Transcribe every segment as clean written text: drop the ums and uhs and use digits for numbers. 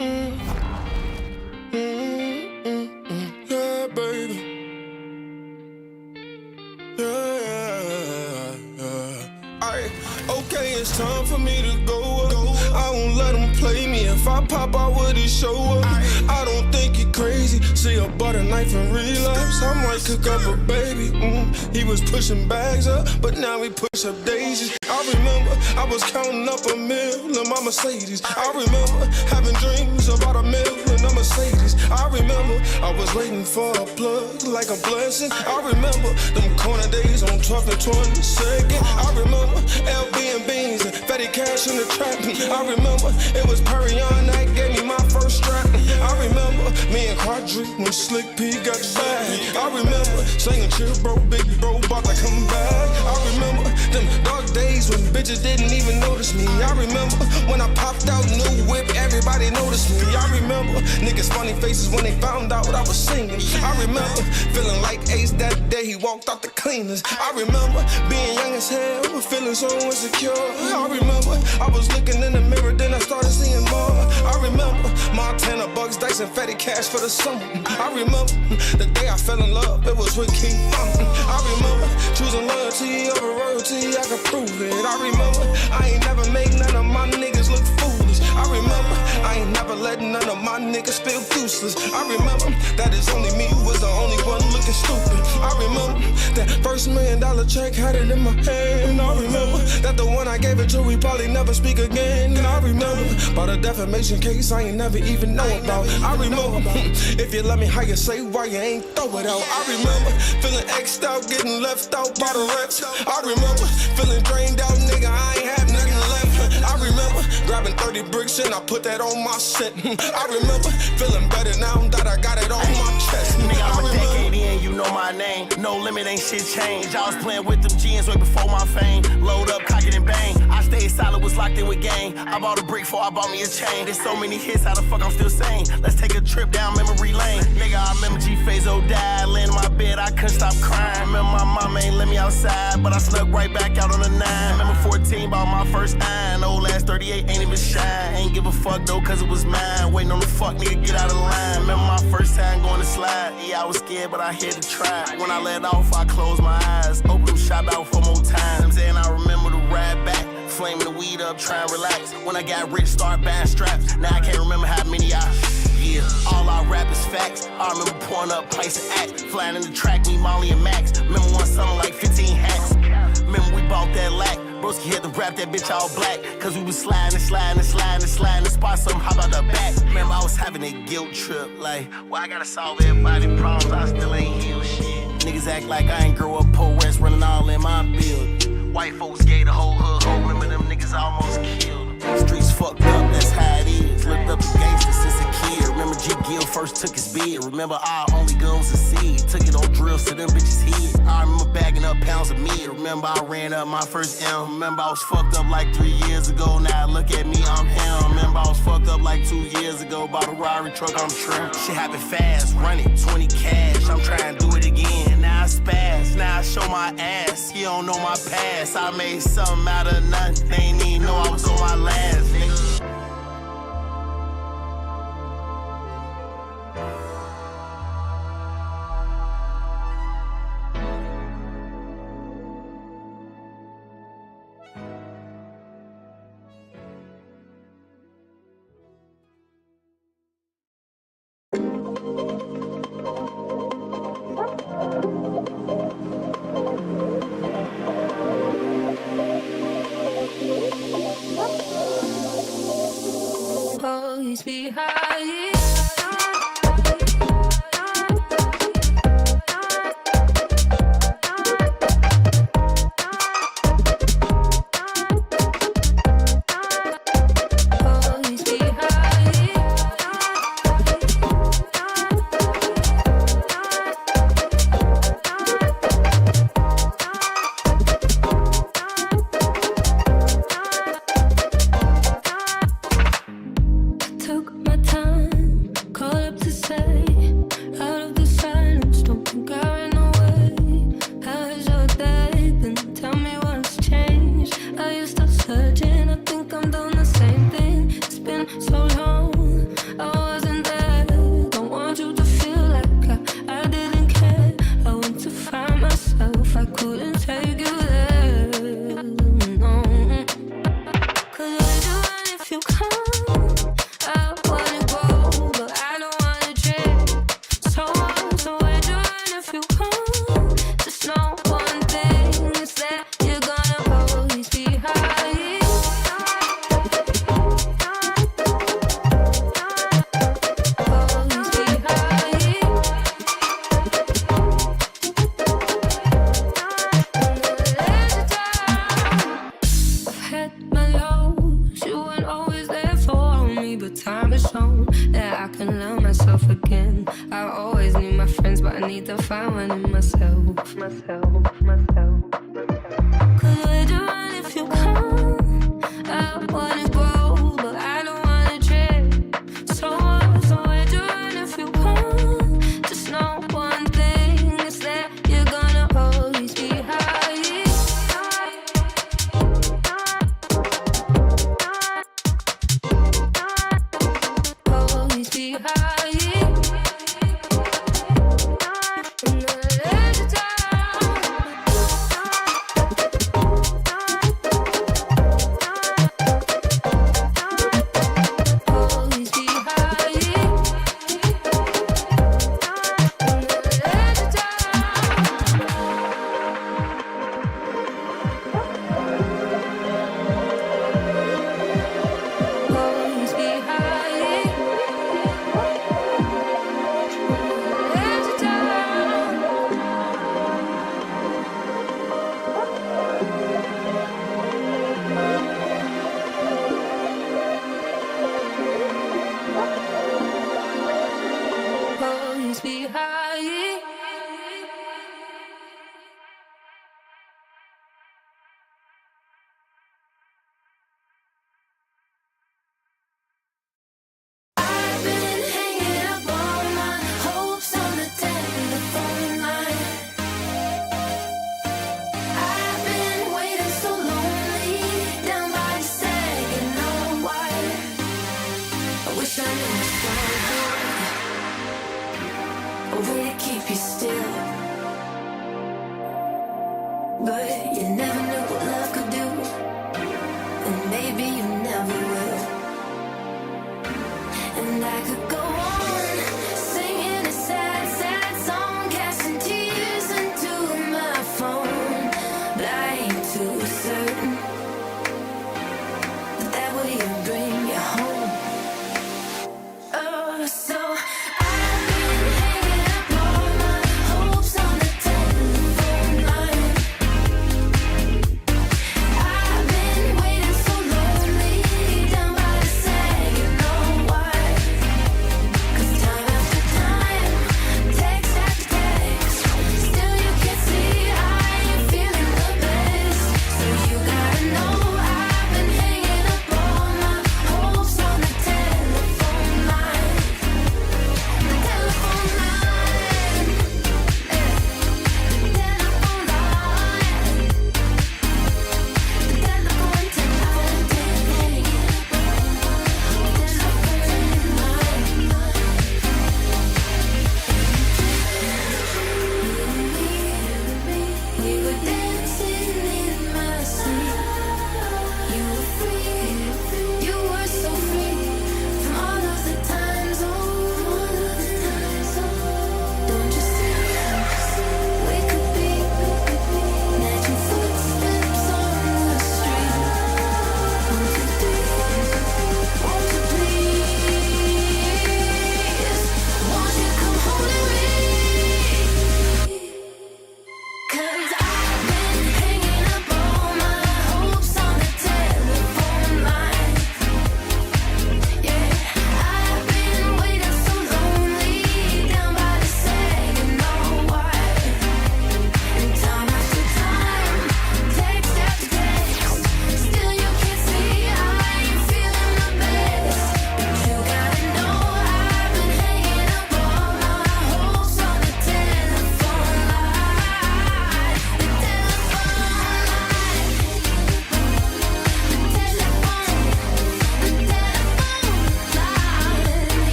Yeah, baby. Okay, it's time for me to go up. I won't let him play me. If I pop out, would he show up? I don't think he crazy. See a butter knife and relapse. I might cook up a baby. He was pushing bags up, but now he push up daisies. I remember I was counting up a meal in my Mercedes. I remember having dreams about a meal in a Mercedes. I remember I was waiting for a plug like a blessing. I remember them corner days on 12th and 22nd. I remember LB and beans and fatty cash in the trap. I remember it was Perion that gave me my first strap. I remember me and Quadri when Slick P got the bag. I remember singing chill bro, big bro, about to come back. I remember them dark days when bitches didn't even notice me. I remember when I popped out new whip, everybody noticed me. I remember niggas funny faces when they found out I was singing. I remember feeling like Ace that day he walked out the cleaners. I remember being young as hell, feeling so insecure. I remember I was looking in the mirror, then I started seeing more. I remember Montana bucks, dice, and fatty cash for the summer. I remember the day I fell in love, it was with King Funk. I remember choosing loyalty over royalty, I could prove it. I remember I ain't never made none of my niggas look foolish. I remember I ain't never let none of my niggas feel useless. I remember that it's only me who was the only one looking stupid. I remember that first $1 million check, had it in my hand. I remember that the one I gave it to, we probably never speak again. I remember about a defamation case I ain't never even know about. I remember if you let me, how you say why you ain't throw it out. I remember feeling X'd out, getting left out by the reps. I remember feeling drained out, nigga, I ain't have nothing left. I remember grabbing 30 bricks and I put that on my set. I remember feeling better now that I got it on my chest. Nigga, I'm a decade in, you know my name. No limit, ain't shit changed. I was playing with them jeans way before my fame. Load up, cock it and bang. I stayed solid, was locked in with gang. I bought a brick before I bought me a chain. There's so many hits, how the fuck I'm still sane? Let's take a trip down memory lane. Nigga, I remember G-Fazo died. Laying in my bed, I couldn't stop crying. Remember my mama ain't let me outside, but I snuck right back out on the 9. Remember 14, bought my first iron. Old ass 38, ain't even shine. Ain't give a fuck though, cause it was mine. Waiting on the fuck nigga, get out of line. Remember my first time going to slide. Yeah, I was scared, but I had to try. When I let off, I closed my eyes. Open them shop out for more times. And I remember the ride back. Flaming the weed up, try and relax. When I got rich, start buying straps. Now I can't remember how many yeah, all I rap is facts. I remember pouring up pints and act. Flying in the track, me, Molly, and Max. Remember one summer like 15 hats. Remember we bought that lack. Broski had to wrap that bitch all black. Cause we was sliding the spot something, how about the back? Remember I was having a guilt trip. Like, well, I gotta solve everybody's problems, I still ain't healed shit. Niggas act like I ain't grow up poor rest, running all in my build. White folks gave the whole hood hope. Remember them niggas almost killed. Streets fucked up, that's how it is. Lived up to gangsters since a kid. Remember G. Gill first took his bid. Remember our only gun was a seed. Took it on drills to them bitches' head. I remember bagging up pounds of meat. Remember I ran up my first M. Remember I was fucked up like 3 years ago. Now look at me, I'm him. Remember I was fucked up like 2 years ago. Bought a Rari truck, I'm trim. Shit happen fast, run it, 20 cash. I'm trying to do it again. Now I spaz, now I show my ass. You don't know my past. I made something out of nothing. They ain't even know I was on my last, nigga. Always be high. Took my time. to find one in myself. Cause where'd you run if you come? I wanna grow, but I don't wanna trip. So where'd you run if you come? Just know one thing is that you're gonna always be high. Always be high.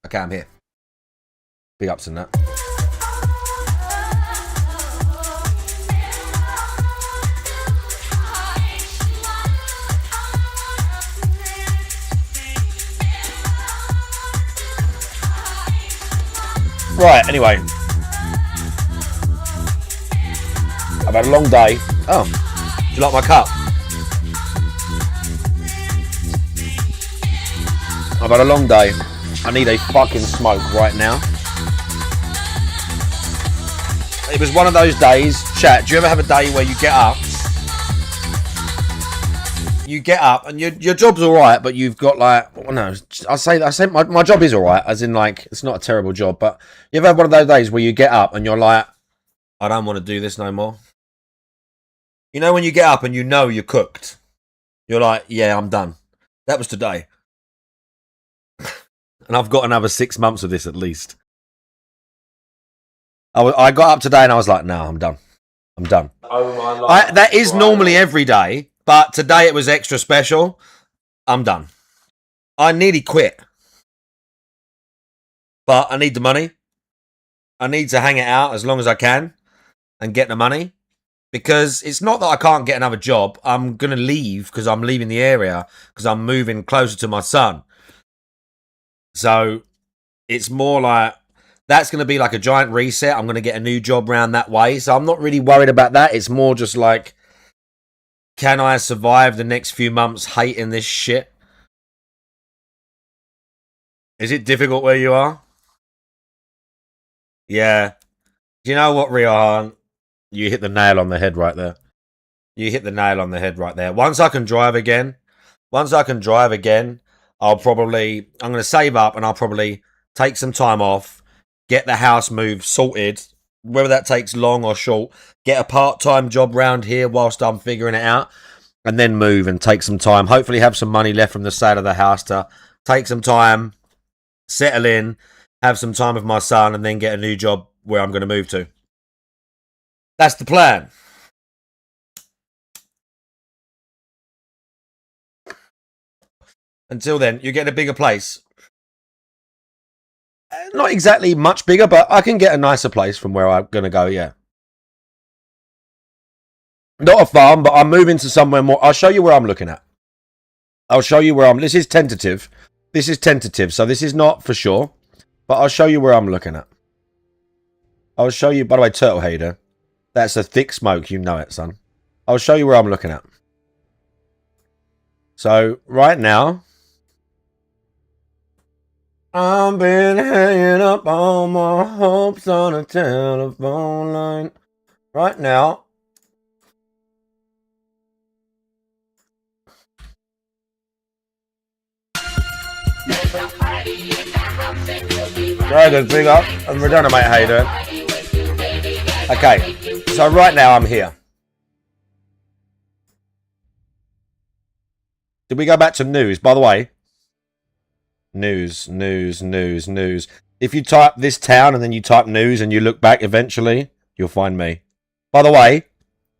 Okay, I'm here. Big ups on that. Right, anyway. I've had a long day. Oh, do you like my cup? I've had a long day. I need a fucking smoke right now. It was one of those days. Chat, do you ever have a day where you get up? You get up and your job's alright, but you've got like, well, no, I say my job is alright, as in like, it's not a terrible job, but you ever have one of those days where you get up and you're like, I don't want to do this no more? You know when you get up and you know you're cooked? You're like, yeah, I'm done. That was today. And I've got another 6 months of this at least. I got up today and I was like, no, I'm done. I'm done. That is normally every day, but today it was extra special. I'm done. I nearly quit. But I need the money. I need to hang it out as long as I can and get the money. Because it's not that I can't get another job. I'm going to leave because I'm leaving the area because I'm moving closer to my son. So it's more like that's going to be like a giant reset. I'm going to get a new job round that way. So I'm not really worried about that. It's more just like, can I survive the next few months hating this shit? Is it difficult where you are? Yeah. Do you know what, Rihan? You hit the nail on the head right there. You hit the nail on the head right there. Once I can drive again, I'm going to save up and I'll probably take some time off, get the house move sorted, whether that takes long or short, get a part-time job round here whilst I'm figuring it out, and then move and take some time. Hopefully have some money left from the sale of the house to take some time, settle in, have some time with my son, and then get a new job where I'm going to move to. That's the plan. Until then, you get a bigger place. Not exactly much bigger, but I can get a nicer place from where I'm going to go, yeah. Not a farm, but I'm moving to somewhere more. I'll show you where I'm looking at. This is tentative. So this is not for sure. But I'll show you where I'm looking at. I'll show you, by the way, Turtle Hater. That's a thick smoke, you know it, son. I'll show you where I'm looking at. So, right now, I've been hanging up all my hopes on a telephone line. Right now, very good, big up. And we're done, mate. How you doing? Okay, so right now I'm here. Did we go back to news? By the way, news. If you type this town and then you type news and you look back, eventually you'll find me. By the way,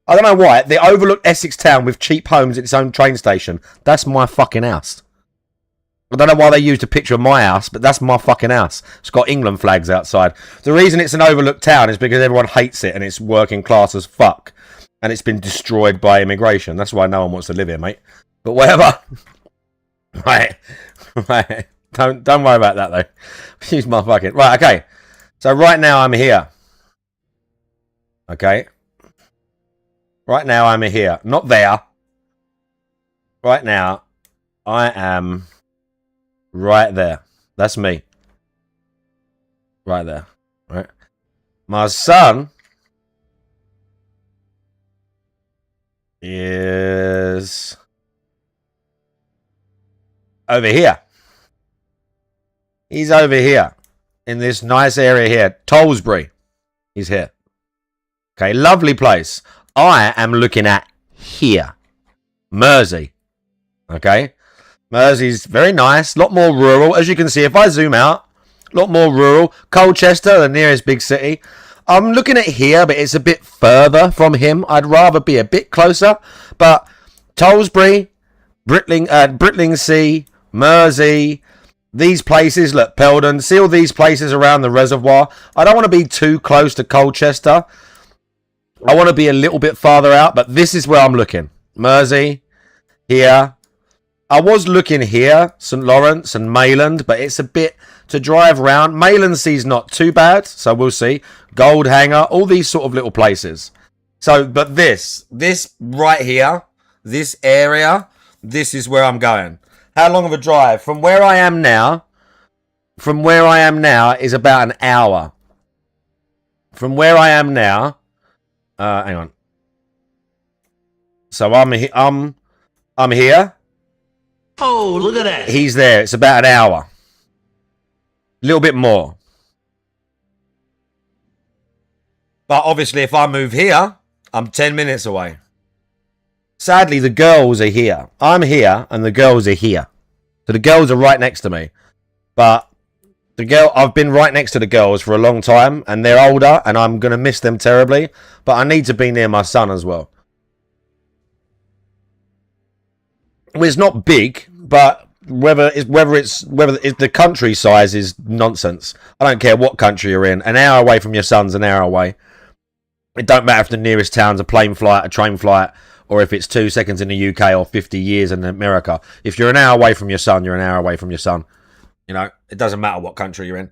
I don't know why, the overlooked Essex town with cheap homes at its own train station. That's my fucking house. I don't know why they used a picture of my house, but that's my fucking house. It's got England flags outside. The reason it's an overlooked town is because everyone hates it and it's working class as fuck. And it's been destroyed by immigration. That's why no one wants to live here, mate. But whatever. Right. Don't worry about that, though. Use my fucking... Right, okay. So right now I'm here. Okay. Right now I'm here. Not there. Right now I am... right there. That's me. Right there. Right. My son is over here. He's over here in this nice area here. Tollsbury. He's here. Okay, lovely place. I am looking at here. Mersey. Okay. Mersey's very nice, a lot more rural. As you can see, if I zoom out, a lot more rural. Colchester, the nearest big city. I'm looking at here, but it's a bit further from him. I'd rather be a bit closer. But Tollsbury, Britlingsea, Mersey, these places, look, Peldon, see all these places around the reservoir. I don't want to be too close to Colchester. I want to be a little bit farther out, but this is where I'm looking. Mersey, here. I was looking here, St. Lawrence and Mayland, but it's a bit to drive around. Malency's not too bad, so we'll see. Gold Hanger, all these sort of little places. So, but this right here, this area, this is where I'm going. How long of a drive? From where I am now is about an hour. From where I am now, hang on. So I'm here. Oh, look at that. He's there. It's about an hour. A little bit more. But obviously, if I move here, I'm 10 minutes away. Sadly, the girls are here. I'm here, and the girls are here. So the girls are right next to me. But I've been right next to the girls for a long time, and they're older, and I'm going to miss them terribly. But I need to be near my son as well. Well, it's not big, but whether the country size is nonsense. I don't care what country you're in. An hour away from your son's an hour away. It don't matter if the nearest town's a plane flight, a train flight, or if it's 2 seconds in the UK or 50 years in America. If you're an hour away from your son, you're an hour away from your son. You know, it doesn't matter what country you're in.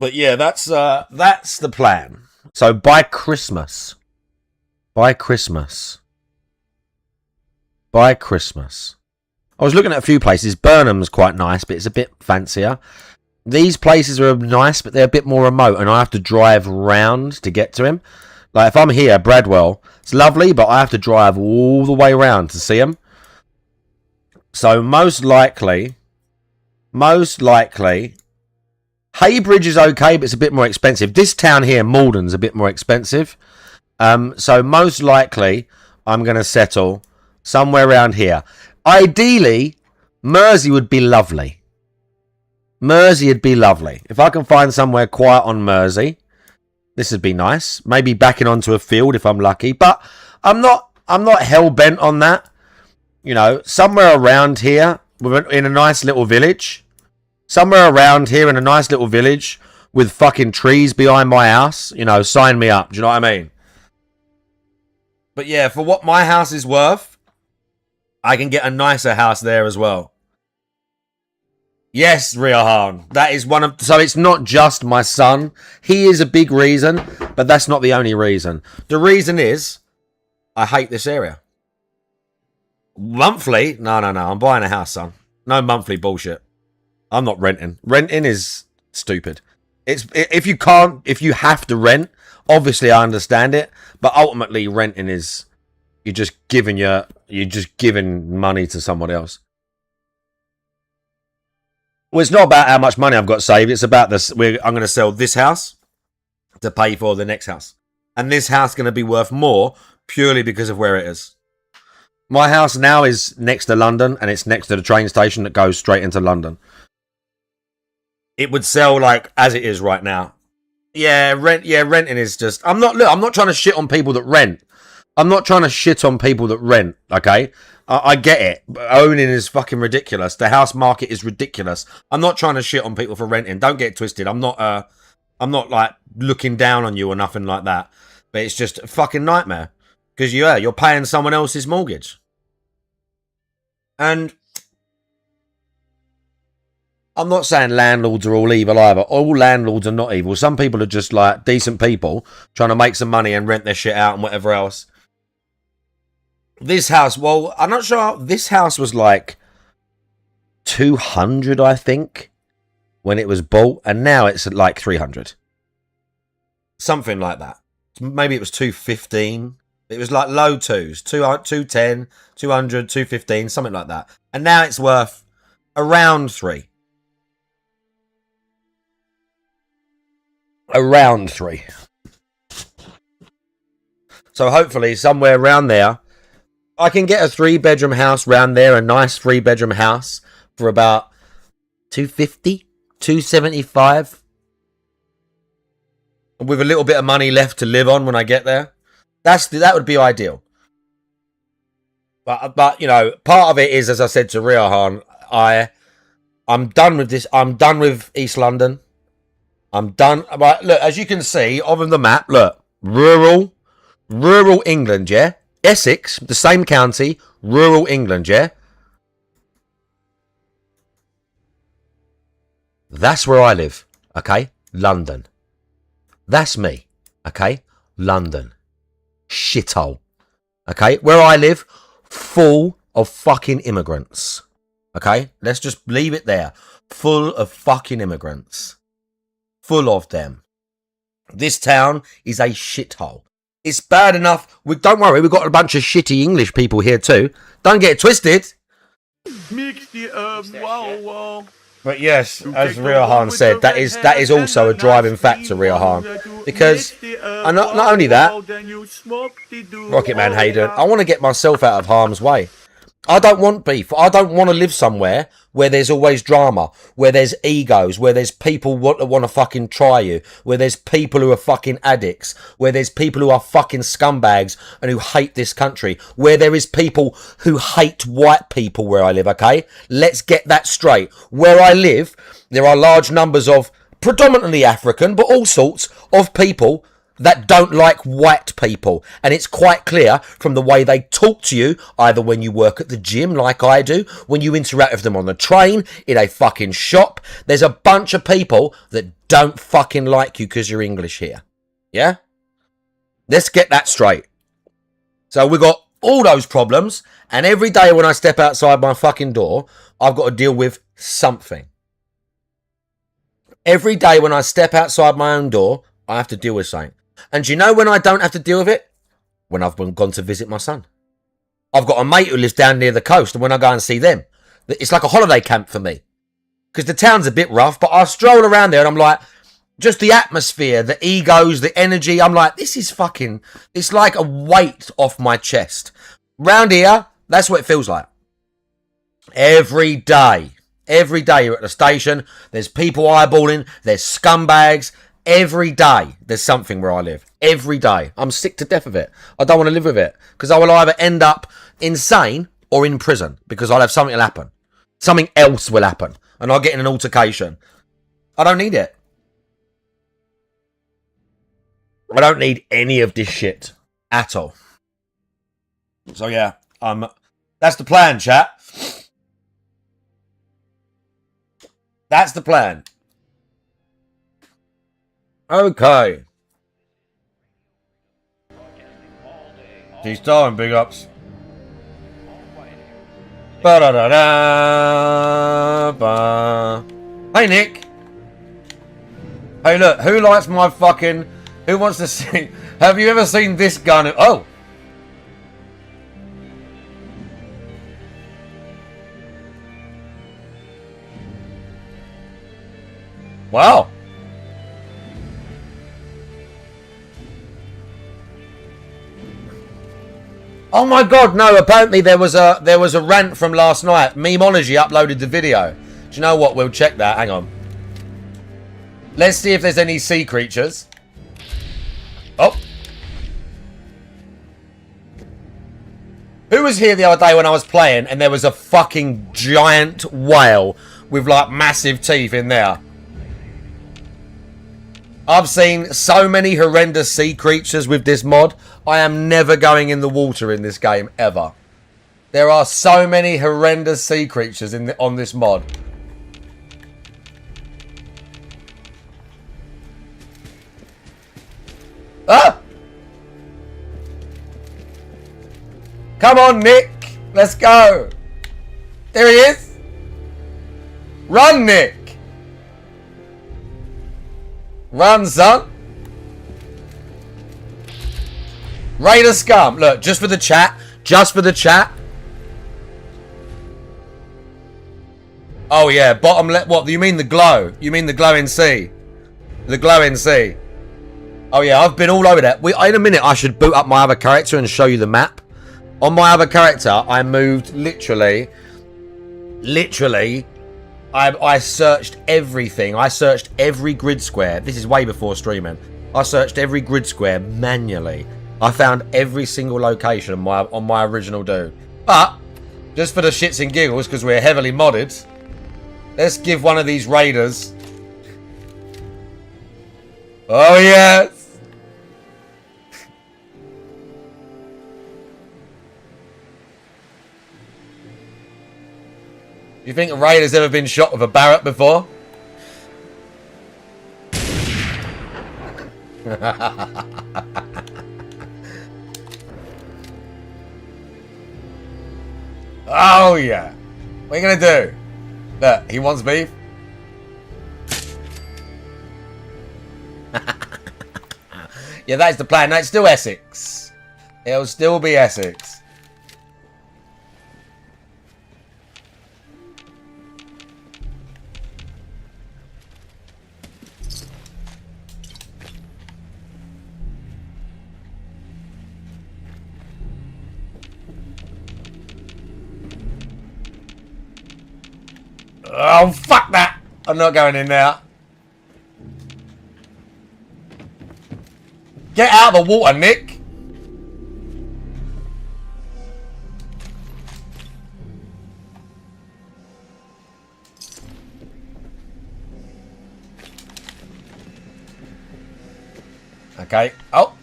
But yeah, that's the plan. So by Christmas, I was looking at a few places. Burnham's quite nice, but it's a bit fancier. These places are nice, but they're a bit more remote, and I have to drive round to get to him. Like, if I'm here, Bradwell, it's lovely, but I have to drive all the way around to see him. So most likely, Haybridge is okay, but it's a bit more expensive. This town here, Malden's a bit more expensive. So most likely, I'm going to settle somewhere around here. Ideally, Mersey would be lovely. Mersey would be lovely. If I can find somewhere quiet on Mersey, this would be nice. Maybe backing onto a field if I'm lucky. But I'm not hell bent on that. You know, somewhere around here in a nice little village. Somewhere around here in a nice little village with fucking trees behind my house. You know, sign me up. Do you know what I mean? But yeah, for what my house is worth, I can get a nicer house there as well. Yes, Riohan. That is one of... So it's not just my son. He is a big reason, but that's not the only reason. The reason is, I hate this area. Monthly? No. I'm buying a house, son. No monthly bullshit. I'm not renting. Renting is stupid. If you have to rent, obviously I understand it, but ultimately renting is you're just giving money to someone else. Well, it's not about how much money I've got saved. It's about this. I'm going to sell this house to pay for the next house, and this house is going to be worth more purely because of where it is. My house now is next to London, and it's next to the train station that goes straight into London. It would sell like as it is right now. Renting is just... I'm not trying to shit on people that rent. Okay? I get it. Owning is fucking ridiculous. The house market is ridiculous. I'm not trying to shit on people for renting. Don't get it twisted. I'm not like looking down on you or nothing like that. But it's just a fucking nightmare. Because you're paying someone else's mortgage. And I'm not saying landlords are all evil either. All landlords are not evil. Some people are just like decent people trying to make some money and rent their shit out and whatever else. This house, well, I'm not sure. This house was like 200, I think, when it was bought. And now it's like 300. Something like that. Maybe it was 215. It was like low twos. 210, 200, 215, something like that. And now it's worth around 3. Around 3. So hopefully somewhere around there, I can get a 3-bedroom house round there, a nice 3-bedroom house for about 250, 275. With a little bit of money left to live on when I get there. That would be ideal. But you know, part of it is, as I said to Riohan, I'm done with this. I'm done with East London. I'm done. But look, as you can see on the map, look, rural England, yeah? Essex, the same county, rural England, yeah? That's where I live, okay? London. That's me, okay? London. Shithole. Okay? Where I live, full of fucking immigrants. Okay? Let's just leave it there. Full of fucking immigrants. Full of them. This town is a shithole. It's bad enough. Don't worry, we've got a bunch of shitty English people here too. Don't get it twisted. But yes, as Riohan said, that is also a driving factor, Riohan. Because, and not only that, Rocket Man Hayden, I want to get myself out of harm's way. I don't want beef. I don't want to live somewhere where there's always drama, where there's egos, where there's people that want to fucking try you, where there's people who are fucking addicts, where there's people who are fucking scumbags and who hate this country, where there is people who hate white people where I live, okay? Let's get that straight. Where I live, there are large numbers of predominantly African, but all sorts of people that don't like white people. And it's quite clear from the way they talk to you, either when you work at the gym like I do, when you interact with them on the train, in a fucking shop. There's a bunch of people that don't fucking like you because you're English here. Yeah? Let's get that straight. So we've got all those problems, and every day when I step outside my fucking door, I've got to deal with something. Every day when I step outside my own door, I have to deal with something. And do you know when I don't have to deal with it? When I've gone to visit my son. I've got a mate who lives down near the coast, and when I go and see them, it's like a holiday camp for me. Because the town's a bit rough, but I stroll around there and I'm like, just the atmosphere, the egos, the energy. I'm like, this is fucking, it's like a weight off my chest. Round here, that's what it feels like. Every day you're at the station, there's people eyeballing, there's scumbags. Every day, there's something where I live. Every day. I'm sick to death of it. I don't want to live with it. Because I will either end up insane or in prison. Because I'll have something will happen. Something else will happen. And I'll get in an altercation. I don't need it. I don't need any of this shit. At all. So yeah. That's the plan, chat. That's the plan. Okay. T-Star and big ups. Ba-da-da-da-ba. Hey, Nick. Hey, look. Who likes my fucking... Who wants to see... Have you ever seen this gun? Oh. Wow. Oh my god, no, apparently there was a rant from last night. Memeology uploaded the video. Do you know what? We'll check that. Hang on. Let's see if there's any sea creatures. Oh. Who was here the other day when I was playing and there was a fucking giant whale with like massive teeth in there? I've seen so many horrendous sea creatures with this mod. I am never going in the water in this game, ever. There are so many horrendous sea creatures on this mod. Ah! Come on, Nick. Let's go. There he is. Run, Nick. Run, son. Raider scum. Look, just for the chat. Just for the chat. Oh, yeah. Bottom left. What? You mean the glow? You mean the glowing sea? The glowing sea. Oh, yeah. I've been all over that. In a minute, I should boot up my other character and show you the map. On my other character, I moved literally... I searched everything. I searched every grid square. This is way before streaming. I searched every grid square manually. I found every single location on my original dude. But, just for the shits and giggles, because we're heavily modded, let's give one of these raiders... Oh, yes! You think a raider's ever been shot with a Barrett before? Oh, yeah. What are you going to do? Look, he wants beef. Yeah, that's the plan. No, it's still Essex. It'll still be Essex. Oh, fuck that! I'm not going in there. Get out of the water, Nick! Okay. Oh!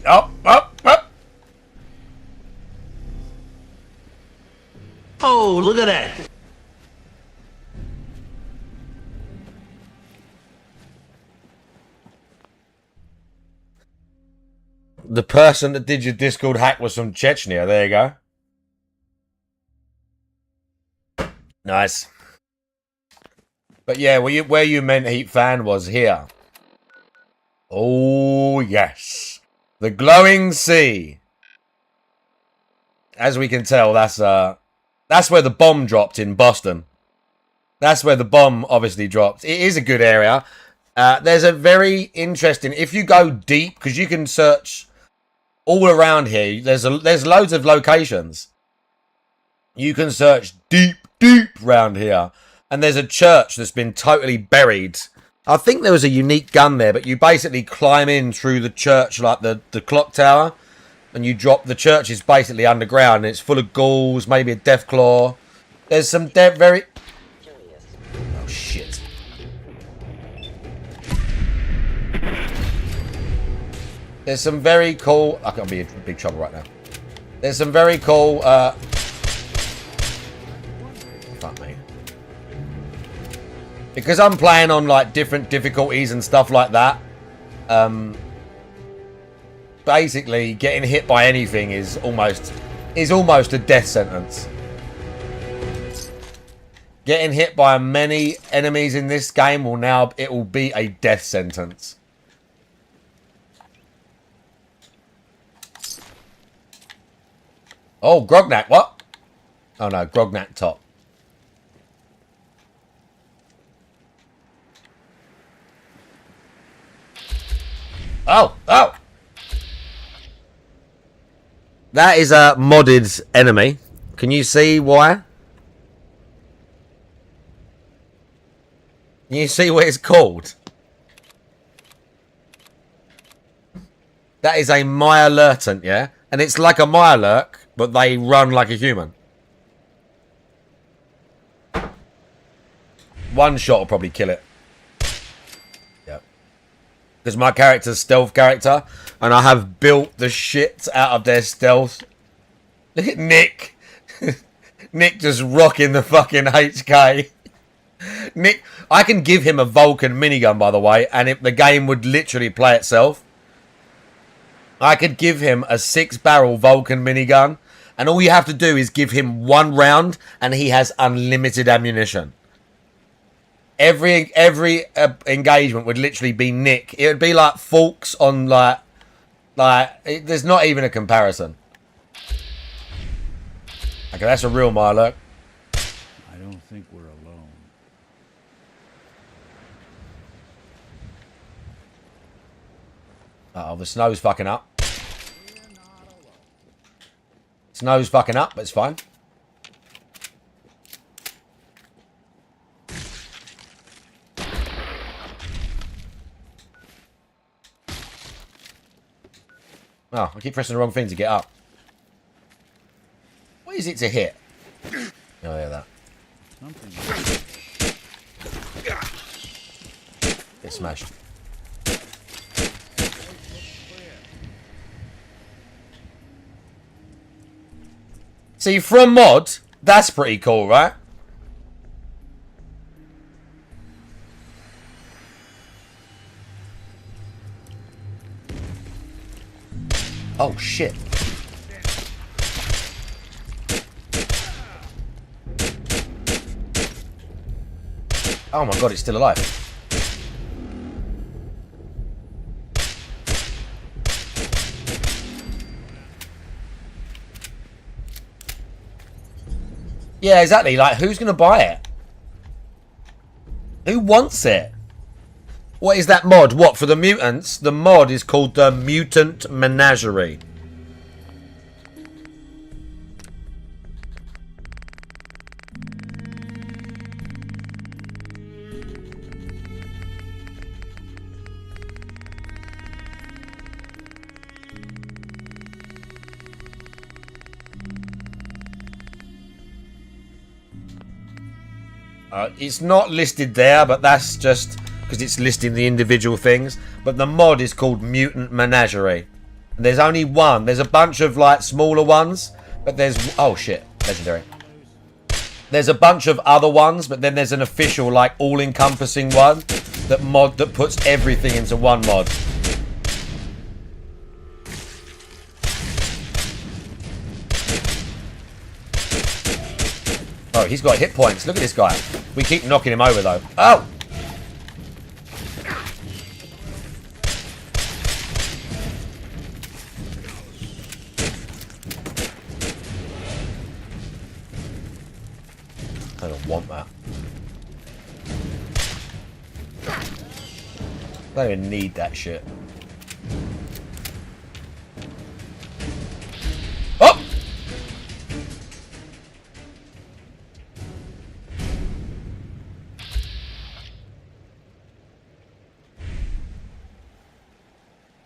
Oh! Oh! Oh! Oh, look at that. The person that did your Discord hack was from Chechnya. There you go. Nice. But yeah, where you meant Heat Fan was here. Oh, yes. The glowing sea. As we can tell, that's where the bomb dropped in Boston. That's where the bomb obviously dropped. It is a good area. There's a very interesting... If you go deep, because you can search all around here. There's loads of locations. You can search deep round here. And there's a church that's been totally buried. I think there was a unique gun there, but you basically climb in through the church like the clock tower. And you drop... The church is basically underground. And it's full of ghouls, maybe a death claw. There's some very... Oh, shit. There's some very cool... I can't be in big trouble right now. There's some very cool... Fuck me. Because I'm playing on, like, different difficulties and stuff like that. Basically, getting hit by anything is almost a death sentence. Getting hit by many enemies in this game it will be a death sentence. Oh, Grognak, what? Oh no, Grognak top. Oh, oh! That is a modded enemy. Can you see why? Can you see what it's called? That is a Mirelurtant, yeah? And it's like a Mirelurk, but they run like a human. One shot will probably kill it. Yep. Because my character's stealth character, and I have built the shit out of their stealth. Look at Nick. Nick just rocking the fucking HK. Nick, I can give him a Vulcan minigun, by the way, and the game would literally play itself. I could give him a 6-barrel Vulcan minigun, and all you have to do is give him 1 round, and he has unlimited ammunition. Every engagement would literally be Nick. It would be like Forks on there's not even a comparison. Okay, that's a real Mirelurk. I don't think we're alone. Uh-oh, the snow's fucking up. Snow's fucking up, but it's fine. Oh, I keep pressing the wrong thing to get up. What is it to hit? Oh, yeah, that. Get smashed. See, from mod, that's pretty cool, right? Oh, shit. Oh my god, it's still alive. Yeah, exactly. Like, who's going to buy it? Who wants it? What is that mod? What, for the mutants? The mod is called the Mutant Menagerie. It's not listed there, but that's just because it's listing the individual things. But the mod is called Mutant Menagerie. And there's only one. There's a bunch of like smaller ones, but there's oh shit, legendary. There's a bunch of other ones, but then there's an official like all-encompassing one that puts everything into one mod. Oh, he's got hit points. Look at this guy. We keep knocking him over, though. Oh! I don't want that. I don't even need that shit. Oh!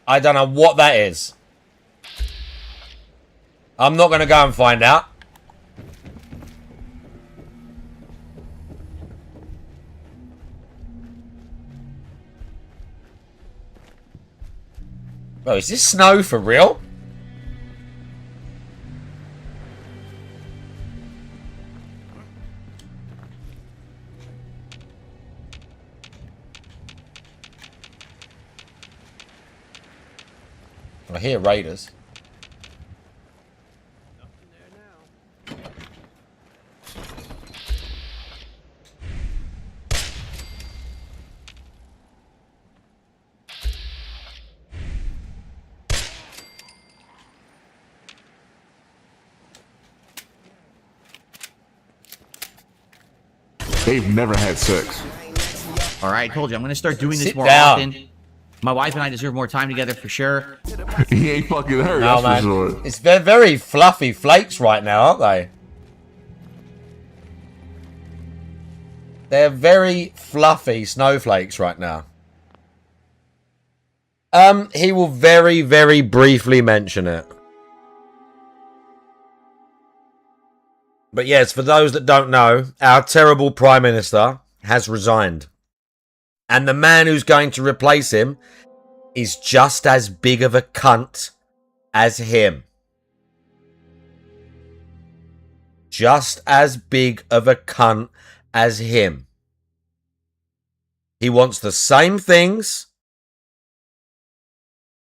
I don't know what that is. I'm not going to go and find out. Oh, is this snow for real? I hear raiders. They've never had sex. All right, I told you I'm gonna start doing this Sit more down. often. My wife and I deserve more time together for sure. He ain't fucking her, No, that's man. for sure. It's they're very fluffy flakes right now, aren't they? They're very fluffy snowflakes right now. He will very, very briefly mention it. But yes, for those that don't know, our terrible Prime Minister has resigned. And the man who's going to replace him is just as big of a cunt as him. Just as big of a cunt as him. He wants the same things.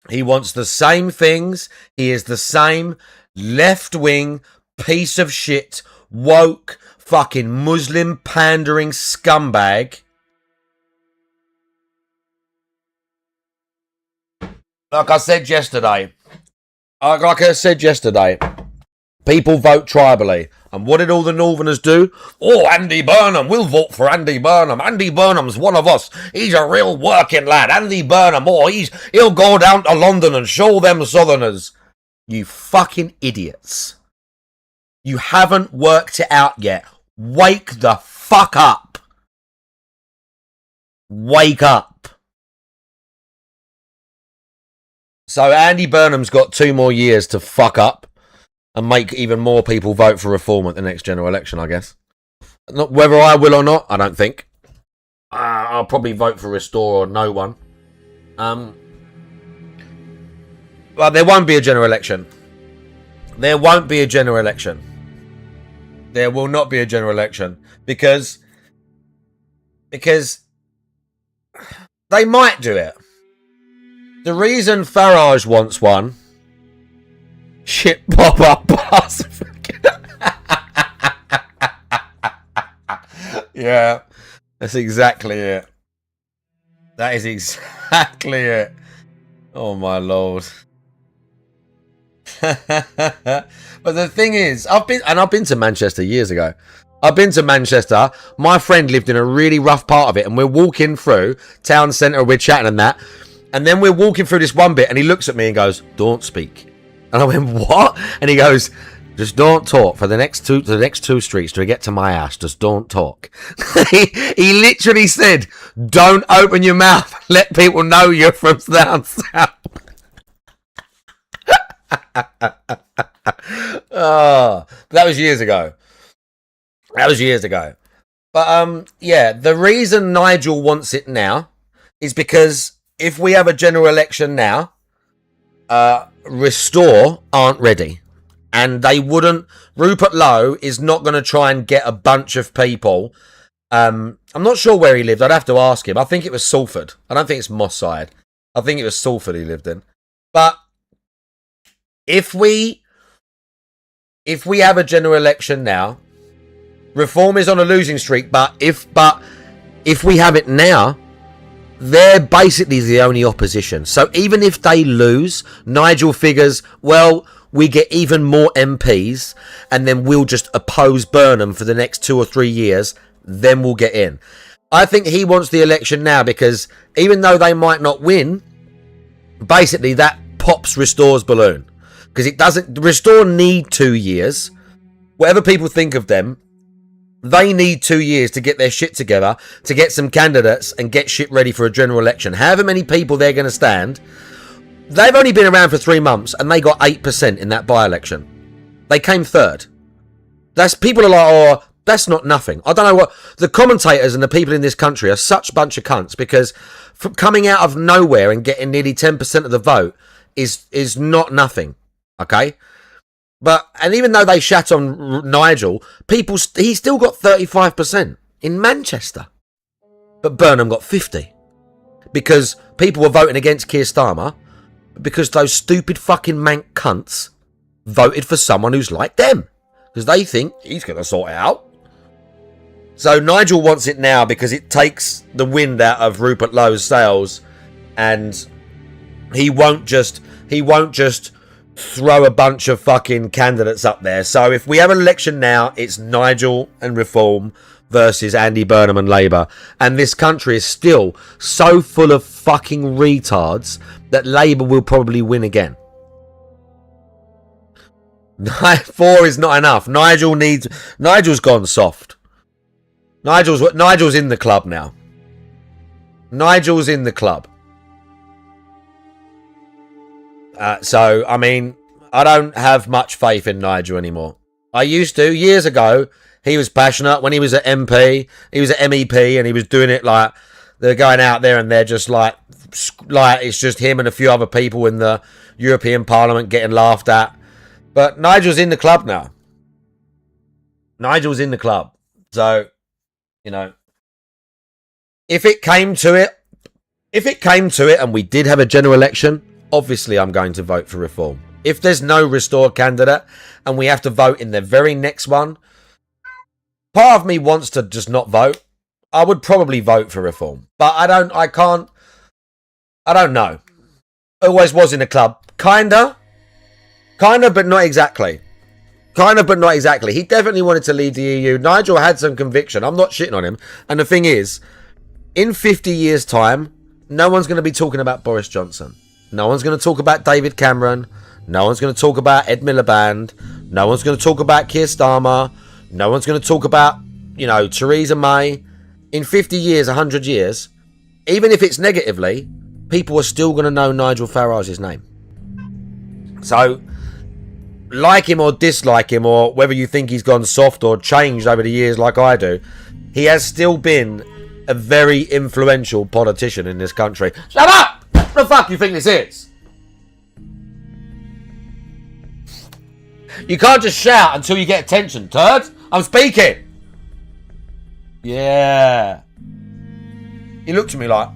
He wants the same things. He is the same left-wing piece of shit, woke, fucking Muslim pandering scumbag. Like I said yesterday, people vote tribally. And what did all the Northerners do? Oh, Andy Burnham, we'll vote for Andy Burnham. Andy Burnham's one of us. He's a real working lad. Andy Burnham, oh, he'll go down to London and show them Southerners. You fucking idiots. You haven't worked it out yet. Wake the fuck up. Wake up. So Andy Burnham's got 2 more years to fuck up and make even more people vote for reform at the next general election, I guess. Not whether I will or not, I don't think. I'll probably vote for Restore or no one. But there won't be a general election. There won't be a general election. There will not be a general election because they might do it. The reason Farage wants one shit pop-up bars. Yeah, that's exactly it. That is exactly it. Oh my lord. But the thing is, I've been to Manchester years ago. I've been to Manchester. My friend lived in a really rough part of it, and we're walking through town centre, we're chatting and that, and then we're walking through this one bit, and he looks at me and goes, "Don't speak." And I went, "What?" And he goes, "Just don't talk for the next two streets to get to my house. Just don't talk." he literally said, "Don't open your mouth. Let people know you're from down south." Oh, that was years ago. But yeah, the reason Nigel wants it now is because if we have a general election now, Restore aren't ready. And they wouldn't. Rupert Lowe is not going to try and get a bunch of people. I'm not sure where he lived. I'd have to ask him. I think it was Salford. I don't think it's Moss Side. I think it was Salford he lived in. But if we have a general election now, Reform is on a losing streak. But if we have it now, they're basically the only opposition. So even if they lose, Nigel figures, well, we get even more MPs, and then we'll just oppose Burnham for the next 2 or 3 years. Then we'll get in. I think he wants the election now because even though they might not win, basically that pops Restore's balloon. Because it doesn't. Restore need 2 years. Whatever people think of them, they need 2 years to get their shit together, to get some candidates and get shit ready for a general election. However many people they're going to stand. They've only been around for 3 months and they got 8% in that by-election. They came third. People are like, oh, that's not nothing. I don't know what... The commentators and the people in this country are such a bunch of cunts because from coming out of nowhere and getting nearly 10% of the vote is not nothing. Okay? And even though they shat on Nigel, he still got 35% in Manchester. But Burnham got 50%. Because people were voting against Keir Starmer because those stupid fucking mank cunts voted for someone who's like them. Because they think he's going to sort it out. So Nigel wants it now because it takes the wind out of Rupert Lowe's sails. And he won't just throw a bunch of fucking candidates up there. So if we have an election now, it's Nigel and Reform versus Andy Burnham and Labour. And this country is still so full of fucking retards that Labour will probably win again. 4 is not enough. Nigel's gone soft. Nigel's in the club now. Nigel's in the club. So, I mean, I don't have much faith in Nigel anymore. I used to. Years ago, he was passionate. When he was at MP, he was at MEP, and he was doing it like they're going out there and they're just like it's just him and a few other people in the European Parliament getting laughed at. But Nigel's in the club now. Nigel's in the club. So, you know, if it came to it and we did have a general election, obviously I'm going to vote for Reform. If there's no Restore candidate and we have to vote in the very next one, part of me wants to just not vote. I would probably vote for Reform. But I don't know. Always was in a club. Kinda, but not exactly. He definitely wanted to lead the EU. Nigel had some conviction. I'm not shitting on him. And the thing is, in 50 years' time, no one's going to be talking about Boris Johnson. No one's going to talk about David Cameron. No one's going to talk about Ed Miliband. No one's going to talk about Keir Starmer. No one's going to talk about, Theresa May. In 50 years, 100 years, even if it's negatively, people are still going to know Nigel Farage's name. So, like him or dislike him, or whether you think he's gone soft or changed over the years like I do, he has still been a very influential politician in this country. Shut up! What the fuck do you think this is? You can't just shout until you get attention, turd. I'm speaking. Yeah. He looked at me like...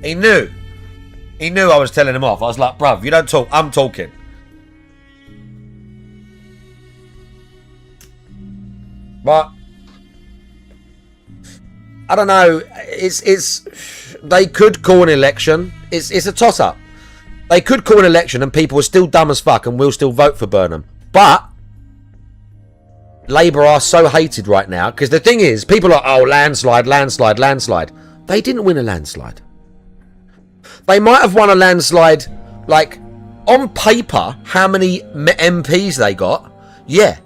He knew I was telling him off. I was like, bruv, you don't talk. I'm talking. But I don't know. It's they could call an election. It's a toss up. They could call an election and people are still dumb as fuck and will still vote for Burnham. But Labour are so hated right now because the thing is, people are, oh, landslide, landslide, landslide. They didn't win a landslide. They might have won a landslide, like, on paper, how many MPs they got. Yeah.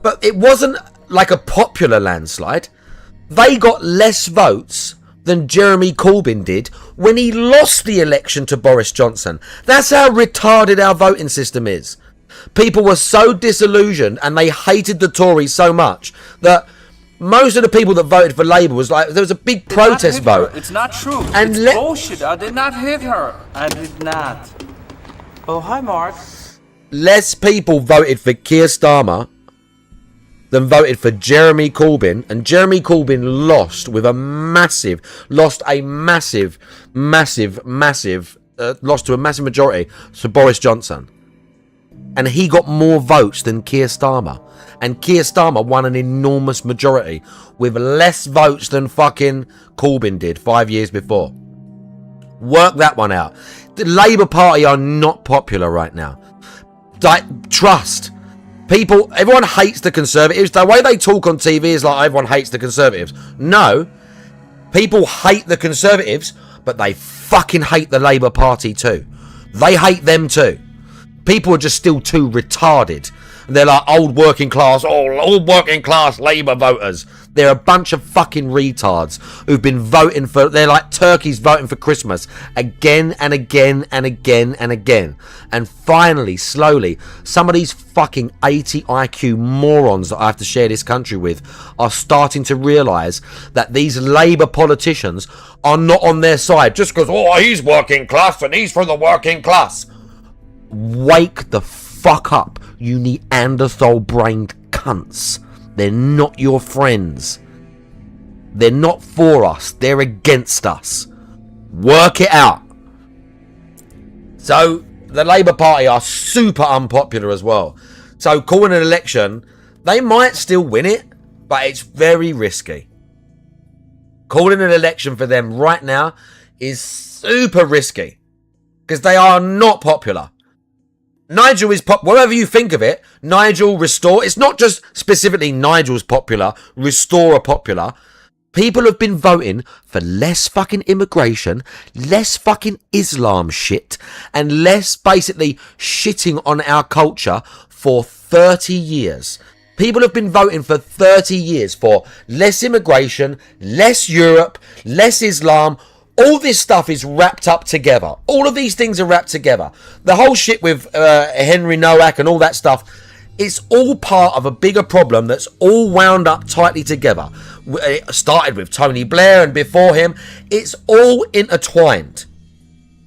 But it wasn't like a popular landslide. They got less votes than Jeremy Corbyn did when he lost the election to Boris Johnson. That's how retarded our voting system is. People were so disillusioned and they hated the Tories so much that most of the people that voted for Labour was like, there was a big protest vote. It's not true. And it's bullshit. I did not hit her. I did not. Oh, hi, Mark. Less people voted for Keir Starmer than voted for Jeremy Corbyn, and Jeremy Corbyn lost a massive majority to Boris Johnson. And he got more votes than Keir Starmer. And Keir Starmer won an enormous majority with less votes than fucking Corbyn did 5 years before. Work that one out. The Labour Party are not popular right now. Like, trust. People, everyone hates the Conservatives. The way they talk on TV is like everyone hates the Conservatives. No. People hate the Conservatives, but they fucking hate the Labour Party too. They hate them too. People are just still too retarded. They're like old working class Labour voters. They're a bunch of fucking retards who've been voting for, they're like turkeys voting for Christmas again and again and again and again. And finally, slowly, some of these fucking 80 IQ morons that I have to share this country with are starting to realise that these Labour politicians are not on their side just because, oh, he's working class and he's from the working class. Wake the fuck up, you Neanderthal-brained cunts. They're not your friends. They're not for us. They're against us. Work it out. So, the Labour Party are super unpopular as well. So, calling an election, they might still win it, but it's very risky. Calling an election for them right now is super risky. Because they are not popular. Nigel is whatever you think of it. Nigel, Restore. It's not just specifically Nigel's popular. Restore are popular. People have been voting for less fucking immigration, less fucking Islam shit, and less basically shitting on our culture for 30 years. People have been voting for 30 years for less immigration, less Europe, less Islam. All this stuff is wrapped up together. All of these things are wrapped together. The whole shit with Henry Nowak and all that stuff, it's all part of a bigger problem that's all wound up tightly together. It started with Tony Blair and before him. It's all intertwined.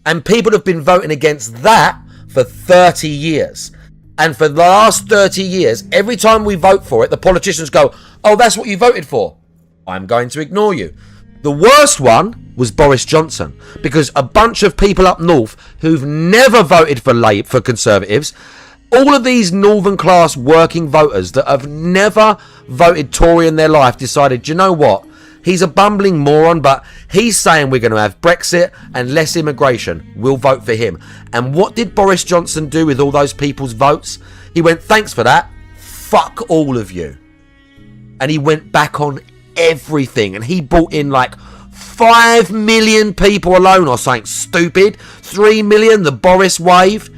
And people have been voting against that for 30 years. And for the last 30 years, every time we vote for it, the politicians go, oh, that's what you voted for. I'm going to ignore you. The worst one was Boris Johnson, because a bunch of people up north who've never voted for Conservatives, all of these northern class working voters that have never voted Tory in their life decided, you know what, he's a bumbling moron, but he's saying we're going to have Brexit and less immigration. We'll vote for him. And what did Boris Johnson do with all those people's votes? He went, thanks for that. Fuck all of you. And he went back on everything, and he brought in like 5 million people alone or something stupid. 3 million, the Boris wave.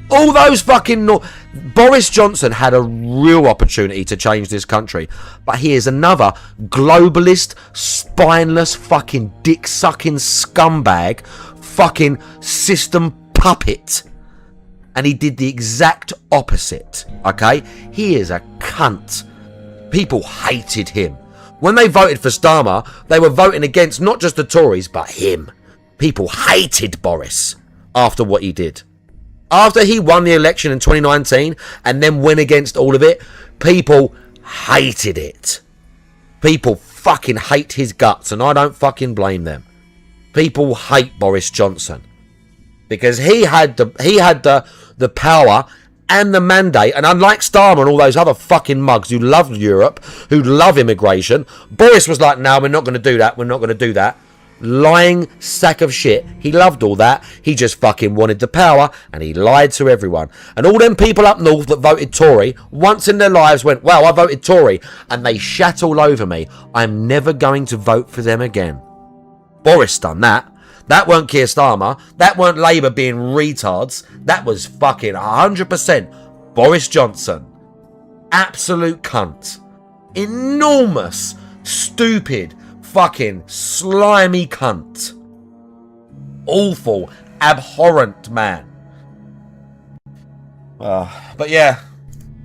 All those fucking Boris Johnson had a real opportunity to change this country, but he is another globalist, spineless, fucking dick-sucking scumbag, fucking system puppet. And he did the exact opposite, okay? He is a cunt. People hated him. When they voted for Starmer, they were voting against not just the Tories, but him. People hated Boris after what he did. After he won the election in 2019 and then went against all of it, people hated it. People fucking hate his guts, and I don't fucking blame them. People hate Boris Johnson because he had the power and the mandate. And unlike Starmer and all those other fucking mugs who love Europe, who love immigration, Boris was like, no, we're not going to do that. We're not going to do that. Lying sack of shit. He loved all that. He just fucking wanted the power, and he lied to everyone. And all them people up north that voted Tory once in their lives went, wow, I voted Tory, and they shat all over me. I'm never going to vote for them again. Boris done that. That weren't Keir Starmer. That weren't Labour being retards. That was fucking 100% Boris Johnson. Absolute cunt. Enormous, stupid, fucking slimy cunt. Awful, abhorrent man. But yeah,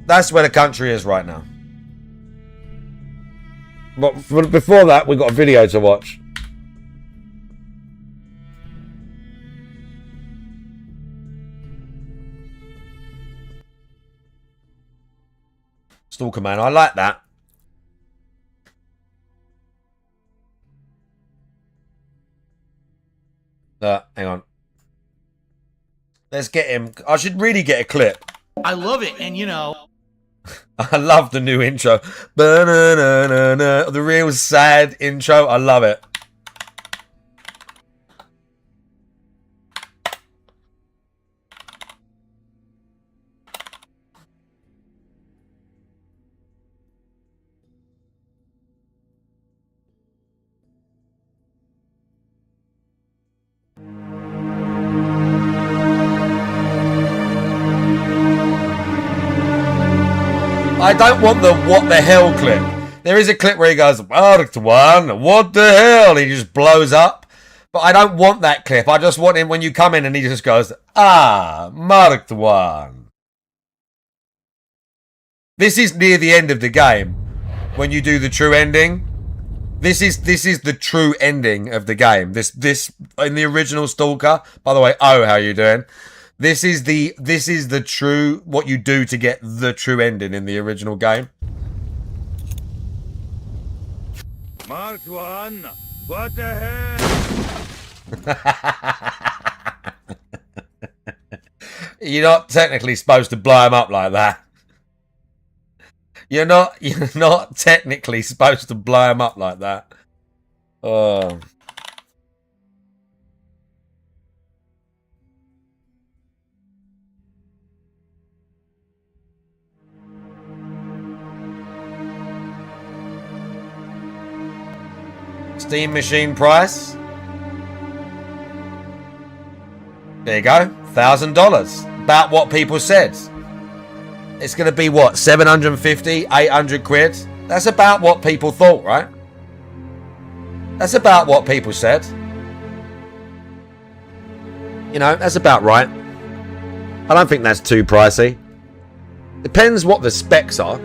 that's where the country is right now. But before that, we've got a video to watch. Stalker man, I like that. Hang on. Let's get him. I should really get a clip. I love it, and you know. I love the new intro. The real sad intro. I love it. I don't want the what the hell clip. There is a clip where he goes, "Marked one, what the hell?" He just blows up. But I don't want that clip. I just want him when you come in and he just goes, "Ah, marked one." This is near the end of the game when you do the true ending. This is the true ending of the game. This in the original Stalker. By the way, oh, how you doing? This is the true what you do to get the true ending in the original game. Mark one. What the hell? You're not technically supposed to blow him up like that. You're not technically supposed to blow him up like that. Oh. Steam machine price. There you go. $1,000. About what people said. It's going to be what? 750, 800 quid? That's about what people thought, right? That's about what people said. You know, that's about right. I don't think that's too pricey. Depends what the specs are.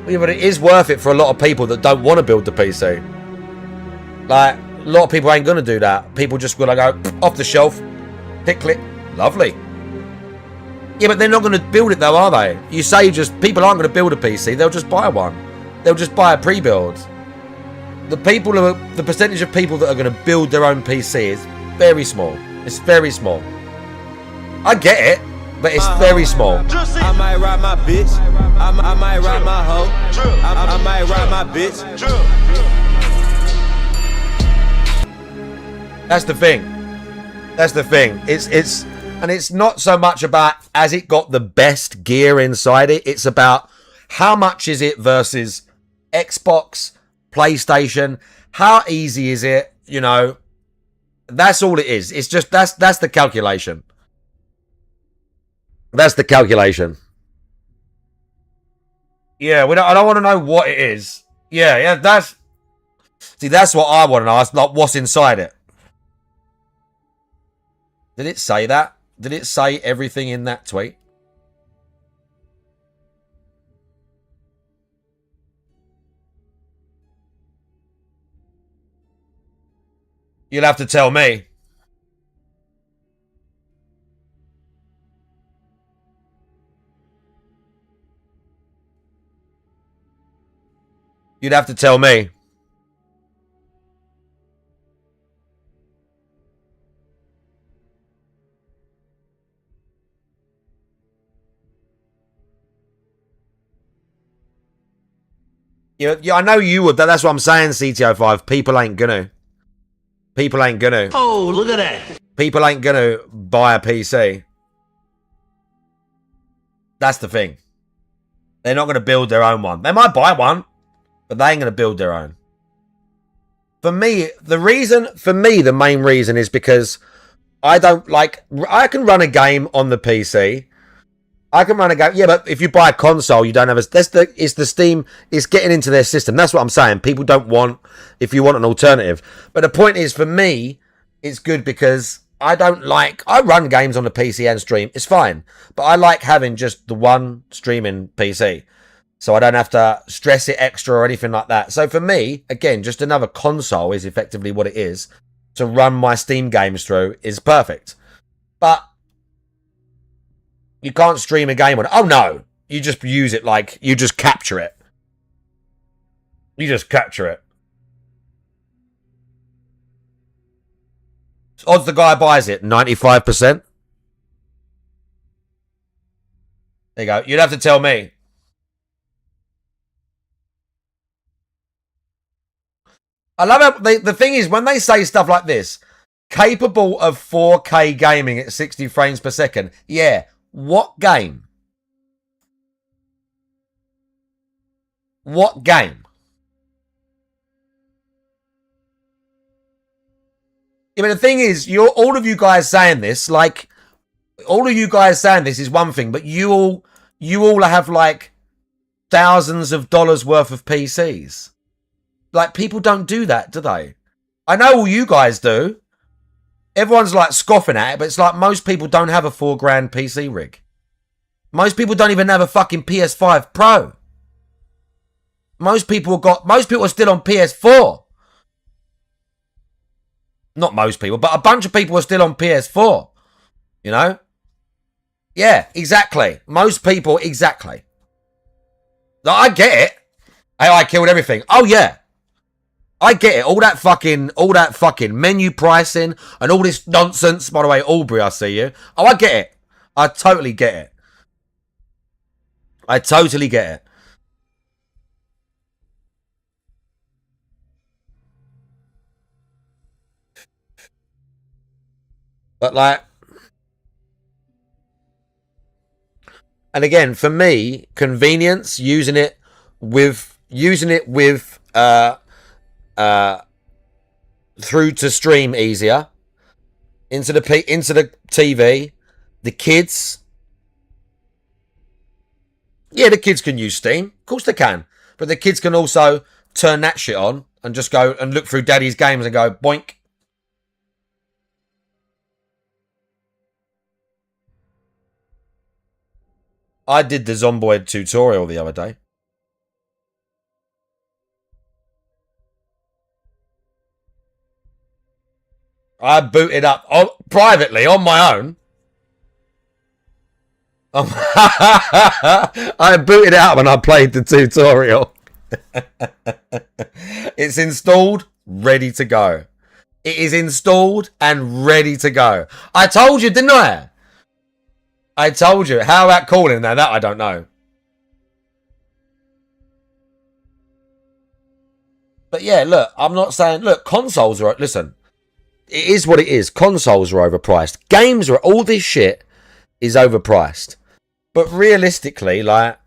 Yeah, but it is worth it for a lot of people that don't want to build the PC. Like, a lot of people ain't going to do that. People just going to go off the shelf, pick, click, lovely. Yeah, but they're not going to build it though, are they? You say just, people aren't going to build a PC, they'll just buy one. They'll just buy a pre-build. The percentage of people that are going to build their own PC is very small. It's very small. I get it, but it's very small. I might ride my bitch. I might ride my hoe. I might ride my bitch. That's the thing. That's the thing. It's not so much about has it got the best gear inside it. It's about how much is it versus Xbox, PlayStation. How easy is it? You know, that's all it is. It's just that's the calculation. That's the calculation. Yeah, I don't want to know what it is. Yeah, that's what I want to know. It's not what's inside it. Did it say that? Did it say everything in that tweet? You'll have to tell me. You'd have to tell me. Yeah, I know you would. That's what I'm saying, CTO5. People ain't gonna. People ain't gonna. Oh, look at that. People ain't gonna buy a PC. That's the thing. They're not gonna build their own one. They might buy one, but they ain't gonna build their own. For me, the main reason is because I don't like. I can run a game on the PC. I can run a game. Yeah, but if you buy a console, you don't have a. It's the Steam. It's getting into their system. That's what I'm saying. People don't want. If you want an alternative, but the point is, for me, it's good because I don't like. I run games on the PC and stream. It's fine, but I like having just the one streaming PC, so I don't have to stress it extra or anything like that. So for me, again, just another console is effectively what it is to run my Steam games through is perfect, but. You can't stream a game on it. Oh, no. You just use it like... You just capture it. You just capture it. Odds the guy buys it, 95%. There you go. You'd have to tell me. I love it. The thing is, when they say stuff like this, capable of 4K gaming at 60 frames per second, yeah. What game? What game? Yeah, but the thing is, all of you guys saying this, like, all of you guys saying this is one thing, but you all have like thousands of dollars worth of PCs. Like, people don't do that, do they? I know all you guys do. Everyone's like scoffing at it, but it's like most people don't have a $4,000 PC rig. Most people don't even have a fucking PS5 Pro. Most people are still on PS4. Not most people, but a bunch of people are still on PS4. You know? Yeah, exactly. Most people, exactly. I get it. Hey, I killed everything. Oh yeah. I get it. All that fucking menu pricing and all this nonsense. By the way, Aubrey, I see you. Oh, I get it. I totally get it. I totally get it. But like, and again, for me, convenience, using it with through to stream easier into the TV, the kids. Yeah, the kids can use Steam. Of course they can. But the kids can also turn that shit on and just go and look through daddy's games and go boink. I did the Zomboid tutorial the other day. I booted up privately on my own. I booted out when I played the tutorial. It's installed, ready to go. It is installed and ready to go. I told you, didn't I? I told you. How about calling now? That I don't know. But yeah, look, I'm not saying... Look, consoles are... Listen, it is what it is. Consoles are overpriced. Games are... All this shit is overpriced. But realistically, like...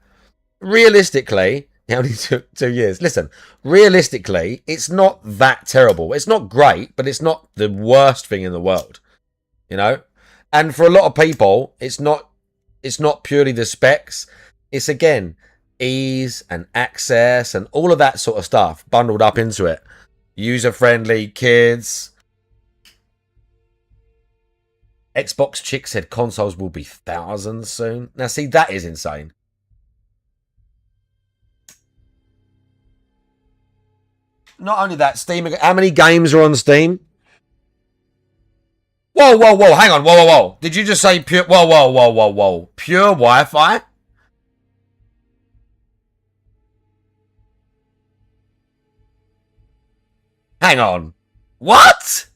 Realistically... It only took 2 years. Listen, realistically, it's not that terrible. It's not great, but it's not the worst thing in the world. You know? And for a lot of people, it's not purely the specs. It's, again, ease and access and all of that sort of stuff bundled up into it. User-friendly, kids. Xbox chick said consoles will be thousands soon. Now, see, that is insane. Not only that, Steam... How many games are on Steam? Whoa, whoa, whoa. Hang on. Whoa, whoa, whoa. Did you just say pure... Whoa, whoa, whoa, whoa, whoa. Pure Wi-Fi? Hang on. What?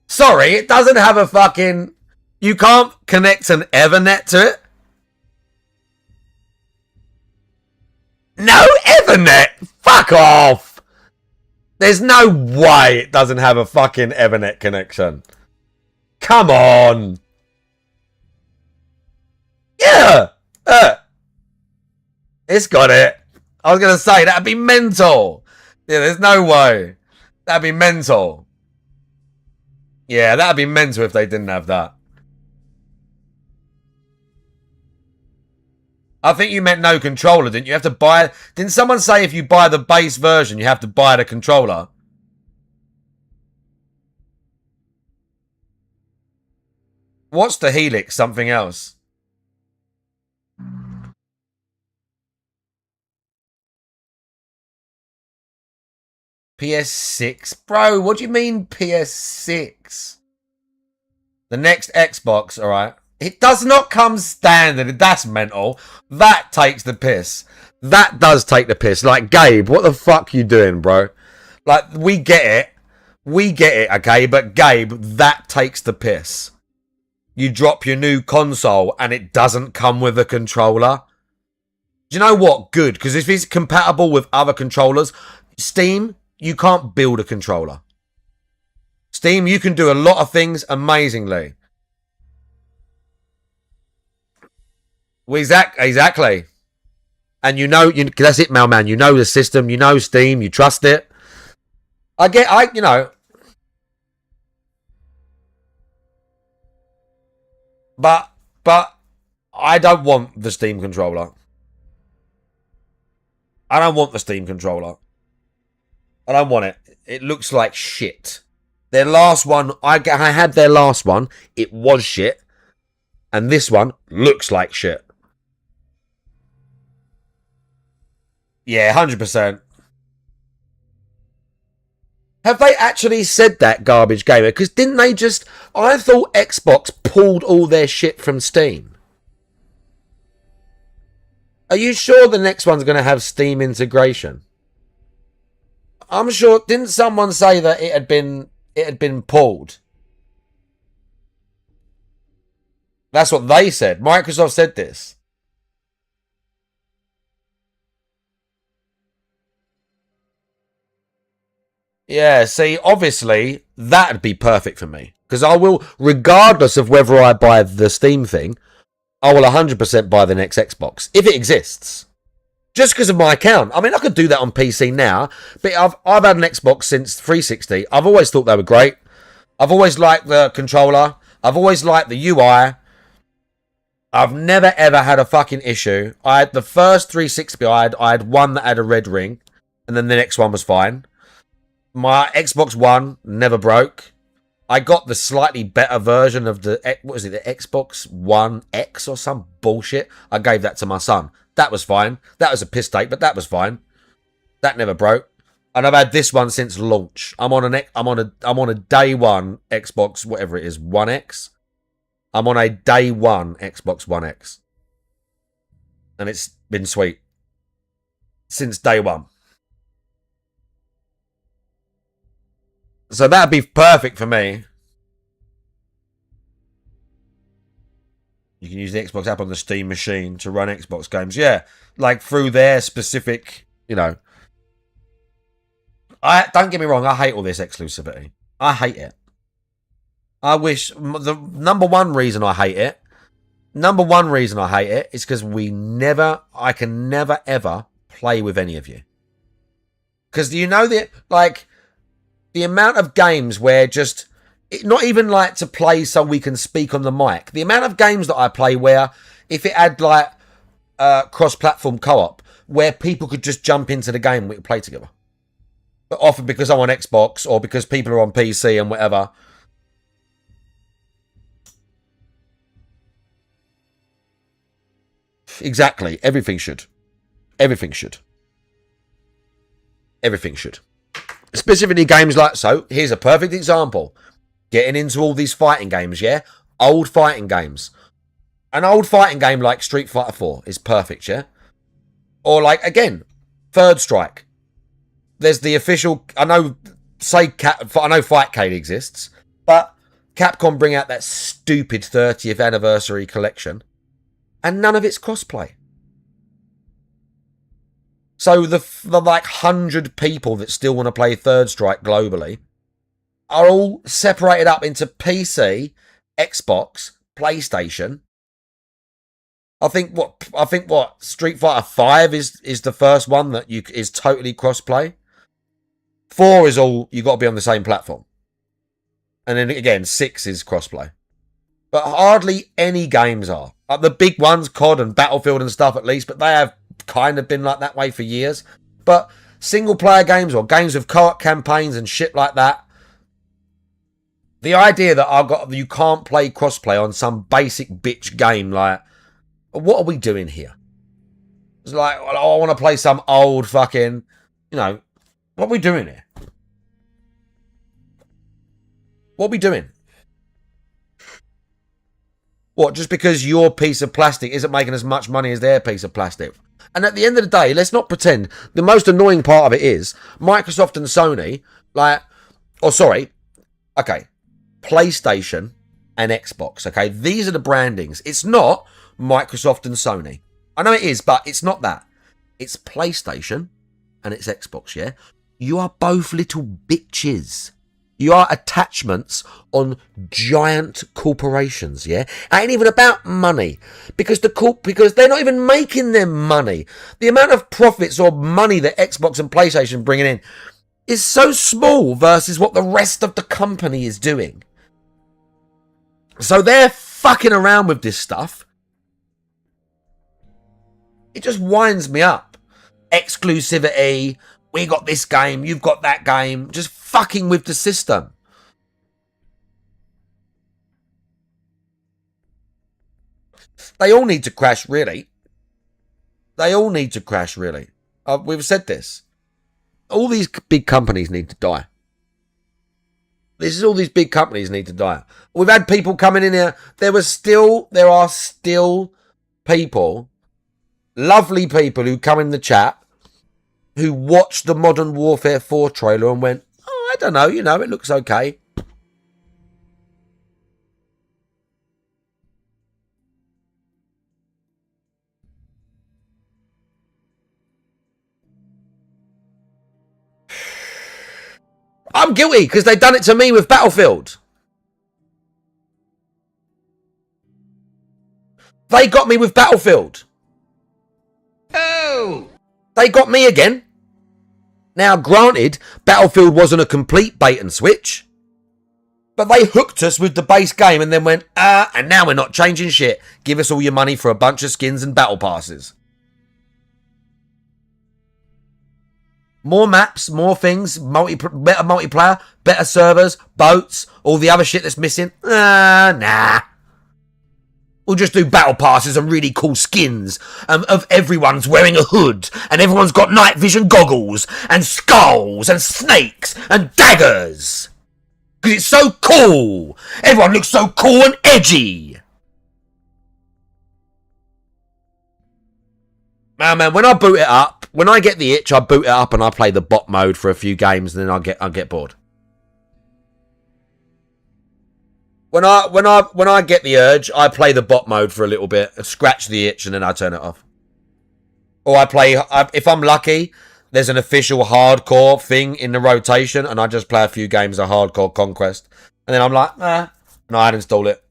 Sorry, it doesn't have a fucking... You can't connect an Ethernet to it? No Ethernet? Fuck off! There's no way it doesn't have a fucking Ethernet connection. Come on! Yeah! It's got it. I was going to say, that'd be mental. Yeah, there's no way. That'd be mental. Yeah, that'd be mental if they didn't have that. I think you meant no controller, didn't you? Have to buy... Didn't someone say if you buy the base version, you have to buy the controller? What's the Helix? Something else. PS6? Bro, what do you mean PS6? The next Xbox, alright. It does not come standard. That's mental. That takes the piss. That does take the piss. Like, Gabe, what the fuck you doing, bro? Like, we get it. We get it, okay? But, Gabe, that takes the piss. You drop your new console and it doesn't come with a controller. Do you know what? Good. Because if it's compatible with other controllers, Steam, you can't build a controller. Steam, you can do a lot of things amazingly. Well, exactly. And you know, that's it, Mailman. You know the system. You know Steam. You trust it. You know. But I don't want the Steam controller. I don't want the Steam controller. I don't want it. It looks like shit. Their last one, I had their last one. It was shit. And this one looks like shit. Yeah, 100%. Have they actually said that, Garbage Gamer? Because didn't they just... I thought Xbox pulled all their shit from Steam. Are you sure the next one's going to have Steam integration? I'm sure... Didn't someone say that it had been pulled? That's what they said. Microsoft said this. Yeah, see, obviously, that'd be perfect for me. Because I will, regardless of whether I buy the Steam thing, I will 100% buy the next Xbox. If it exists. Just because of my account. I mean, I could do that on PC now. But I've had an Xbox since 360. I've always thought they were great. I've always liked the controller. I've always liked the UI. I've never, ever had a fucking issue. I had the first 360 I had one that had a red ring. And then the next one was fine. My Xbox One never broke. I got the slightly better version of the, what was it, the Xbox One X or some bullshit. I gave that to my son. That was fine. That was a piss take, but that was fine. That never broke. And I've had this one since launch. I'm on a day one Xbox, whatever it is, One X. I'm on a day one Xbox One X. And it's been sweet. Since day one. So that'd be perfect for me. You can use the Xbox app on the Steam machine to run Xbox games. Yeah, like through their specific, you know. Don't get me wrong, I hate all this exclusivity. I hate it. I wish the number one reason I hate it is because I can never ever play with any of you. Because do you know that, like, the amount of games where just, not even like to play so we can speak on the mic. The amount of games that I play where if it had like cross-platform co-op where people could just jump into the game and we could play together. But often because I'm on Xbox or because people are on PC and whatever. Exactly. Everything should. Everything should. Everything should. Specifically games like, so here's a perfect example. Getting into all these fighting games, yeah? Old fighting games. An old fighting game like Street Fighter 4 is perfect, yeah? Or like, again, Third Strike. There's the official, I know Fightcade exists, but Capcom bring out that stupid 30th anniversary collection, and none of it's crossplay. So the like 100 people that still want to play Third Strike globally are all separated up into PC, Xbox, PlayStation. I think what Street Fighter 5 is the first one that is totally crossplay. 4 is all you got to be on the same platform. And then again, 6 is crossplay. But hardly any games are. Like the big ones, COD and Battlefield and stuff at least, but they have kind of been like that way for years. But single player games or games with co-op campaigns and shit like that, the idea that you can't play crossplay on some basic bitch game, like, what are we doing here? It's like, oh, I want to play some old fucking, what are we doing here? What are we doing? What, just because your piece of plastic isn't making as much money as their piece of plastic? And at the end of the day, let's not pretend. The most annoying part of it is Microsoft and Sony, PlayStation and Xbox, okay? These are the brandings. It's not Microsoft and Sony. I know it is, but it's not that. It's PlayStation and it's Xbox, yeah? You are both little bitches. You are attachments on giant corporations, yeah? It ain't even about money. Because they're not even making their money. The amount of profits or money that Xbox and PlayStation bringing in is so small versus what the rest of the company is doing. So they're fucking around with this stuff. It just winds me up. Exclusivity. We got this game. You've got that game. Just fucking with the system. They all need to crash, really. They all need to crash, really. We've said this. All these big companies need to die. All these big companies need to die. We've had people coming in here. There are still people, lovely people who come in the chat who watched the Modern Warfare 4 trailer and went, oh, I don't know, it looks okay. I'm guilty because they've done it to me with Battlefield. They got me with Battlefield. Oh! They got me again. Now, granted, Battlefield wasn't a complete bait and switch. But they hooked us with the base game and then went, and now we're not changing shit. Give us all your money for a bunch of skins and battle passes. More maps, more things, better multiplayer, better servers, boats, all the other shit that's missing. Nah. We'll just do battle passes and really cool skins of everyone's wearing a hood and everyone's got night vision goggles and skulls and snakes and daggers. Because it's so cool. Everyone looks so cool and edgy. Man, when I boot it up, when I get the itch, I boot it up and I play the bot mode for a few games and then I get bored. When I get the urge, I play the bot mode for a little bit, scratch the itch, and then I turn it off. Or if I'm lucky, there's an official hardcore thing in the rotation, and I just play a few games of hardcore conquest, and then I'm like, no, I'd install it.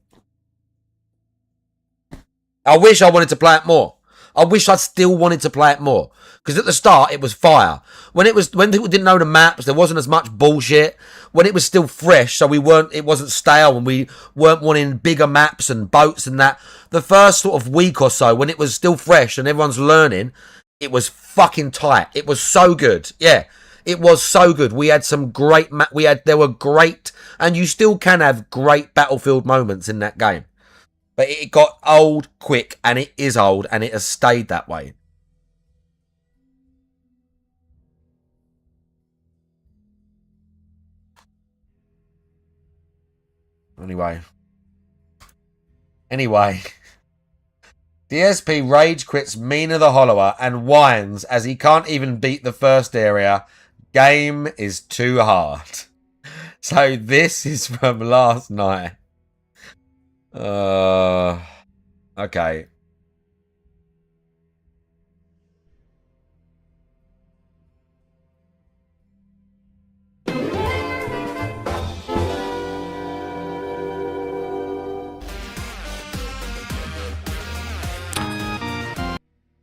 I wish I wanted to play it more. I wish I still wanted to play it more. Because at the start, it was fire. When people didn't know the maps, there wasn't as much bullshit. When it was still fresh, so it wasn't stale, and we weren't wanting bigger maps and boats and that. The first sort of week or so, when it was still fresh and everyone's learning, it was fucking tight. It was so good. Yeah, it was so good. We had some great there were great, and you still can have great Battlefield moments in that game. But it got old quick, and it is old, and it has stayed that way. Anyway. DSP rage quits Mina the Hollower and whines as he can't even beat the first area. Game is too hard. So this is from last night. Okay.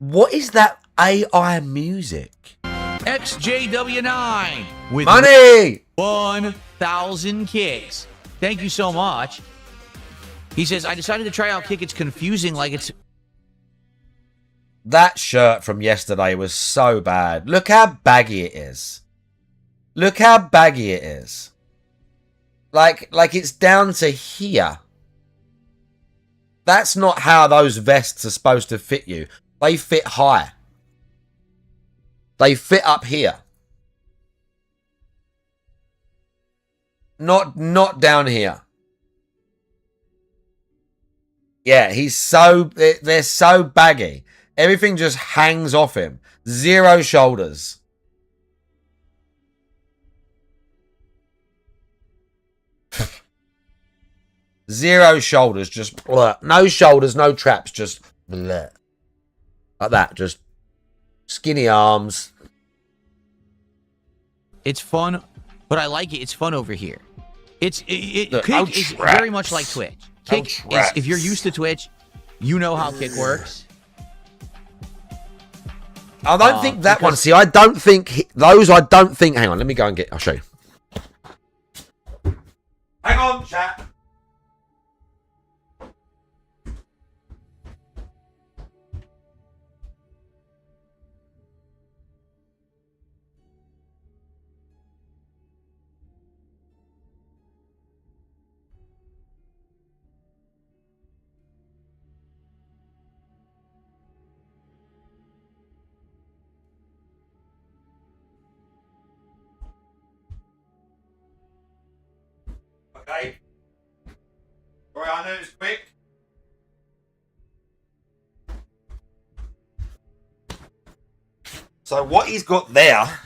What is that AI music? XJW9 with Money! 1,000 kicks. Thank you so much. He says, I decided to try out Kick. It's confusing, like it's... That shirt from yesterday was so bad. Look how baggy it is. Look how baggy it is. Like it's down to here. That's not how those vests are supposed to fit you. They fit high. They fit up here. Not down here. Yeah, they're so baggy. Everything just hangs off him. Zero shoulders. Zero shoulders, just bleh. No shoulders, no traps, just bleh. Like that, just skinny arms. It's fun, but I like it. It's fun over here. Look, Kick is traps. very much like Twitch. Kick is, if you're used to Twitch, you know how Kick works. I don't think that one. See, I don't think those. I don't think. Hang on, let me go and get. I'll show you. Hang on, chat. Okay. Sorry, I know it's quick. So what he's got there,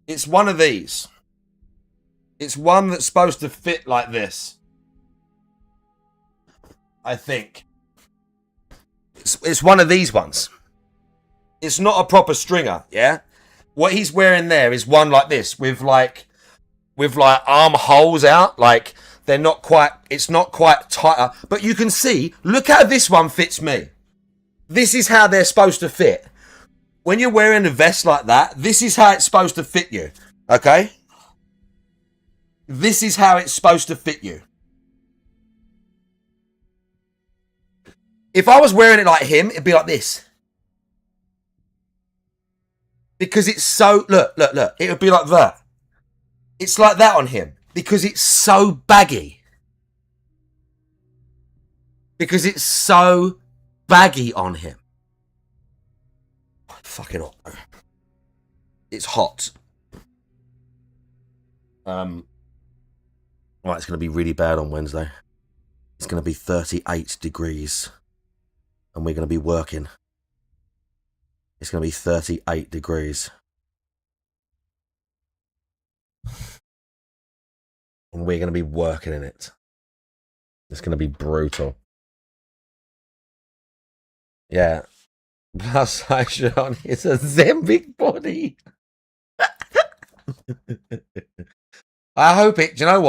it's one of these. It's one that's supposed to fit like this. I think. It's one of these ones. It's not a proper stringer, yeah? What he's wearing there is one like this with like armholes out, like it's not quite tighter, but you can see, look how this one fits me. This is how they're supposed to fit. When you're wearing a vest like that, this is how it's supposed to fit you, okay? This is how it's supposed to fit you. If I was wearing it like him, it'd be like this. Because it's so, look, it would be like that. It's like that on him because it's so baggy. Because it's so baggy on him. Fucking hot. It's hot. Right, it's going to be really bad on Wednesday. It's going to be 38 degrees. And we're going to be working. It's going to be 38 degrees. And we're going to be working in it. It's going to be brutal. Yeah. Plus size shirt on. It's a Zembic body. I hope it. Do you know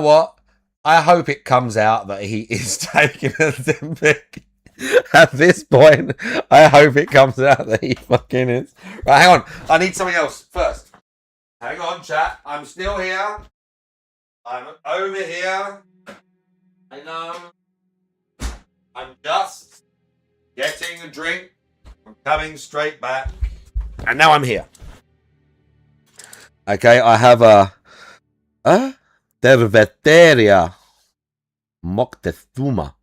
what? I hope it comes out that he is taking a Zembic. At this point, I hope it comes out that he fucking is. Right, hang on. I need something else first. Hang on, chat. I'm still here. I'm over here. I know. I'm just getting a drink. I'm coming straight back. And now I'm here. Okay, I have a Derveteria Moctezuma.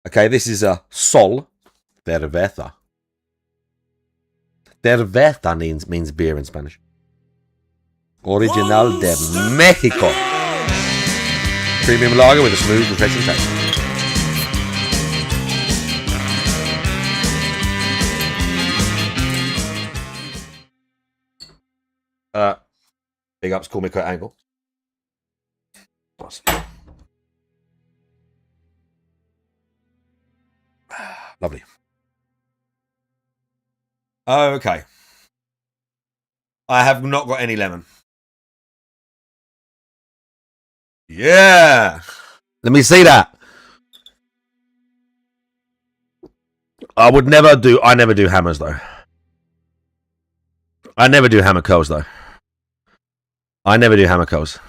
Okay, this is a Sol Cerveza. Cerveza means beer in Spanish. Original de Mexico. Premium lager with a smooth, refreshing taste. Big ups, call me Kurt Angle. Nice. Lovely. Okay. I have not got any lemon. Yeah. Let me see that. I never do hammers though. I never do hammer curls though. I never do hammer curls.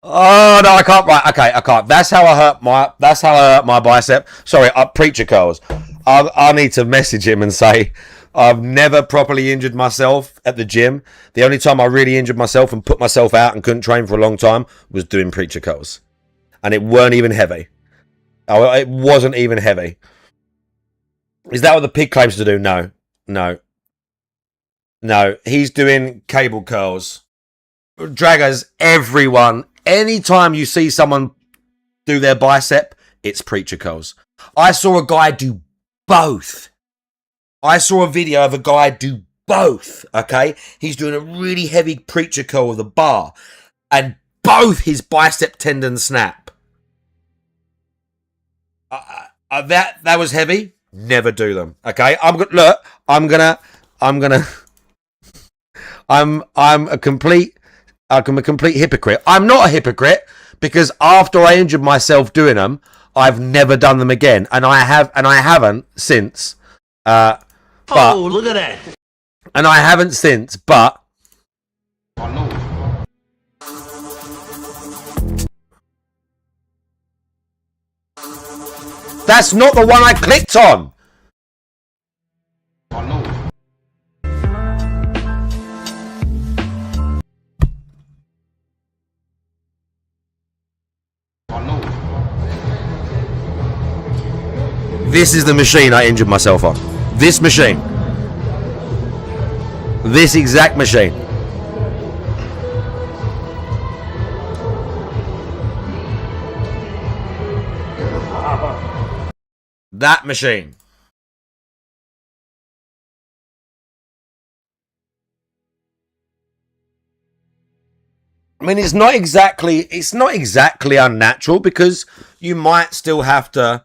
Oh no, I can't. Right, okay, I can't. That's how I hurt my bicep. Sorry, preacher curls. I need to message him and say I've never properly injured myself at the gym. The only time I really injured myself and put myself out and couldn't train for a long time was doing preacher curls, and it weren't even heavy. Oh, it wasn't even heavy. Is that what the pig claims to do? No. He's doing cable curls. Draggers, everyone. Anytime you see someone do their bicep, it's preacher curls. I saw a guy do both. I saw a video of a guy do both, okay? He's doing a really heavy preacher curl with a bar, and both his bicep tendons snap. That was heavy. Never do them, okay? I'm a complete hypocrite. I'm not a hypocrite because after I injured myself doing them, I've never done them again, and I haven't since. But look at that! And I haven't since, but that's not the one I clicked on. This is the machine I injured myself on. This machine. This exact machine. That machine. I mean, it's not exactly unnatural because you might still have to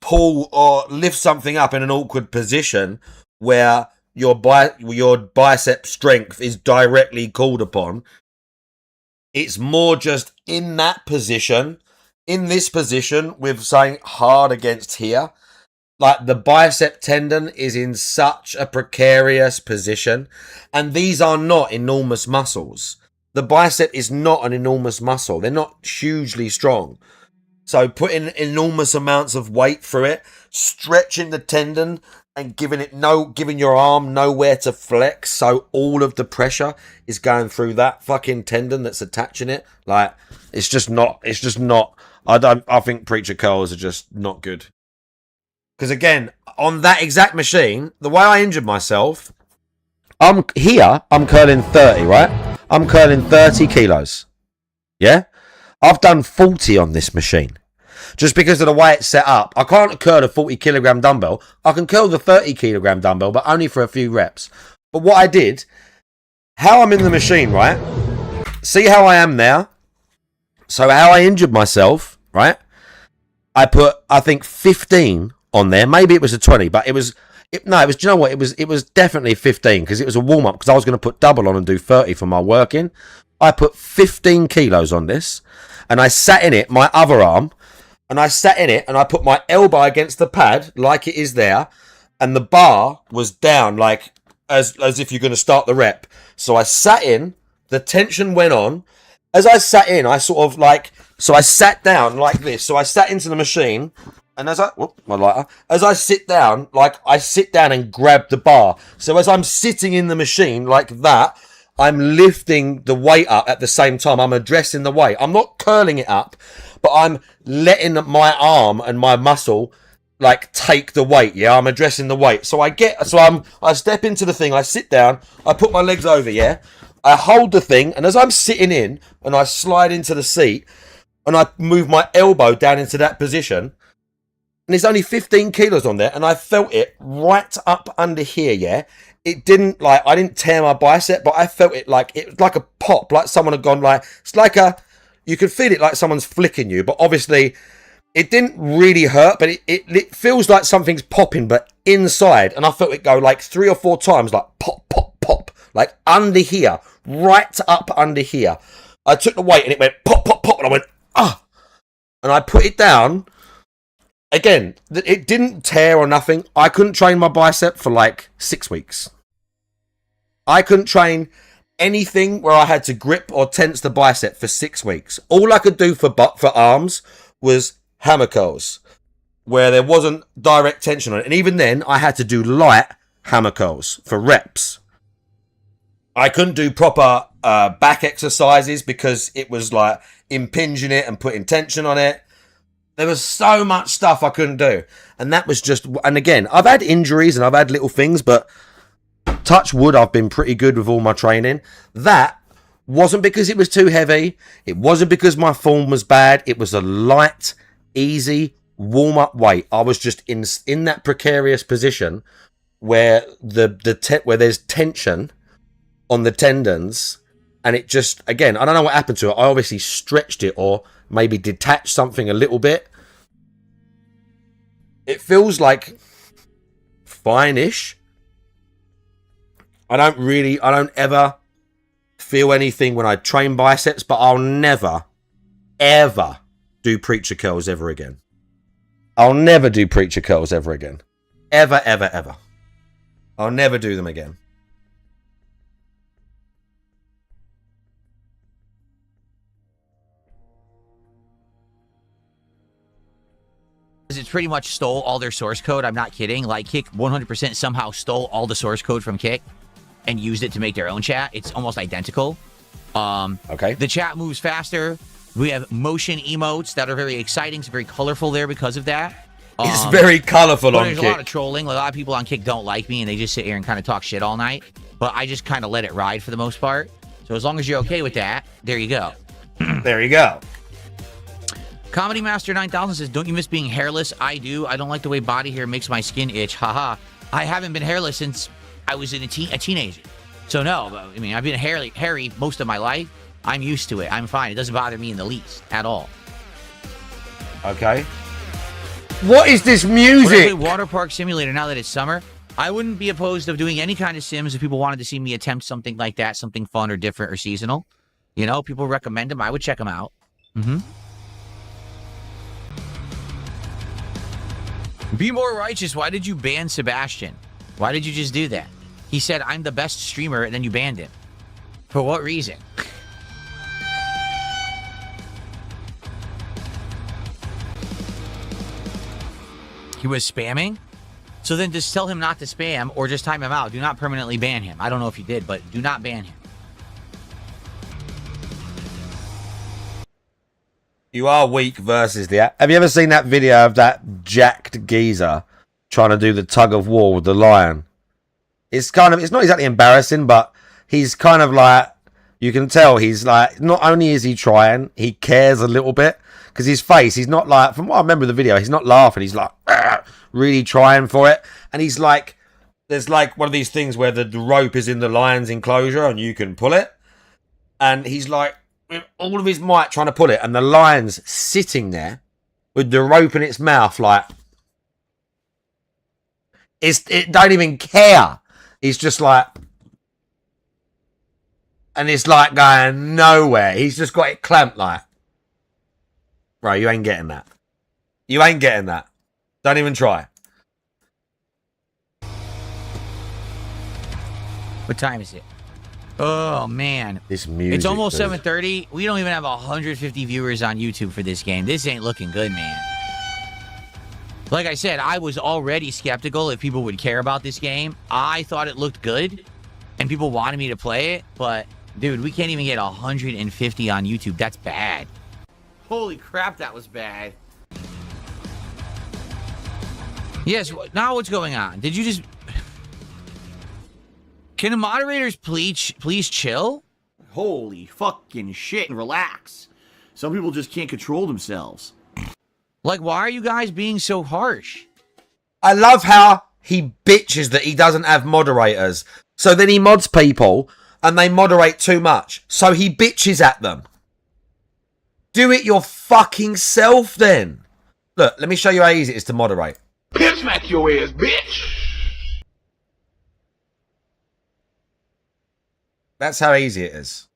pull or lift something up in an awkward position where your bicep strength is directly called upon. It's more just in that position, in this position with something hard against here. Like the bicep tendon is in such a precarious position, and these are not enormous muscles. The bicep is not an enormous muscle. They're not hugely strong. So putting enormous amounts of weight through it, stretching the tendon and giving your arm nowhere to flex, so all of the pressure is going through that fucking tendon that's attaching it. Like, it's just not. I think preacher curls are just not good. Because again, on that exact machine, the way I injured myself, I'm curling 30, right? I'm curling 30 kilos. Yeah? I've done 40 on this machine. Just because of the way it's set up. I can't curl a 40 kilogram dumbbell. I can curl the 30 kilogram dumbbell, but only for a few reps. But what I did, how I'm in the machine, right? See how I am now? So how I injured myself, right? I put, I think, 15 on there. Maybe it was a 20, but do you know what? It was definitely 15 because it was a warm up because I was going to put double on and do 30 for my working. I put 15 kilos on this and I sat in it, my other arm, and I sat in it and I put my elbow against the pad like it is there, and the bar was down like as if you're going to start the rep. So I sat in, the tension went on. As I sat in, I sat down like this. So I sat into the machine, and as I sit down, like I sit down and grab the bar. So as I'm sitting in the machine like that, I'm lifting the weight up at the same time. I'm addressing the weight. I'm not curling it up, but I'm letting my arm and my muscle like take the weight. Yeah, I'm addressing the weight. So I step into the thing. I sit down. I put my legs over. Yeah, I hold the thing, and as I'm sitting in, and I slide into the seat, and I move my elbow down into that position, and there's only 15 kilos on there, and I felt it right up under here. Yeah. It didn't I didn't tear my bicep, but I felt it like a pop, like someone had gone you could feel it like someone's flicking you, but obviously it didn't really hurt, but it feels like something's popping, but inside, and I felt it go like 3 or 4 times, like pop, pop, pop, like under here, right up under here. I took the weight and it went pop, pop, pop, and I went, ah, and I put it down, Again, it didn't tear or nothing. I couldn't train my bicep for like 6 weeks. I couldn't train anything where I had to grip or tense the bicep for 6 weeks. All I could do for arms was hammer curls, where there wasn't direct tension on it. And even then, I had to do light hammer curls for reps. I couldn't do proper back exercises because it was like impinging it and putting tension on it. There was so much stuff I couldn't do. And that was just... And again, I've had injuries and I've had little things, but touch wood, I've been pretty good with all my training. That wasn't because it was too heavy. It wasn't because my form was bad. It was a light, easy, warm-up weight. I was just in that precarious position where where there's tension on the tendons, and it just, again, I don't know what happened to it. I obviously stretched it or maybe detached something a little bit. It feels like fine-ish. I don't ever feel anything when I train biceps, but I'll never, ever do preacher curls ever again. I'll never do preacher curls ever again. Ever, ever, ever. I'll never do them again. It pretty much stole all their source code. I'm not kidding. Like, Kick 100% somehow stole all the source code from Kick and used it to make their own chat. It's almost identical. Okay. The chat moves faster. We have motion emotes that are very exciting. It's very colorful there because of that. It's very colorful on There's Kick. a lot of trolling. A lot of people on Kick don't like me, and they just sit here and kind of talk shit all night. But I just kind of let it ride for the most part. So as long as you're okay with that, there you go. There you go. Comedy Master 9000 says, don't you miss being hairless? I do. I don't like the way body hair makes my skin itch. Haha. I haven't been hairless since I was a teenager. So no, I mean, I've been hairy most of my life. I'm used to it. I'm fine. It doesn't bother me in the least at all. Okay. What is this Would I music? play Water Park Simulator now that it's summer? I wouldn't be opposed to doing any kind of Sims if people wanted to see me attempt something like that, something fun or different or seasonal. You know, people recommend them. I would check them out. Be more righteous. Why did you ban Sebastian? Why did you just do that? He said, I'm the best streamer, and then you banned him. For what reason? He was spamming? So then just tell him not to spam or just time him out. Do not permanently ban him. I don't know if you did, but do not ban him. You are weak versus the... Have you ever seen that video of that jacked geezer trying to do the tug of war with the lion? It's kind of... It's not exactly embarrassing, but he's kind of like... You can tell he's like... Not only is he trying, he cares a little bit. Because his face, he's not like... From what I remember of the video, he's not laughing. He's like... really trying for it. And he's like... There's like one of these things where the rope is in the lion's enclosure and you can pull it. And he's like... with all of his might trying to pull it, and the lion's sitting there with the rope in its mouth like it don't even care. He's just like, and it's like going nowhere. He's just got it clamped like, bro, you ain't getting that. You ain't getting that. Don't even try. What time is it? Oh, man. This music. It's almost dude. 7:30. We don't even have 150 viewers on YouTube for this game. This ain't looking good, man. Like I said, I was already skeptical if people would care about this game. I thought it looked good, and people wanted me to play it. But, dude, we can't even get 150 on YouTube. That's bad. Holy crap, that was bad. Yes, now what's going on? Did you just... Can the moderators please chill? Holy fucking shit and relax. Some people just can't control themselves. Like, why are you guys being so harsh? I love how he bitches that he doesn't have moderators. So then he mods people and they moderate too much. So he bitches at them. Do it your fucking self then. Look, let me show you how easy it is to moderate. Pimp smack your ass, bitch! That's how easy it is.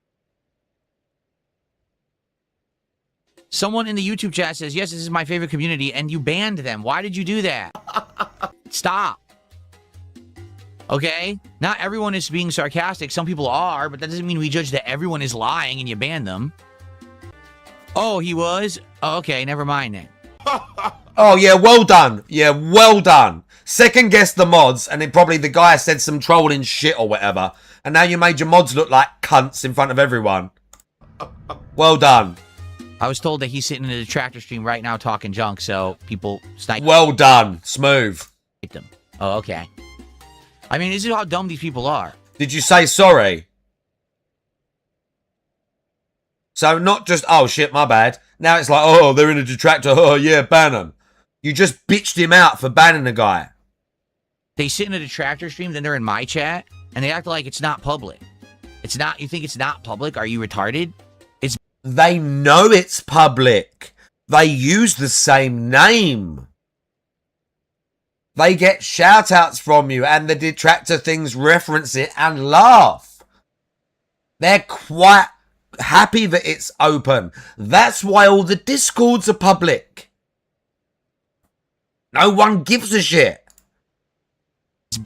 Someone in the YouTube chat says, yes, this is my favorite community, and you banned them. Why did you do that? Stop. Okay? Not everyone is being sarcastic. Some people are, but that doesn't mean we judge that everyone is lying and you ban them. Oh, he was? Oh, okay, never mind then. Oh, yeah, well done. Yeah, well done. Second guess the mods, and then probably the guy said some trolling shit or whatever. And now you made your mods look like cunts in front of everyone. Well done. I was told that he's sitting in a detractor stream right now talking junk, so people snipe Well done. Smooth. them. Oh, okay. I mean, this is how dumb these people are. Did you say sorry? So not just, oh shit, my bad. Now it's like, oh, they're in a detractor. Oh, yeah, ban them. You just bitched him out for banning the guy. They sit in a detractor stream, then they're in my chat, and they act like it's not public. It's not, you think it's not public? Are you retarded? It's... They know it's public. They use the same name. They get shout-outs from you, and the detractor things reference it and laugh. They're quite happy that it's open. That's why all the Discords are public. No one gives a shit.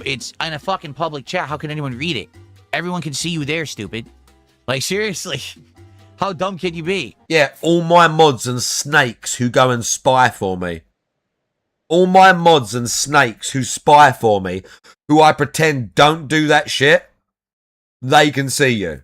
It's in a fucking public chat. How can anyone read it? Everyone can see you there, stupid. Like, seriously. How dumb can you be? Yeah, all my mods and snakes who go and spy for me. All my mods and snakes who spy for me, who I pretend don't do that shit, they can see you.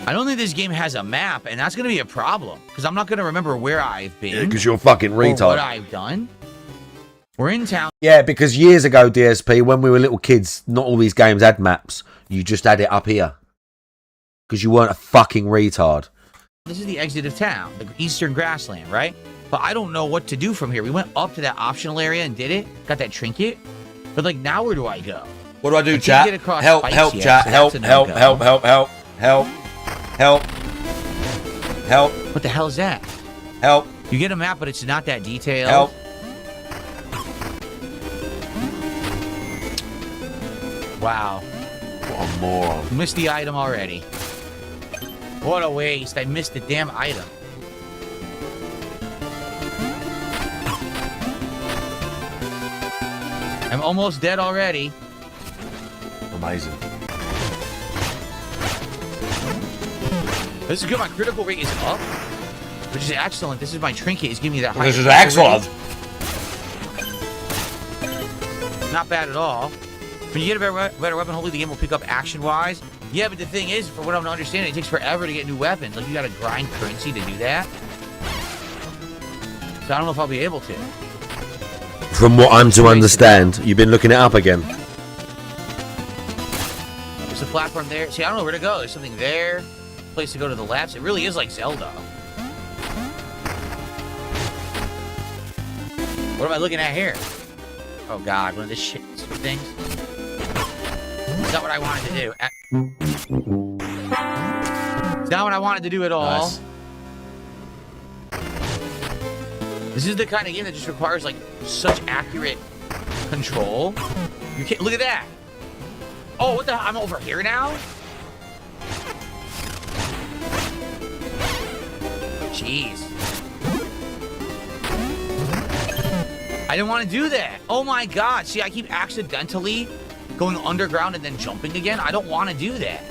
I don't think this game has a map, and that's going to be a problem. Because I'm not going to remember where I've been. Yeah, because you're a fucking retard. Or what I've done. We're in town. Yeah, because years ago, DSP, when we were little kids, not all these games had maps. You just had it up here. Because you weren't a fucking retard. This is the exit of town, the eastern grassland, right? But I don't know what to do from here. We went up to that optional area and did it. Got that trinket. But, like, now where do I go? What do I do, I chat? can't get across Help, spikes help, yet, chat. so Help, that's a help, no-go. help, help, help, help, help, help, What the hell is that? help, You get a map, but it's not that detailed. help. Wow. What a moron. Missed the item already. What a waste. I missed the damn item. I'm almost dead already. Amazing. This is good. My critical rate is up, which is excellent. This is my trinket. It's giving me that high. This is critical excellent. rate. Not bad at all. When you get a better weapon, hopefully the game will pick up action-wise. Yeah, but the thing is, for what I'm understanding, it takes forever to get new weapons. Like, you gotta grind currency to do that. So I don't know if I'll be able to. From what I'm to understand, you've been looking it up again. There's a platform there. See, I don't know where to go. There's something there. Place to go to the left. It really is like Zelda. What am I looking at here? Oh god, one of the shit things. It's not what I wanted to do. It's not what I wanted to do at all. Nice. This is the kind of game that just requires like such accurate control. You can't look at that. Oh, what the? I'm over here now. Jeez. I didn't want to do that. Oh my god. See, I keep accidentally going underground and then jumping again. I don't want to do that.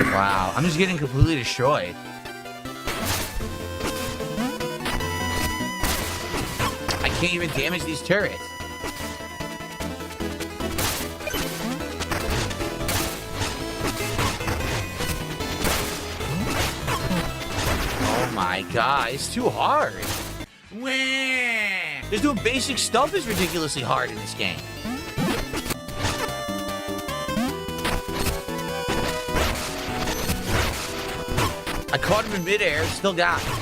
Wow, I'm just getting completely destroyed. I can't even damage these turrets. Oh my god, it's too hard. Wah! Just doing basic stuff is ridiculously hard in this game. I caught him in midair, still got him.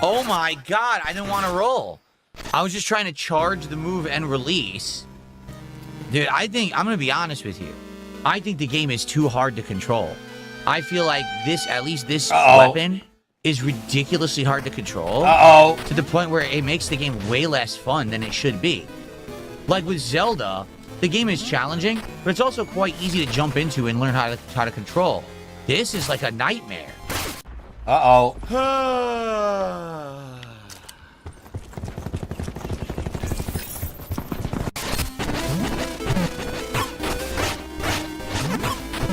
Oh my god, I didn't want to roll. I was just trying to charge the move and release. Dude, I think, I'm going to be honest with you. I think the game is too hard to control. I feel like this, at least this weapon, is ridiculously hard to control. To the point where it makes the game way less fun than it should be. Like with Zelda, the game is challenging, but it's also quite easy to jump into and learn how to control. This is like a nightmare. Uh-oh.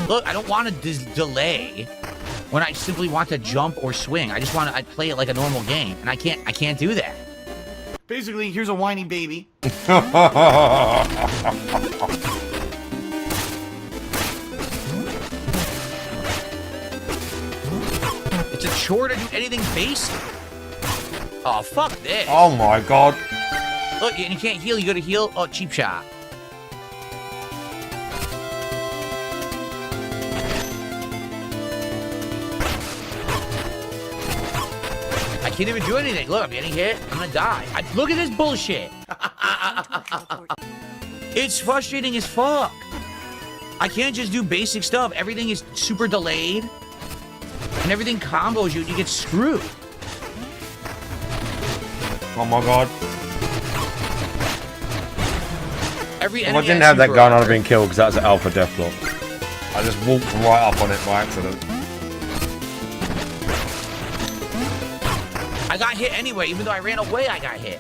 Look, I don't want to delay when I simply want to jump or swing. I just want to play it like a normal game, and I can't do that. Basically, here's a whiny baby. It's a chore to do anything basic. Oh, fuck this. Oh my god. Look, and you can't heal. You go to heal. Oh, cheap shot. I can't even do anything. Look, I'm getting hit. I'm gonna die. Look at this bullshit. It's frustrating as fuck. I can't just do basic stuff. Everything is super delayed. And everything combos you and you get screwed. Oh my god. Every If I enemy didn't has have that super gun, I'd armor. have been killed because that was an alpha deathlock. I just walked right up on it by accident. I got hit anyway. Even though I ran away, I got hit.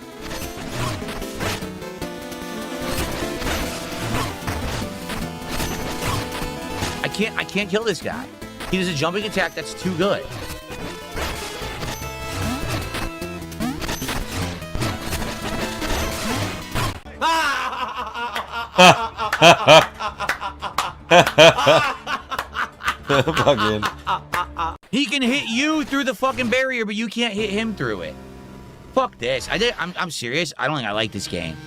I can't kill this guy. He does a jumping attack that's too good. Fucking. He can hit you through the fucking barrier, but you can't hit him through it. Fuck this. I'm serious. I don't think I like this game.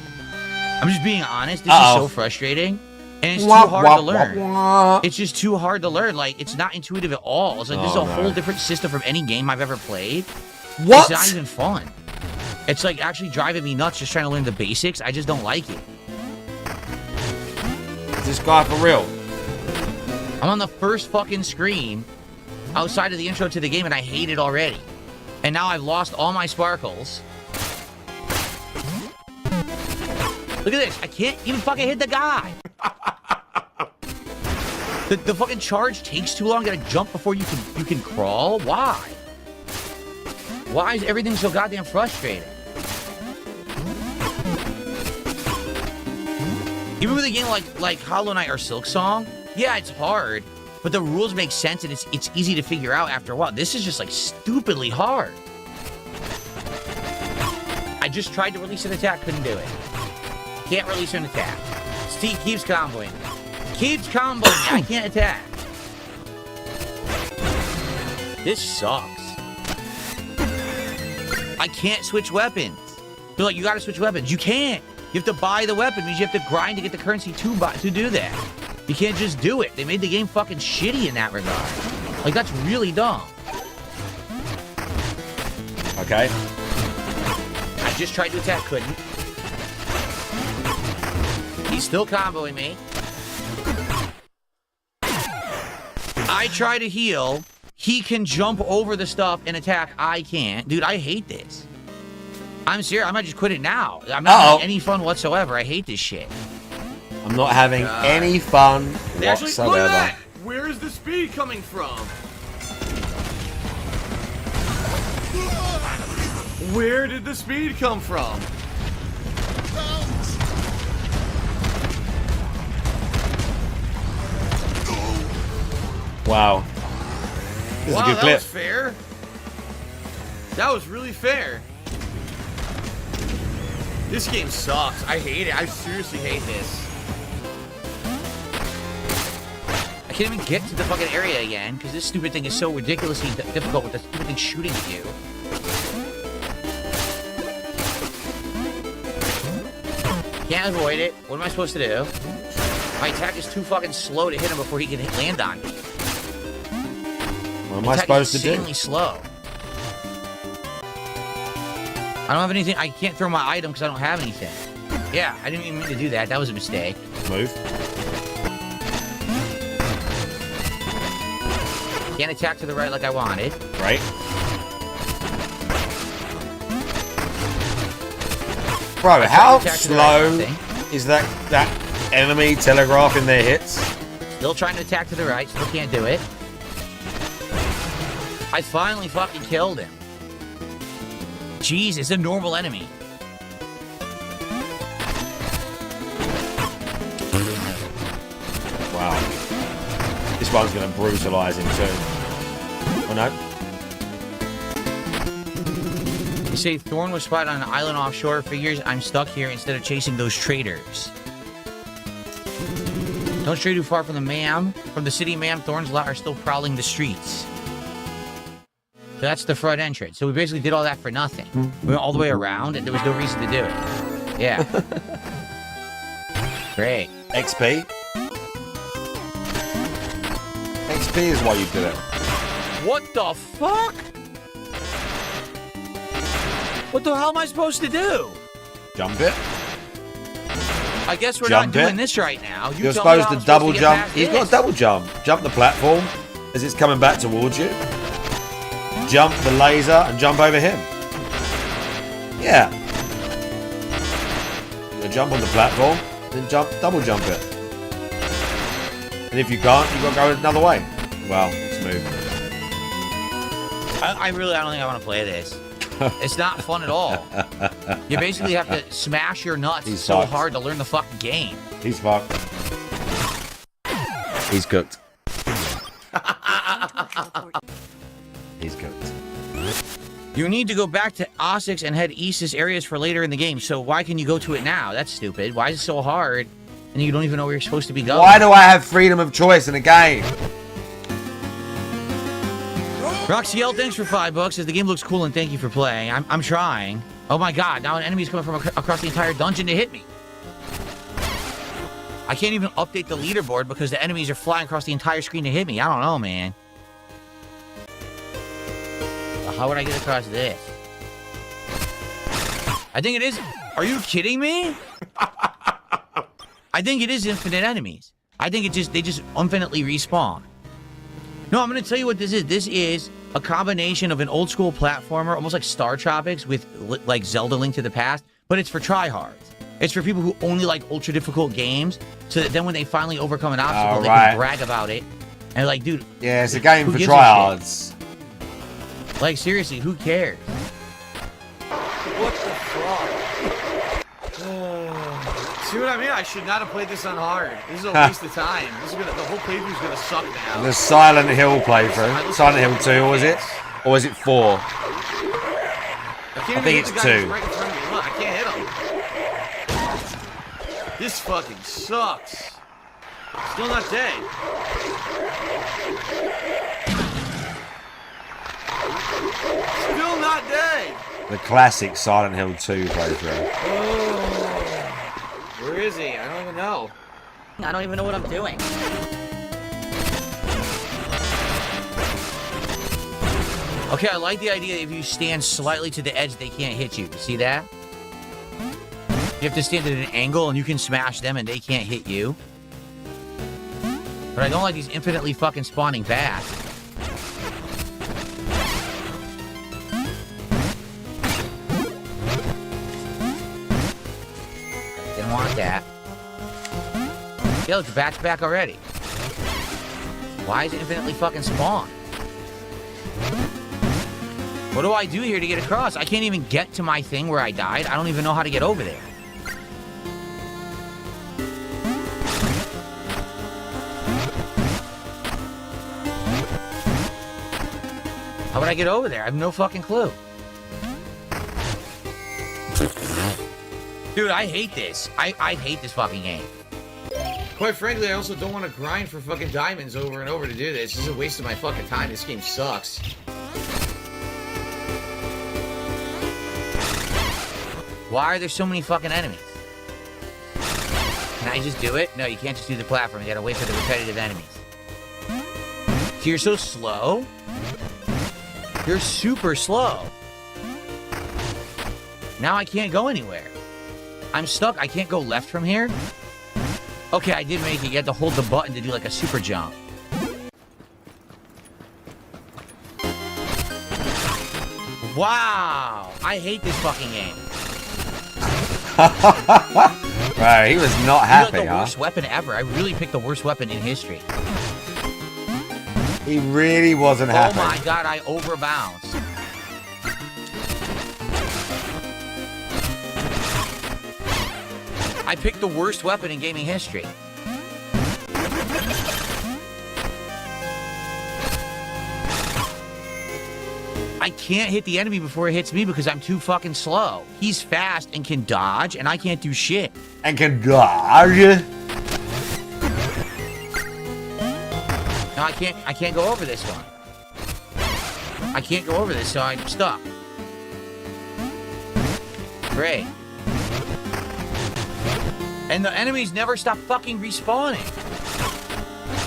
I'm just being honest. This is so frustrating. And it's too hard to learn. It's just too hard to learn. Like, it's not intuitive at all. It's like, this is a whole different system from any game I've ever played. What? It's not even fun. It's like actually driving me nuts just trying to learn the basics. I just don't like it. Is this guy for real? I'm on the first fucking screen outside of the intro to the game and I hate it already. And now I've lost all my sparkles. Look at this. I can't even fucking hit the guy. The fucking charge takes too long. You gotta jump before you can crawl. Why? Why is everything so goddamn frustrating? Even with a game like Hollow Knight or Silk Song, yeah, it's hard, but the rules make sense and it's easy to figure out after a while. This is just like stupidly hard. I just tried to release an attack, couldn't do it. Can't release an attack. Steve keeps comboing. Keeps comboing me. I can't attack. This sucks. I can't switch weapons. They're like, you gotta switch weapons. You can't. You have to buy the weapon. It means you have to grind to get the currency to do that. You can't just do it. They made the game fucking shitty in that regard. Like, that's really dumb. Okay. I just tried to attack, couldn't. He's still comboing me. I try to heal. He can jump over the stuff and attack. I can't. Dude, I hate this. I'm serious. I might just quit it now. I'm not having any fun whatsoever. I hate this shit. I'm not having any fun Look at whatsoever. that! Where is the speed coming from? Where did the speed come from? Wow. This is a good that clip. was fair. That was really fair. This game sucks. I hate it. I seriously hate this. I can't even get to the fucking area again because this stupid thing is so ridiculously difficult with the stupid thing shooting at you. Can't avoid it. What am I supposed to do? My attack is too fucking slow to hit him before he can land on me. What am I supposed to do? Insanely slow. I don't have anything. I can't throw my item because I don't have anything. Yeah, I didn't even mean to do that. That was a mistake. Move. Can't attack to the right like I wanted. Right. Bro, I tried how to attack to the right, slow I think. Is that enemy telegraphing their hits? Still trying to attack to the right. Still can't do it. I finally fucking killed him. Jeez, it's a normal enemy. Wow. This one's going to brutalize him too. Oh no. You say Thorn was spotted on an island offshore. Figures I'm stuck here instead of chasing those traders. Don't stray too far from the city, ma'am. Thorn's lot are still prowling the streets. So that's the front entrance. So we basically did all that for nothing. We went all the way around, and there was no reason to do it. Yeah. Great. XP? XP is why you did it. What the fuck? What the hell am I supposed to do? Jump it. I guess we're Jump not doing it. this right now. You're tell me supposed how to I'm double get jump. past He's got this. a double jump. Jump the platform as it's coming back towards you. Jump the laser and jump over him. Yeah. You jump on the platform, then double jump it. And if you can't, you've got to go another way. Well, smooth. I don't think I want to play this. It's not fun at all. You basically have to smash your nuts He's so fucked. hard to learn the fucking game. He's fucked. He's cooked. He's cooked. You need to go back to Osix and head east areas for later in the game. So why can you go to it now? That's stupid. Why is it so hard? And you don't even know where you're supposed to be going. Why do I have freedom of choice in a game? Roxiel, thanks for $5. Says the game looks cool and thank you for playing. I'm trying. Oh my god, now an enemy's coming from across the entire dungeon to hit me. I can't even update the leaderboard because the enemies are flying across the entire screen to hit me. I don't know, man. How would I get across this? I think it is... Are you kidding me? I think it is infinite enemies. I think they just infinitely respawn. No, I'm going to tell you what this is. This is a combination of an old school platformer, almost like Star Tropics with like Zelda Link to the Past, but it's for tryhards. It's for people who only like ultra difficult games, so that then when they finally overcome an obstacle, they can brag about it. And like, dude, yeah, it's a game for gives a tryhards. like, seriously, who cares? What the fuck? See what I mean? I should not have played this on hard. This is a waste of time. The whole playthrough's gonna suck now. The Silent Hill playthrough. Silent Hill 2, was it? Or was it 4? I think it's 2. Right in front of me. Look, I can't hit him. This fucking sucks. Still not dead. Still not dead. The classic Silent Hill 2 playthrough. Where is he? I don't even know. I don't even know what I'm doing. Okay, I like the idea that if you stand slightly to the edge, they can't hit you. See that? You have to stand at an angle and you can smash them and they can't hit you. But I don't like these infinitely fucking spawning fast. Didn't want that. Yeah, look, the bat's back already. Why is it infinitely fucking spawn? What do I do here to get across? I can't even get to my thing where I died. I don't even know how to get over there. How would I get over there? I have no fucking clue. Dude, I hate this. I hate this fucking game. Quite frankly, I also don't want to grind for fucking diamonds over and over to do this. This is a waste of my fucking time. This game sucks. Why are there so many fucking enemies? Can I just do it? No, you can't just do the platform. You gotta wait for the repetitive enemies. So you're so slow? You're super slow. Now I can't go anywhere. I'm stuck. I can't go left from here. Okay, I did make it. You had to hold the button to do like a super jump. Wow. I hate this fucking game. Bro, he was not You happy, got the huh? worst weapon ever. I really picked the worst weapon in history. He really wasn't happy. Oh my god, I overbounced. I picked the worst weapon in gaming history. I can't hit the enemy before it hits me because I'm too fucking slow. He's fast and can dodge, and I can't do shit. And can dodge. No, I can't go over this one. I can't go over this, so I'm stuck. Great. And the enemies never stop fucking respawning.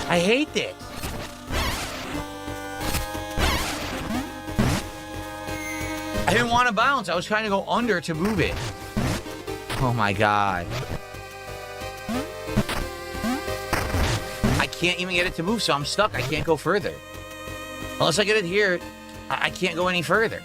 I hate this. I didn't want to bounce. I was trying to go under to move it. Oh my god. I can't even get it to move, so I'm stuck. I can't go further. Unless I get it here, I can't go any further.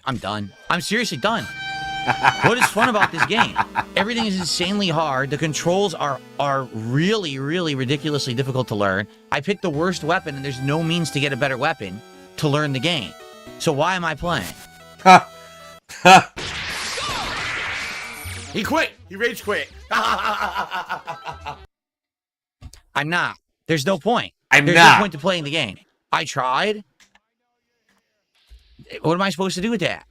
I'm done. I'm seriously done. What is fun about this game? Everything is insanely hard. The controls are really, really ridiculously difficult to learn. I picked the worst weapon, and there's no means to get a better weapon to learn the game. So why am I playing? He quit. He rage quit. I'm not. There's no point. There's no point to playing the game. I tried. What am I supposed to do with that?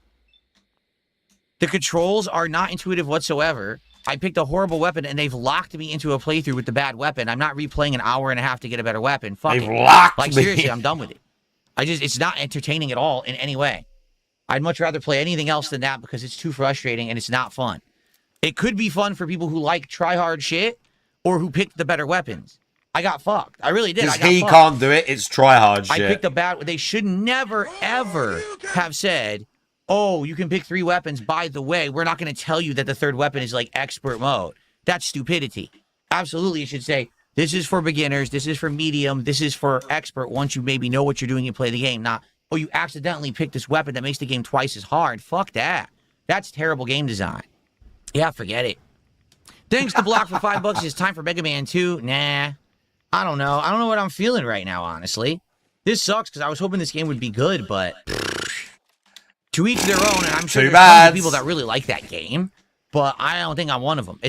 The controls are not intuitive whatsoever. I picked a horrible weapon, and they've locked me into a playthrough with the bad weapon. I'm not replaying an hour and a half to get a better weapon. Fuck it. They've locked Like, me. seriously, I'm done with it. It's not entertaining at all in any way. I'd much rather play anything else than that because it's too frustrating and it's not fun. It could be fun for people who like try-hard shit or who picked the better weapons. I got fucked. I really did. Because he can't do it. It's try-hard shit. I picked a bad... They should never, ever have said, oh, you can pick 3 weapons. By the way, we're not going to tell you that the third weapon is like expert mode. That's stupidity. Absolutely, you should say, this is for beginners, this is for medium, this is for expert once you maybe know what you're doing and play the game. Not, oh, you accidentally picked this weapon that makes the game twice as hard. Fuck that. That's terrible game design. Yeah, forget it. Thanks to Block for $5. It's time for Mega Man 2. Nah. I don't know. I don't know what I'm feeling right now, honestly. This sucks because I was hoping this game would be good, but to each their own, and I'm sure there's tons of people that really like that game, but I don't think I'm one of them.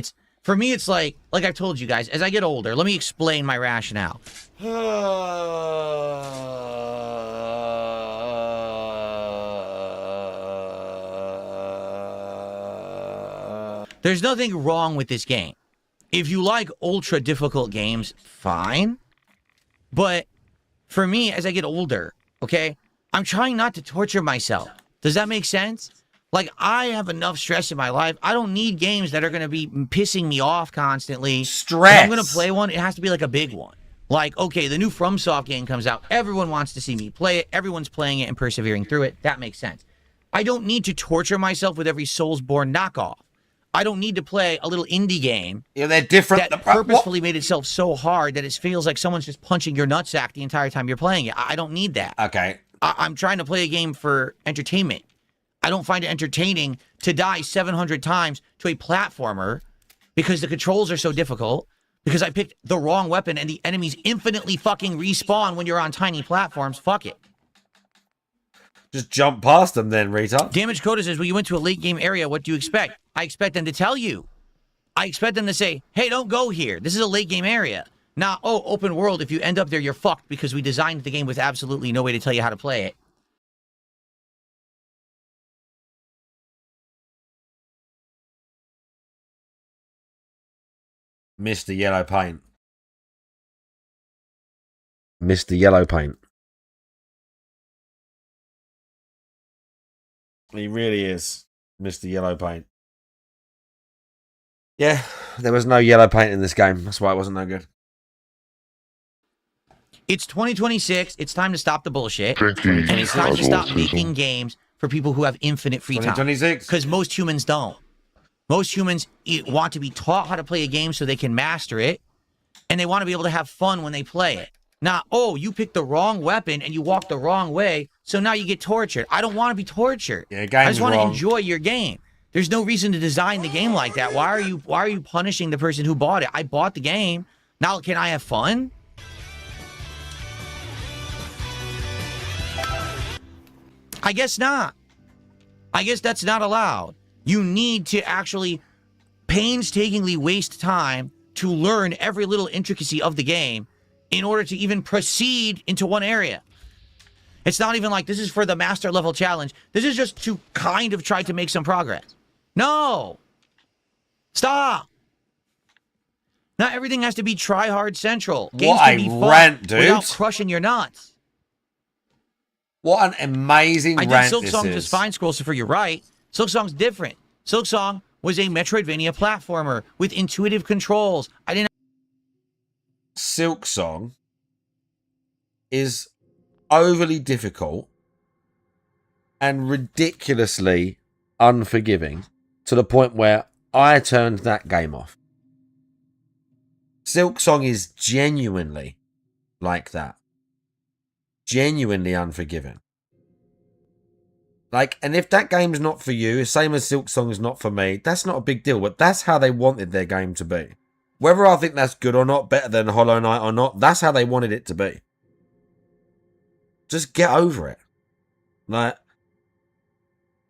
For me, it's like I've told you guys, as I get older, let me explain my rationale. There's nothing wrong with this game. If you like ultra difficult games, fine. But for me, as I get older, okay, I'm trying not to torture myself. Does that make sense? Like, I have enough stress in my life. I don't need games that are going to be pissing me off constantly. Stress. If I'm going to play one, it has to be like a big one. Like, okay, the new FromSoft game comes out. Everyone wants to see me play it. Everyone's playing it and persevering through it. That makes sense. I don't need to torture myself with every Soulsborne knockoff. I don't need to play a little indie game. Yeah, they're different. That purposefully made itself so hard that it feels like someone's just punching your nutsack the entire time you're playing it. I don't need that. Okay. I'm trying to play a game for entertainment. I don't find it entertaining to die 700 times to a platformer because the controls are so difficult, because I picked the wrong weapon and the enemies infinitely fucking respawn when you're on tiny platforms. Fuck it. Just jump past them then, retard. Damage Coda says, when you went to a late game area, what do you expect? I expect them to tell you. I expect them to say, hey, don't go here. This is a late game area. Not, oh, open world. If you end up there, you're fucked because we designed the game with absolutely no way to tell you how to play it. Mr. Yellow Paint. Mr. Yellow Paint. He really is Mr. Yellow Paint. Yeah, there was no yellow paint in this game. That's why it wasn't no good. It's 2026. It's time to stop the bullshit. And it's time to stop making games for people who have infinite free time. 2026. Because most humans don't. Most humans want to be taught how to play a game so they can master it. And they want to be able to have fun when they play it. Not, oh, you picked the wrong weapon and you walked the wrong way, so now you get tortured. I don't want to be tortured. Yeah, I just want to enjoy your game. There's no reason to design the game like that. Why are you punishing the person who bought it? I bought the game. Now can I have fun? I guess not. I guess that's not allowed. You need to actually painstakingly waste time to learn every little intricacy of the game in order to even proceed into one area. It's not even like this is for the master level challenge. This is just to kind of try to make some progress. No! Stop! Not everything has to be try-hard central. Games What can a be fun rant, dude. without crushing your nuts. What an amazing I rant think Silk this Song is. is fine, Scrollsifer, you're right. Silk Song's different. Silk Song was a Metroidvania platformer with intuitive controls. I didn't. Silk Song is overly difficult and ridiculously unforgiving to the point where I turned that game off. Silk Song is genuinely like that. Genuinely unforgiving. Like, and if that game's not for you, same as Silk Song is not for me, that's not a big deal, but that's how they wanted their game to be. Whether I think that's good or not, better than Hollow Knight or not, that's how they wanted it to be. Just get over it. Like,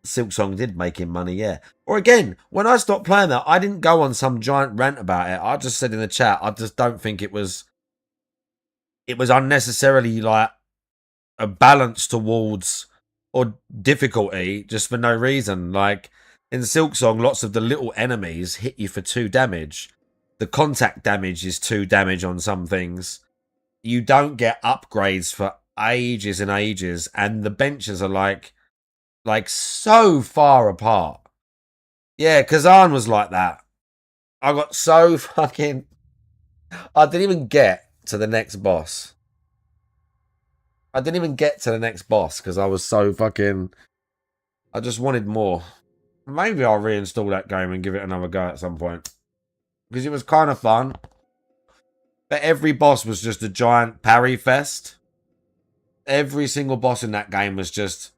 Silk Song did make him money, yeah. Or again, when I stopped playing that, I didn't go on some giant rant about it. I just said in the chat, I just don't think it was unnecessarily like a balance towards or difficulty just for no reason. Like in Silk Song, lots of the little enemies hit you for 2 damage. The contact damage is 2 damage on some things. You don't get upgrades for ages and ages, and the benches are like so far apart. Yeah, Kazan was like that. I got so fucking... I didn't even get to the next boss. I didn't even get to the next boss because I was so fucking... I just wanted more. Maybe I'll reinstall that game and give it another go at some point. Because it was kind of fun. But every boss was just a giant parry fest. Every single boss in that game was just...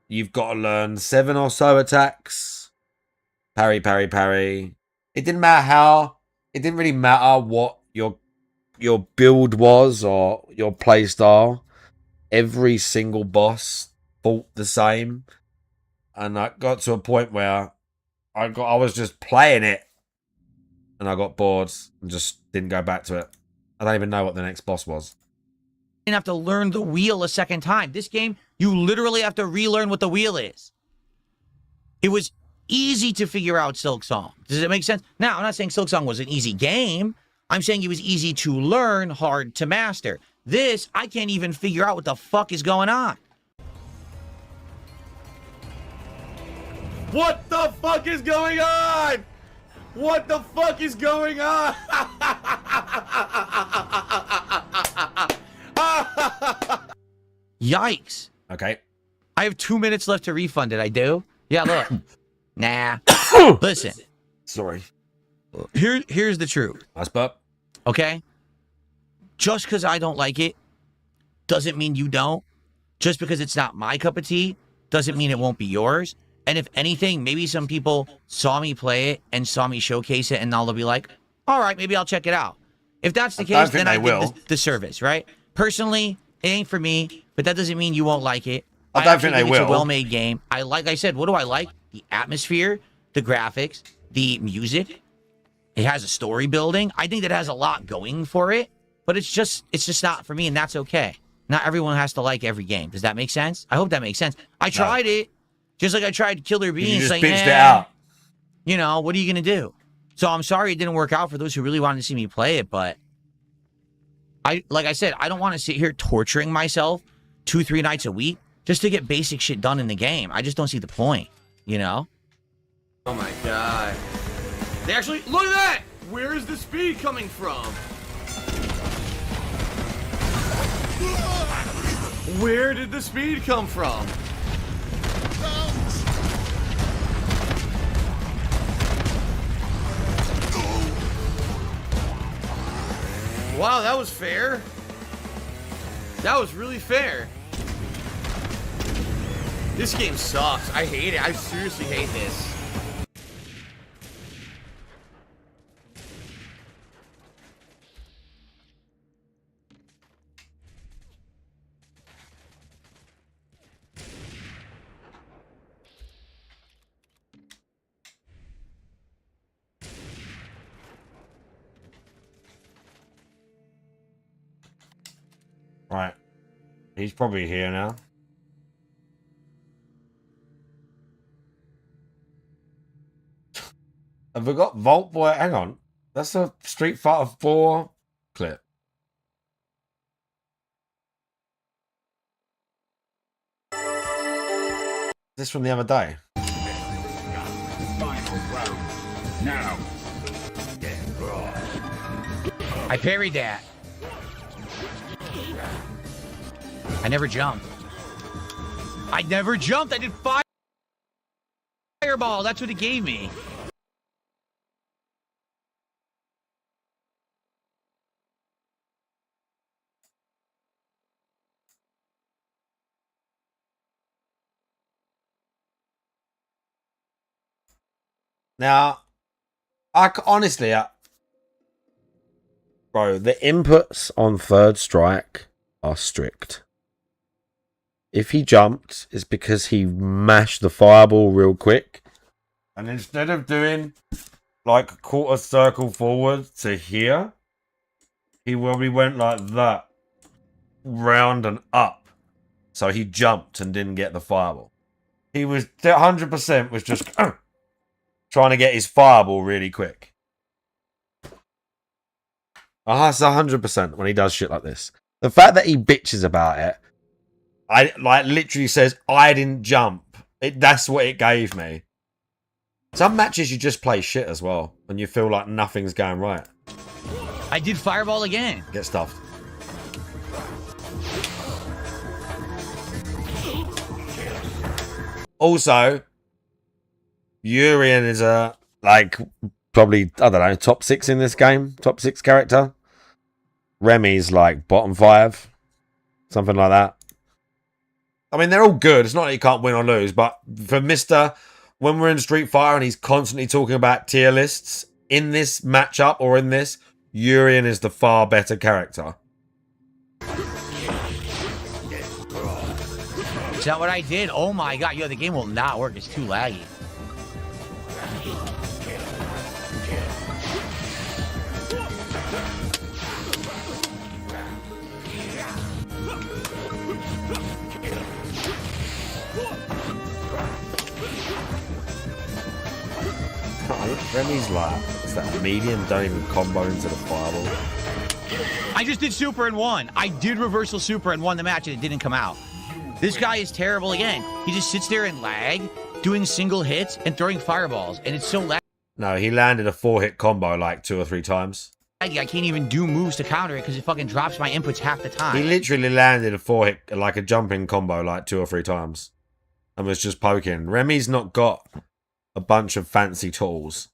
You've got to learn 7 or so attacks. Parry, parry, parry. It didn't matter how... It didn't really matter what your build was or your play style. Every single boss fought the same. And I got to a point where I was just playing it. And I got bored and just didn't go back to it. I don't even know what the next boss was. You didn't have to learn the wheel a second time. This game, you literally have to relearn what the wheel is. It was easy to figure out Silk Song. Does it make sense? Now, I'm not saying Silk Song was an easy game. I'm saying it was easy to learn, hard to master. This, I can't even figure out what the fuck is going on. What the fuck is going on? What the fuck is going on? Yikes. Okay. I have 2 minutes left to refund it. I do? Yeah, look. Nah. Listen. Sorry. Here's the truth. Nice burp. Okay? Just because I don't like it doesn't mean you don't. Just because it's not my cup of tea doesn't mean it won't be yours. And if anything, maybe some people saw me play it and saw me showcase it, and now they'll be like, all right, maybe I'll check it out. If that's the case, then I did the service, right? Personally, it ain't for me, but that doesn't mean you won't like it. I don't think they It's will. a well-made game. Like I said, what do I like? The atmosphere, the graphics, the music. It has a story building. I think that has a lot going for it, but it's just not for me, and that's okay. Not everyone has to like every game. Does that make sense? I hope that makes sense. I tried it, just like I tried Killer Beans. You just like, bitched it out. You know, what are you going to do? So I'm sorry it didn't work out for those who really wanted to see me play it, but like I said, I don't want to sit here torturing myself 2-3 nights a week just to get basic shit done in the game. I just don't see the point, you know? Oh my god. They actually, look at that! Where is the speed coming from? Where did the speed come from? Wow, that was fair. That was really fair. This game sucks. I hate it. I seriously hate this. Right. He's probably here now. Have we got Vault Boy? Hang on. That's a Street Fighter 4 clip. This from the other day. Now. I parried that. I never jumped. I never jumped. I did fireball. That's what it gave me. Now, honestly, bro, the inputs on Third Strike are strict. If he jumped, it's because he mashed the fireball real quick. And instead of doing like a quarter circle forward to here, he probably went like that, round and up. So he jumped and didn't get the fireball. He was 100% was just trying to get his fireball really quick. That's 100% when he does shit like this. The fact that he bitches about it, I like literally says, I didn't jump. That's what it gave me. Some matches you just play shit as well, and you feel like nothing's going right. I did fireball again. Get stuffed. Also, Urian is a, like, probably, I don't know, top 6 in this game. Top 6 character. Remy's like bottom 5. Something like that. I mean, they're all good. It's not that you can't win or lose, but for Mr. When we're in Street Fighter and he's constantly talking about tier lists, in this matchup or in this, Urian is the far better character. Is that what I did? Oh my god, yo, the game will not work. It's too laggy. Remy's like, it's that medium, don't even combo into the fireball. I just did super and won. I did reversal super and won the match and it didn't come out. This guy is terrible again. He just sits there and lag, doing single hits and throwing fireballs, and it's so laggy. No, he landed a 4-hit combo like 2 or 3 times. I can't even do moves to counter it because it fucking drops my inputs half the time. He literally landed a 4-hit, like a jumping combo like 2 or 3 times. And was just poking. Remy's not got a bunch of fancy tools.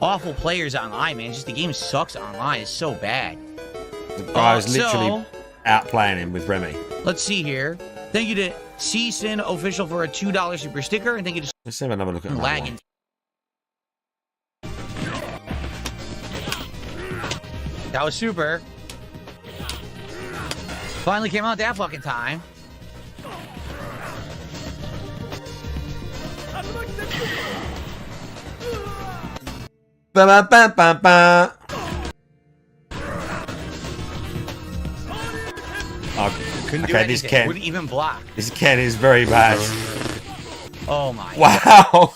Awful players online, man. Just the game sucks online. It's so bad. The guy's literally outplaying him with Remy. Let's see here. Thank you to CSIN official for a $2 super sticker, and thank you to Let's have another look at that lagging. That was super. Finally came out that fucking time. Ba ba ba ba ba. Couldn't do Okay, this anything. Ken. Wouldn't even block. This Ken is very bad. Oh my. Wow.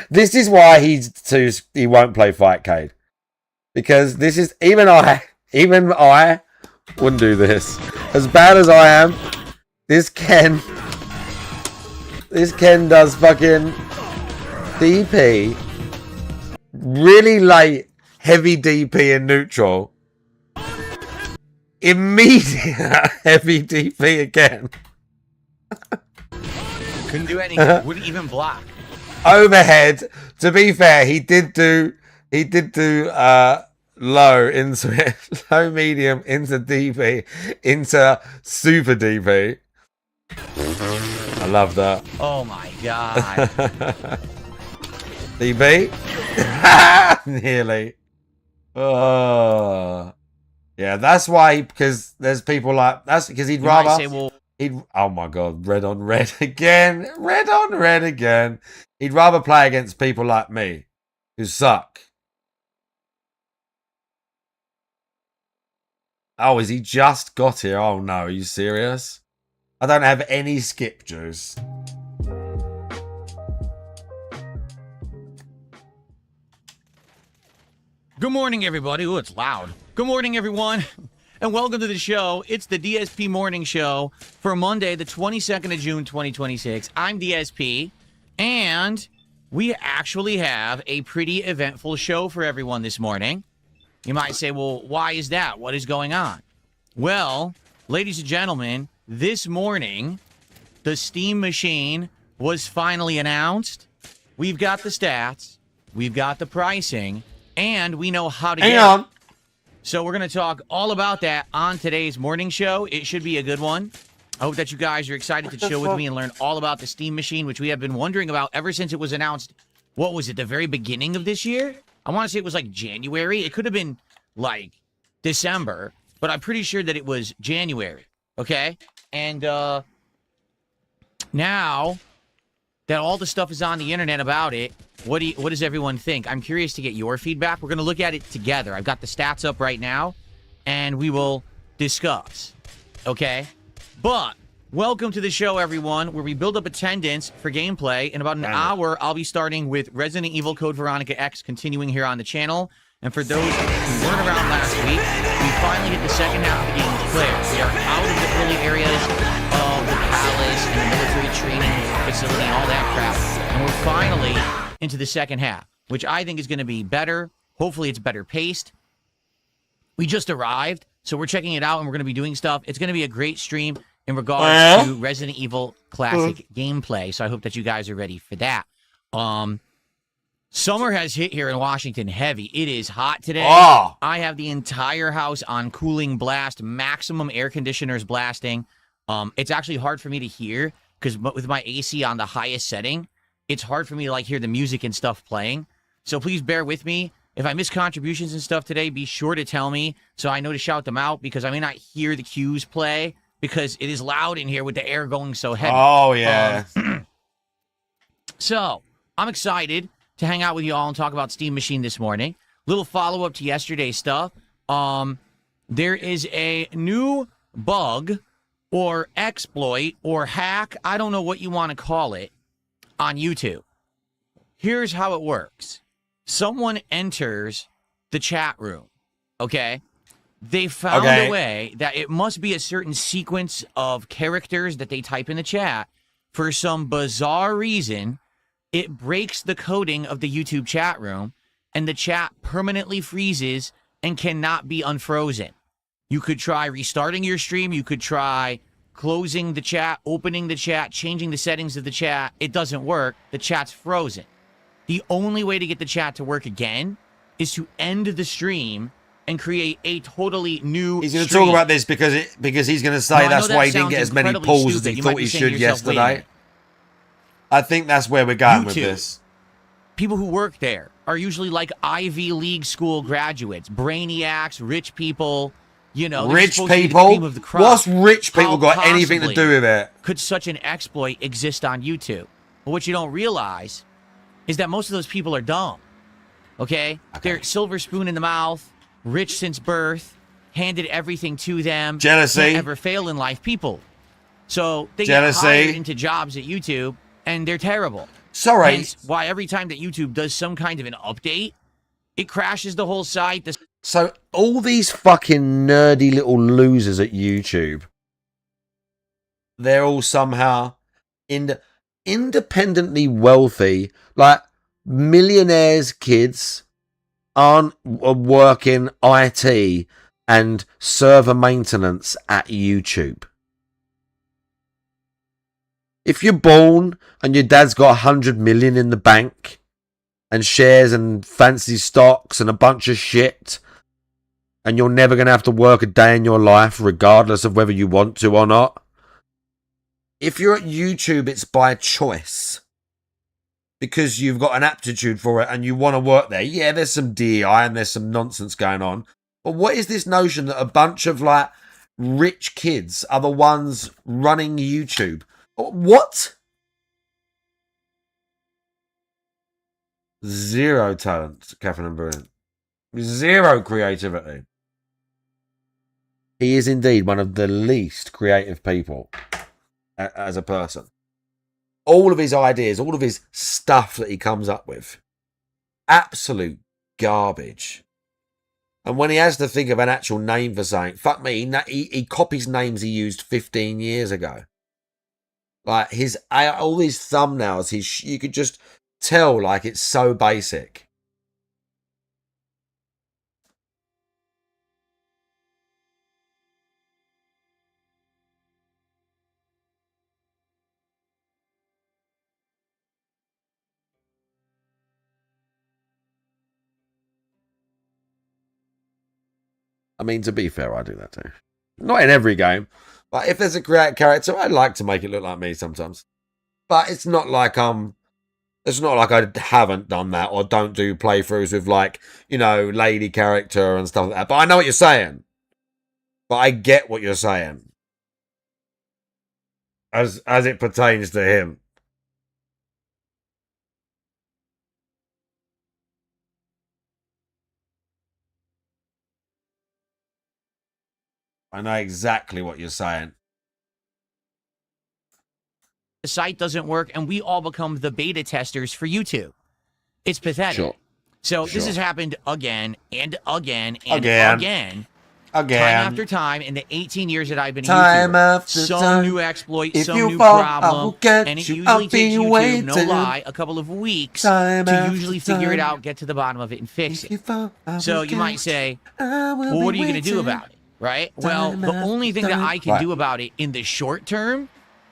This is why he won't play Fightcade. Because this is even I wouldn't do this. As bad as I am, this Ken does fucking DP really late, heavy DP in neutral. Immediate heavy DP again. Couldn't do anything. Wouldn't even block. Overhead. To be fair, he did do low into it. Low medium into DP into super DP. I love that. Oh my god. DP? Nearly. Oh. Yeah, that's why, because there's people like, that's because he'd rather say, well, oh my god, red on red again. Red on red again. He'd rather play against people like me who suck. Oh, has he just got here? Oh no, are you serious? I don't have any skip juice. Good morning, everybody. Oh, it's loud. Good morning, everyone, and welcome to the show. It's the DSP Morning Show for Monday, the 22nd of June, 2026. I'm DSP, and we actually have a pretty eventful show for everyone this morning. You might say, well, why is that? What is going on? Well, ladies and gentlemen, this morning, the Steam Machine was finally announced. We've got the stats, we've got the pricing, and we know how to get it. So we're going to talk all about that on today's morning show. It should be a good one. I hope that you guys are excited to chill with me and learn all about the Steam Machine, which we have been wondering about ever since it was announced. What was it, the very beginning of this year? I want to say it was like January. It could have been like December, but I'm pretty sure that it was January. Okay? And now that all the stuff is on the internet about it, what does everyone think? I'm curious to get your feedback. We're going to look at it together. I've got the stats up right now, and we will discuss. Okay? But welcome to the show, everyone, where we build up attendance for gameplay. In about an hour, I'll be starting with Resident Evil Code Veronica X, continuing here on the channel. And for those who weren't around last week, we finally hit the second half of the game with Claire. We are out of the early areas of the palace and the military training facility and all that crap. And we're finally into the second half, which I think is going to be better. Hopefully it's better paced. We just arrived, so we're checking it out and we're going to be doing stuff. It's going to be a great stream in regards to Resident Evil Classic gameplay, so I hope that you guys are ready for that. Summer has hit here in Washington heavy. It is hot today. Oh. I have the entire house on cooling blast, maximum air conditioners blasting. It's actually hard for me to hear because with my AC on the highest setting, it's hard for me to hear the music and stuff playing. So please bear with me. If I miss contributions and stuff today, be sure to tell me so I know to shout them out because I may not hear the cues play because it is loud in here with the air going so heavy. Oh, yeah. So I'm excited to hang out with you all and talk about Steam Machine this morning. Little follow-up to yesterday's stuff. There is a new bug or exploit or hack, I don't know what you want to call it, on YouTube. Here's how it works. Someone enters the chat room, okay? They found a way that it must be a certain sequence of characters that they type in the chat. For some bizarre reason, it breaks the coding of the YouTube chat room, and the chat permanently freezes and cannot be unfrozen. You could try restarting your stream. You could try closing the chat, opening the chat, changing the settings of the chat. It doesn't work. The chat's frozen. The only way to get the chat to work again is to end the stream and create a totally new He's going to talk about this because he's going to say that's why he didn't get as many pulls as he thought he should yesterday. I think that's where we're going with this. People who work there are usually like Ivy League school graduates, brainiacs, rich people. You know, rich people? What's rich people got anything to do with it? Could such an exploit exist on YouTube? But what you don't realize is that most of those people are dumb. Okay? They're silver spoon in the mouth, rich since birth, handed everything to them. Jealousy. Can't ever fail in life people. So they get hired into jobs at YouTube, and they're terrible. Sorry. Hence why every time that YouTube does some kind of an update, it crashes the whole site. So all these fucking nerdy little losers at YouTube, they're all somehow independently wealthy, like millionaires' kids aren't working IT and server maintenance at YouTube. If you're born and your dad's got 100 million in the bank and shares and fancy stocks and a bunch of shit, and you're never going to have to work a day in your life regardless of whether you want to or not. If you're at YouTube, it's by choice. Because you've got an aptitude for it and you want to work there. Yeah, there's some DEI and there's some nonsense going on. But what is this notion that a bunch of like rich kids are the ones running YouTube? What? Zero talent, Catherine and Brilliant. Zero creativity. He is indeed one of the least creative people as a person. All of his ideas, all of his stuff that he comes up with, absolute garbage. And when he has to think of an actual name for something, fuck me, he copies names he used 15 years ago. Like all these thumbnails, you could just tell like it's so basic. I mean, to be fair, I do that too. Not in every game. But if there's a creative character, I'd like to make it look like me sometimes. But it's not like I haven't done that or don't do playthroughs with like, you know, lady character and stuff like that. But I know what you're saying. But I get what you're saying. As it pertains to him. I know exactly what you're saying. The site doesn't work, and we all become the beta testers for YouTube. It's pathetic. Sure. So this has happened again and again and again. Time after time in the 18 years that I've been a YouTuber. Some new exploit, some new problem, and it usually takes YouTube, no lie, a couple of weeks to usually figure it out, get to the bottom of it, and fix it. So you might say, well, what are you going to do about it? Right? Well, the only thing that I can do about it in the short term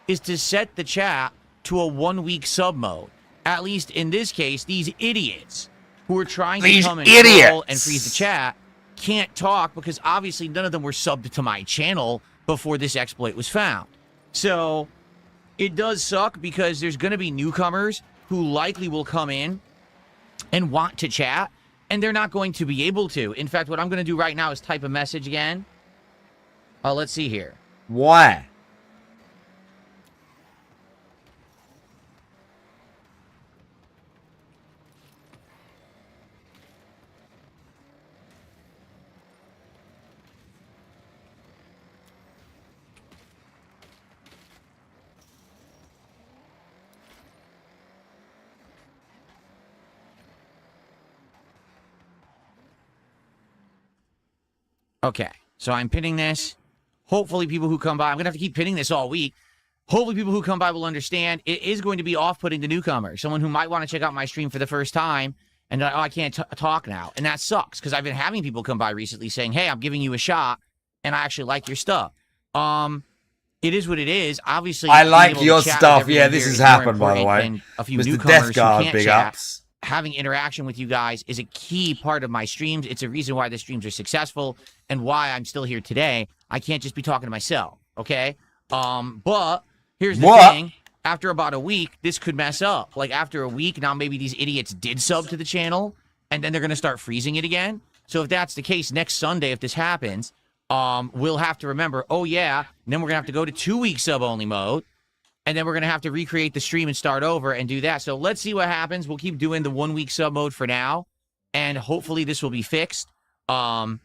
is to set the chat to a 1-week sub mode. At least in this case, these idiots who are trying to come and troll and freeze the chat can't talk because obviously none of them were subbed to my channel before this exploit was found. So it does suck because there's going to be newcomers who likely will come in and want to chat, and they're not going to be able to. In fact, what I'm going to do right now is type a message again. Let's see here. Why? Okay, so I'm pinning this. Hopefully people who come by, I'm going to have to keep pinning this all week. Hopefully people who come by will understand it is going to be off-putting to newcomers. Someone who might want to check out my stream for the first time and I can't talk now. And that sucks because I've been having people come by recently saying, hey, I'm giving you a shot and I actually like your stuff. It is what it is. Obviously, I like your stuff. Yeah, this has happened, by the way. A few Mr. newcomers Death Guard, who can't big chat. ups. Having interaction with you guys is a key part of my streams. It's a reason why the streams are successful and why I'm still here today. I can't just be talking to myself, okay? But here's the thing. After about a week, this could mess up. Like, after a week, now maybe these idiots did sub to the channel, and then they're going to start freezing it again. So if that's the case, next Sunday, if this happens, we'll have to remember, oh, yeah, and then we're going to have to go to 2-week sub-only mode. And then we're going to have to recreate the stream and start over and do that. So let's see what happens. We'll keep doing the 1-week sub mode for now. And hopefully this will be fixed. One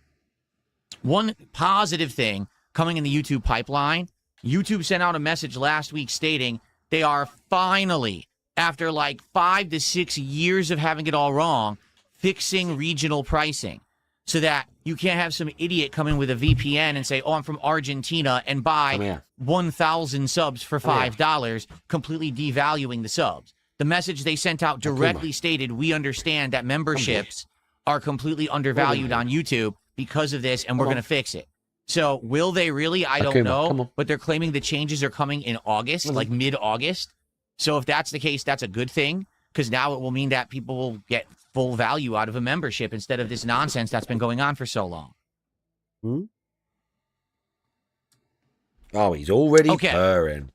positive thing coming in the YouTube pipeline, YouTube sent out a message last week stating they are finally, after like 5 to 6 years of having it all wrong, fixing regional pricing. So that you can't have some idiot come in with a VPN and say, oh, I'm from Argentina and buy 1,000 subs for $5, completely devaluing the subs. The message they sent out directly stated, we understand that memberships are completely undervalued on YouTube. because of this, and we're going to fix it. So will they really? I don't know. But they're claiming the changes are coming in August, like mid-August. So if that's the case, that's a good thing, because now it will mean that people will get full value out of a membership instead of this nonsense that's been going on for so long. Oh, he's already purring.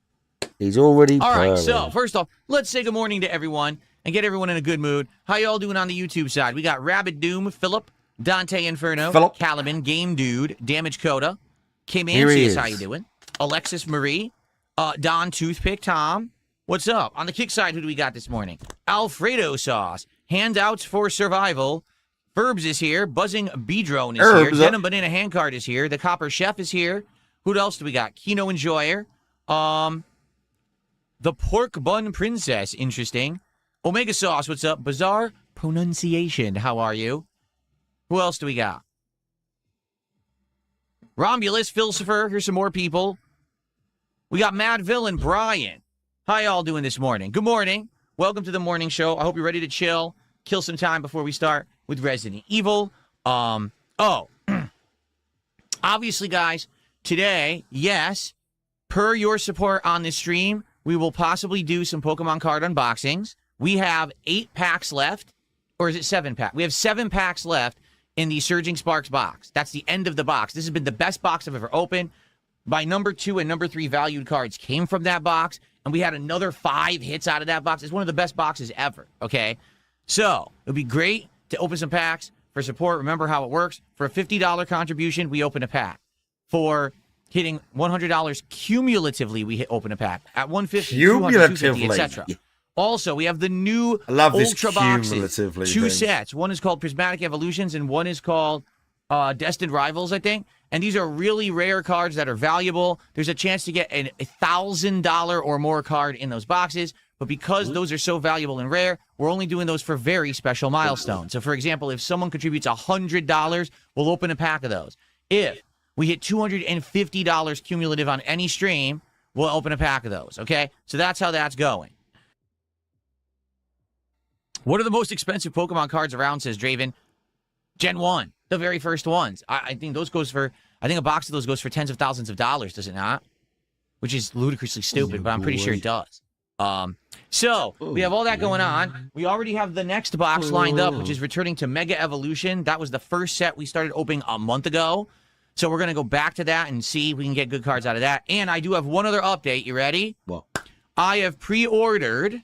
He's already All purring. right, so first off, let's say good morning to everyone and get everyone in a good mood. How y'all doing on the YouTube side? We got Rabbit Doom, Philip, Dante Inferno, Calaman, Game Dude, Damage Coda, Kim Ancius, how you doing? Alexis Marie, Don Toothpick, Tom. What's up? On the kick side, who do we got this morning? Alfredo Sauce, Handouts for Survival. Ferbs is here. Buzzing B-Drone is here. Denim Banana Handcard is here. The Copper Chef is here. Who else do we got? Kino Enjoyer. The Pork Bun Princess, interesting. Omega Sauce, what's up? Bizarre Pronunciation, how are you? Who else do we got? Romulus, Philosopher, here's some more people. We got Mad Villain, Brian. How y'all doing this morning? Good morning. Welcome to the morning show. I hope you're ready to chill, kill some time before we start with Resident Evil. Obviously, guys, today, yes, per your support on this stream, we will possibly do some Pokemon card unboxings. We have 8 packs left, or is it 7 packs? We have 7 packs left in the Surging Sparks box. That's the end of the box. This has been the best box I've ever opened. My number 2 and number 3 valued cards came from that box, and we had another 5 hits out of that box. It's one of the best boxes ever, okay? So, it would be great to open some packs for support. Remember how it works. For a $50 contribution, we open a pack. For hitting $100 cumulatively, we open a pack. At $150, $200, $250, etc. Also, we have the new Ultra boxes. 2 sets. One is called Prismatic Evolutions, and one is called Destined Rivals, I think. And these are really rare cards that are valuable. There's a chance to get a $1,000 or more card in those boxes. But because those are so valuable and rare, we're only doing those for very special milestones. So, for example, if someone contributes $100, we'll open a pack of those. If we hit $250 cumulative on any stream, we'll open a pack of those, okay? So that's how that's going. What are the most expensive Pokemon cards around, says Draven? Gen 1, the very first ones. I think those goes for, I think a box of those goes for tens of thousands of dollars, does it not? Which is ludicrously stupid, but I'm pretty sure it does. So, we have all that going on. We already have the next box lined up, which is returning to Mega Evolution. That was the first set we started opening a month ago. So we're going to go back to that and see if we can get good cards out of that. And I do have one other update. You ready? What? I have pre-ordered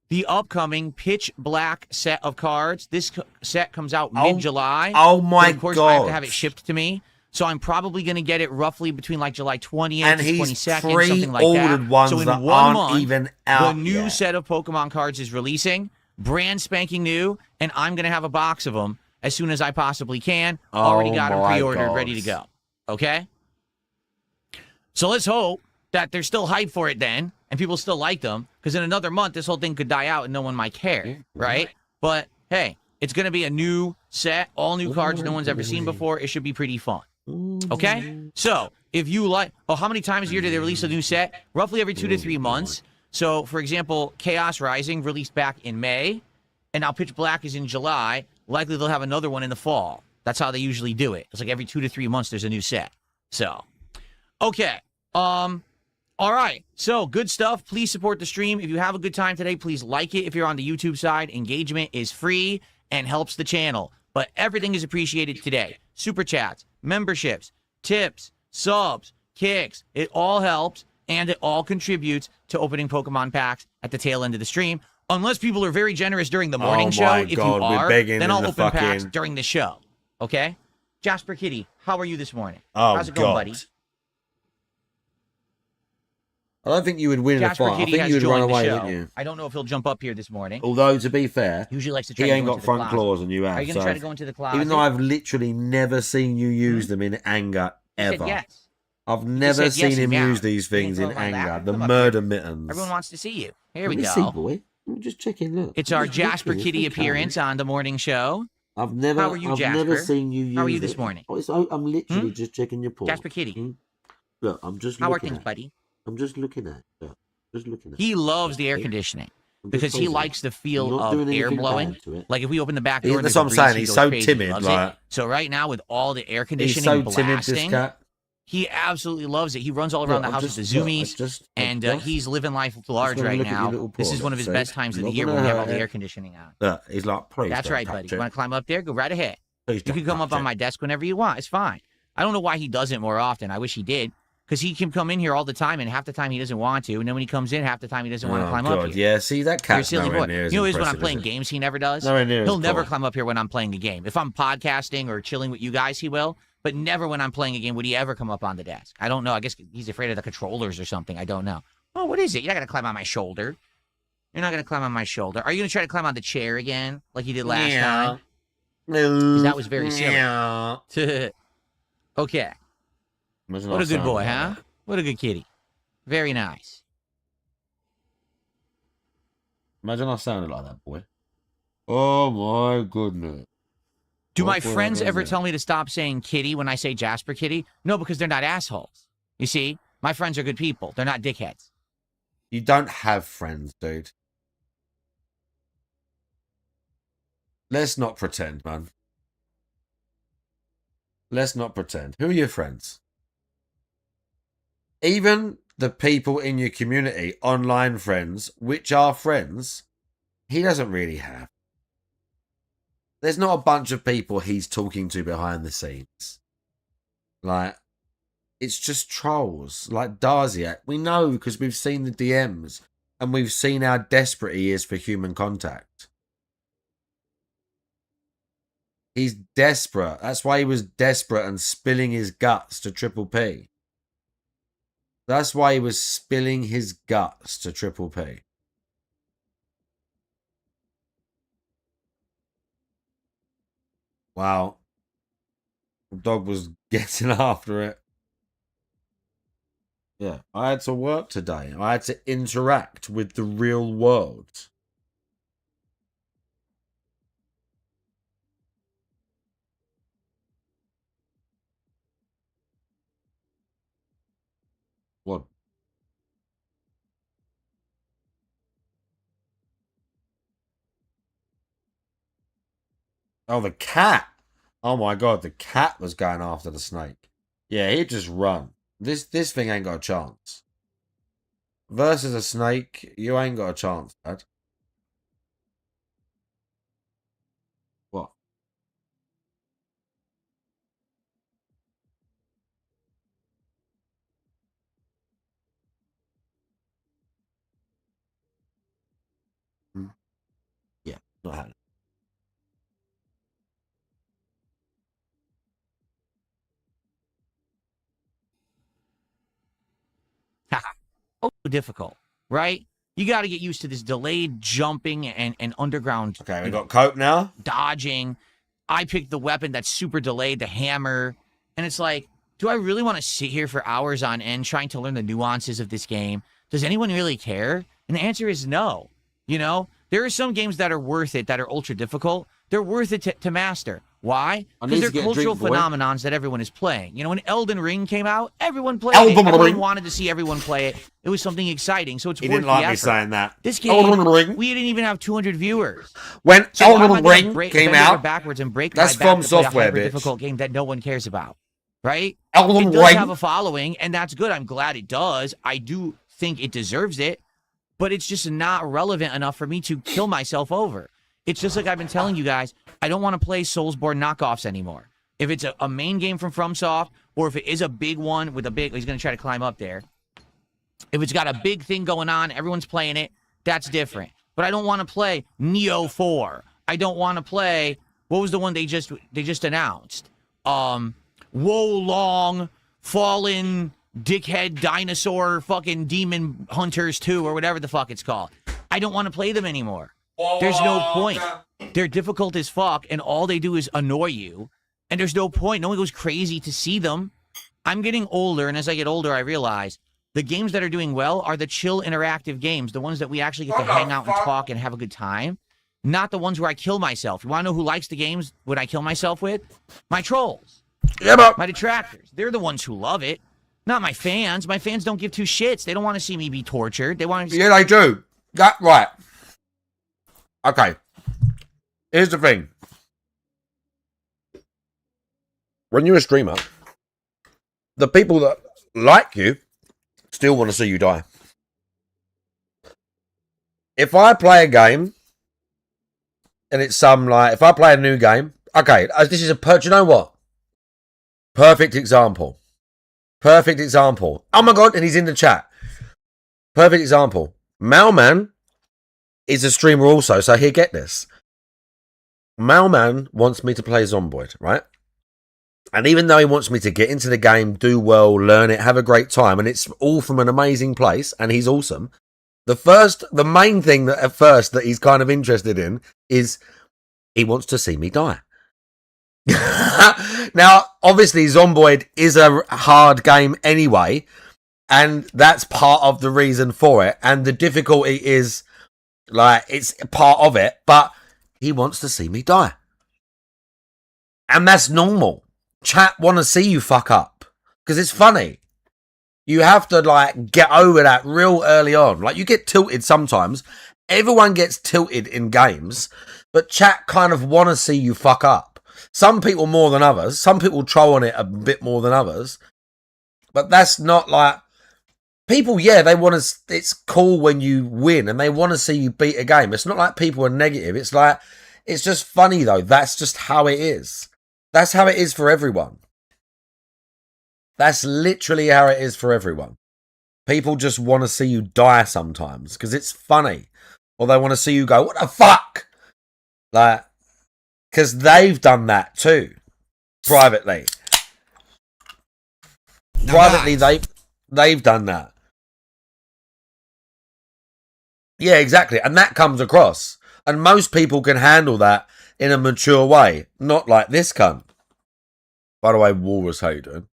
the upcoming Pitch Black set of cards. This set comes out mid-July. Oh my Of course, God. I have to have it shipped to me. So I'm probably going to get it roughly between like July 20th and to 22nd, something like pre-ordered that. ones So in that 1 aren't month, even out the new yet. set of Pokemon cards is releasing. Brand spanking new. And I'm going to have a box of them as soon as I possibly can. Already got them pre-ordered, ready to go. Okay? So let's hope that there's still hype for it then, and people still like them, because in another month, this whole thing could die out and no one might care, right? But, hey, it's going to be a new set, all new cards no one's ever seen before. It should be pretty fun. Okay? So, if you like... Oh, how many times a year do they release a new set? Roughly every 2 to 3 months. So, for example, Chaos Rising released back in May, and now Pitch Black is in July. Likely they'll have another one in the fall. That's how they usually do it. It's like every 2 to 3 months there's a new set. So, okay. All right. So, good stuff. Please support the stream. If you have a good time today, please like it. If you're on the YouTube side, engagement is free and helps the channel. But everything is appreciated today. Super chats, memberships, tips, subs, kicks. It all helps, and it all contributes to opening Pokemon packs at the tail end of the stream. Unless people are very generous during the morning show. My If God, you we're are, begging then in I'll the open packs fucking- during the show. Okay? Jasper Kitty, how are you this morning? Oh, How's it going, buddy? I don't think you would win in a Jasper fight. I Kitty think has you would run joined the away, show. wouldn't you? I don't know if he'll jump up here this morning. Although, to be fair, Usually likes to try he to ain't go got into the front closet. claws and you have. Are you going to so try to go into the closet? even though I've literally never seen you use them in anger, You said ever. yes. I've never said seen yes him and use meow. these things You in ain't going like anger. that. The Come up murder here. mittens. Everyone wants to see you. Here we Let me go. see, boy. I'm just checking, look. It's I'm our just Jasper looking. Kitty Okay. appearance on the morning show. I've never, How are you, I've Jasper? never seen you use How are you it. this morning? Oh, I'm literally just checking your paw. Jasper Kitty. Look, I'm just How are looking things, at buddy? I'm just looking at it. Look, just looking at it. He loves the air conditioning. because he likes the feel of air blowing. Like if we open the back door, That's what I'm saying. He's so timid. Like, so right now with all the air he's conditioning so blasting, timid, this cat. he absolutely loves it. He runs all around the house with the zoomies, and he's living life large right now. This is one of his best times of the year when we have all the air conditioning on. Look, he's like, please. That's right, buddy. You want to climb up there? Go right ahead. Please You can come up on my desk whenever you want. It's fine. I don't know why he doesn't more often. I wish he did. Because he can come in here all the time, and half the time he doesn't want to. And then when he comes in, half the time he doesn't want to climb up here. Yeah, see, that cat's You're a silly boy. near as You know, when I'm impressive, playing is it? games, he never does. Nowhere near He'll as never cool. climb up here when I'm playing a game. If I'm podcasting or chilling with you guys, he will. But never when I'm playing a game would he ever come up on the desk. I don't know. I guess he's afraid of the controllers or something. I don't know. Oh, what is it? You're not going to climb on my shoulder. You're not going to climb on my shoulder. Are you going to try to climb on the chair again like you did last time? No. 'Cause that was very silly. Okay. Imagine What I a good sounded boy, like huh? that. What a good kitty. Very nice. Imagine I sounded like that, boy. Oh my goodness. Do my What would friends I ever do? tell me to stop saying kitty when I say Jasper Kitty? No, because they're not assholes. You see, my friends are good people. They're not dickheads. You don't have friends, dude. Let's not pretend, man. Let's not pretend. Who are your friends? Even the people in your community, online friends, which are friends, he doesn't really have. There's not a bunch of people he's talking to behind the scenes. Like, it's just trolls. Like Darziak. We know because we've seen the DMs and we've seen how desperate he is for human contact. He's desperate. That's why he was desperate and spilling his guts to Triple P. That's why he was spilling his guts to Triple P. Wow. The dog was getting after it. Yeah, I had to work today. I had to interact with the real world. What? Oh, the cat. Oh my god, the cat was going after the snake. Yeah, he'd just run. This thing ain't got a chance. Versus a snake, you ain't got a chance, Dad. What? Yeah, not happening. Oh, difficult, right? You got to get used to this delayed jumping and underground. Okay, we got Cope now. Dodging. I picked the weapon that's super delayed, the hammer. And it's like, do I really want to sit here for hours on end trying to learn the nuances of this game? Does anyone really care? And the answer is no. You know, there are some games that are worth it, that are ultra difficult. They're worth it to master. Why? Because they're cultural phenomenons that everyone is playing. You know, when Elden Ring came out, everyone played it. Everyone wanted to see everyone play it. It was something exciting, so it's worth the effort. He didn't like me saying that. This game, we didn't even have 200 viewers. When So Elden Ring came out, backwards and break that's my back From to play Software, a bitch. difficult game that no one cares about, right? Elden It does Ring have a following, and that's good. I'm glad it does. I do think it deserves it, but it's just not relevant enough for me to kill myself over. It's just like I've been telling you guys, I don't want to play Soulsborne knockoffs anymore. If it's a main game from FromSoft, or if it is a big one with a big, he's going to try to climb up there. If it's got a big thing going on, everyone's playing it, that's different. But I don't want to play Neo 4. I don't want to play, what was the one they just announced? Wolong, Fallen, Dickhead, Dinosaur, fucking Demon Hunters 2, or whatever the fuck it's called. I don't want to play them anymore. There's no point. They're difficult as fuck, and all they do is annoy you. And there's no point. No one goes crazy to see them. I'm getting older, and as I get older, I realize the games that are doing well are the chill, interactive games, the ones that we actually get to hang out and talk and have a good time, not the ones where I kill myself. You want to know who likes the games when I kill myself with? My trolls. Yeah, but My detractors. They're the ones who love it, not my fans. My fans don't give two shits. They don't want to see me be tortured. They want to. yeah, they do. That right. Okay. Here's the thing. When you're a streamer, the people that like you still want to see you die. If I play a game and it's if I play a new game, okay, this is do you know what? Perfect example. Perfect example. Oh my God, and he's in the chat. Perfect example. Malman is a streamer also, so here, get this. Malman wants me to play Zomboid, right? And even though he wants me to get into the game, do well, learn it, have a great time, and it's all from an amazing place, and he's awesome. The main thing that at first that he's kind of interested in is he wants to see me die. Now, obviously, Zomboid is a hard game anyway, and that's part of the reason for it. And the difficulty is, it's part of it, but he wants to see me die. And that's normal. Chat want to see you fuck up because it's funny. You have to get over that real early on. You get tilted sometimes. Everyone gets tilted in games, but chat kind of want to see you fuck up. Some people more than others. Some people troll on it a bit more than others. But that's not people, yeah, they want to, it's cool when you win and they want to see you beat a game. It's not like people are negative. It's it's just funny though. That's just how it is. That's how it is for everyone. That's literally how it is for everyone. People just want to see you die sometimes because it's funny. Or they want to see you go, what the fuck? Because they've done that too. Privately. Privately, they've done that. Yeah, exactly. And that comes across. And most people can handle that in a mature way. Not like this cunt. By the way, Walrus, how you doing?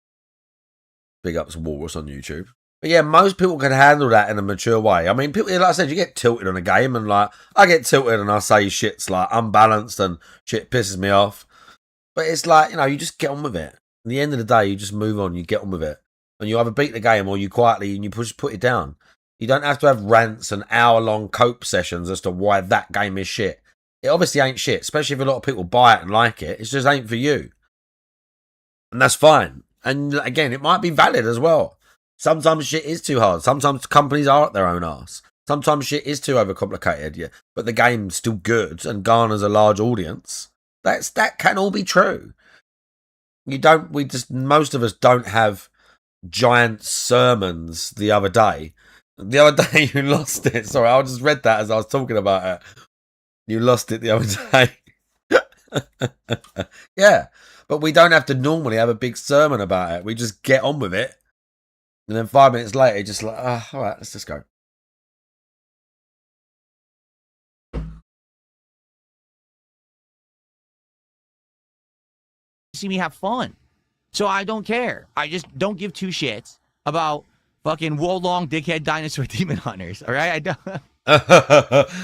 Big ups Walrus on YouTube. But yeah, most people can handle that in a mature way. I mean, people, like I said, you get tilted on a game and I get tilted and I say shit's unbalanced and shit pisses me off. But it's you just get on with it. At the end of the day, you just move on, you get on with it. And you either beat the game or you quietly and you put it down. You don't have to have rants and hour-long cope sessions as to why that game is shit. It obviously ain't shit, especially if a lot of people buy it and like it. It just ain't for you. And that's fine. And again, it might be valid as well. Sometimes shit is too hard. Sometimes companies are at their own arse. Sometimes shit is too overcomplicated, yeah. But the game's still good and garners a large audience. That can all be true. Most of us don't have giant sermons the other day. The other day you lost it. Sorry, I just read that as I was talking about it. You lost it the other day. Yeah. But we don't have to normally have a big sermon about it. We just get on with it. And then 5 minutes later, just all right, let's just go. See me have fun. So I don't care. I just don't give two shits about fucking Wolong dickhead dinosaur demon hunters. All right? I don't.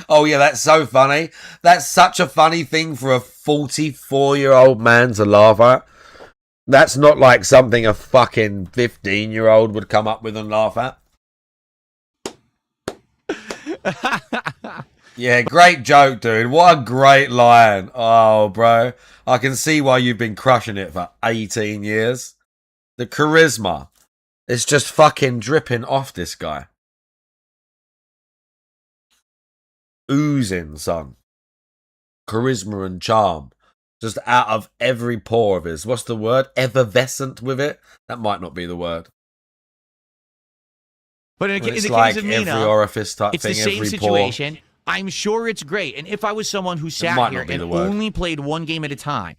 Oh, yeah, that's so funny. That's such a funny thing for a 44-year-old man to laugh at. That's not like something a fucking 15-year-old would come up with and laugh at. Yeah, great joke, dude. What a great line. Oh, bro. I can see why you've been crushing it for 18 years. The charisma. It's just fucking dripping off this guy. Oozing, son. Charisma and charm. Just out of every pore of his. What's the word? Effervescent with it? That might not be the word. But in the case of Mina, every orifice type it's thing, the same every situation. Pore. I'm sure it's great. And if I was someone who sat here and only played one game at a time,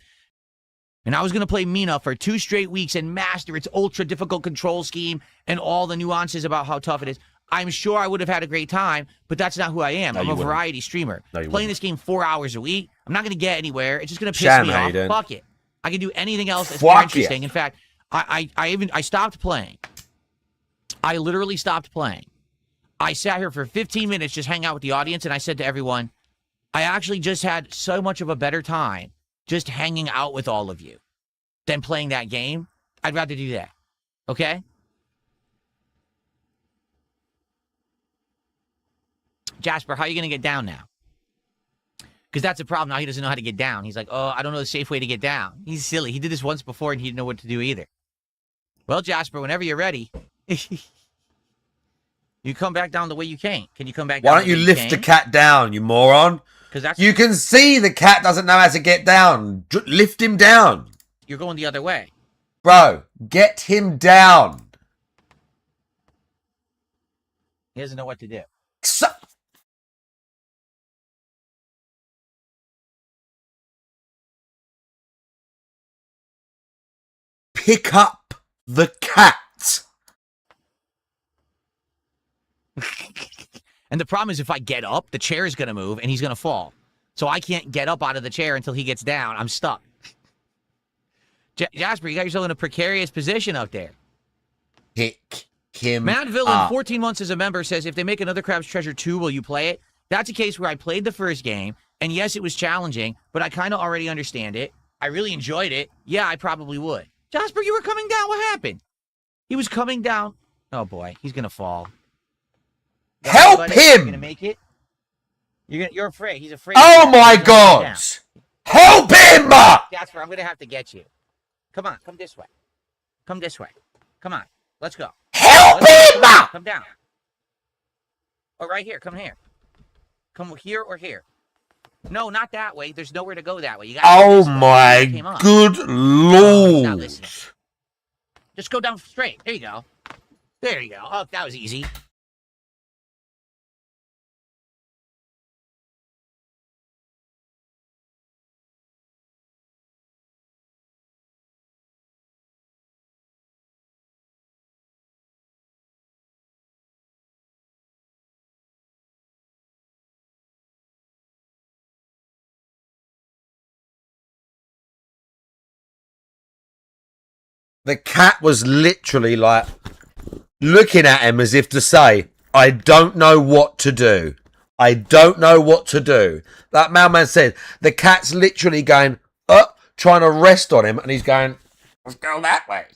and I was going to play Mina for 2 straight weeks and master its ultra difficult control scheme and all the nuances about how tough it is, I'm sure I would have had a great time, but that's not who I am. I'm a variety streamer. Playing this game 4 hours a week, I'm not going to get anywhere. It's just going to piss me off. Fuck it. I can do anything else that's more interesting. In fact, I stopped playing. I literally stopped playing. I sat here for 15 minutes just hang out with the audience, and I said to everyone, I actually just had so much of a better time just hanging out with all of you than playing that game. I'd rather do that. Okay? Jasper, how are you going to get down now? Because that's a problem. Now he doesn't know how to get down. He's like, oh, I don't know the safe way to get down. He's silly. He did this once before and he didn't know what to do either. Well, Jasper, whenever you're ready, you come back down the way you came. Can you come back down? Why don't you lift the cat down, you moron? Because that's you can see the cat doesn't know how to get down. Lift him down. You're going the other way. Bro, get him down. He doesn't know what to do. Pick up the cat. And the problem is if I get up, the chair is going to move and he's going to fall. So I can't get up out of the chair until he gets down. I'm stuck. Jasper, you got yourself in a precarious position up there. Pick him Mad Villain, up. 14 months as a member, says, if they make another Crab's Treasure 2, will you play it? That's a case where I played the first game, and yes, it was challenging, but I kind of already understand it. I really enjoyed it. Yeah, I probably would. Jasper, you were coming down. What happened? He was coming down. Oh, boy. He's going to fall. Help him! him! You're going to make it? You're afraid. He's afraid. Oh, my God! Help him! Jasper, I'm going to have to get you. Come on. Come this way. Come this way. Come on. Let's go. Help him! Come down. Oh, right here. Come here. Come here or here. No, not that way. There's nowhere to go that way. You got. Oh my good lord! Not listening. Just go down straight. There you go. There you go. Oh, that was easy. The cat was literally like looking at him as if to say, I don't know what to do. I don't know what to do. That mailman said, the cat's literally going, trying to rest on him, and he's going, let's go that way.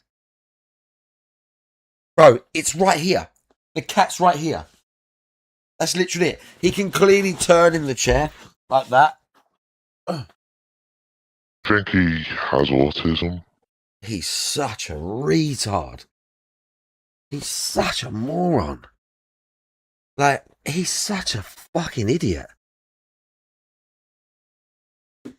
Bro, it's right here. The cat's right here. That's literally it. He can clearly turn in the chair like that. I think he has autism. He's such a retard. He's such a moron. Like, he's such a fucking idiot.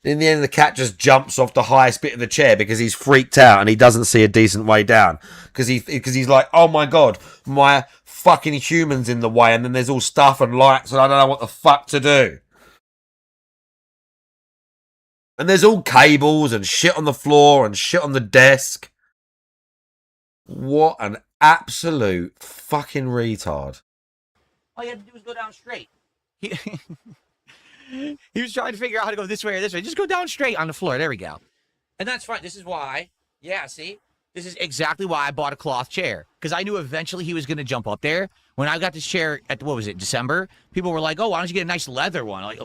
In the end, the cat just jumps off the highest bit of the chair because he's freaked out and he doesn't see a decent way down. Because he's like, oh my God, my fucking human's in the way, and then there's all stuff and lights and I don't know what the fuck to do. And there's all cables and shit on the floor and shit on the desk. What an absolute fucking retard. All you have to do is go down straight. He was trying to figure out how to go this way or this way. Just go down straight on the floor. There we go. And that's fine. This is why. Yeah, see? This is exactly why I bought a cloth chair. Because I knew eventually he was going to jump up there. When I got this chair at, what was it, December? People were like, oh, why don't you get a nice leather one? Like,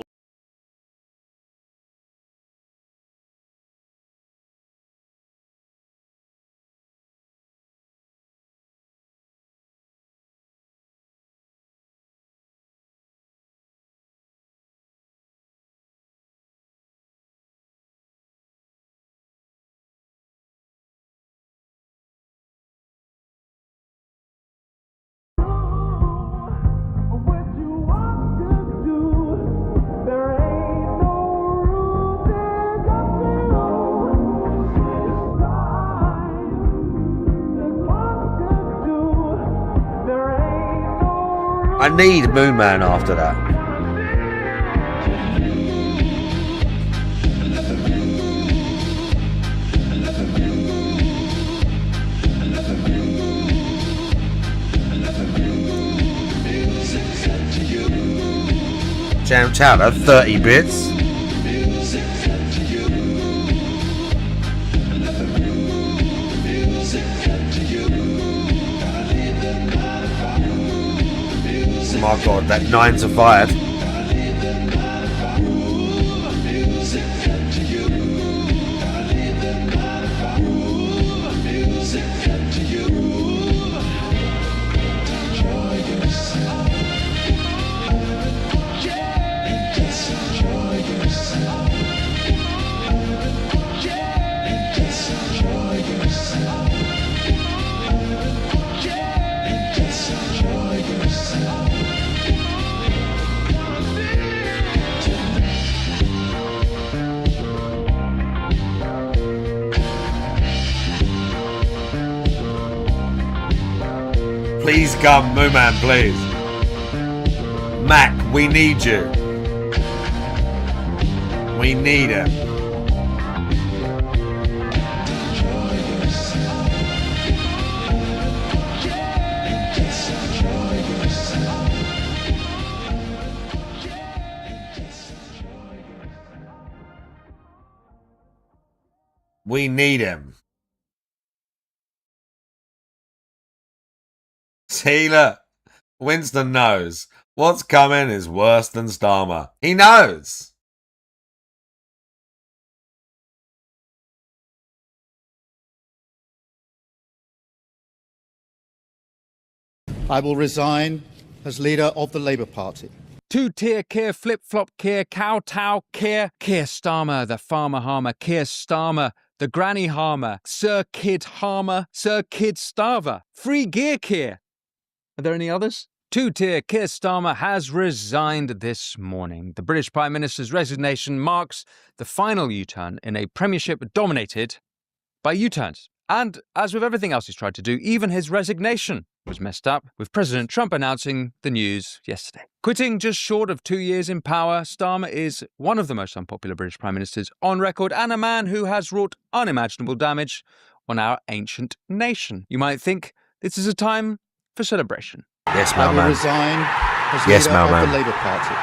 I need Moon Man after that. Jam Chowder, 30 bits. Oh my God, that 9 to 5. He's come, Mooman, please. Mac, we need you. We need him. We need him. See, look. Winston knows. What's coming is worse than Starmer. He knows. I will resign as leader of the Labour Party. Two-tier Keir flip-flop Keir kowtow Keir Starmer, the farmer harmer Keir Starmer, the granny harmer Sir Kid Harmer, Sir Kid Starver, free gear Keir. Are there any others? Two-tier Keir Starmer has resigned this morning. The British Prime Minister's resignation marks the final U-turn in a premiership dominated by U-turns. And as with everything else he's tried to do, even his resignation was messed up, with President Trump announcing the news yesterday. Quitting just short of 2 years in power, Starmer is one of the most unpopular British Prime Ministers on record and a man who has wrought unimaginable damage on our ancient nation. You might think this is a time for celebration. Yes, I will Malman. resign as Yes, leader Malman. of the Labour Party.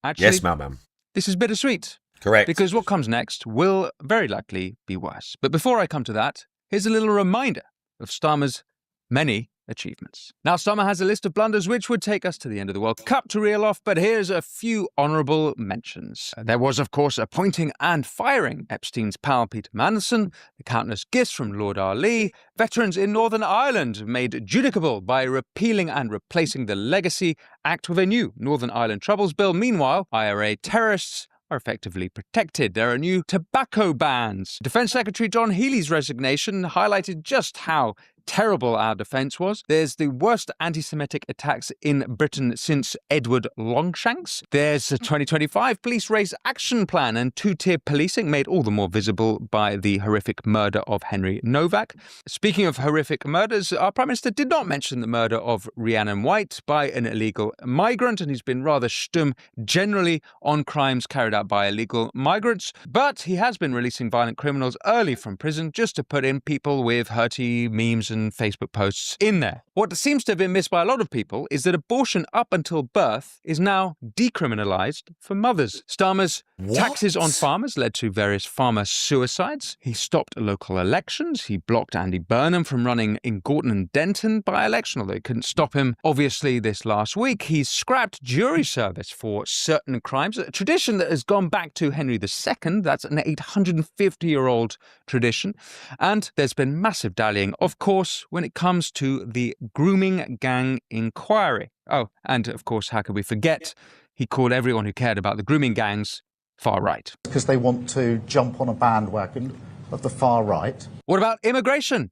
Actually, Yes, Malman. this is bittersweet. Correct. Because what comes next will very likely be worse. But before I come to that, here's a little reminder of Starmer's many achievements. Now, Starmer has a list of blunders which would take us to the end of the World Cup to reel off, but here's a few honourable mentions. There was, of course, appointing and firing Epstein's pal Peter Mandelson, the countless gifts from Lord Ali, veterans in Northern Ireland made judicable by repealing and replacing the Legacy Act with a new Northern Ireland Troubles Bill. Meanwhile, IRA terrorists are effectively protected. There are new tobacco bans. Defence Secretary John Healey's resignation highlighted just how terrible our defence was. There's the worst anti-Semitic attacks in Britain since Edward Longshanks. There's a 2025 police race action plan, and two-tier policing made all the more visible by the horrific murder of Henry Novak. Speaking of horrific murders, our Prime Minister did not mention the murder of Rhiannon White by an illegal migrant, and he's been rather stum generally on crimes carried out by illegal migrants. But he has been releasing violent criminals early from prison just to put in people with hurty memes and Facebook posts in there. What seems to have been missed by a lot of people is that abortion up until birth is now decriminalised for mothers. Starmer's taxes on farmers led to various farmer suicides. He stopped local elections. He blocked Andy Burnham from running in Gorton and Denton by-election, although he couldn't stop him, obviously, this last week. He scrapped jury service for certain crimes, a tradition that has gone back to Henry II. That's an 850-year-old tradition. And there's been massive dallying, of course, when it comes to the grooming gang inquiry. Oh, and of course, how could we forget? He called everyone who cared about the grooming gangs far right. Because they want to jump on a bandwagon of the far right. What about immigration?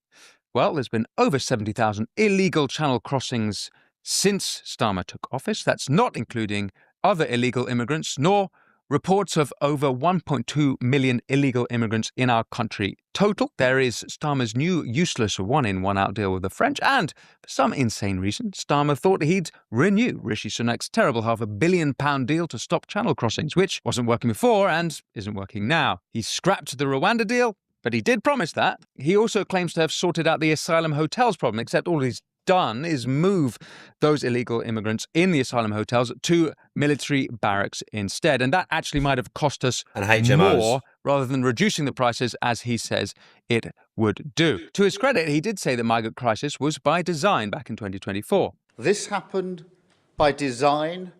Well, there's been over 70,000 illegal channel crossings since Starmer took office. That's not including other illegal immigrants, nor reports of over 1.2 million illegal immigrants in our country total. There is Starmer's new useless one-in, one-out deal with the French, and for some insane reason, Starmer thought he'd renew Rishi Sunak's terrible £500 million deal to stop channel crossings, which wasn't working before and isn't working now. He scrapped the Rwanda deal, but he did promise that. He also claims to have sorted out the asylum hotels problem, except all he's done is move those illegal immigrants in the asylum hotels to military barracks instead. And that actually might have cost us more rather than reducing the prices, as he says it would do. To his credit, he did say the migrant crisis was by design back in 2024. This happened by design,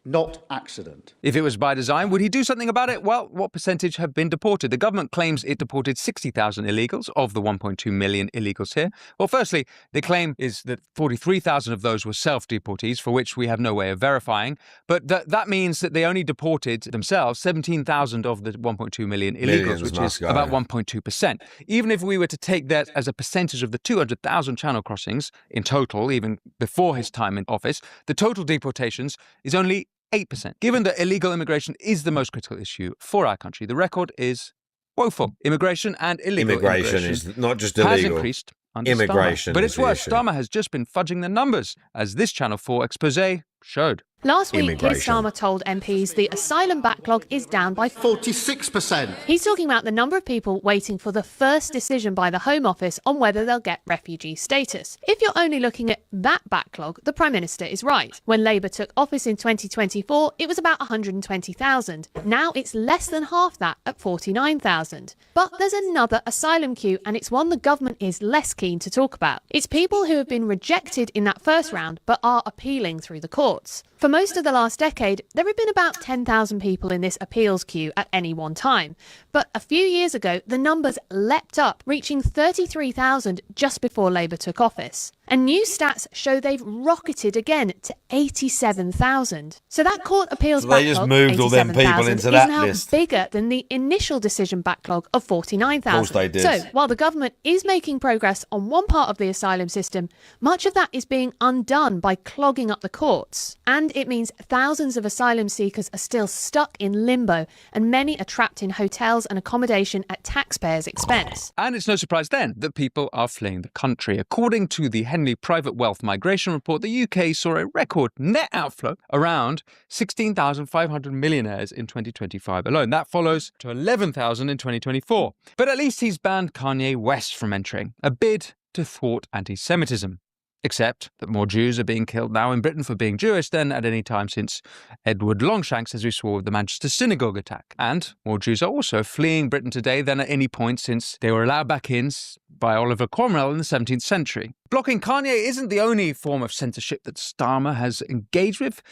not accident. If it was by design, would he do something about it? Well, what percentage have been deported? The government claims it deported 60,000 illegals of the 1.2 million illegals here. Well, firstly, the claim is that 43,000 of those were self-deportees, for which we have no way of verifying. But that means that they only deported themselves 17,000 of the 1.2 million illegals, which is about 1.2%. Even if we were to take that as a percentage of the 200,000 channel crossings in total, even before his time in office, the total deportations is only 8%. Given that illegal immigration is the most critical issue for our country, the record is woeful. Immigration and illegal immigration is not just has illegal. increased under Immigration Starmer. But is it's the worse. issue. Starmer has just been fudging the numbers, as this Channel 4 expose showed. Last week, Keir Immigration. Starmer told MPs the asylum backlog is down by 46%. He's talking about the number of people waiting for the first decision by the Home Office on whether they'll get refugee status. If you're only looking at that backlog, the Prime Minister is right. When Labour took office in 2024, it was about 120,000. Now it's less than half that at 49,000. But there's another asylum queue, and it's one the government is less keen to talk about. It's people who have been rejected in that first round but are appealing through the courts. For most of the last decade, there have been about 10,000 people in this appeals queue at any one time. But a few years ago, the numbers leapt up, reaching 33,000 just before Labour took office. And new stats show they've rocketed again to 87,000. So that court appeals So they just backlog, moved all them people 87,000, into is that now list. bigger than the initial decision backlog of 49,000. Of course they did. So while the government is making progress on one part of the asylum system, much of that is being undone by clogging up the courts. And it means thousands of asylum seekers are still stuck in limbo, and many are trapped in hotels and accommodation at taxpayers' expense. And it's no surprise then that people are fleeing the country. According to the Henley Private Wealth Migration Report, the UK saw a record net outflow around 16,500 millionaires in 2025 alone. That follows to 11,000 in 2024. But at least he's banned Kanye West from entering, a bid to thwart anti-Semitism. Except that more Jews are being killed now in Britain for being Jewish than at any time since Edward Longshanks, as we saw with the Manchester synagogue attack. And more Jews are also fleeing Britain today than at any point since they were allowed back in by Oliver Cromwell in the 17th century. Blocking Kanye isn't the only form of censorship that Starmer has engaged with.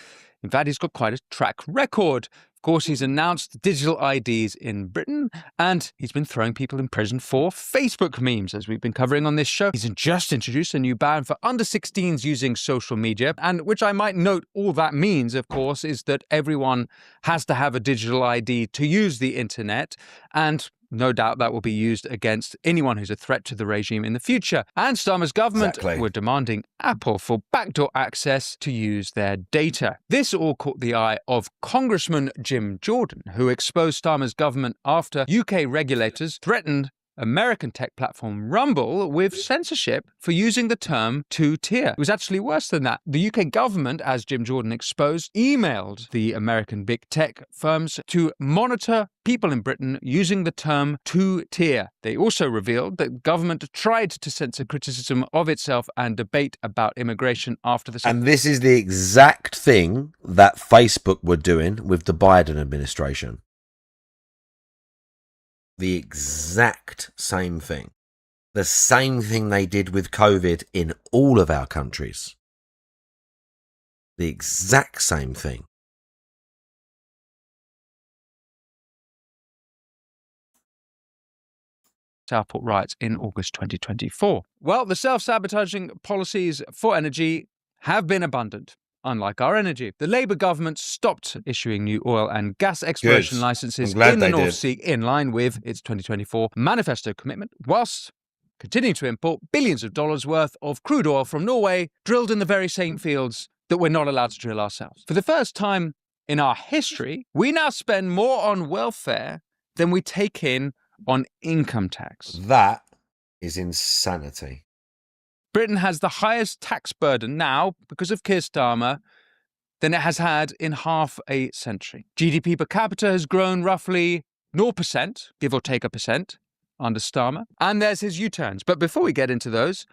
In fact, he's got quite a track record. Of course, he's announced digital IDs in Britain, and he's been throwing people in prison for Facebook memes, as we've been covering on this show. He's just introduced a new ban for under 16s using social media, and which I might note all that means, of course, is that everyone has to have a digital ID to use the internet, and no doubt that will be used against anyone who's a threat to the regime in the future. And Starmer's government were demanding Apple for backdoor access to use their data. This all caught the eye of Congressman Jim Jordan, who exposed Starmer's government after UK regulators threatened American tech platform Rumble with censorship for using the term two-tier. It was actually worse than that. The UK government, as Jim Jordan exposed, emailed the American big tech firms to monitor people in Britain using the term two-tier. They also revealed that government tried to censor criticism of itself and debate about immigration after the... And this is the exact thing that Facebook were doing with the Biden administration. The exact same thing. The same thing they did with COVID in all of our countries. The exact same thing. Southport riots in August 2024. Well, the self-sabotaging policies for energy have been abundant. Unlike our energy, the Labour government stopped issuing new oil and gas exploration licenses in the North Sea in line with its 2024 manifesto commitment, whilst continuing to import billions of dollars worth of crude oil from Norway, drilled in the very same fields that we're not allowed to drill ourselves. For the first time in our history, we now spend more on welfare than we take in on income tax. That is insanity. Britain has the highest tax burden now, because of Keir Starmer, than it has had in half a century. GDP per capita has grown roughly 0%, give or take a percent, under Starmer. And there's his U-turns. But before we get into those,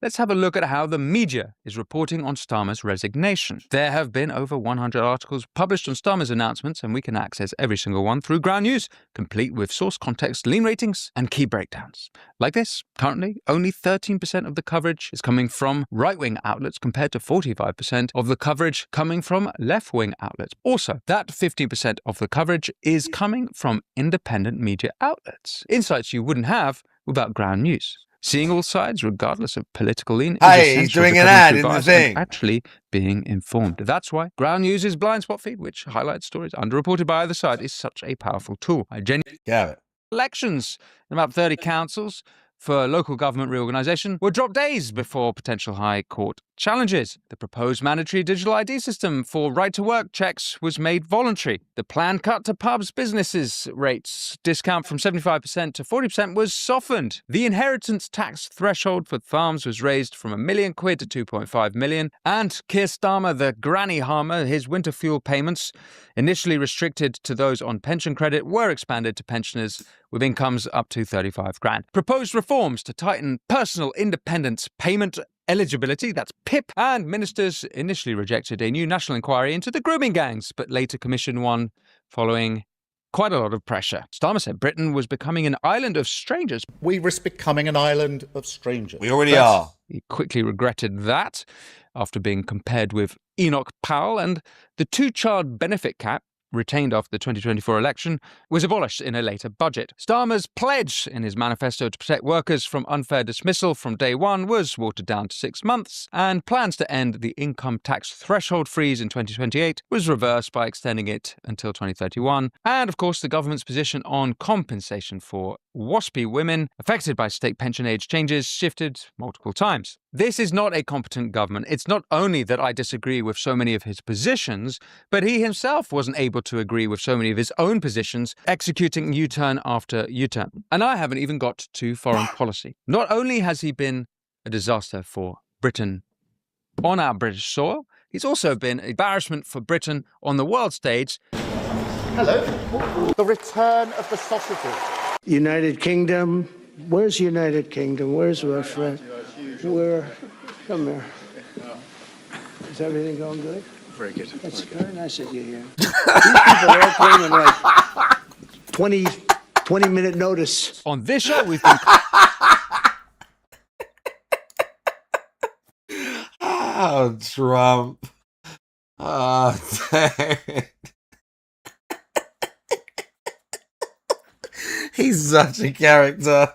let's have a look at how the media is reporting on Starmer's resignation. There have been over 100 articles published on Starmer's announcements, and we can access every single one through Ground News, complete with source context, lean ratings, and key breakdowns. Like this, currently, only 13% of the coverage is coming from right-wing outlets compared to 45% of the coverage coming from left-wing outlets. Also, that 15% of the coverage is coming from independent media outlets. Insights you wouldn't have without Ground News. Seeing all sides, regardless of political lean, is essential he's doing to an cutting ad through in the bias thing. and actually being informed. That's why Ground News' blind spot feed, which highlights stories underreported by either side, is such a powerful tool. I genuinely... Elections in about 30 councils for local government reorganisation were dropped days before potential High Court challenges. The proposed mandatory digital ID system for right-to-work checks was made voluntary. The planned cut to pubs' businesses rates discount from 75% to 40% was softened. The inheritance tax threshold for farms was raised from £1 million to 2.5 million. And Keir Starmer, the granny harmer, his winter fuel payments, initially restricted to those on pension credit, were expanded to pensioners with incomes up to 35 grand. Proposed reforms to tighten personal independence payment eligibility, that's PIP, and ministers initially rejected a new national inquiry into the grooming gangs, but later commissioned one following quite a lot of pressure. Starmer said Britain was becoming an island of strangers. We risk becoming an island of strangers. We already are. He quickly regretted that after being compared with Enoch Powell, and the two-child benefit cap retained after the 2024 election, was abolished in a later budget. Starmer's pledge in his manifesto to protect workers from unfair dismissal from day one was watered down to 6 months, and plans to end the income tax threshold freeze in 2028 was reversed by extending it until 2031. And, of course, the government's position on compensation for WASPy women affected by state pension age changes shifted multiple times. This is not a competent government. It's not only that I disagree with so many of his positions, but he himself wasn't able to agree with so many of his own positions, executing U-turn after U-turn. And I haven't even got to foreign policy. Not only has he been a disaster for Britain on our British soil, he's also been an embarrassment for Britain on the world stage. Hello. The return of the sausages. United Kingdom. Where's United Kingdom? Where's my friend? Where? Come here. Is everything going good? Very good. That's very nice that you're here. These people all came in like 20-minute notice. On this show, we've been... Oh, Trump. Oh, dang. He's such a character.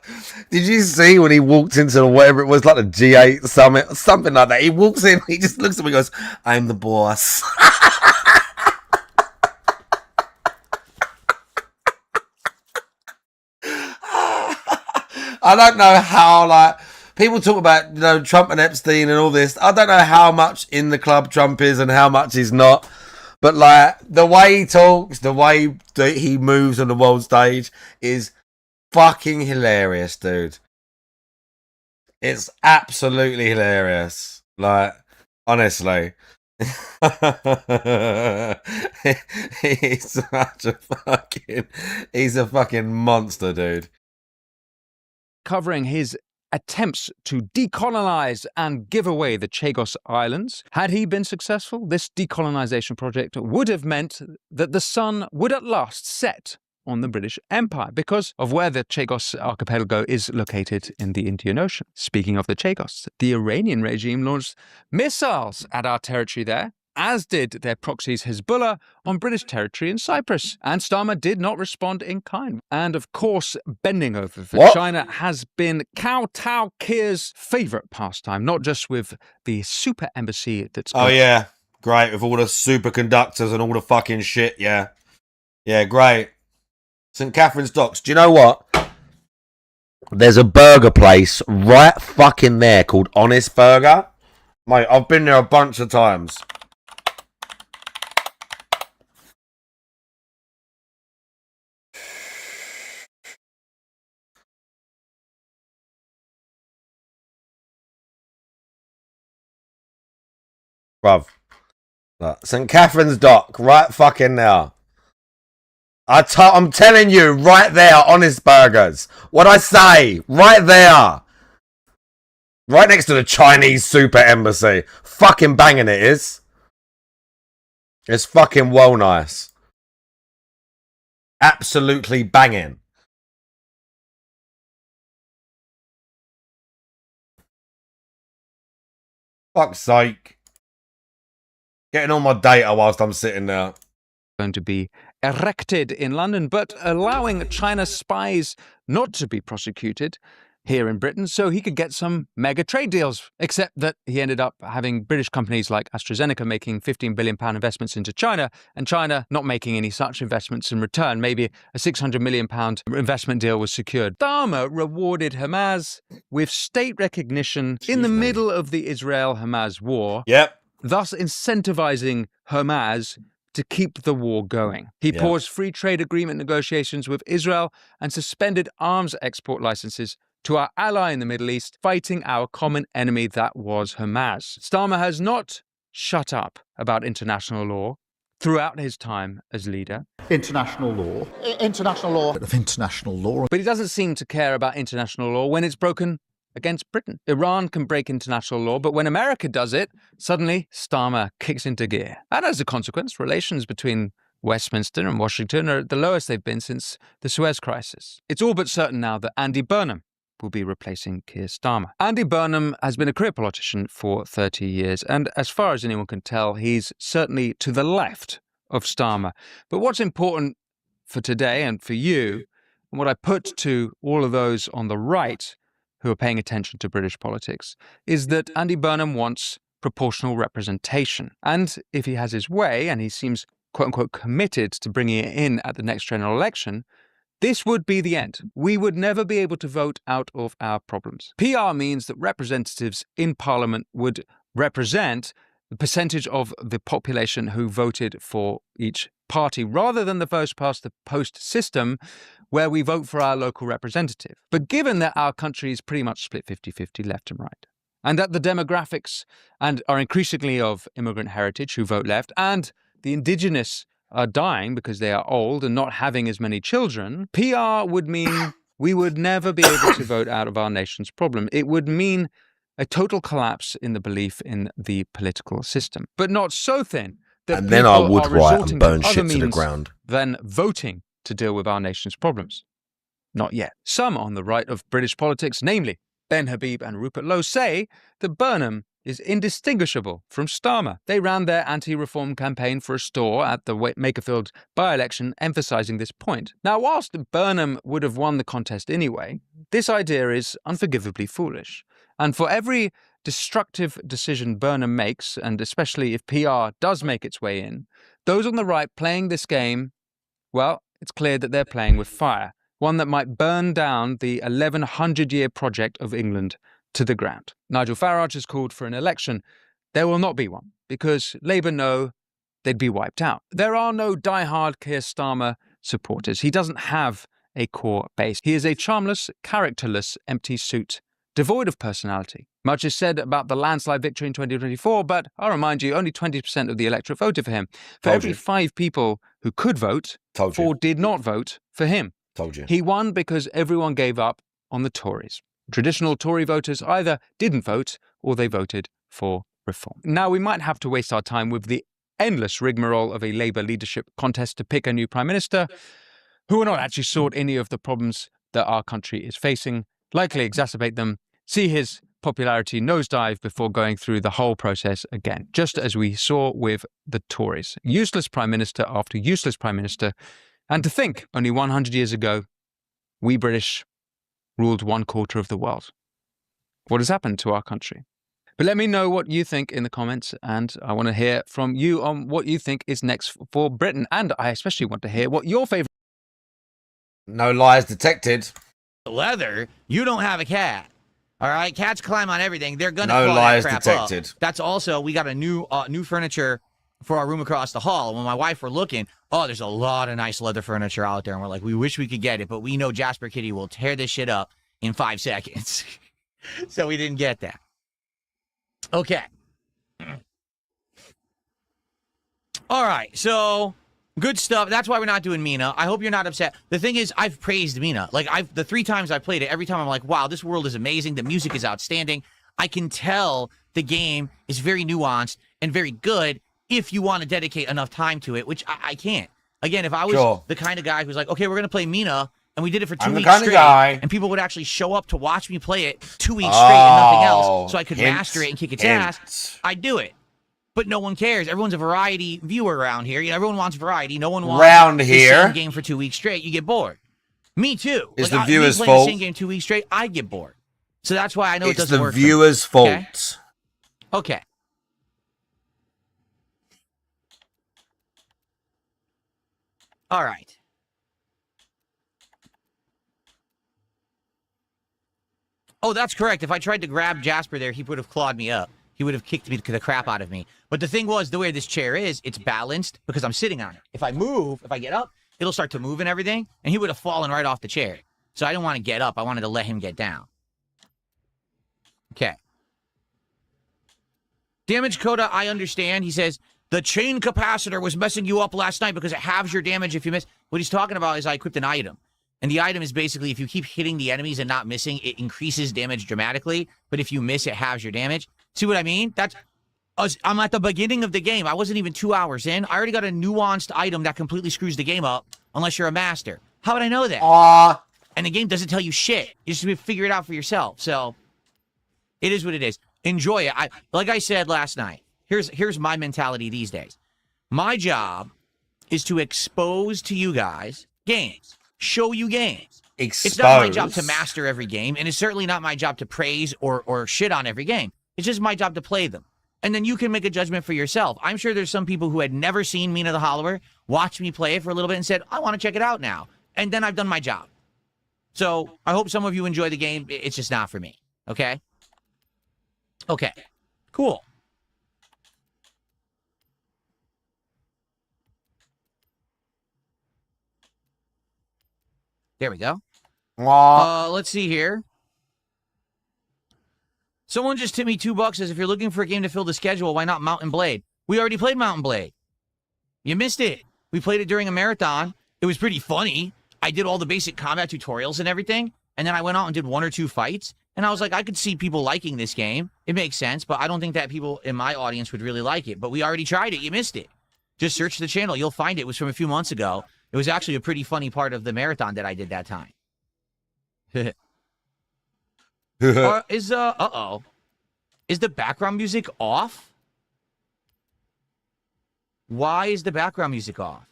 Did you see when he walked into whatever it was, like the G8 summit, something like that? He walks in, he just looks at me and goes, "I'm the boss." I don't know how, like, people talk about, you know, Trump and Epstein and all this. I don't know how much in the club Trump is and how much he's not. But, like, the way he talks, the way that he moves on the world stage is fucking hilarious, dude. It's absolutely hilarious. Like, honestly. He's a fucking monster, dude. Covering his attempts to decolonize and give away the Chagos Islands. Had he been successful, this decolonization project would have meant that the sun would at last set on the British Empire because of where the Chagos archipelago is located in the Indian Ocean. Speaking of the Chagos, the Iranian regime launched missiles at our territory there, as did their proxies Hezbollah on British territory in Cyprus. And Starmer did not respond in kind. And of course, bending over for China has been Kowtow Kir's favourite pastime, not just with the super embassy that's... Oh, yeah. Great. With all the superconductors and all the fucking shit, yeah. Yeah, great. St. Catherine's Docks. Do you know what? There's a burger place right fucking there called Honest Burger. Mate, I've been there a bunch of times. Bruv. St. Catherine's Dock, right fucking now. I'm telling you, right there, Honest Burgers. What I say, right there. Right next to the Chinese super embassy. Fucking banging it is. It's fucking well nice. Absolutely banging. Fuck's sake. Getting all my data whilst I'm sitting there. Going to be erected in London, but allowing China's spies not to be prosecuted here in Britain so he could get some mega trade deals, except that he ended up having British companies like AstraZeneca making £15 billion investments into China, and China not making any such investments in return. Maybe a £600 million investment deal was secured. Starmer rewarded Hamas with state recognition in the middle of the Israel-Hamas war, thus incentivizing Hamas to keep the war going. He paused free trade agreement negotiations with Israel and suspended arms export licenses to our ally in the Middle East, fighting our common enemy that was Hamas. Starmer has not shut up about international law throughout his time as leader. International law. International law. Of international law. But he doesn't seem to care about international law when it's broken against Britain. Iran can break international law, but when America does it, suddenly Starmer kicks into gear. And as a consequence, relations between Westminster and Washington are at the lowest they've been since the Suez Crisis. It's all but certain now that Andy Burnham will be replacing Keir Starmer. Andy Burnham has been a career politician for 30 years, and as far as anyone can tell, he's certainly to the left of Starmer. But what's important for today and for you, and what I put to all of those on the right who are paying attention to British politics, is that Andy Burnham wants proportional representation. And if he has his way, and he seems quote-unquote committed to bringing it in at the next general election, this would be the end. We would never be able to vote out of our problems. PR means that representatives in Parliament would represent the percentage of the population who voted for each party, rather than the first past the post system where we vote for our local representative. But given that our country is pretty much split 50-50 left and right, and that the demographics and are increasingly of immigrant heritage who vote left, and the indigenous are dying because they are old and not having as many children, PR would mean we would never be able to vote out of our nation's problem. It would mean a total collapse in the belief in the political system. But not so thin that and then I would are riot resorting and burn to other shit to the means ground. than voting to deal with our nation's problems. Not yet. Some on the right of British politics, namely Ben Habib and Rupert Lowe, say that Burnham is indistinguishable from Starmer. They ran their anti-reform campaign for a store at the Makerfield by-election, emphasising this point. Now, whilst Burnham would have won the contest anyway, this idea is unforgivably foolish. And for every destructive decision Burnham makes, and especially if PR does make its way in, those on the right playing this game, well, it's clear that they're playing with fire, one that might burn down the 1100-year project of England to the ground. Nigel Farage has called for an election. There will not be one, because Labour know they'd be wiped out. There are no die-hard Keir Starmer supporters. He doesn't have a core base. He is a charmless, characterless, empty suit, devoid of personality. Much is said about the landslide victory in 2024, but I'll remind you, only 20% of the electorate voted for him. For every 5 people who could vote, 4 did not vote for him. Told you. He won because everyone gave up on the Tories. Traditional Tory voters either didn't vote or they voted for reform. Now, we might have to waste our time with the endless rigmarole of a Labour leadership contest to pick a new Prime Minister who will not actually sort any of the problems that our country is facing, likely exacerbate them, see his popularity nosedive before going through the whole process again, just as we saw with the Tories. Useless Prime Minister after useless Prime Minister. And to think, only 100 years ago, we British ruled 1/4 of the world. What has happened to our country? But let me know what you think in the comments, and I want to hear from you on what you think is next for Britain. And I especially want to hear what your favourite... No lies detected. Leather, you don't have a cat. All right, cats climb on everything. They're gonna No claw lies that crap detected. up. That's also, we got a new furniture for our room across the hall. When my wife were looking, oh, there's a lot of nice leather furniture out there, and we're like, we wish we could get it, but we know Jasper Kitty will tear this shit up in 5 seconds. So we didn't get that. Okay. All right, so good stuff. That's why we're not doing Mina. I hope you're not upset. The thing is, I've praised Mina. Like, the 3 times I played it, every time I'm like, wow, this world is amazing. The music is outstanding. I can tell the game is very nuanced and very good if you want to dedicate enough time to it, which I can't. Again, if I was the kind of guy who's like, okay, we're going to play Mina, and we did it for 2 weeks straight, and people would actually show up to watch me play it 2 weeks straight and nothing else, so I could master it and kick its ass, I'd do it. But no one cares. Everyone's a variety viewer around here. You know, everyone wants variety. No one wants the same game for 2 weeks straight. You get bored. Me too. Is like, the viewer's me playing fault? the same game 2 weeks straight, I get bored. So that's why I know it It's doesn't the work. for me, viewer's okay? fault. Okay. All right. Oh, that's correct. If I tried to grab Jasper there, he would have clawed me up. He would have kicked the crap out of me. But the thing was, the way this chair is, it's balanced because I'm sitting on it. If I move, if I get up, it'll start to move and everything, and he would have fallen right off the chair. So I didn't want to get up. I wanted to let him get down. Okay. Damage Coda, I understand. He says, the chain capacitor was messing you up last night because it halves your damage if you miss. What he's talking about is I equipped an item. And the item is basically if you keep hitting the enemies and not missing, it increases damage dramatically. But if you miss, it halves your damage. See what I mean? I'm at the beginning of the game. I wasn't even 2 hours in. I already got a nuanced item that completely screws the game up unless you're a master. How would I know that? And the game doesn't tell you shit. You just have to figure it out for yourself. So it is what it is. Enjoy it. Like I said last night, here's my mentality these days. My job is to expose to you guys games. Show you games. It's not my job to master every game, and it's certainly not my job to praise or shit on every game. It's just my job to play them. And then you can make a judgment for yourself. I'm sure there's some people who had never seen Mina the Hollower, watched me play it for a little bit and said, I want to check it out now. And then I've done my job. So I hope some of you enjoy the game. It's just not for me. Okay? Okay. Cool. There we go. Let's see here. Someone just tipped me $2. Says if you're looking for a game to fill the schedule, why not Mountain Blade? We already played Mountain Blade. You missed it. We played it during a marathon. It was pretty funny. I did all the basic combat tutorials and everything, and then I went out and did 1 or 2 fights, and I was like, I could see people liking this game. It makes sense, but I don't think that people in my audience would really like it. But we already tried it. You missed it. Just search the channel. You'll find it. It was from a few months ago. It was actually a pretty funny part of the marathon that I did that time. Is the background music off? Why is the background music off?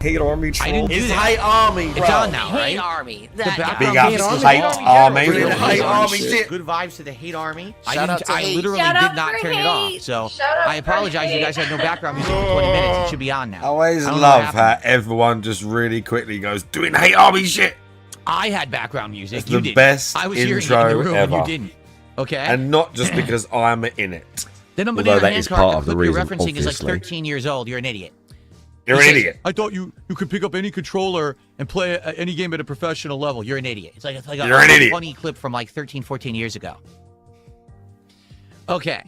Hate Army I didn't do It's that. Hate Army, bro. It's on now, right? Hate Army. The That background guy. Big music ups is to Hate off. Army. Bring the Hate Army shit. Good vibes to the Hate Army. Shout out to I Hate. literally Shout did out not for turn it Hate. off. So Shout out I apologize. for You guys Hate. had no background music for 20 minutes. It should be on now. I always I don't know love what how happened. everyone just really quickly goes, doing Hate Army shit. I had background music. It's You the didn't. best I was hearing it in intro the room and ever. you didn't. Okay. And not just because I'm in it. Then on Although your that hand is card, part the of the clip you're reason, referencing is like obviously. 13 years old. You're an idiot. You're He an says, idiot. I thought you could pick up any controller and play any game at a professional level. You're an idiot. It's like You're an idiot. funny clip from like 13, 14 years ago. Okay.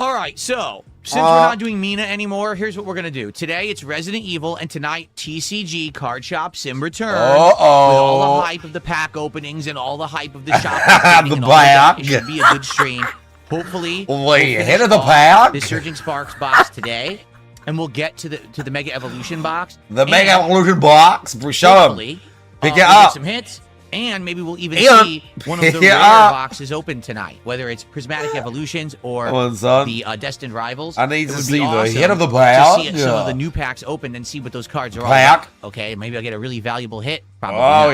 All right, so since we're not doing Mina anymore, here's what we're going to do. Today, it's Resident Evil, and tonight, TCG Card Shop Sim Return. Uh-oh. With all the hype of the pack openings and all the hype of the shop. The and all that. It pack. should be a good stream. Hopefully, Way we'll ahead of finish the off pack. the Surging Sparks box today, and we'll get to the Mega Evolution box. The Mega And Evolution box. Show 'em. hopefully, Pick it we'll up. get some hits, and maybe we'll even Pick it up. see one of Pick the it rare up. boxes open tonight, whether it's Prismatic Evolutions or Come on, son. the Destined Rivals. I need It to would see be the awesome hit of the to pack. see some of Yeah. the new packs open and see what those cards are all Pack. about. Okay, maybe I'll get a really valuable hit. Probably Oh, not.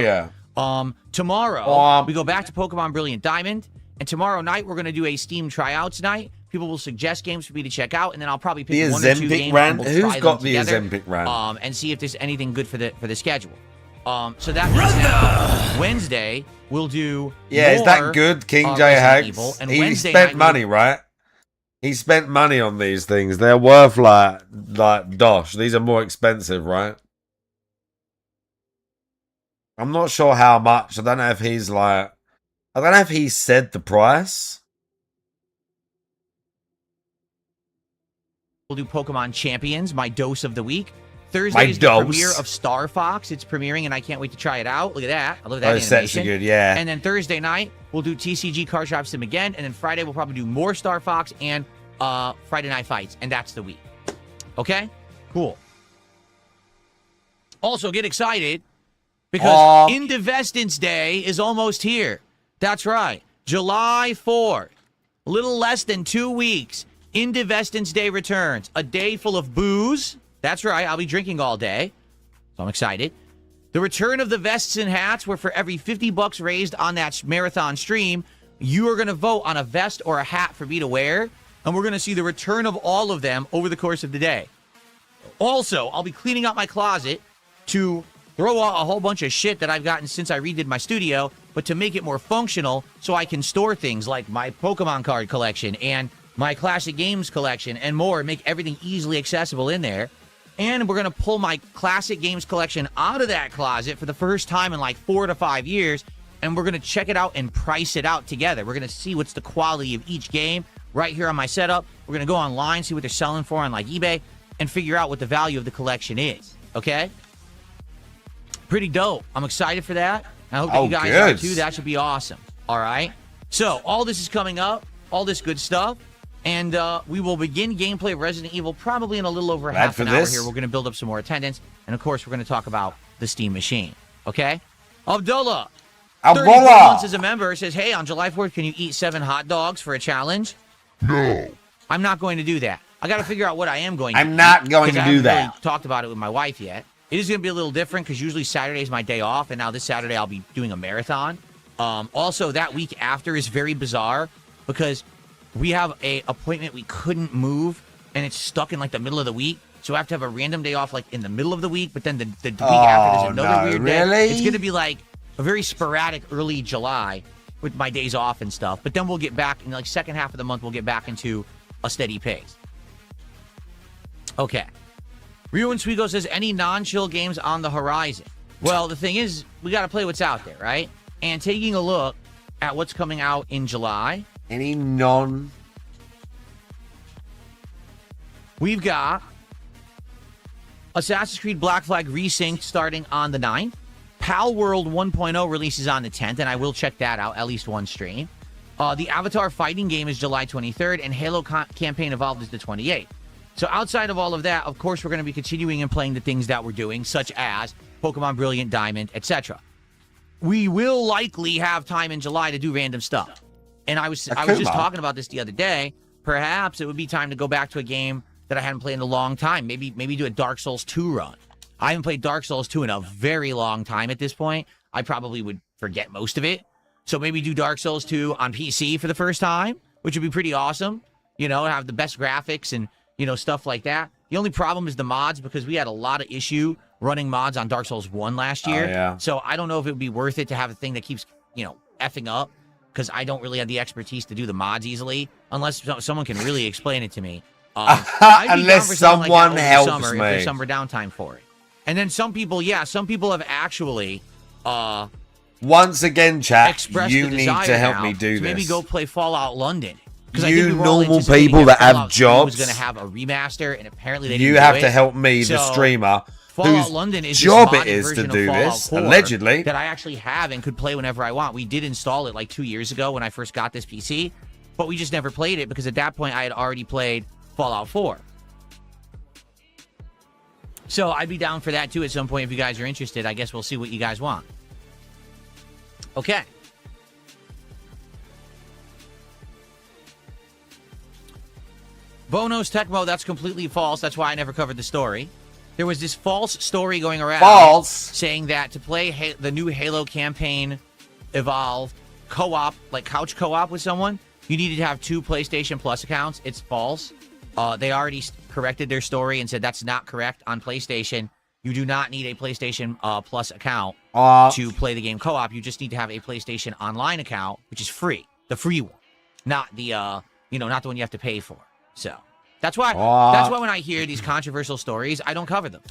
yeah. Tomorrow, we go back to Pokemon Brilliant Diamond, and tomorrow night, we're going to do a Steam tryouts night. People will suggest games for me to check out, and then I'll probably pick The 1 or 2 Ozempic games. rant? And we'll Who's try them got the together, Ozempic rant? and see if there's anything good for the schedule. So that means now, Wednesday, we'll do Yeah, is more, that good, King J Resident Evil, Hags? and He Wednesday spent night, money, right? He spent money on these things. They're worth like dosh. These are more expensive, right? I'm not sure how much. I don't know if he's like. I don't know if he said the price. We'll do Pokemon Champions, my dose of the week. Thursday is the dose. premiere of Star Fox. It's premiering, and I can't wait to try it out. Look at that. I love that Those sets animation. are good, yeah. And then Thursday night, we'll do TCG Card Shop Sim again. And then Friday, we'll probably do more Star Fox and Friday Night Fights. And that's the week. Okay? Cool. Also, get excited because Indivestance Day is almost here. That's right. July 4th. A little less than 2 weeks. Indivestance Day returns. A day full of booze. That's right. I'll be drinking all day. So I'm excited. The return of the vests and hats, where for every 50 bucks raised on that marathon stream, you are going to vote on a vest or a hat for me to wear, and we're going to see the return of all of them over the course of the day. Also, I'll be cleaning out my closet to throw out a whole bunch of shit that I've gotten since I redid my studio, but to make it more functional so I can store things like my Pokemon card collection and my classic games collection and more, make everything easily accessible in there. And we're going to pull my classic games collection out of that closet for the first time in like 4 to 5 years, and we're going to check it out and price it out together. We're going to see what's the quality of each game right here on my setup. We're going to go online, see what they're selling for on like eBay, and figure out what the value of the collection is. Okay? Pretty dope. I'm excited for that. I hope that you guys are too. That should be awesome. All right? So, all this is coming up, all this good stuff. And we will begin gameplay of Resident Evil probably in a little over half an hour here. We're going to build up some more attendance. And, of course, we're going to talk about the Steam Machine. Okay? Abdullah. 34 months as a member says, hey, on July 4th, can you eat 7 hot dogs for a challenge? No. I'm not going to do that. I got to figure out what I am going to do. I'm not going to do that. I haven't really talked about it with my wife yet. It is going to be a little different because usually Saturday is my day off. And now this Saturday I'll be doing a marathon. Also, that week after is very bizarre because we have a appointment we couldn't move, and it's stuck in, like, the middle of the week. So I have to have a random day off, like, in the middle of the week, but then the week after there's another weird day. It's going to be, like, a very sporadic early July with my days off and stuff. But then we'll get back, in, like, second half of the month, we'll get back into a steady pace. Okay. Rio and Swigo says, any non-chill games on the horizon? Well, the thing is, we got to play what's out there, right? And taking a look at what's coming out in July... Any non... We've got Assassin's Creed Black Flag Resynced starting on the 9th. Pal World 1.0 releases on the 10th, and I will check that out, at least one stream. The Avatar fighting game is July 23rd, and Halo Campaign Evolved is the 28th. So outside of all of that, of course, we're going to be continuing and playing the things that we're doing, such as Pokemon Brilliant Diamond, etc. We will likely have time in July to do random stuff. And I was just talking about this the other day. Perhaps it would be time to go back to a game that I hadn't played in a long time. Maybe do a Dark Souls 2 run. I haven't played Dark Souls 2 in a very long time at this point. I probably would forget most of it. So maybe do Dark Souls 2 on PC for the first time, which would be pretty awesome. You know, have the best graphics and, you know, stuff like that. The only problem is the mods, because we had a lot of issue running mods on Dark Souls 1 last year. Yeah. So I don't know if it would be worth it to have a thing that keeps, you know, effing up, because I don't really have the expertise to do the mods easily, unless someone can really explain it to me. Unless someone helps me. If there's summer downtime for it. And then some people have actually... Once again, chat, you the need to help me do this. Maybe go play Fallout London. You normal people that have jobs, was going to have a remaster, and apparently they didn't you have to help me, the streamer, Fallout London is job it is to do this, allegedly. That I actually have and could play whenever I want. We did install it like 2 years ago when I first got this PC, but we just never played it because at that point I had already played Fallout 4. So I'd be down for that too at some point if you guys are interested. I guess we'll see what you guys want. Okay. Bono's Tecmo, that's completely false. That's why I never covered the story. There was this false story going around saying that to play the new Halo campaign Evolved co-op, like couch co-op with someone, you needed to have 2 PlayStation Plus accounts. It's false. They already corrected their story and said that's not correct on PlayStation. You do not need a PlayStation Plus account to play the game co-op. You just need to have a PlayStation Online account, which is free, the free one, not the not the one you have to pay for. So that's why when I hear these controversial stories, I don't cover them,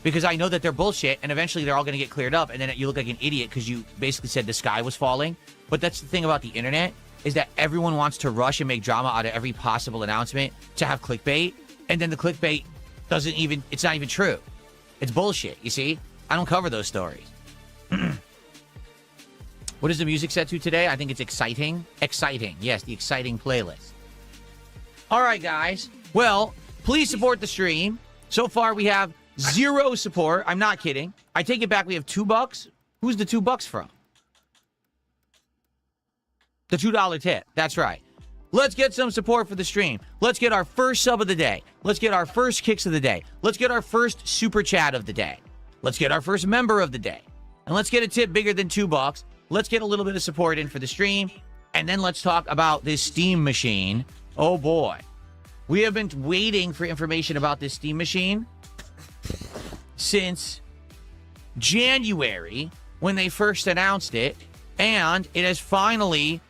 because I know that they're bullshit, and eventually they're all going to get cleared up, and then you look like an idiot because you basically said the sky was falling. But that's the thing about the internet, is that everyone wants to rush and make drama out of every possible announcement to have clickbait, and then the clickbait it's not even true. It's bullshit, you see? I don't cover those stories. What is the music set to today? I think it's exciting. Exciting. Yes, the exciting playlist. All right, guys. Well, please support the stream. So far, we have 0 support. I'm not kidding. I take it back. We have $2. Who's the $2 from? The $2 tip. That's right. Let's get some support for the stream. Let's get our first sub of the day. Let's get our first kicks of the day. Let's get our first super chat of the day. let's get our first member of the day. And let's get a tip bigger than $2. Let's get a little bit of support in for the stream. And then let's talk about this steam machine. Oh boy. We have been waiting for information about this steam machine since January when they first announced it. And it has finally,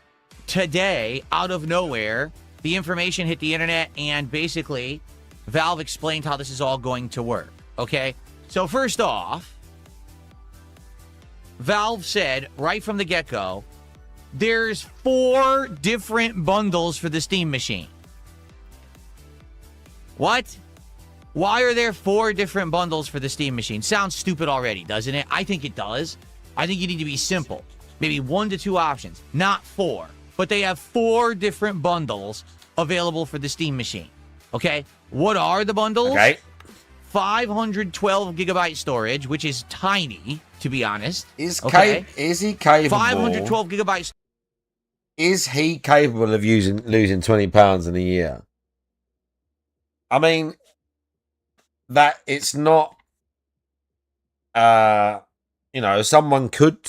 today, out of nowhere, the information hit the internet and basically Valve explained how this is all going to work. Okay? So first off, Valve said right from the get-go, there's 4 different bundles for the Steam machine. What? Why are there 4 different bundles for the Steam machine? Sounds stupid already, doesn't it? I think it does. I think you need to be simple. Maybe 1 to 2 options, not 4. But they have 4 different bundles available for the Steam machine. Okay? What are the bundles? Okay. 512 gigabyte storage, which is tiny, to be honest. Is he capable? 512 gigabytes. Is he capable of losing £20 in a year? I mean, that it's not. Someone could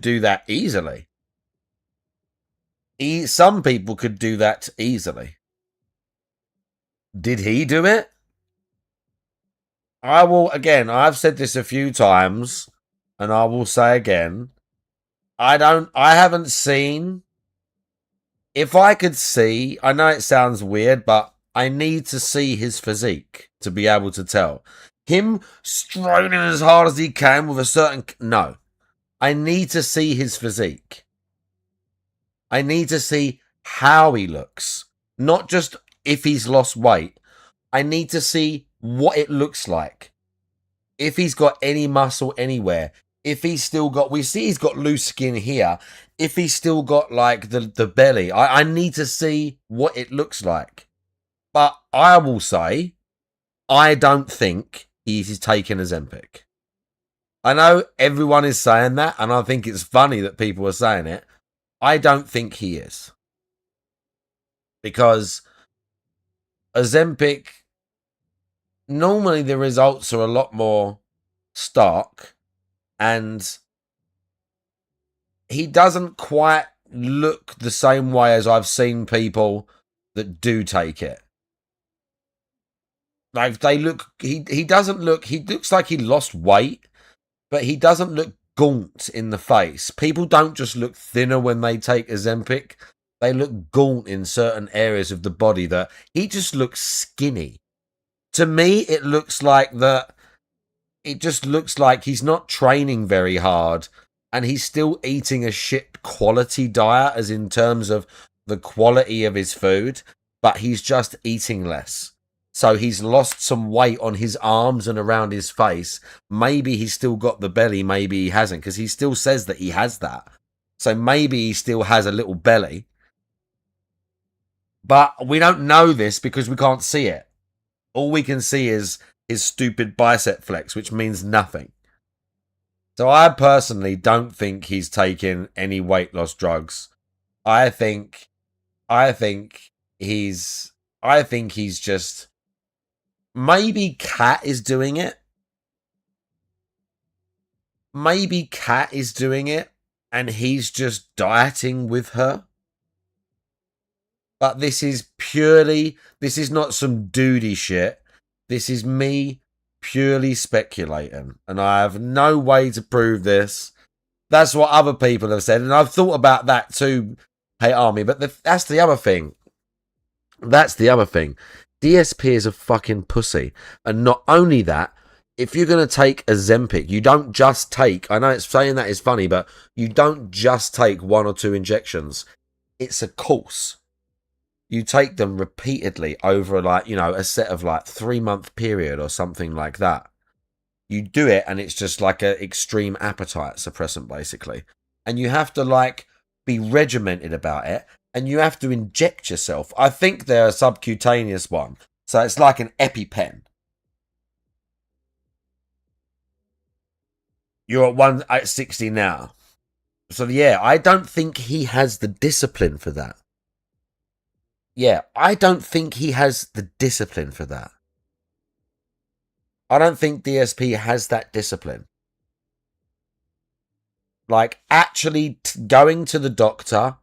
do that easily. Some people could do that easily. Did he do it? I've said this a few times, and I will say again, I haven't seen. If I could see, I know it sounds weird, but I need to see his physique to be able to tell. Him straining as hard as he can with a certain... No. I need to see his physique. I need to see how he looks. Not just if he's lost weight. I need to see what it looks like. If he's got any muscle anywhere. If he's still got... We see he's got loose skin here. If he's still got, like, the belly. I need to see what it looks like. But I will say, I don't think he's taken Ozempic. I know everyone is saying that, and I think it's funny that people are saying it. I don't think he is. Because Ozempic, normally the results are a lot more stark, and he doesn't quite look the same way as I've seen people that do take it. Like, they look, he doesn't look, he looks like he lost weight, but he doesn't look gaunt in the face. People don't just look thinner when they take Ozempic. They look gaunt in certain areas of the body that he just looks skinny. To me, it looks like that, it just looks like he's not training very hard and he's still eating a shit quality diet, as in terms of the quality of his food, but he's just eating less. So he's lost some weight on his arms and around his face. Maybe he's still got the belly, maybe he hasn't, because he still says that he has that. So maybe he still has a little belly. But we don't know this because we can't see it. All we can see is his stupid bicep flex, which means nothing. So I personally don't think he's taking any weight loss drugs. I think he's just... Maybe Kat is doing it. Maybe Kat is doing it and he's just dieting with her. But this is not some duty shit. This is me purely speculating. And I have no way to prove this. That's what other people have said. And I've thought about that too, Hey Army. But that's the other thing. DSP is a fucking pussy. And not only that, if you're going to take Ozempic, you don't just take... I know it's saying that is funny, but you don't just take 1 or 2 injections. It's a course. You take them repeatedly over, like, a set of, 3-month period or something like that. You do it, and it's just like an extreme appetite suppressant, basically. And you have to, be regimented about it. And you have to inject yourself. I think they're a subcutaneous one. So it's like an EpiPen. You're at 160 now. So yeah, I don't think he has the discipline for that. Yeah, I don't think he has the discipline for that. I don't think DSP has that discipline. Like, actually going to the doctor,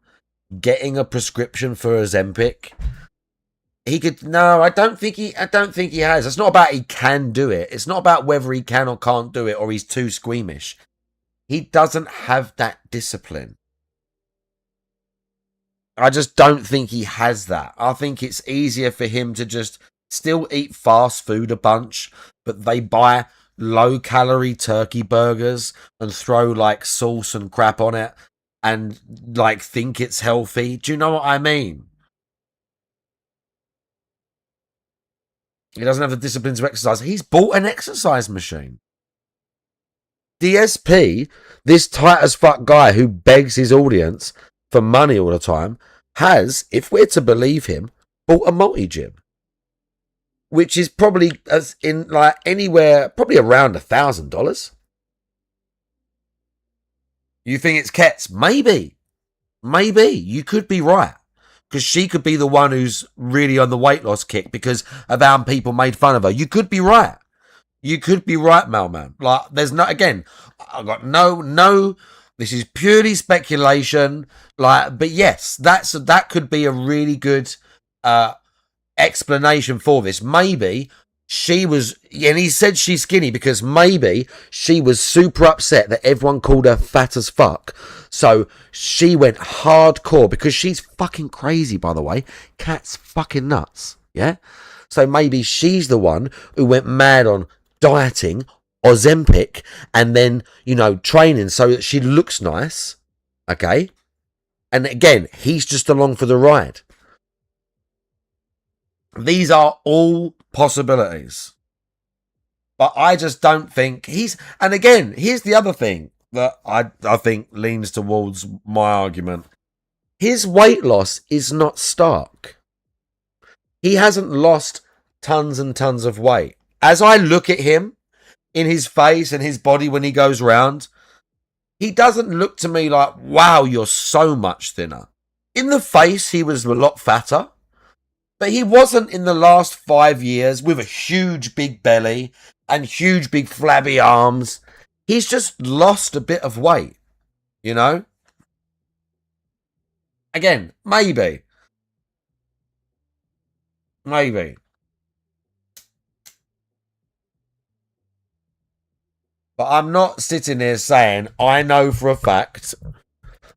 getting a prescription for Ozempic. He could... No, I don't think he has. It's not about he can do it. It's not about whether he can or can't do it or he's too squeamish. He doesn't have that discipline. I just don't think he has that. I think it's easier for him to just still eat fast food a bunch, but they buy low-calorie turkey burgers and throw, like, sauce and crap on it and, like, think it's healthy. Do you know what I mean? He doesn't have the discipline to exercise. He's bought an exercise machine. DSP, this tight-as-fuck guy who begs his audience for money all the time, has, if we're to believe him, bought a multi-gym. Which is probably as in like anywhere, probably around $1,000. You think it's Ket's? Maybe. Maybe. You could be right. Because she could be the one who's really on the weight loss kick because of how people made fun of her. You could be right. You could be right, Mailman. Like, there's no, again, I've got no, this is purely speculation. Like, but yes, that could be a really good, explanation for this. Maybe she was, and he said she's skinny because maybe she was super upset that everyone called her fat as fuck. So she went hardcore because she's fucking crazy, by the way. Cat's fucking nuts. Yeah. So maybe she's the one who went mad on dieting, Ozempic, and then, you know, training so that she looks nice. Okay. And again, he's just along for the ride. These are all possibilities. But I just don't think he's... And again, here's the other thing that I think leans towards my argument. His weight loss is not stark. He hasn't lost tons and tons of weight. As I look at him, in his face and his body when he goes round, he doesn't look to me like, wow, you're so much thinner. In the face, he was a lot fatter. But he wasn't in the last 5 years with a huge big belly and huge big flabby arms. He's just lost a bit of weight, you know? Again, maybe. Maybe. But I'm not sitting here saying, I know for a fact.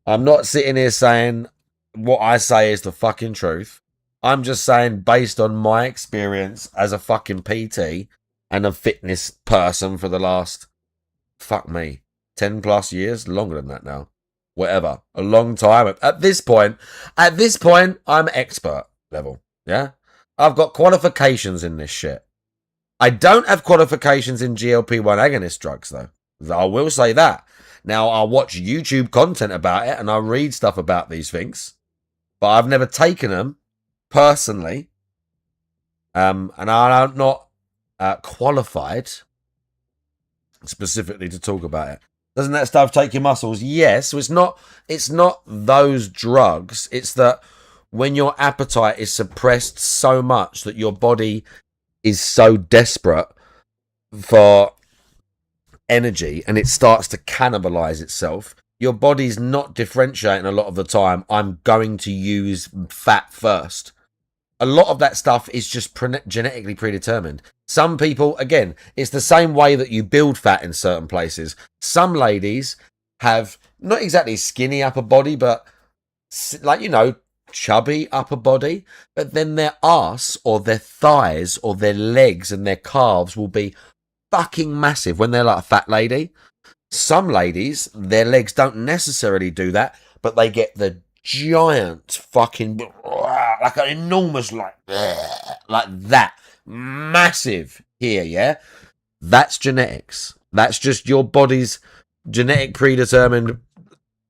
I'm not sitting here saying what I say is the fucking truth. I'm just saying, based on my experience as a fucking PT and a fitness person for the last, fuck me, 10 plus years, longer than that now, whatever, a long time. At this point, I'm expert level. Yeah, I've got qualifications in this shit. I don't have qualifications in GLP-1 agonist drugs though. I will say that. Now I watch YouTube content about it and I read stuff about these things, but I've never taken them personally, and I'm not qualified specifically to talk about it. Doesn't that stuff take your muscles? Yes. So it's not those drugs. It's that when your appetite is suppressed so much that your body is so desperate for energy and it starts to cannibalize itself, your body's not differentiating a lot of the time. I'm going to use fat first. A lot of that stuff is just genetically predetermined. Some people, again, it's the same way that you build fat in certain places. Some ladies have not exactly skinny upper body, but like, you know, chubby upper body. But then their arse or their thighs or their legs and their calves will be fucking massive when they're like a fat lady. Some ladies, their legs don't necessarily do that, but they get the giant fucking, like an enormous, like that, massive here, yeah? That's genetics. That's just your body's genetic predetermined,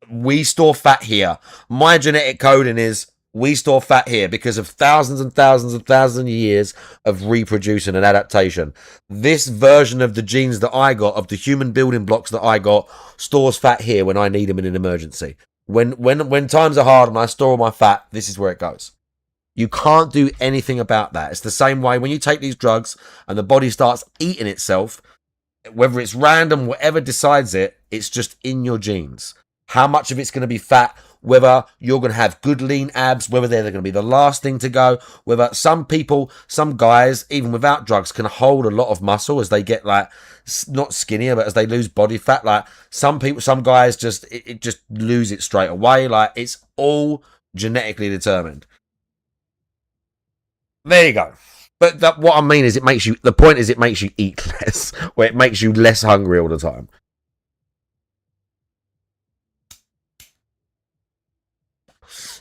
we store fat here. My genetic coding is, we store fat here because of thousands and thousands and thousands of years of reproducing and adaptation. This version of the genes that I got, of the human building blocks that I got, stores fat here when I need them in an emergency. When times are hard and I store all my fat, this is where it goes. You can't do anything about that. It's the same way when you take these drugs and the body starts eating itself, whether it's random, whatever decides it, it's just in your genes. How much of it's going to be fat, whether you're going to have good lean abs, whether they're going to be the last thing to go, whether some people, some guys, even without drugs, can hold a lot of muscle as they get like, not skinnier, but as they lose body fat. Like some people, some guys just, it just lose it straight away. Like it's all genetically determined. There you go. But what I mean is the point is it makes you eat less, where it makes you less hungry all the time.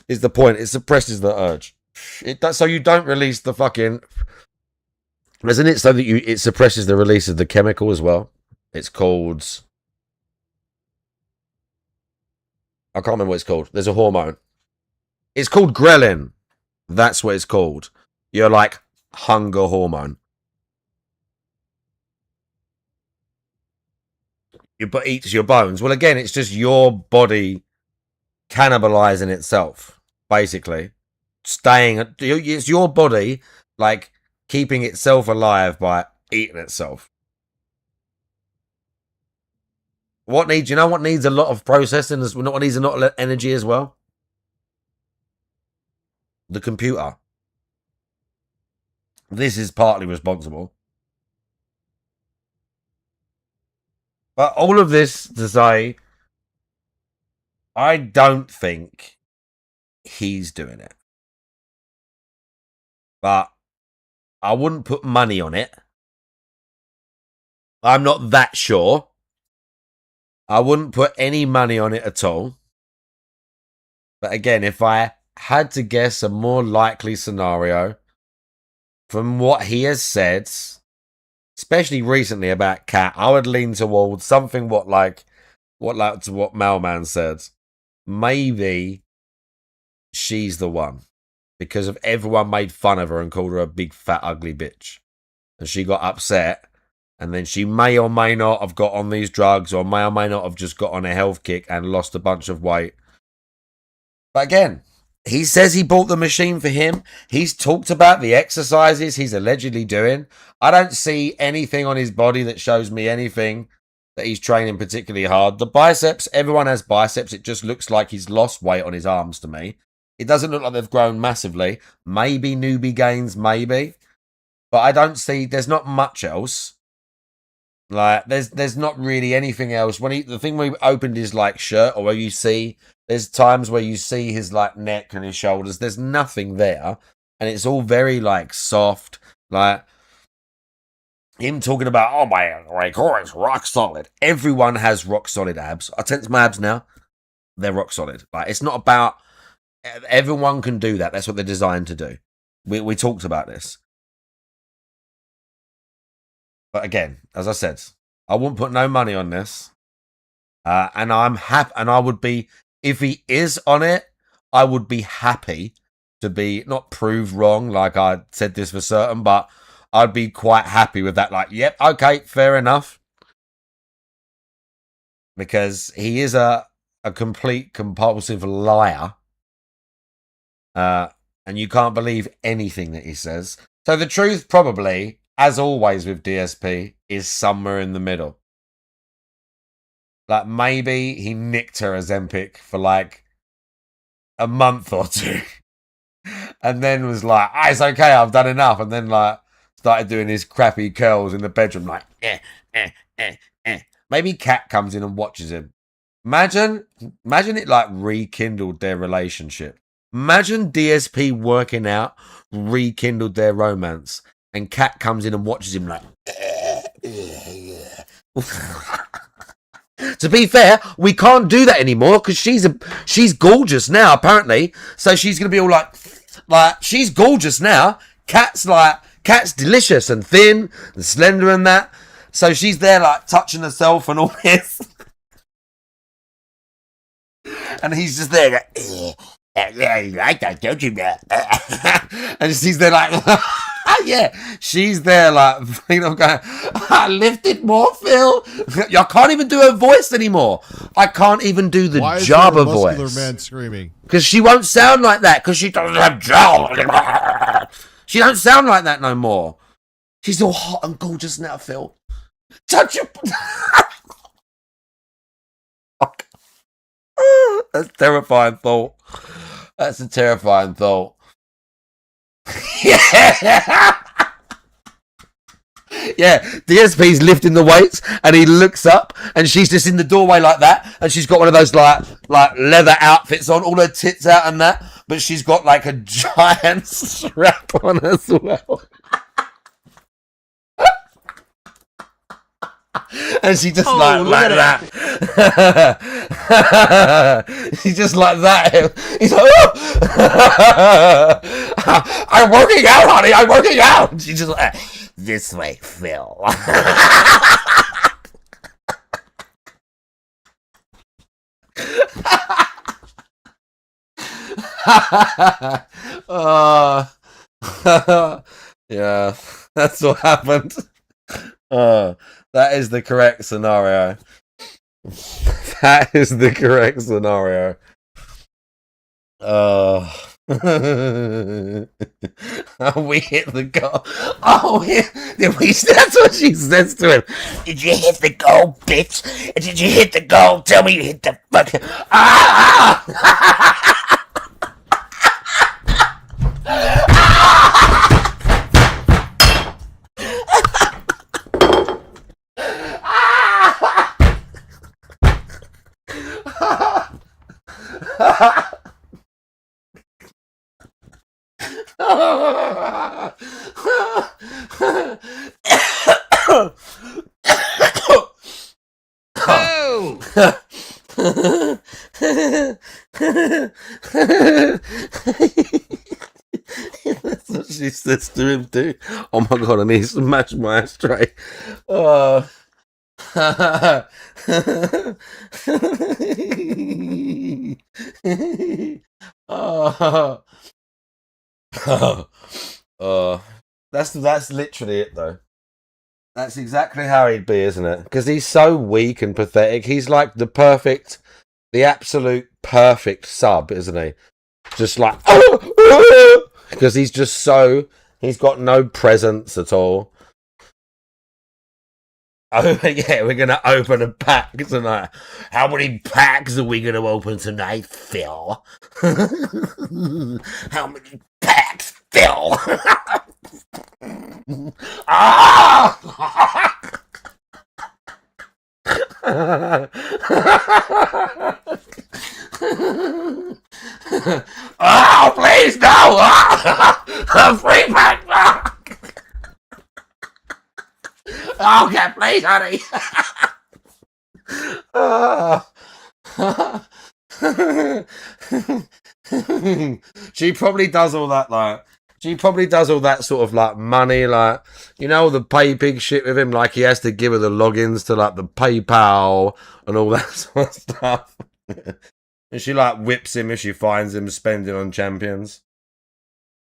Is the point. It suppresses the urge. It does, so you don't release the fucking... Isn't it so that it suppresses the release of the chemical as well? It's called... I can't remember what it's called. There's a hormone. It's called ghrelin. That's what it's called. You're like hunger hormone. But eats your bones. Well, again, it's just your body cannibalizing itself, basically. It's your body, like, keeping itself alive by eating itself. What needs a lot of processing? What needs a lot of energy as well? The computer. This is partly responsible. But all of this to say, I don't think he's doing it. But I wouldn't put money on it. I'm not that sure. I wouldn't put any money on it at all. But again, if I had to guess a more likely scenario, from what he has said, especially recently about Kat, I would lean towards something what Mailman said. Maybe she's the one. Because of everyone made fun of her and called her a big fat ugly bitch. And she got upset. And then she may or may not have got on these drugs, or may not have just got on a health kick and lost a bunch of weight. But again, he says he bought the machine for him. He's talked about the exercises he's allegedly doing. I don't see anything on his body that shows me anything that he's training particularly hard. The biceps, everyone has biceps. It just looks like he's lost weight on his arms to me. It doesn't look like they've grown massively. Maybe newbie gains, maybe. But I don't see, there's not much else. Like, there's not really anything else. The thing where he opened his, like, shirt, or where you see, there's times where you see his, like, neck and his shoulders. There's nothing there. And it's all very, like, soft. Like, him talking about, oh, my core is rock solid. Everyone has rock solid abs. I tense my abs now. They're rock solid. Like, it's not about... Everyone can do that. That's what they're designed to do. We talked about this. But again, as I said, I wouldn't put no money on this. And I'm happy. And I would be, if he is on it, I would be happy to be, not proved wrong, like I said this for certain, but I'd be quite happy with that. Like, yep, okay, fair enough. Because he is a complete compulsive liar. And you can't believe anything that he says. So the truth probably, as always with DSP, is somewhere in the middle. Like, maybe he nicked her Ozempic for like a month or two. And then was like, it's okay, I've done enough. And then like started doing his crappy curls in the bedroom, like, Maybe Kat comes in and watches him. Imagine it like rekindled their relationship. Imagine DSP working out rekindled their romance, and Kat comes in and watches him like. To be fair, we can't do that anymore because she's gorgeous now apparently. So she's gonna be all like she's gorgeous now. Kat's delicious and thin and slender and that. So she's there like touching herself and all this, and he's just there like. Yeah, you like that, don't you, man? And she's there like, Yeah, she's there like, you know, going, I lifted more, Phil. I can't even do her voice anymore. I can't even do the Jabba voice. Man screaming. Because she won't sound like that, because she doesn't have Jabba. She don't sound like that no more. She's all hot and gorgeous now, Phil. Touch your... That's a terrifying thought. That's a terrifying thought. Yeah. Yeah, DSP's lifting the weights and he looks up and she's just in the doorway like that, and she's got one of those like leather outfits on, all her tits out and that, but she's got like a giant strap on as well. And she just like that. She's just like that. He's like, oh! I'm working out, honey. I'm working out. And she's just like, this way, Phil. Yeah, that's what happened. That is the correct scenario. That is the correct scenario. We hit the goal. Oh, that's what she says to him. Did you hit the goal, bitch? Did you hit the goal? Tell me you hit the fucking... That's what she says to him too. Oh my god, I need to smash my ashtray. Oh. That's literally it though. That's exactly how he'd be, isn't it? Because he's so weak and pathetic. He's like the absolute perfect sub, isn't he? Just like, because he's got no presence at all. Oh yeah, we're gonna open a pack tonight. How many packs are we gonna open tonight, Phil? How many packs, Phil? Ah! Oh, please no! A free pack! Okay, please, honey. She probably does all that, like, she probably does all that sort of like money, like, you know, the pay pig shit with him, like he has to give her the logins to like the PayPal and all that sort of stuff. And she like whips him if she finds him spending on champions.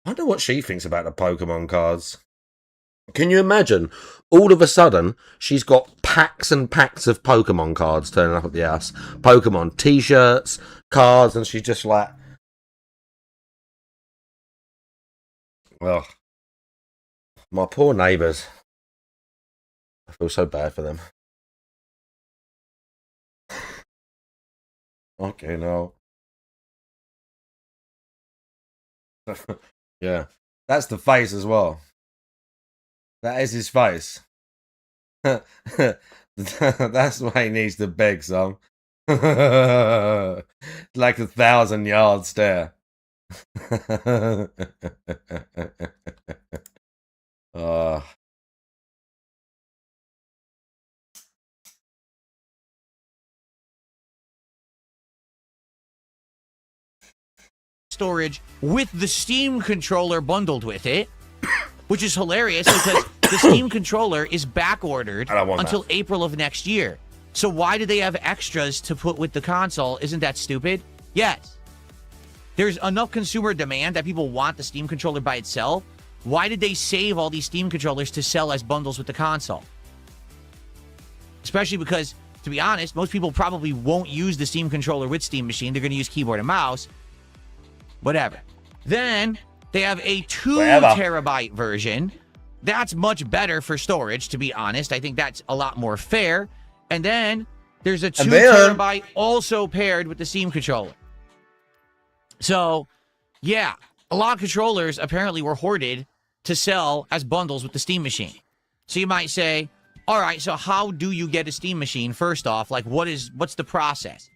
I wonder what she thinks about the Pokemon cards. Can you imagine? All of a sudden, she's got packs and packs of Pokemon cards turning up at the house. Pokemon t-shirts, cards, and she's just like... Well, my poor neighbours. I feel so bad for them. Okay, no. Yeah, that's the face as well. That is his face. That's why he needs to beg some. Like 1,000 yard stare. Storage with the Steam controller bundled with it, which is hilarious because the Steam controller is back ordered until April of next year. So why do they have extras to put with the console? Isn't that stupid? Yes. There's enough consumer demand that people want the Steam controller by itself, why did they save all these Steam controllers to sell as bundles with the console? Especially because, to be honest, most people probably won't use the Steam controller with Steam Machine. They're going to use keyboard and mouse. Whatever. Then they have a 2 terabyte version. That's much better for storage, to be honest. I think that's a lot more fair. And then there's a 2 terabyte also paired with the Steam controller. So, yeah, a lot of controllers apparently were hoarded to sell as bundles with the Steam Machine. So you might say, all right, so how do you get a Steam Machine? First off, like what's the process?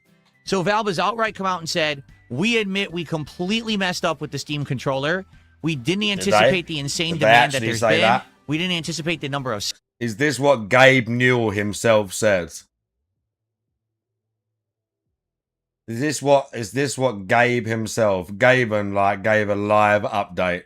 So Valve has outright come out and said, we admit we completely messed up with the Steam controller. We didn't anticipate the insane demand that there's been. That? We didn't anticipate the number of... Is this what Gabe Newell himself said? Is this what Gabe himself, Gaben, gave a live update?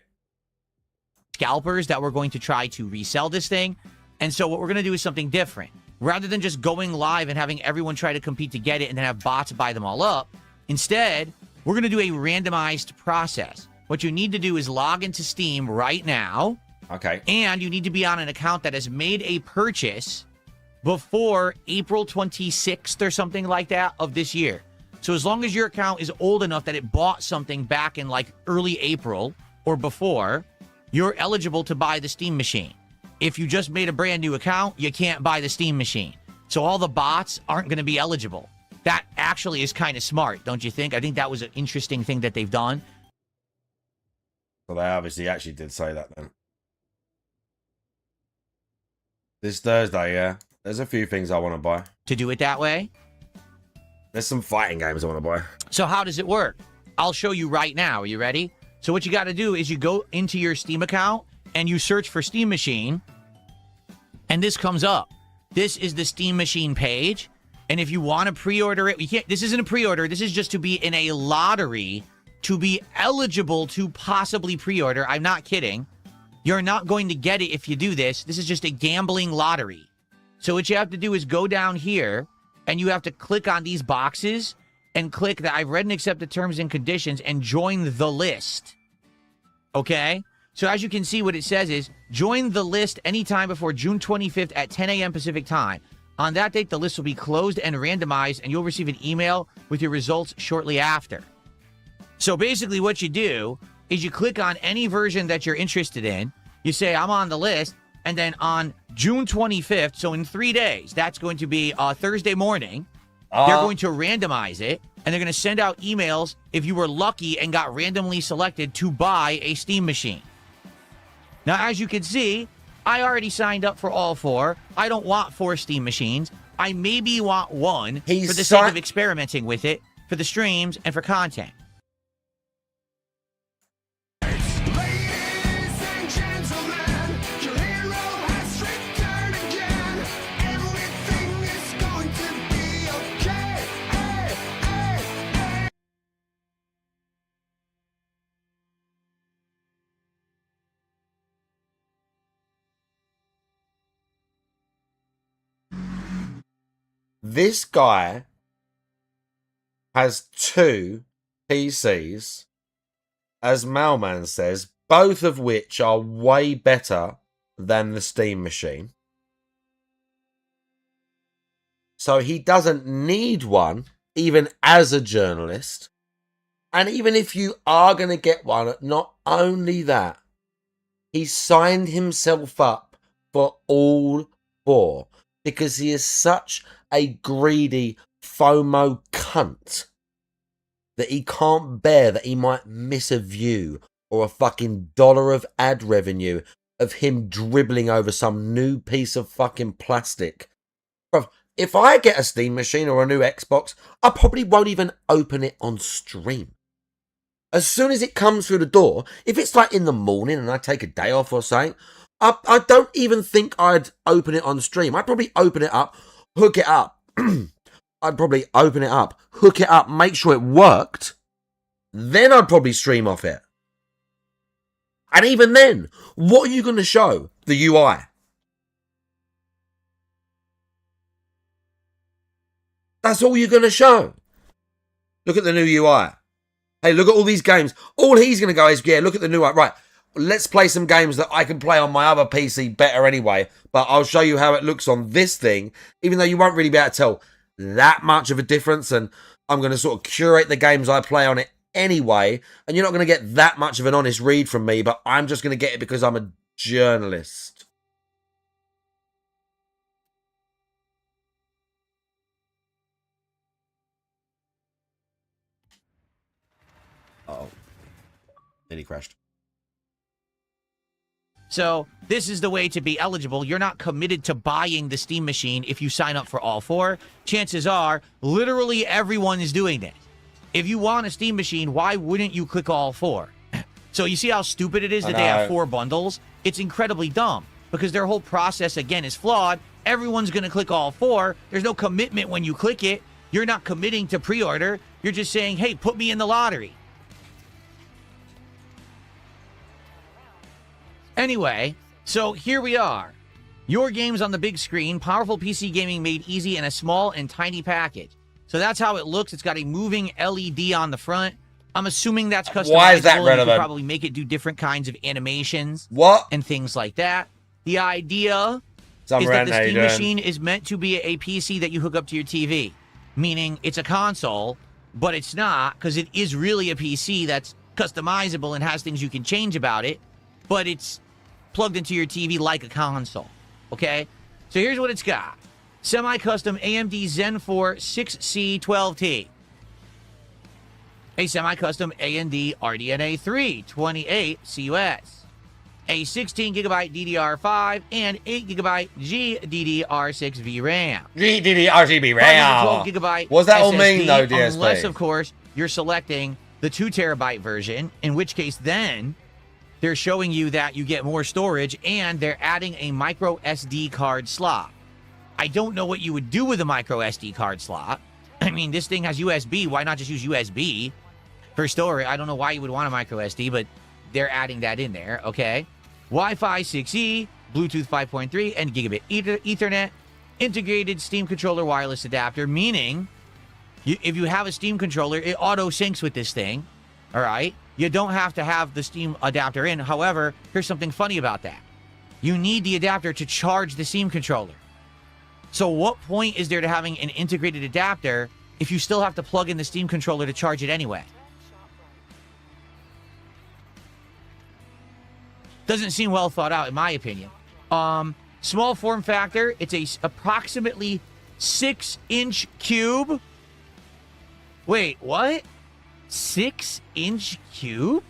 Scalpers that were going to try to resell this thing. And so what we're going to do is something different. Rather than just going live and having everyone try to compete to get it and then have bots buy them all up, instead, we're going to do a randomized process. What you need to do is log into Steam right now. Okay. And you need to be on an account that has made a purchase before April 26th or something like that of this year. So as long as your account is old enough that it bought something back in like early April or before, you're eligible to buy the Steam Machine. If you just made a brand new account, you can't buy the Steam Machine. So all the bots aren't going to be eligible. That actually is kind of smart, don't you think? I think that was an interesting thing that they've done. So they obviously actually did say that then. This Thursday, yeah. There's a few things I want to buy. To do it that way? There's some fighting games I want to buy. So how does it work? I'll show you right now. Are you ready? So what you got to do is you go into your Steam account and you search for Steam Machine. And this comes up. This is the Steam Machine page. And if you want to pre-order it, you can't. This isn't a pre-order. This is just to be in a lottery to be eligible to possibly pre-order. I'm not kidding. You're not going to get it if you do this. This is just a gambling lottery. So what you have to do is go down here and you have to click on these boxes and click that I've read and accept the terms and conditions and join the list. Okay? So as you can see, what it says is join the list anytime before June 25th at 10 a.m. Pacific time. On that date, the list will be closed and randomized, and you'll receive an email with your results shortly after. So basically what you do is you click on any version that you're interested in. You say, I'm on the list. And then on June 25th, so in 3 days, that's going to be Thursday morning, they're going to randomize it. And they're going to send out emails if you were lucky and got randomly selected to buy a Steam Machine. Now, as you can see, I already signed up for all 4. I don't want 4 Steam Machines. I maybe want 1 for the sake of experimenting with it, for the streams, and for content. This guy has 2 PCs, as Mailman says, both of which are way better than the Steam Machine. So he doesn't need one, even as a journalist. And even if you are going to get one, not only that, he signed himself up for all 4 because he is such a greedy FOMO cunt that he can't bear that he might miss a view or a fucking $1 of ad revenue of him dribbling over some new piece of fucking plastic. Bruv, if I get a Steam Machine or a new Xbox, I probably won't even open it on stream. As soon as it comes through the door, if it's like in the morning and I take a day off or something, I don't even think I'd open it on stream. I'd probably open it up, hook it up. I'd probably open it up, hook it up, make sure it worked. Then I'd probably stream off it. And even then, what are you going to show? The UI. That's all you're going to show. Look at the new UI. Hey, look at all these games. All he's going to go is, yeah, look at the new UI. Right. let's play some games that I can play on my other PC better anyway. But I'll show you how it looks on this thing, even though you won't really be able to tell that much of a difference. And I'm going to sort of curate the games I play on it anyway. And you're not going to get that much of an honest read from me, but I'm just going to get it because I'm a journalist. Uh-oh. Nearly crashed. So this is the way to be eligible. You're not committed to buying the Steam machine if you sign up for all 4. Chances are, literally everyone is doing this. If you want a Steam machine, why wouldn't you click all 4? So you see how stupid it is that they have 4 bundles? It's incredibly dumb because their whole process, again, is flawed. Everyone's going to click all 4. There's no commitment when you click it. You're not committing to pre-order. You're just saying, hey, put me in the lottery. Anyway, so here we are. Your games on the big screen, powerful PC gaming made easy in a small and tiny package. So that's how it looks. It's got a moving LED on the front. I'm assuming that's customizable. Why is that relevant? You can probably make it do different kinds of animations. What? And things like that. The idea is that the Steam machine is meant to be a PC that you hook up to your TV. Meaning it's a console, but it's not, because it is really a PC that's customizable and has things you can change about it. But it's plugged into your TV like a console, okay? So here's what it's got. Semi-custom AMD Zen 4 6C12T. A semi-custom AMD RDNA 3 28 CUS. A 16GB DDR5 and 8GB GDDR6 VRAM. GDDR6 VRAM. 12GB What's that all SSD, mean, though, DSP? Unless, of course, you're selecting the 2TB version, in which case then they're showing you that you get more storage and they're adding a micro SD card slot. I don't know what you would do with a micro SD card slot. I mean, this thing has USB. Why not just use USB for storage? I don't know why you would want a micro SD, but they're adding that in there, okay? Wi-Fi 6E, Bluetooth 5.3, and gigabit Ethernet. Integrated Steam controller wireless adapter, meaning if you have a Steam controller, it auto syncs with this thing, all right? You don't have to have the Steam adapter in. However, here's something funny about that. You need the adapter to charge the Steam controller. So what point is there to having an integrated adapter if you still have to plug in the Steam controller to charge it anyway? Doesn't seem well thought out, in my opinion. Small form factor. It's a approximately 6-inch cube. Wait, what? 6-inch cube?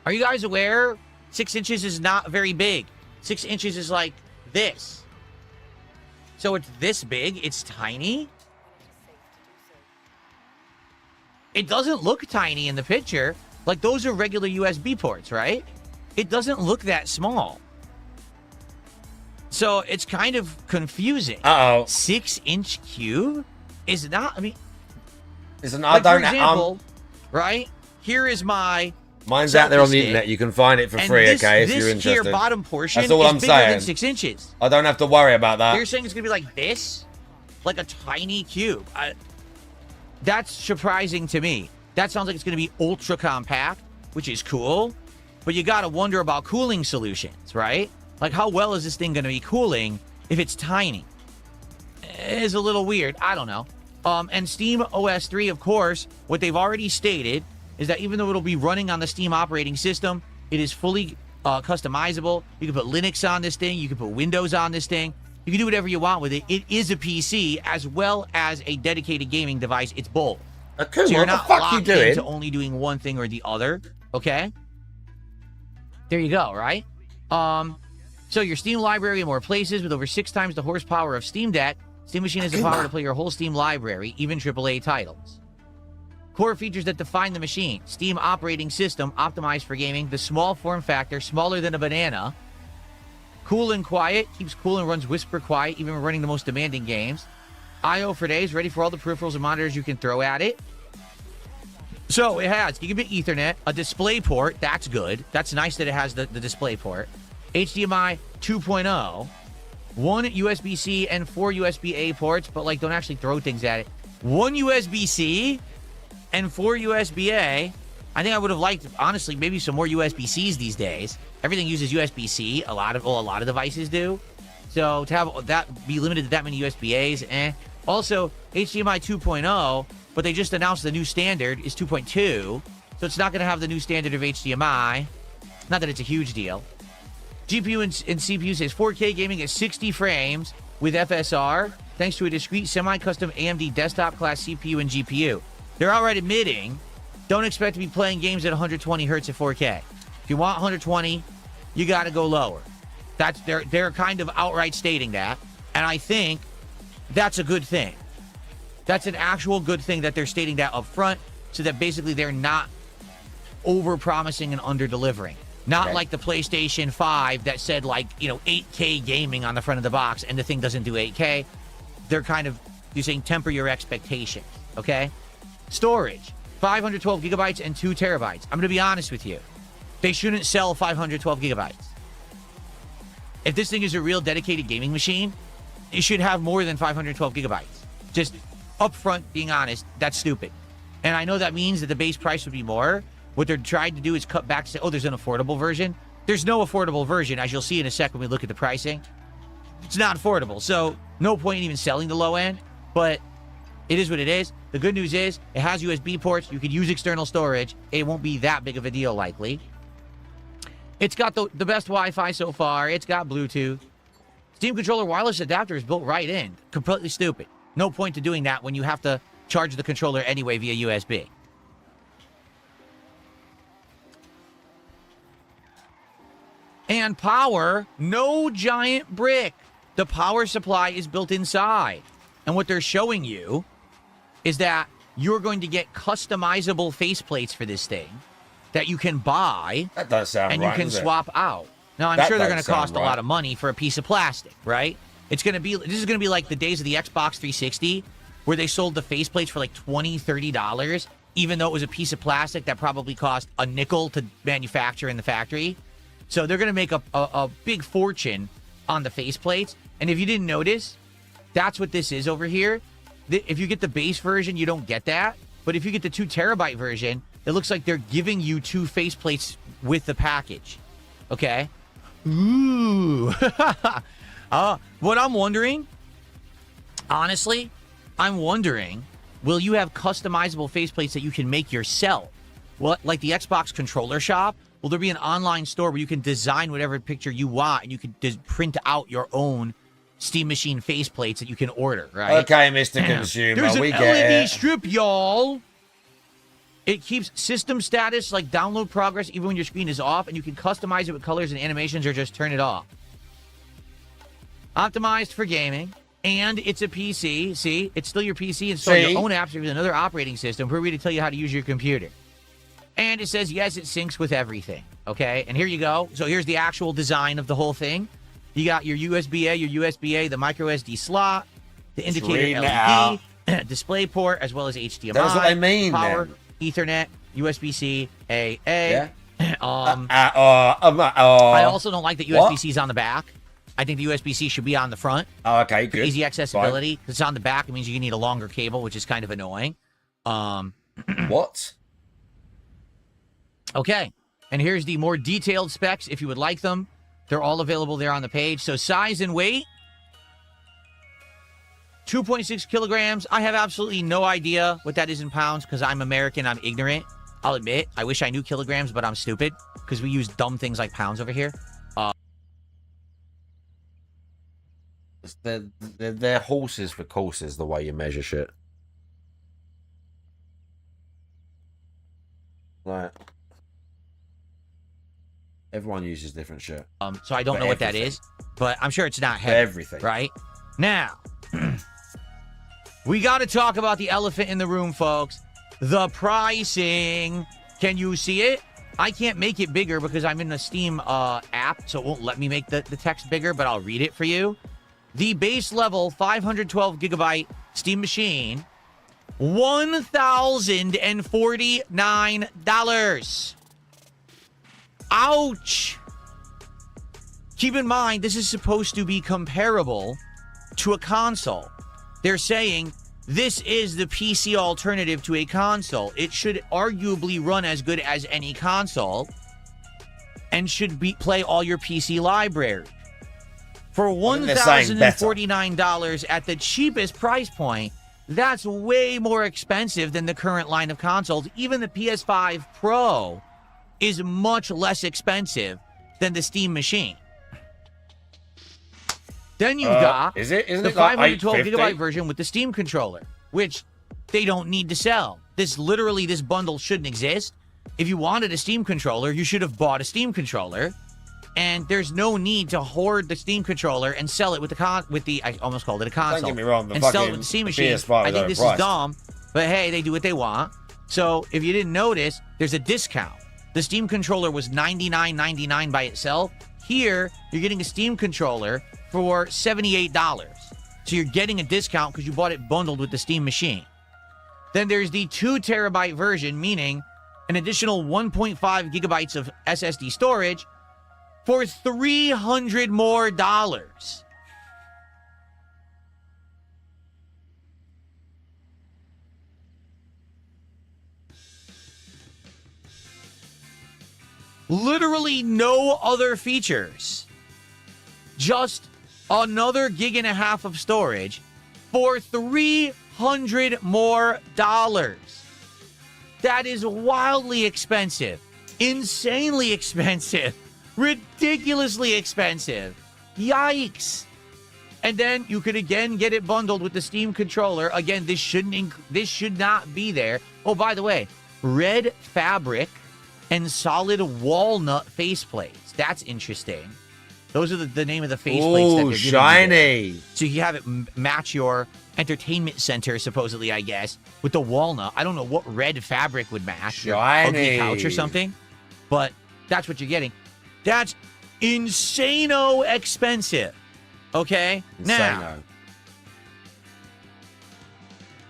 Are you guys aware? 6 inches is not very big. 6 inches is like this. So it's this big. It's tiny. It doesn't look tiny in the picture. Like, those are regular USB ports, right? It doesn't look that small. So it's kind of confusing. 6-inch cube is not, I mean, it's like, for example, right? Here is my mine's out there on the internet. You can find it for free, okay, if you're interested. This here bottom portion That's all is I'm bigger saying. than 6 inches. I don't have to worry about that. You're saying it's going to be like this? Like a tiny cube. That's surprising to me. That sounds like it's going to be ultra compact, which is cool. But you got to wonder about cooling solutions, right? Like, how well is this thing going to be cooling if it's tiny? It's a little weird. I don't know. And Steam OS 3, of course, what they've already stated is that even though it'll be running on the Steam operating system, it is fully customizable. You can put Linux on this thing. You can put Windows on this thing. You can do whatever you want with it. It is a PC as well as a dedicated gaming device. It's both. So you're what not the fuck you locked doing? into only doing one thing or the other. Okay? There you go, right? So your Steam library in more places with over 6 times the horsepower of Steam Deck. Steam Machine has the power to play your whole Steam library, even AAA titles. Core features that define the machine. Steam operating system optimized for gaming. The small form factor, smaller than a banana. Cool and quiet. Keeps cool and runs whisper quiet, even when running the most demanding games. I/O for days, ready for all the peripherals and monitors you can throw at it. So it has gigabit Ethernet, a display port. That's good. That's nice that it has the display port. HDMI 2.0. 1 USB-C and 4 USB-A ports, but like, don't actually throw things at it. 1 USB-C and 4 USB-A. I think I would have liked, honestly, maybe some more USB-Cs these days. Everything uses USB-C. A lot of devices do. So to have that be limited to that many USB-As, Also, HDMI 2.0, but they just announced the new standard is 2.2, so it's not going to have the new standard of HDMI. Not that it's a huge deal. GPU and CPU says 4K gaming at 60 frames with FSR, thanks to a discrete semi-custom AMD desktop class CPU and GPU. They're outright admitting, don't expect to be playing games at 120 hertz at 4K. If you want 120, you got to go lower. They're kind of outright stating that, and I think that's a good thing. That's an actual good thing that they're stating that up front, so that basically they're not over-promising and under-delivering. Not like the PlayStation 5 that said, 8K gaming on the front of the box, and the thing doesn't do 8K. They're you're saying temper your expectations, okay? Storage, 512 gigabytes and 2 terabytes. I'm going to be honest with you. They shouldn't sell 512 gigabytes. If this thing is a real dedicated gaming machine, it should have more than 512 gigabytes. Just upfront being honest, that's stupid. And I know that means that the base price would be more. What they're trying to do is cut back to say, oh, there's an affordable version. There's no affordable version, as you'll see in a sec when we look at the pricing. It's not affordable, so no point in even selling the low end, but it is what it is. The good news is it has USB ports. You could use external storage. It won't be that big of a deal, likely. It's got the best Wi-Fi so far. It's got Bluetooth. Steam controller wireless adapter is built right in. Completely stupid. No point to doing that when you have to charge the controller anyway via USB. And power, no giant brick. The power supply is built inside. And what they're showing you is that you're going to get customizable faceplates for this thing that you can buy. That does sound and right, you can doesn't it? swap out. Now, I'm sure they're going to cost a lot of money for a piece of plastic, right? This is going to be like the days of the Xbox 360 where they sold the faceplates for like $20, $30, even though it was a piece of plastic that probably cost a nickel to manufacture in the factory. So they're going to make a big fortune on the faceplates. And if you didn't notice, that's what this is over here. If you get the base version, you don't get that. But if you get the 2 terabyte version, it looks like they're giving you 2 faceplates with the package. Okay? Ooh. What I'm wondering, honestly, will you have customizable faceplates that you can make yourself? Well, like the Xbox controller shop, will there be an online store where you can design whatever picture you want and you can just print out your own Steam Machine faceplates that you can order, right? Okay, Mr. Consumer, There's an we get LED it. strip, y'all. It keeps system status, like download progress, even when your screen is off, and you can customize it with colors and animations or just turn it off. Optimized for gaming, and it's a PC. See, it's still your PC. Install your own apps with another operating system. We're going to tell you how to use your computer. And it says, yes, it syncs with everything. Okay, and here you go. So here's the actual design of the whole thing. You got your USB-A, the micro SD slot, the indicator LED, display port, as well as HDMI. That's what I mean, power, then. Ethernet, USB-C, AA. Yeah. I also don't like that USB-C is on the back. I think the USB-C should be on the front. Oh, okay, good. For easy accessibility. If it's on the back, it means you need a longer cable, which is kind of annoying. What? Okay. And here's the more detailed specs if you would like them. They're all available there on the page. So size and weight, 2.6 kilograms. I have absolutely no idea what that is in pounds because I'm American. I'm ignorant. I'll admit. I wish I knew kilograms, but I'm stupid because we use dumb things like pounds over here. They're horses for courses, the way you measure shit. Like, everyone uses different shit. So I don't know what that is, but I'm sure it's not heavy. Everything. Right? Now, we got to talk about the elephant in the room, folks. The pricing. Can you see it? I can't make it bigger because I'm in the Steam app, so it won't let me make the text bigger, but I'll read it for you. The base level 512 gigabyte Steam Machine, $1,049. Ouch! Keep in mind, this is supposed to be comparable to a console. They're saying this is the PC alternative to a console. It should arguably run as good as any console and should play all your PC library. For $1,049 at the cheapest price point, that's way more expensive than the current line of consoles. Even the PS5 Pro is much less expensive than the Steam machine. Then you've got Isn't the it like 512 $850? gigabyte version with the Steam controller, which they don't need to sell. This bundle shouldn't exist. If you wanted a Steam controller, you should have bought a Steam controller. And there's no need to hoard the Steam controller and sell it with the I almost called it a console. Don't get me wrong, the and sell it with the Steam machine. PS5 I think this is dumb, but hey, they do what they want. So if you didn't notice, there's a discount. The Steam controller was $99.99 by itself. Here, you're getting a Steam controller for $78. So you're getting a discount because you bought it bundled with the Steam machine. Then there's the 2 terabyte version, meaning an additional 1.5 gigabytes of SSD storage for $300 more. Literally no other features. Just another gig and a half of storage for $300 more. That is wildly expensive. Insanely expensive. Ridiculously expensive. Yikes. And then you could again get it bundled with the Steam controller. Again, this should not be there. Oh, by the way, red fabric and solid walnut faceplates. That's interesting. Those are the name of the faceplates that they're giving shiny. you. So you have it match your entertainment center, supposedly, I guess, with the walnut. I don't know what red fabric would match. Your ugly couch or something. But that's what you're getting. That's insano expensive. Okay? Now,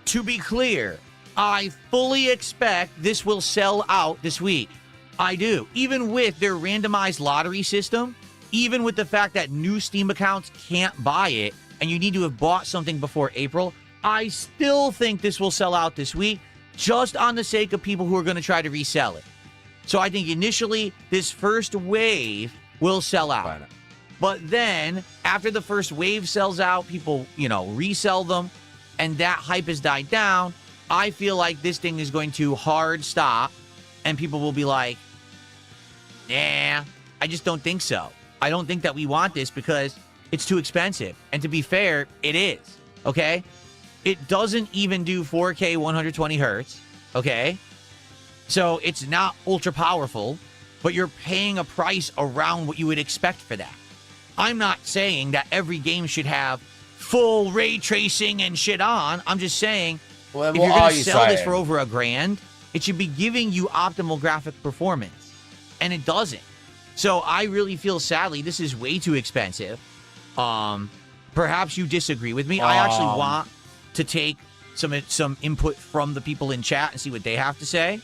to be clear, I fully expect this will sell out this week. I do. Even with their randomized lottery system, even with the fact that new Steam accounts can't buy it, and you need to have bought something before April, I still think this will sell out this week, just on the sake of people who are going to try to resell it. So I think initially, this first wave will sell out. But then, after the first wave sells out, people, resell them, and that hype has died down, I feel like this thing is going to hard stop, and people will be like, nah, I just don't think so. I don't think that we want this because it's too expensive. And to be fair, it is, okay? It doesn't even do 4K 120 hertz, okay? So it's not ultra powerful, but you're paying a price around what you would expect for that. I'm not saying that every game should have full ray tracing and shit on. I'm just saying, if you're going to sell this for over $1,000, it should be giving you optimal graphic performance. And it doesn't. So I really feel, sadly, this is way too expensive. Perhaps you disagree with me. I actually want to take some input from the people in chat and see what they have to say.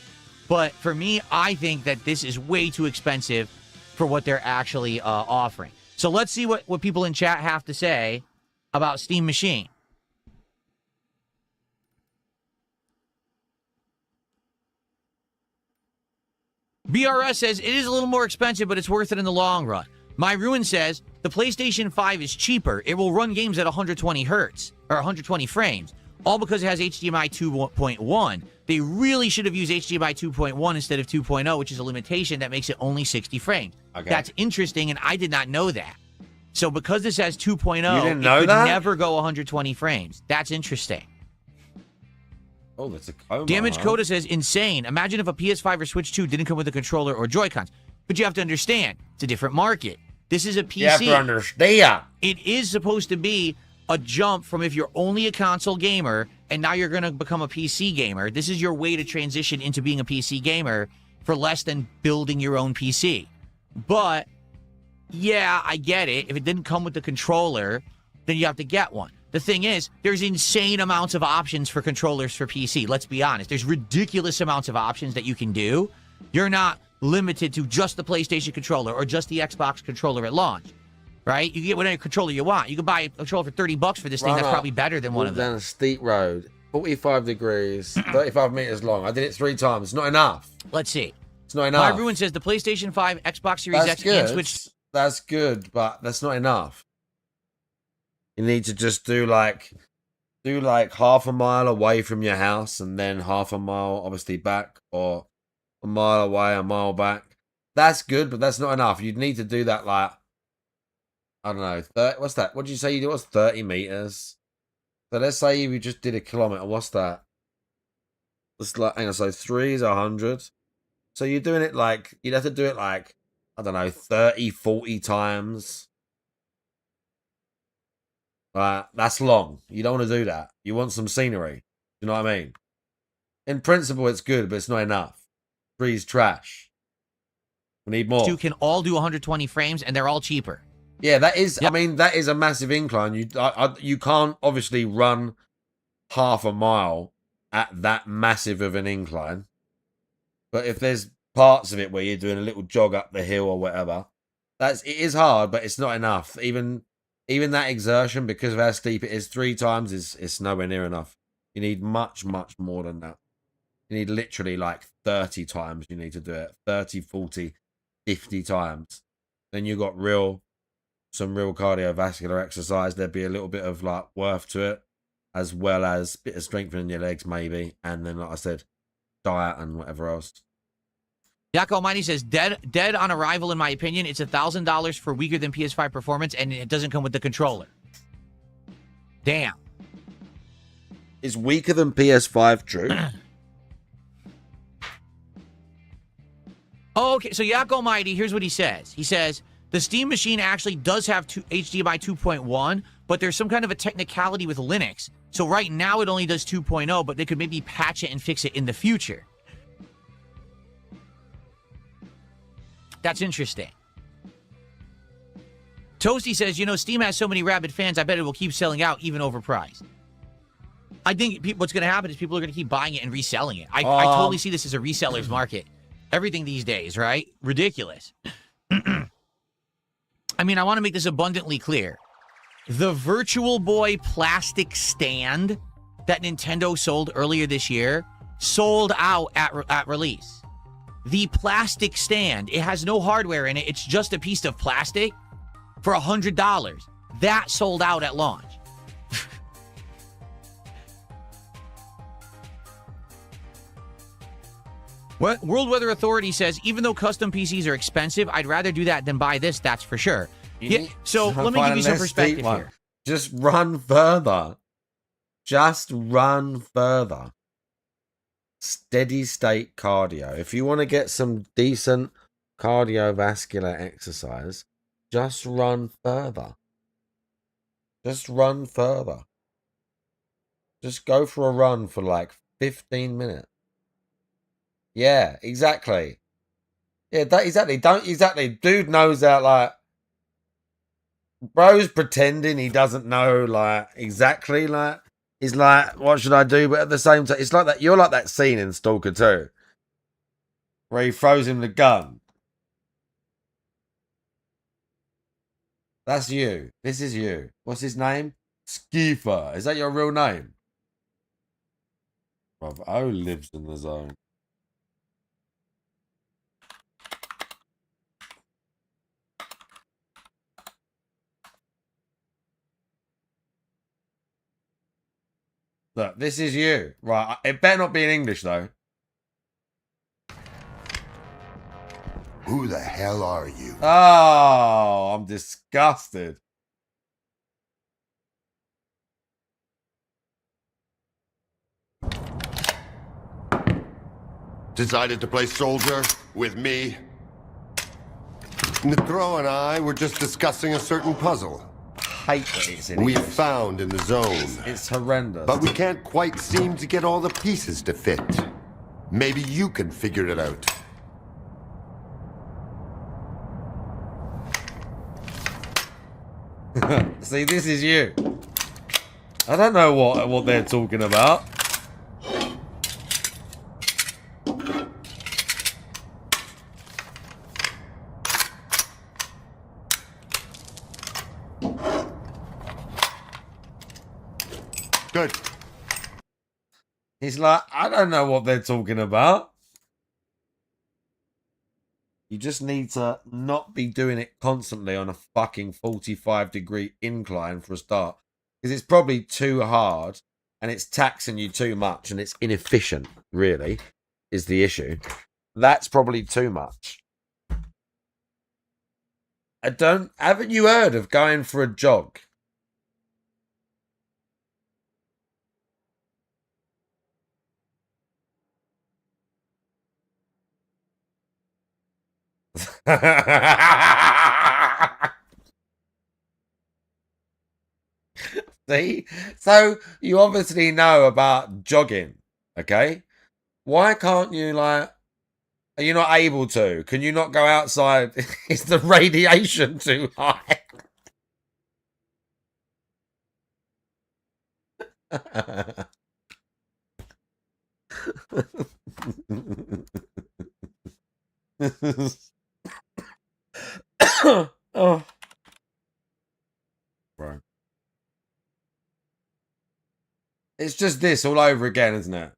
But for me, I think that this is way too expensive for what they're actually offering. So let's see what people in chat have to say about Steam Machine. BRS says, it is a little more expensive, but it's worth it in the long run. My Ruin says, the PlayStation 5 is cheaper. It will run games at 120 hertz, or 120 frames, all because it has HDMI 2.1. They really should have used HDMI 2.1 instead of 2.0, which is a limitation that makes it only 60 frames. Okay. That's interesting, and I did not know that. So because this has 2.0, it could never go 120 frames. That's interesting. Oh, that's a coma. Damage Coda says, insane. Imagine if a PS5 or Switch 2 didn't come with a controller or Joy-Cons. But you have to understand, it's a different market. This is a PC. You have to understand. It is supposed to be a jump from if you're only a console gamer and now you're going to become a PC gamer. This is your way to transition into being a PC gamer for less than building your own PC. But, yeah, I get it. If it didn't come with the controller, then you have to get one. The thing is, there's insane amounts of options for controllers for PC. Let's be honest. There's ridiculous amounts of options that you can do. You're not limited to just the PlayStation controller or just the Xbox controller at launch, right? You can get whatever controller you want. You can buy a controller for $30 for this thing. That's probably better than one of them. Down a steep road 45 degrees, 35 meters long. I did it 3 times. It's not enough. Let's see. It's not enough. Everyone says the PlayStation 5, Xbox Series X, and Switch. That's good, but that's not enough. You need to just do like half a mile away from your house and then half a mile obviously back, or a mile away, a mile back. That's good, but that's not enough. You'd need to do that like, I don't know, what's that? What did you say you did? What's 30 meters? So let's say you just did a kilometer. What's that? It's like, hang on, so 3 is 100. So you're doing it like, you'd have to do it like, I don't know, 30, 40 times. That's long. You don't want to do that. You want some scenery. You know what I mean? In principle, it's good, but it's not enough. 3 is trash. We need more. 2 can all do 120 frames, and they're all cheaper. Yeah, that is. Yep. I mean, that is a massive incline. You can't obviously run half a mile at that massive of an incline. But if there's parts of it where you're doing a little jog up the hill or whatever, it is hard, but it's not enough. Even that exertion, because of how steep it is, 3 times it's nowhere near enough. You need much, much more than that. You need literally like 30 times you need to do it. 30, 40, 50 times. Then you got some real cardiovascular exercise. There'd be a little bit of like worth to it, as well as a bit of strengthening your legs maybe. And then, like I said, diet and whatever else. Yak Almighty says, dead on arrival, in my opinion. It's $1,000 for weaker than PS5 performance, and it doesn't come with the controller. Damn. Is weaker than PS5 true? Oh, okay, so Yak Almighty, here's what he says. He says, the Steam machine actually does have HDMI 2.1, but there's some kind of a technicality with Linux. So right now it only does 2.0, but they could maybe patch it and fix it in the future. That's interesting. Toasty says, Steam has so many rabid fans, I bet it will keep selling out, even overpriced. I think what's going to happen is people are going to keep buying it and reselling it. I totally see this as a reseller's market. Everything these days, right? Ridiculous. I mean, I want to make this abundantly clear. The Virtual Boy plastic stand that Nintendo sold earlier this year sold out at release. The plastic stand, it has no hardware in it. It's just a piece of plastic for $100. That sold out at launch. World Weather Authority says, even though custom PCs are expensive, I'd rather do that than buy this, that's for sure. Yeah, so let me give you some perspective here. Just run further. Just run further. Steady state cardio. If you want to get some decent cardiovascular exercise, just run further. Just run further. Just go for a run for like 15 minutes. Yeah, exactly. Yeah, exactly. Dude knows that, like, bro's pretending he doesn't know, like, exactly, like, he's like, what should I do? But at the same time, it's like that, you're like that scene in Stalker 2, where he throws him the gun. That's you. This is you. What's his name? Skeefer. Is that your real name? Bruv, O lives in the zone. Look, this is you. Right, it better not be in English, though. Who the hell are you? Oh, I'm disgusted. Decided to play soldier with me? Nitro and I were just discussing a certain puzzle. Hate that it's in we English. Found in the zone. It's horrendous. But we can't quite seem to get all the pieces to fit. Maybe you can figure it out. See, this is you. I don't know what they're talking about. Good. He's like, I don't know what they're talking about. You just need to not be doing it constantly on a fucking 45-degree incline for a start. Because it's probably too hard and it's taxing you too much and it's inefficient, really, is the issue. That's probably too much. Haven't you heard of going for a jog? See? So you obviously know about jogging, okay? Why can't you, like, are you not able to? Can you not go outside? Is the radiation too high? Oh. Right. It's just this all over again, isn't it?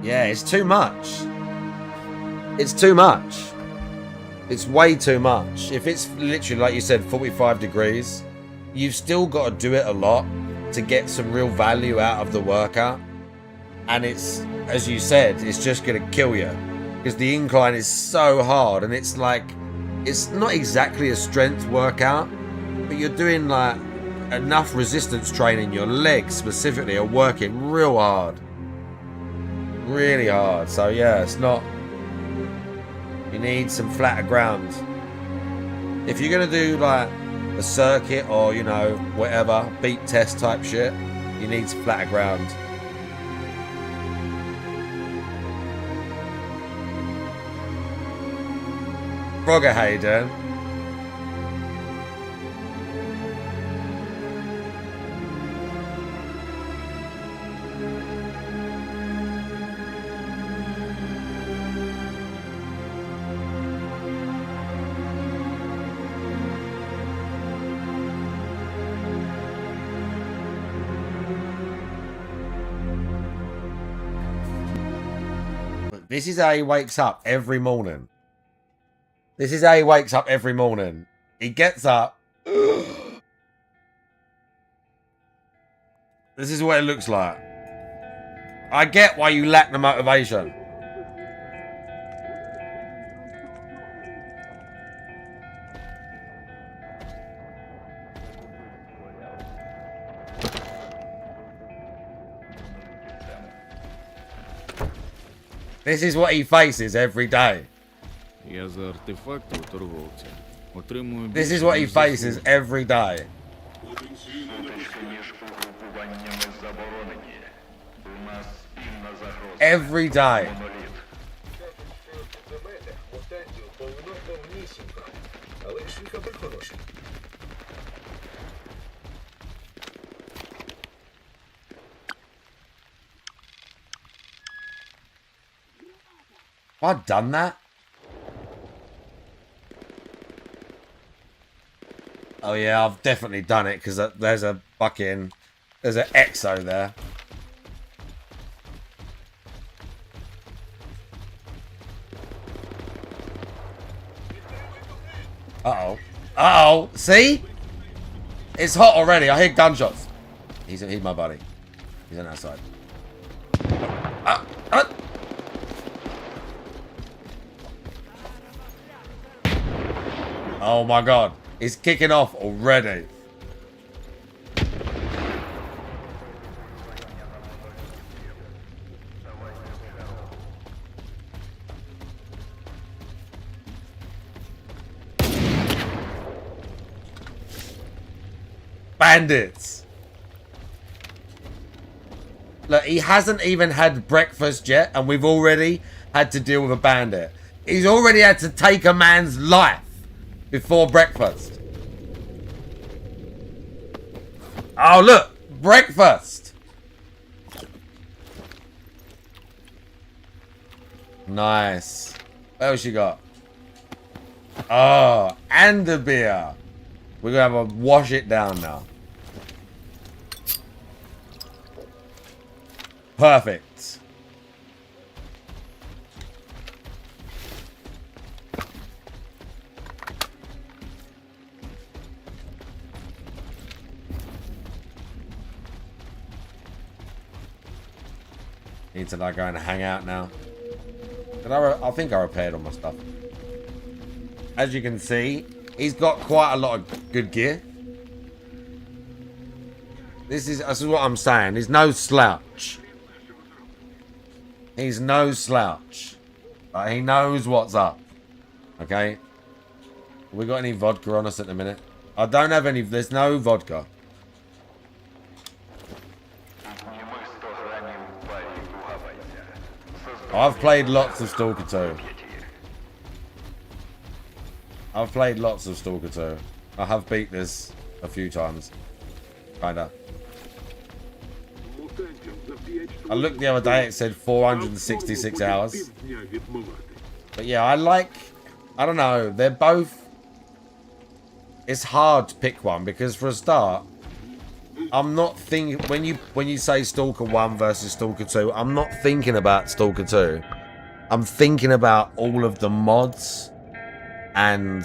Yeah, it's too much. It's too much. It's way too much. If it's literally, like you said, 45 degrees, you've still got to do it a lot to get some real value out of the workout. And it's, as you said, it's just going to kill you. Because the incline is so hard. And it's like, it's not exactly a strength workout, but you're doing like enough resistance training. Your legs specifically are working real hard. Really hard. So yeah, it's not, you need some flatter ground. If you're going to do like a circuit or, you know, whatever, beat test type shit, you need some flatter ground. Frogger, how you doing? This is how he wakes up every morning. This is how he wakes up every morning. He gets up. This is what it looks like. I get why you lack the motivation. This is what he faces every day. This is what he faces every day. Every day. Have I done that? Oh yeah, I've definitely done it because there's an EXO there. Uh-oh. Uh-oh. See? It's hot already. I hear gunshots. He's my buddy. He's on that side. Oh my god. He's kicking off already. Bandits. Look, he hasn't even had breakfast yet, and we've already had to deal with a bandit. He's already had to take a man's life before breakfast. Oh, look. Breakfast. Nice. What else you got? Oh, and the beer. We're going to have to wash it down now. Perfect. Need to like go and hang out now. But I think I repaired all my stuff. As you can see, he's got quite a lot of good gear. This is what I'm saying. He's no slouch. He's no slouch. He knows what's up. Okay? We got any vodka on us at the minute? I don't have any. There's no vodka. I've played lots of Stalker 2. I've played lots of Stalker 2. I have beat this a few times. Kinda. I looked the other day, it said 466 hours. But yeah, I don't know, they're both... It's hard to pick one because for a start, I'm not thinking... When you say Stalker 1 versus Stalker 2, I'm not thinking about Stalker 2. I'm thinking about all of the mods and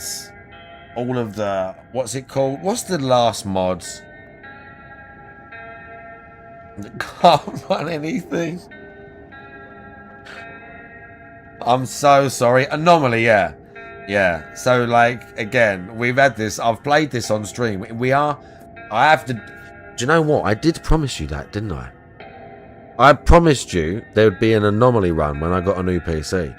all of the... What's it called? What's the last mods? Can't run anything. I'm so sorry. Anomaly, yeah. Yeah. So, like, again, we've had this. I've played this on stream. I have to... Do you know what? I did promise you that, didn't I? I promised you there would be an anomaly run when I got a new PC.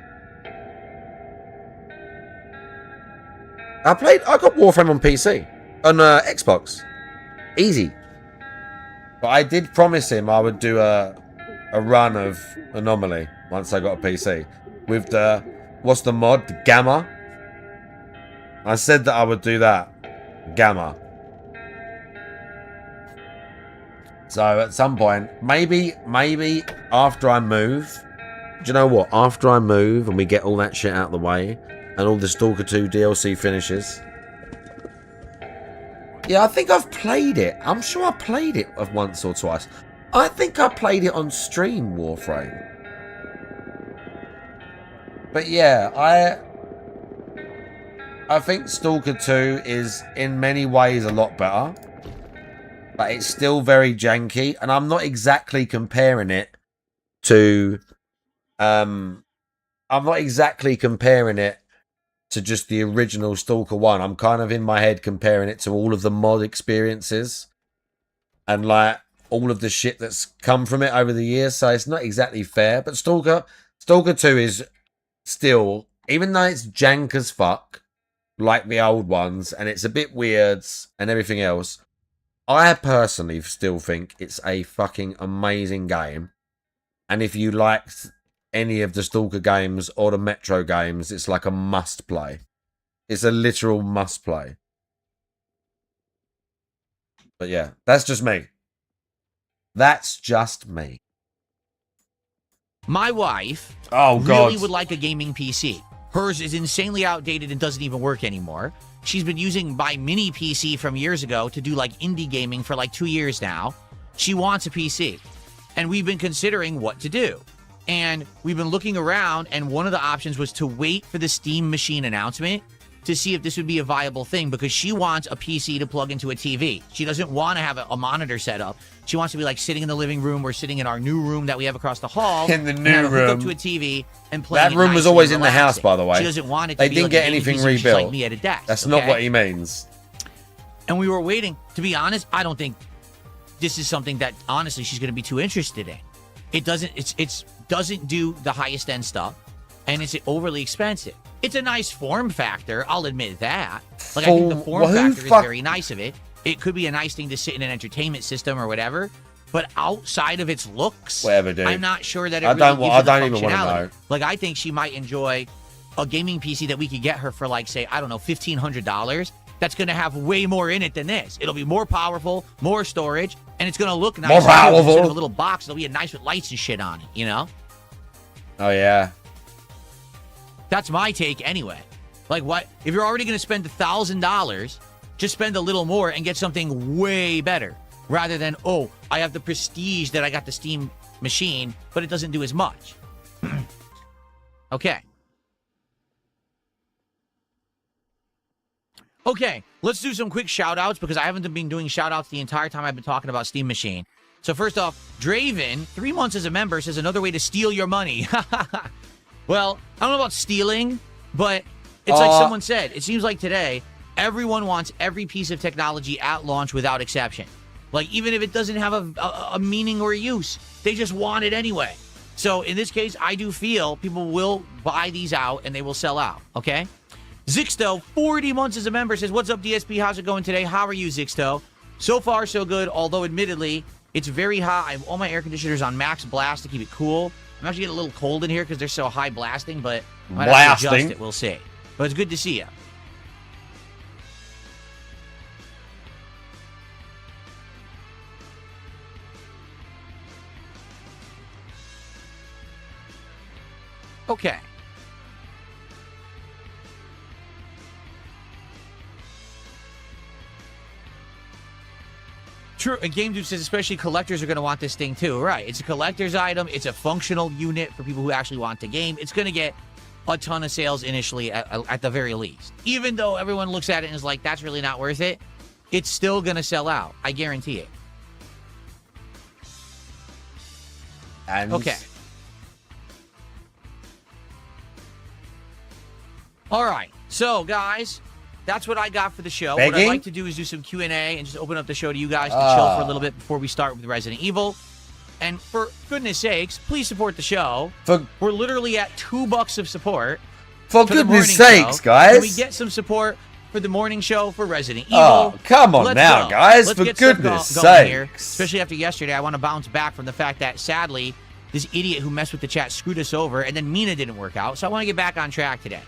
I got Warframe on PC. On Xbox. Easy. But I did promise him I would do a run of Anomaly once I got a PC. With the... What's the mod? The Gamma? I said that I would do that. Gamma. So at some point, maybe after I move... Do you know what? After I move and we get all that shit out of the way and all the Stalker 2 DLC finishes... Yeah, I think I've played it. I'm sure I played it once or twice. I think I played it on stream, Warframe. But yeah, I think Stalker 2 is in many ways a lot better. But it's still very janky. And I'm not exactly comparing it to... I'm not exactly comparing it to just the original Stalker 1. I'm kind of in my head comparing it to all of the mod experiences and like all of the shit that's come from it over the years. So it's not exactly fair. But Stalker 2 is still, even though it's jank as fuck, like the old ones, and it's a bit weird and everything else, I personally still think it's a fucking amazing game. And if you liked any of the Stalker games or the Metro games, it's like a must play. It's a literal must play. But yeah, that's just me. That's just me. My wife really would like a gaming PC. Hers is insanely outdated and doesn't even work anymore. She's been using my mini PC from years ago to do like indie gaming for like 2 years now. She wants a PC. And we've been considering what to do. And we've been looking around, and one of the options was to wait for the Steam Machine announcement to see if this would be a viable thing, because she wants a PC to plug into a TV. She doesn't want to have a monitor set up. She wants to be like sitting in the living room or sitting in our new room that we have across the hall. In the new room. Up to a TV and play. That room was always in the house, by the way. She doesn't want it to They be didn't like get a anything PC, rebuilt. like me at a desk. That's not what he means. And we were waiting. To be honest, I don't think this is something that honestly she's going to be too interested in. It doesn't. It's doesn't do the highest end stuff, and it's overly expensive. It's a nice form factor. I'll admit that. Like I think the form factor is very nice of it. It could be a nice thing to sit in an entertainment system or whatever. But outside of its looks, whatever, dude. I'm not sure that it I really don't gives you the even want to functionality. know. Like I think she might enjoy a gaming PC that we could get her for like, say, I don't know, $1,500. That's going to have way more in it than this. It'll be more powerful, more storage, and it's going to look nice. More powerful. Instead of a little box, it'll be nice with lights and shit on it, you know? Oh, yeah. That's my take anyway. Like, what if you're already going to spend $1,000? Just spend a little more and get something way better, rather than, oh, I have the prestige that I got the Steam machine, but it doesn't do as much. Okay. Okay, let's do some quick shout-outs, because I haven't been doing shout-outs the entire time I've been talking about Steam Machine. So first off, Draven, 3 months as a member, says another way to steal your money. Well, I don't know about stealing, but it's like someone said. It seems like today, everyone wants every piece of technology at launch without exception. Like, even if it doesn't have a meaning or a use, they just want it anyway. So in this case, I do feel people will buy these out and they will sell out, okay? Zixto, 40 months as a member, says, what's up, DSP? How's it going today? How are you, Zixto? So far, so good, although admittedly, it's very hot. I have all my air conditioners on max blast to keep it cool. I'm actually getting a little cold in here because they're so high blasting, but I might have to adjust it, we'll see. But it's good to see you. Okay. True, and Game Dude says especially collectors are going to want this thing too. Right, it's a collector's item. It's a functional unit for people who actually want the game. It's going to get a ton of sales initially at the very least. Even though everyone looks at it and is like, that's really not worth it, it's still going to sell out. I guarantee it. And okay. All right, so guys, that's what I got for the show. What I'd like to do is do some Q&A and just open up the show to you guys to chill for a little bit before we start with Resident Evil. And for goodness sakes, please support the show. We're literally at $2 of support. For goodness sakes, guys. Can we get some support for the morning show for Resident Evil? Oh, come on now, guys. For goodness sakes. Here, especially after yesterday, I want to bounce back from the fact that, sadly, this idiot who messed with the chat screwed us over, and then Mina didn't work out. So I want to get back on track today.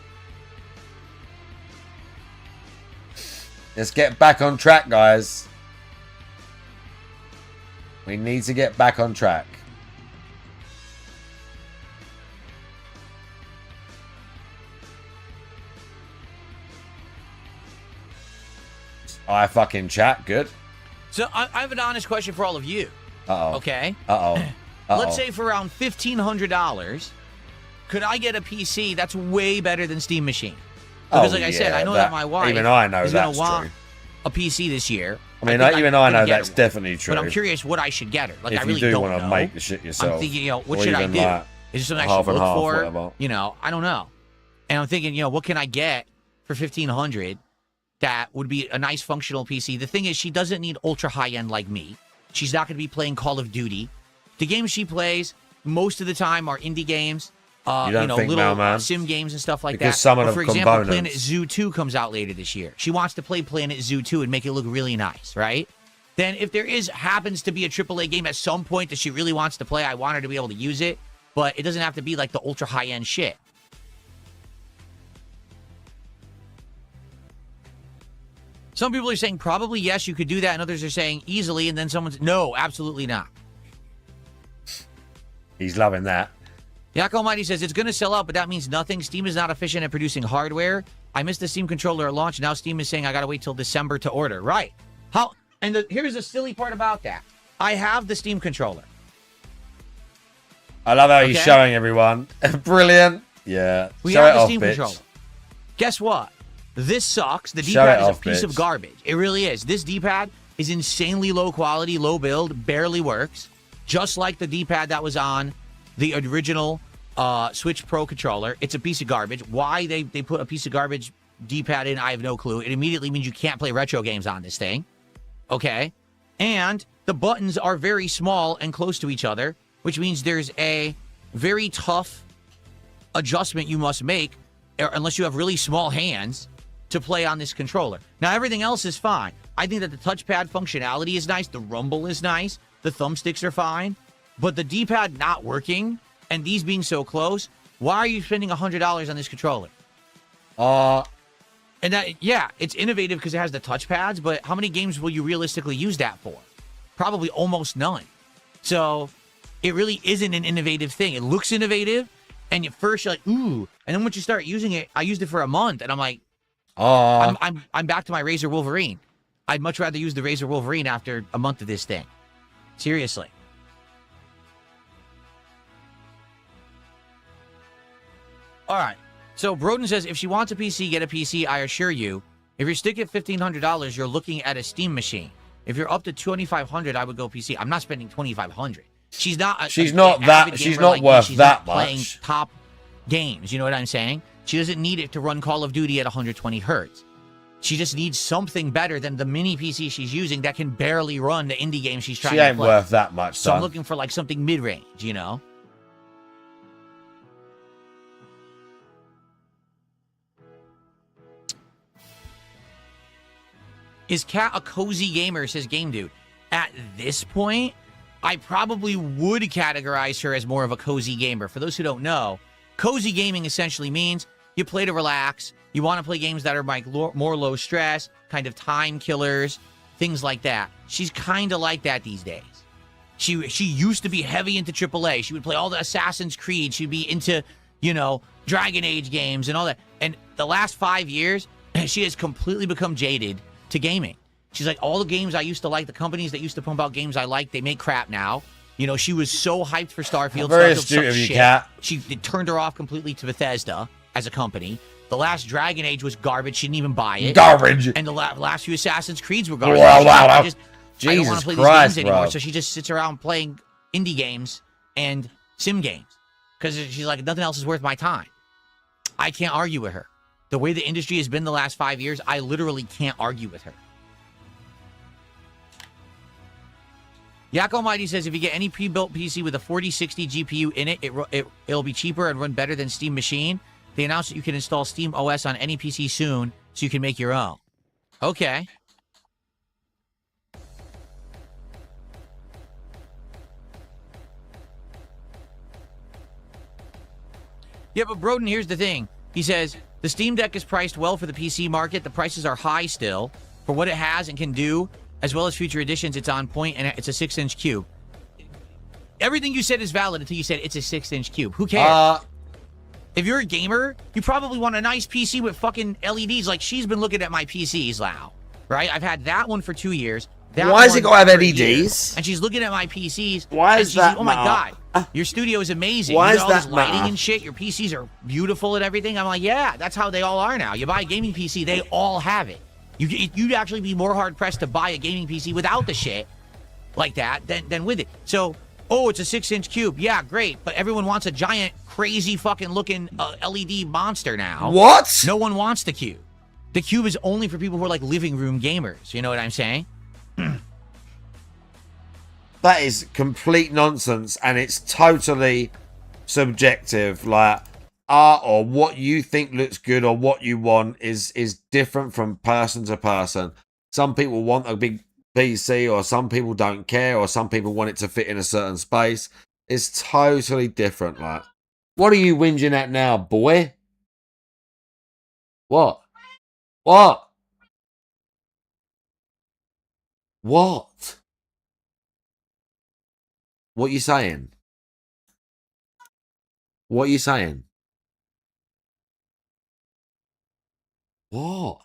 Let's get back on track, guys. We need to get back on track. I fucking chat. Good. So I have an honest question for all of you. Uh-oh. Okay? Uh-oh. Let's say for around $1,500, could I get a PC that's way better than Steam Machine? Because like I said, I know that my wife even I know is going that's to want true. A PC this year. I mean, even I know that's definitely true. But I'm curious what I should get her. Like, if I really you don't want know. to make the shit yourself. I'm thinking, what should I do? Like is there something I should look for? Whatever. I don't know. And I'm thinking, what can I get for $1,500 that would be a nice functional PC? The thing is, she doesn't need ultra high end like me. She's not going to be playing Call of Duty. The games she plays most of the time are indie games. Little sim games and stuff like that. Some of for example, Planet Zoo 2 comes out later this year. She wants to play Planet Zoo 2 and make it look really nice, right? Then if there happens to be a AAA game at some point that she really wants to play, I want her to be able to use it, but it doesn't have to be like the ultra high-end shit. Some people are saying probably yes, you could do that, and others are saying easily, and then someone's no, absolutely not. He's loving that. Yak Almighty says, it's going to sell out, but that means nothing. Steam is not efficient at producing hardware. I missed the Steam controller at launch. Now Steam is saying I got to wait till December to order. Right. How? And here's the silly part about that. I have the Steam controller. I love how he's showing everyone. Brilliant. Yeah. We have the Steam controller. Guess what? This sucks. The D-pad is a piece of garbage. It really is. This D-pad is insanely low quality, low build, barely works. Just like the D-pad that was on the original Switch Pro controller. It's a piece of garbage. Why they put a piece of garbage D-pad in, I have no clue. It immediately means you can't play retro games on this thing. Okay? And the buttons are very small and close to each other, which means there's a very tough adjustment you must make, unless you have really small hands, to play on this controller. Now, everything else is fine. I think that the touchpad functionality is nice. The rumble is nice. The thumbsticks are fine. But the D-pad not working and these being so close, why are you spending $100 on this controller? And that, yeah, it's innovative because it has the touchpads, but how many games will you realistically use that for? Probably almost none. So it really isn't an innovative thing. It looks innovative, And at first you're like, ooh. And then once you start using it, I used it for a month, and I'm like, oh, I'm back to my Razer Wolverine. I'd much rather use the Razer Wolverine after a month of this thing. Seriously. All right. So Broden says, if she wants a PC, get a PC, I assure you. If you're sticking at $1,500, you're looking at a Steam machine. If you're up to $2,500, I would go PC. I'm not spending $2,500. She's not. She's not worth that much. Playing top games. You know what I'm saying? She doesn't need it to run Call of Duty at 120 hertz. She just needs something better than the mini PC she's using that can barely run the indie games she's trying to play. She ain't worth that much, So I'm looking for like something mid-range, you know? Is Kat a cozy gamer, says Game Dude. At this point, I probably would categorize her as more of a cozy gamer. For those who don't know, cozy gaming essentially means you play to relax. You want to play games that are like more low stress, kind of time killers, things like that. She's kind of like that these days. She used to be heavy into AAA. She would play all the Assassin's Creed. She'd be into, you know, Dragon Age games and all that. And the last 5 years, she has completely become jaded to gaming. She's like, all the games I used to like, the companies that used to pump out games I like, they make crap now. You know, she was so hyped for Starfield. Very Starfield astute of you, shit. Kat. It turned her off completely to Bethesda as a company. The last Dragon Age was garbage. She didn't even buy it. Garbage. And the last few Assassin's Creeds were garbage. Wow. I don't Jesus want to play Christ, these games anymore. bro. So she just sits around playing indie games and sim games. Because she's like, nothing else is worth my time. I can't argue with her. The way the industry has been the last 5 years, I literally can't argue with her. Yak Almighty says, if you get any pre-built PC with a 4060 GPU in it, it'll be cheaper and run better than Steam Machine. They announced that you can install Steam OS on any PC soon, so you can make your own. Okay. Yeah, but Broden, here's the thing. He says, the Steam Deck is priced well for the PC market. The prices are high still. For what it has and can do, as well as future editions, it's on point, and it's a 6-inch cube. Everything you said is valid until you said it's a 6-inch cube. Who cares? If you're a gamer, you probably want a nice PC with fucking LEDs. Like, she's been looking at my PCs now, right? I've had that one for 2 years. Why is it got to have LEDs? And she's looking at my PCs. Why is that? Oh my god, your studio is amazing. Why you is got all this that lighting and shit. Your PCs are beautiful and everything. I'm like, yeah, that's how they all are now. You buy a gaming PC, they all have it. You'd actually be more hard pressed to buy a gaming PC without the shit like that than with it. So, oh, it's a 6-inch cube. Yeah, great. But everyone wants a giant, crazy fucking looking LED monster now. What? No one wants the cube. The cube is only for people who are like living room gamers. You know what I'm saying? That is complete nonsense, and it's totally subjective. Like, art or what you think looks good or what you want is different from person to person. Some people want a big PC, or some people don't care, or some people want it to fit in a certain space. It's totally different. Like, what are you whinging at now, boy? What? What? What? What you saying? What you saying? What?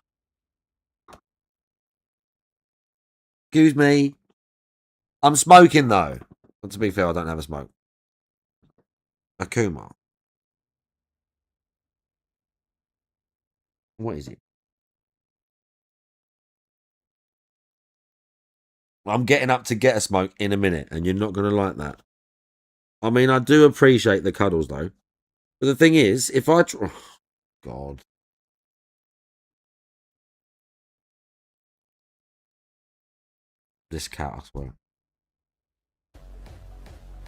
Excuse me. I'm smoking though. But to be fair, I don't have a smoke. Akuma. What is it? I'm getting up to get a smoke in a minute, and you're not going to like that. I mean, I do appreciate the cuddles though. But the thing is, if I... Oh, God. This cat, I swear.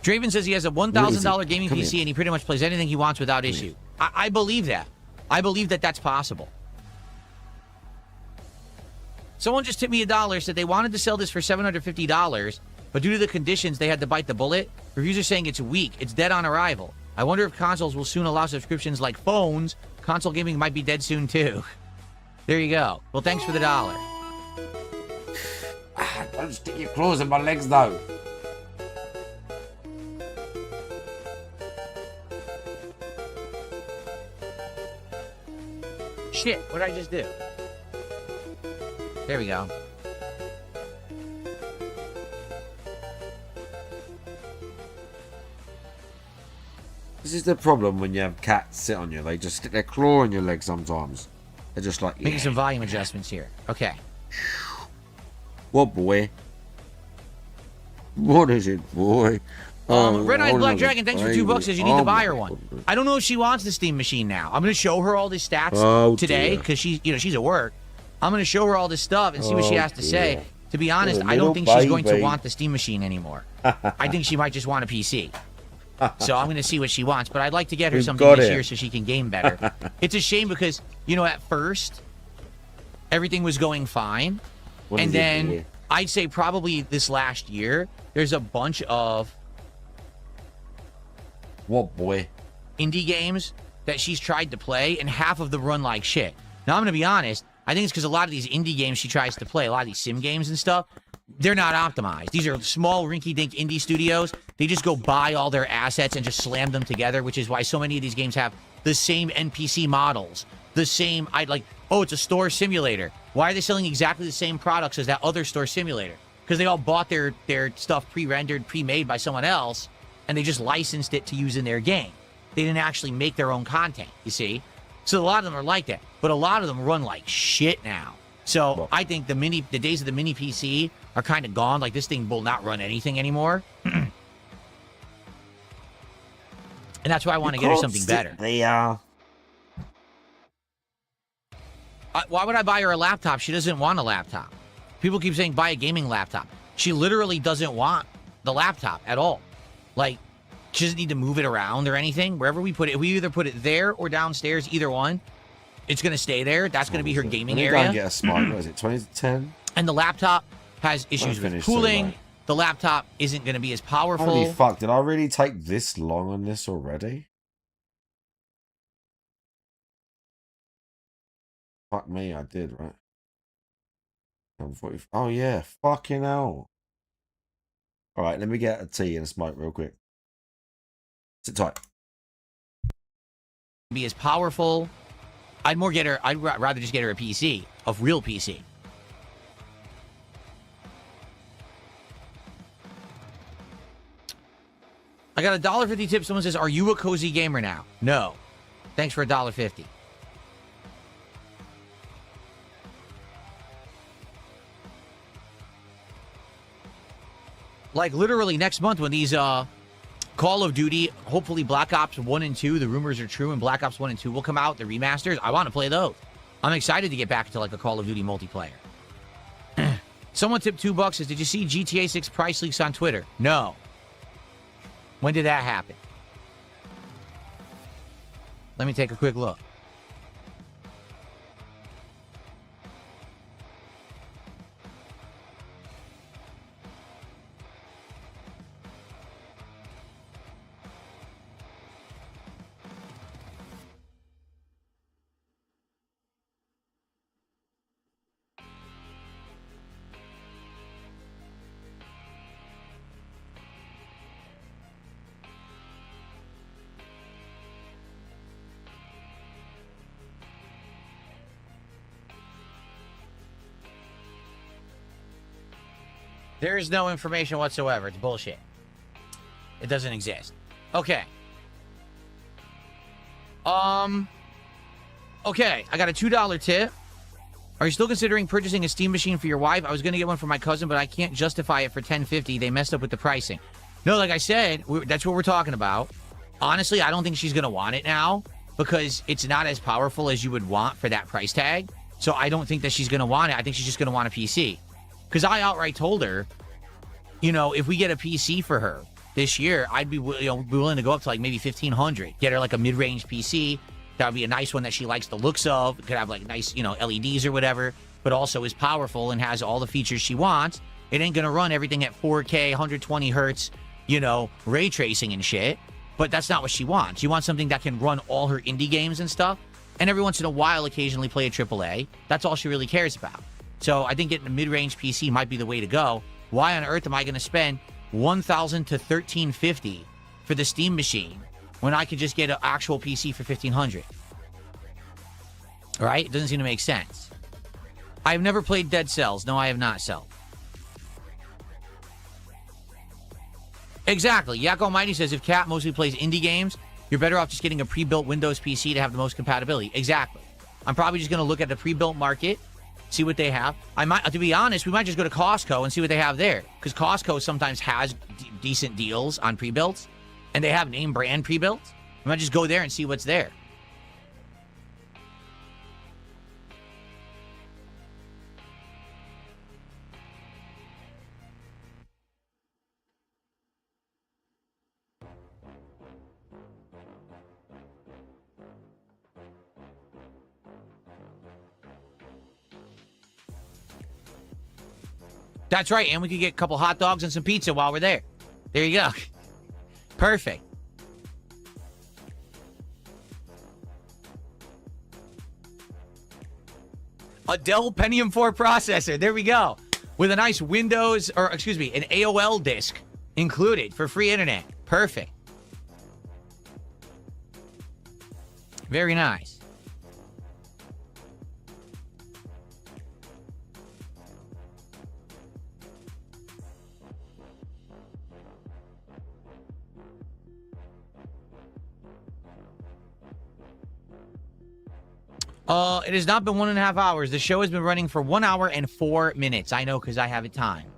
Draven says he has a $1,000 gaming PC and he pretty much plays anything he wants without issue. I believe that. I believe that that's possible. Someone just tipped me $1, said they wanted to sell this for $750, but due to the conditions, they had to bite the bullet. Reviews are saying it's weak. It's dead on arrival. I wonder if consoles will soon allow subscriptions like phones. Console gaming might be dead soon, too. There you go. Well, thanks for the $1. Don't stick your claws in my legs, though. Shit, what did I just do? There we go. This is the problem when you have cats sit on you. They just stick their claw in your leg sometimes. They're just like, Making some volume adjustments here. Okay. What, boy? What is it, boy? Red Eyed Black Dragon, thanks for $2. Says you need to buy her one. I don't know if she wants the Steam Machine now. I'm going to show her all these stats today because she's at work. I'm going to show her all this stuff and see what she has to say. To be honest, I don't think she's going to want the Steam Machine anymore. I think she might just want a PC. So I'm going to see what she wants, but I'd like to get her something this year so she can game better. It's a shame because, at first, everything was going fine. And then I'd say probably this last year, there's a bunch of... What, boy? Indie games that she's tried to play, and half of them run like shit. Now, I'm going to be honest. I think it's because a lot of these indie games she tries to play, a lot of these sim games and stuff, they're not optimized. These are small, rinky-dink indie studios. They just go buy all their assets and just slam them together, which is why so many of these games have the same NPC models, the same, it's a store simulator. Why are they selling exactly the same products as that other store simulator? Because they all bought their stuff pre-rendered, pre-made by someone else, and they just licensed it to use in their game. They didn't actually make their own content, you see? So a lot of them are like that, but a lot of them run like shit now. So I think the days of the mini PC are kind of gone. Like, this thing will not run anything anymore. And that's why I want to get her something better. Why would I buy her a laptop? She doesn't want a laptop. People keep saying buy a gaming laptop. She literally doesn't want the laptop at all. Like, she doesn't need to move it around or anything. Wherever we put it, if we either put it there or downstairs, either one, it's going to stay there. That's going to be her gaming area. Go and get a smart. What is it, 20 to 10? And the laptop has issues with cooling. The laptop isn't going to be as powerful. Holy fuck, did I really take this long on this already? Fuck me, I did, right? Oh yeah, fucking hell. Alright, let me get a tea and a smoke real quick. Sit tight. Be as powerful. I'd rather just get her a PC, a real PC. I got a $1.50 tip. Someone says, are you a cozy gamer now? No. Thanks for $1.50. Like, literally next month when these Call of Duty, hopefully Black Ops 1 and 2, the rumors are true, and Black Ops 1 and 2 will come out, the remasters, I want to play those. I'm excited to get back to, like, a Call of Duty multiplayer. Someone tipped $2. Says, did you see GTA 6 price leaks on Twitter? No. When did that happen? Let me take a quick look. There is no information whatsoever. It's bullshit. It doesn't exist. Okay. Okay, I got a $2 tip. Are you still considering purchasing a Steam machine for your wife? I was going to get one for my cousin, but I can't justify it for $10.50. They messed up with the pricing. No, like I said, that's what we're talking about. Honestly, I don't think she's going to want it now because it's not as powerful as you would want for that price tag. So I don't think that she's going to want it. I think she's just going to want a PC. Because I outright told her, if we get a PC for her this year, I'd be willing to go up to like maybe $1,500. Get her like a mid-range PC. That would be a nice one that she likes the looks of. It could have like nice, LEDs or whatever, but also is powerful and has all the features she wants. It ain't going to run everything at 4K, 120 hertz, ray tracing and shit. But that's not what she wants. She wants something that can run all her indie games and stuff. And every once in a while, occasionally play a AAA. That's all she really cares about. So I think getting a mid-range PC might be the way to go. Why on earth am I going to spend $1,000 to $1,350 for the Steam machine when I could just get an actual PC for $1,500? Right? It doesn't seem to make sense. I've never played Dead Cells. No, I have not, Cell. Exactly. Yak Almighty says if Cat mostly plays indie games, you're better off just getting a pre-built Windows PC to have the most compatibility. Exactly. I'm probably just going to look at the pre-built market, see what they have. I might, to be honest, we might just go to Costco and see what they have there. Because Costco sometimes has decent deals on pre-builts, and they have name brand pre-builts. We might just go there and see what's there. That's right, and we could get a couple hot dogs and some pizza while we're there. There you go. Perfect. A Dell Pentium 4 processor. There we go. With a nice Windows, or excuse me, an AOL disk included for free internet. Perfect. Very nice. It has not been 1.5 hours. The show has been running for 1 hour and 4 minutes. I know, because I have it timed.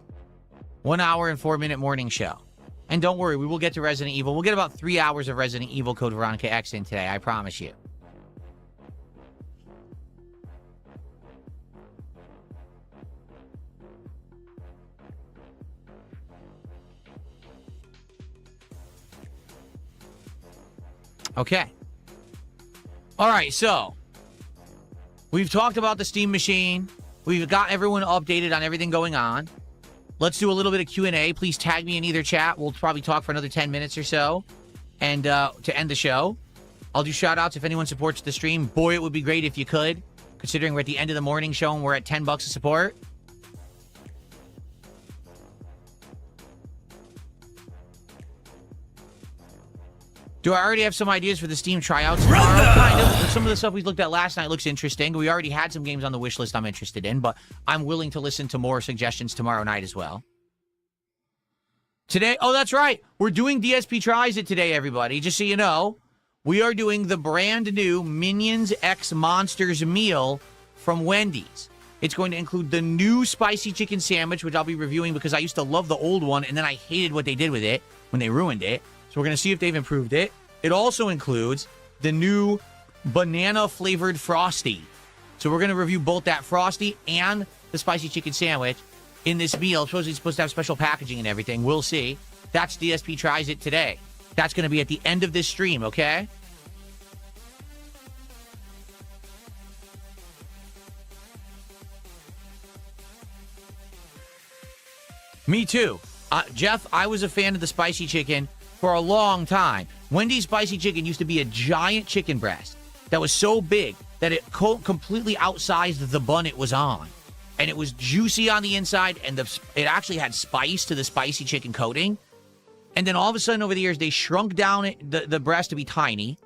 1 hour and 4 minute morning show. And don't worry, we will get to Resident Evil. We'll get about 3 hours of Resident Evil Code Veronica X in today. I promise you. Okay. All right, so we've talked about the Steam machine. We've got everyone updated on everything going on. Let's do a little bit of Q&A. Please tag me in either chat. We'll probably talk for another 10 minutes or so. And to end the show, I'll do shout-outs if anyone supports the stream. Boy, it would be great if you could, considering we're at the end of the morning show and we're at $10 a support. Do I already have some ideas for the Steam tryouts tomorrow? Kind of. Some of the stuff we looked at last night looks interesting. We already had some games on the wish list I'm interested in, but I'm willing to listen to more suggestions tomorrow night as well. Today, oh, that's right. We're doing DSP Tries It today, everybody. Just so you know, we are doing the brand new Minions X Monsters meal from Wendy's. It's going to include the new spicy chicken sandwich, which I'll be reviewing because I used to love the old one, and then I hated what they did with it when they ruined it. So we're going to see if they've improved it. It also includes the new banana-flavored Frosty. So we're going to review both that Frosty and the spicy chicken sandwich in this meal. It's supposed to have special packaging and everything. We'll see. That's DSP Tries It today. That's going to be at the end of this stream, okay? Me too. Jeff, I was a fan of the spicy chicken for a long time. Wendy's spicy chicken used to be a giant chicken breast that was so big that it completely outsized the bun it was on. And it was juicy on the inside, and it actually had spice to the spicy chicken coating. And then all of a sudden over the years, they shrunk down the breast to be tiny.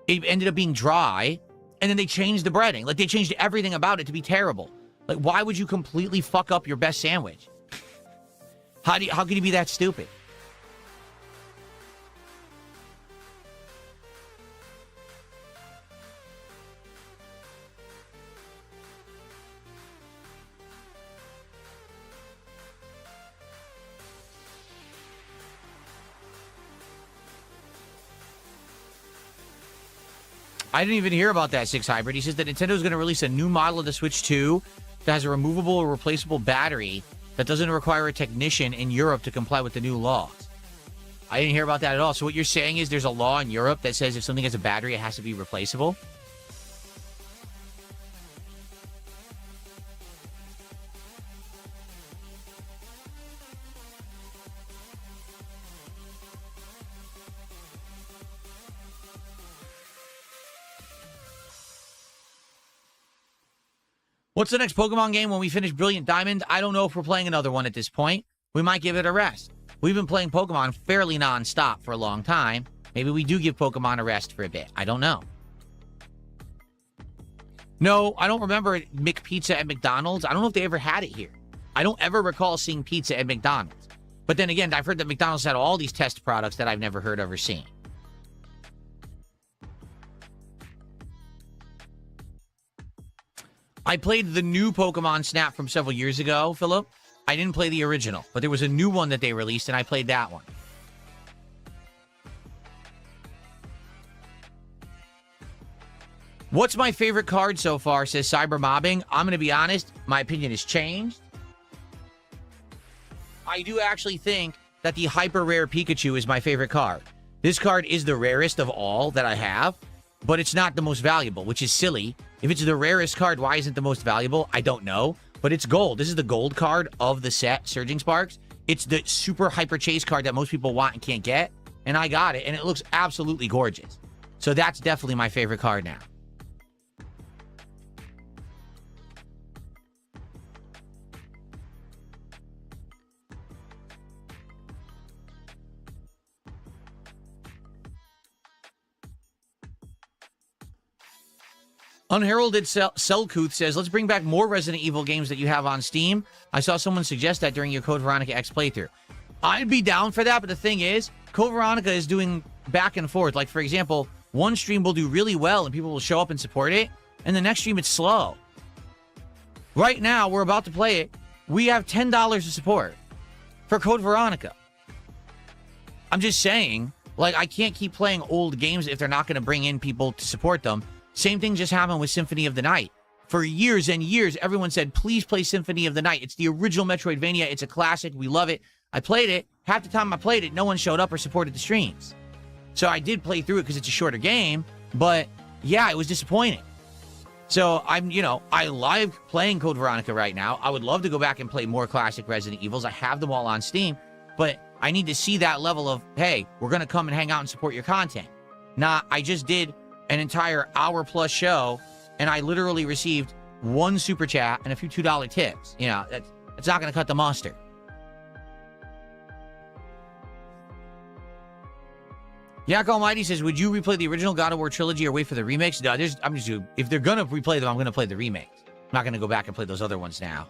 It ended up being dry, and then they changed the breading. Like, they changed everything about it to be terrible. Like, why would you completely fuck up your best sandwich? How could you be that stupid? I didn't even hear about that, 6 Hybrid. He says that Nintendo's going to release a new model of the Switch 2 that has a removable or replaceable battery that doesn't require a technician in Europe to comply with the new laws. I didn't hear about that at all. So what you're saying is there's a law in Europe that says if something has a battery, it has to be replaceable? What's the next Pokemon game when we finish Brilliant Diamond? I don't know if we're playing another one at this point. We might give it a rest. We've been playing Pokemon fairly non-stop for a long time. Maybe we do give Pokemon a rest for a bit. I don't know. No, I don't remember McPizza at McDonald's. I don't know if they ever had it here. I don't ever recall seeing pizza at McDonald's. But then again, I've heard that McDonald's had all these test products that I've never heard of or seen. I played the new Pokemon Snap from several years ago, Philip. I didn't play the original, but there was a new one that they released, and I played that one. What's my favorite card so far, says Cyber Mobbing. I'm going to be honest, my opinion has changed. I do actually think that the Hyper Rare Pikachu is my favorite card. This card is the rarest of all that I have, but it's not the most valuable, which is silly. If it's the rarest card, why isn't it the most valuable? I don't know, but it's gold. This is the gold card of the set, Surging Sparks. It's the super hyper chase card that most people want and can't get, and I got it, and it looks absolutely gorgeous. So that's definitely my favorite card now. Unheralded Selkuth says, let's bring back more Resident Evil games that you have on Steam. I saw someone suggest that during your Code Veronica X playthrough. I'd be down for that, but the thing is, Code Veronica is doing back and forth. Like, for example, one stream will do really well and people will show up and support it, and the next stream it's slow. Right now, we're about to play it. We have $10 to support for Code Veronica. I'm just saying, like, I can't keep playing old games if they're not going to bring in people to support them. Same thing just happened with Symphony of the Night. For years and years, everyone said, please play Symphony of the Night. It's the original Metroidvania. It's a classic. We love it. I played it. Half the time I played it, no one showed up or supported the streams. So I did play through it because it's a shorter game. But yeah, it was disappointing. So I like playing Code Veronica right now. I would love to go back and play more classic Resident Evils. I have them all on Steam. But I need to see that level of, hey, we're going to come and hang out and support your content. I just did an entire hour-plus show, and I literally received one super chat and a few $2 tips. You know, that's not going to cut the mustard. Yak Almighty says, would you replay the original God of War trilogy or wait for the remakes? No, if they're going to replay them, I'm going to play the remakes. I'm not going to go back and play those other ones now.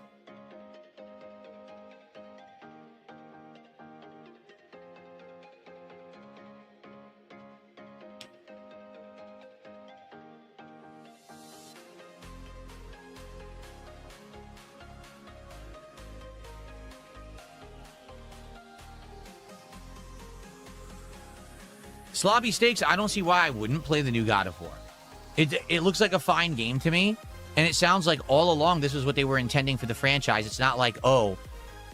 Sloppy Steaks, I don't see why I wouldn't play the new God of War. It looks like a fine game to me, and it sounds like all along this was what they were intending for the franchise. It's not like, oh,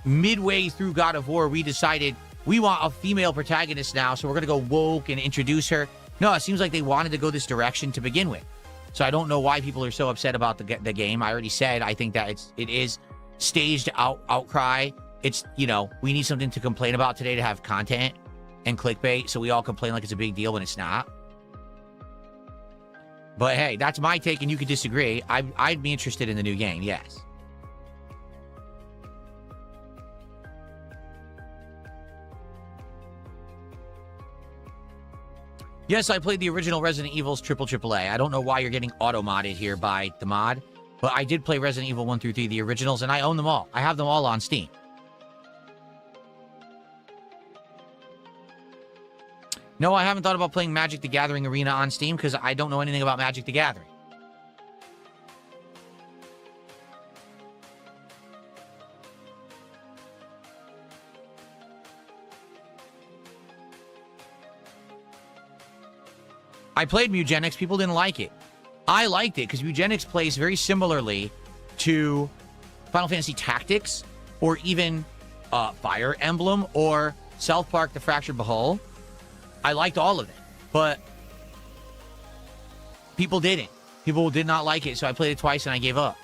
midway through God of War, we decided we want a female protagonist now, so we're going to go woke and introduce her. No, it seems like they wanted to go this direction to begin with. So I don't know why people are so upset about the game. I already said I think that it is staged outcry. It's, we need something to complain about today to have content and clickbait, so we all complain like it's a big deal when it's not. But hey, that's my take, and you could disagree. I'd be interested in the new game, yes. Yes, I played the original Resident Evil's AAA. I don't know why you're getting auto-modded here by the mod, but I did play Resident Evil 1 through 3, the originals, and I own them all. I have them all on Steam. No, I haven't thought about playing Magic the Gathering Arena on Steam because I don't know anything about Magic the Gathering. I played Mugenics. People didn't like it. I liked it because Mugenics plays very similarly to Final Fantasy Tactics or even Fire Emblem or South Park The Fractured But Whole. I liked all of it, but people didn't. People did not like it, so I played it twice and I gave up.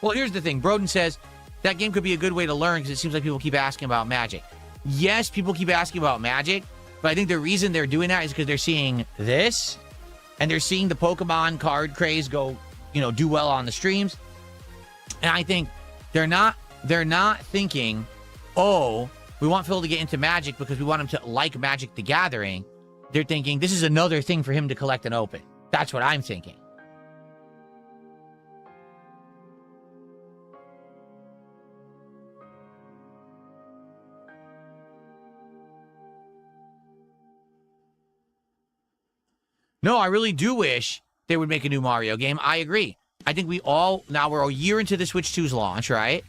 Well, here's the thing. Broden says that game could be a good way to learn because it seems like people keep asking about Magic. Yes, people keep asking about Magic, but I think the reason they're doing that is because they're seeing this and they're seeing the Pokemon card craze go, do well on the streams. And I think they're not thinking, oh, we want Phil to get into Magic because we want him to like Magic the Gathering, they're thinking this is another thing for him to collect and open. That's what I'm thinking. No, I really do wish they would make a new Mario game. I agree. I think now we're a year into the Switch 2's launch, right?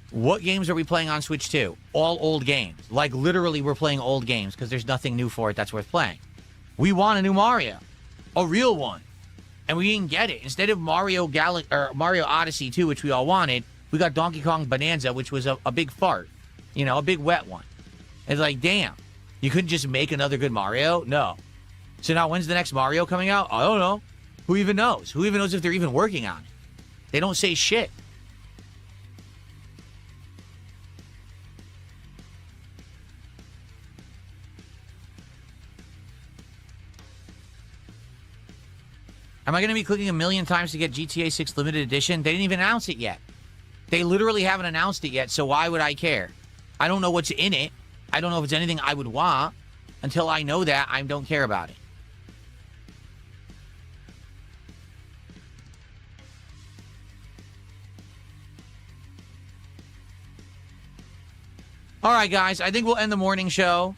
What games are we playing on Switch 2? All old games. Like, literally, we're playing old games because there's nothing new for it that's worth playing. We want a new Mario. A real one. And we didn't get it. Instead of Mario Odyssey 2, which we all wanted, we got Donkey Kong Bonanza, which was a big fart. You know, a big wet one. It's like, damn. You couldn't just make another good Mario? No. So now when's the next Mario coming out? I don't know. Who even knows? Who even knows if they're even working on it? They don't say shit. Am I going to be clicking a million times to get GTA 6 Limited Edition? They didn't even announce it yet. They literally haven't announced it yet, so why would I care? I don't know what's in it. I don't know if it's anything I would want. Until I know that, I don't care about it. All right, guys, I think we'll end the morning show.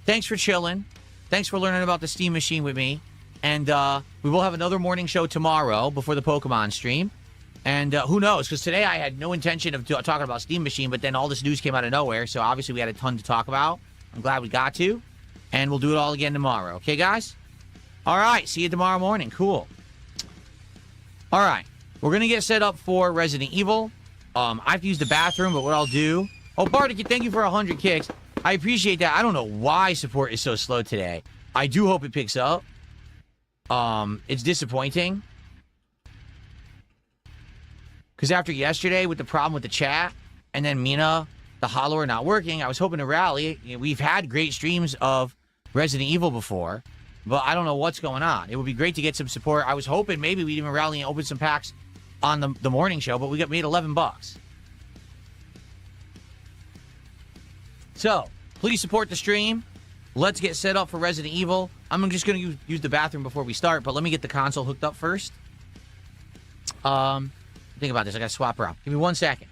Thanks for chilling. Thanks for learning about the Steam Machine with me. And we will have another morning show tomorrow before the Pokemon stream. And who knows? Because today I had no intention of talking about Steam Machine, but then all this news came out of nowhere. So obviously we had a ton to talk about. I'm glad we got to. And we'll do it all again tomorrow. Okay, guys? All right. See you tomorrow morning. Cool. All right. We're going to get set up for Resident Evil. I have to use the bathroom, but what I'll do... Oh, Bardic, thank you for 100 kicks. I appreciate that. I don't know why support is so slow today. I do hope it picks up. It's disappointing. Because after yesterday with the problem with the chat, and then Mina, the hollower not working, I was hoping to rally. We've had great streams of Resident Evil before, but I don't know what's going on. It would be great to get some support. I was hoping maybe we'd even rally and open some packs on the morning show, but we made $11. So, please support the stream. Let's get set up for Resident Evil. I'm just going to use the bathroom before we start, but let me get the console hooked up first. Think about this. I got to swap her out. Give me 1 second.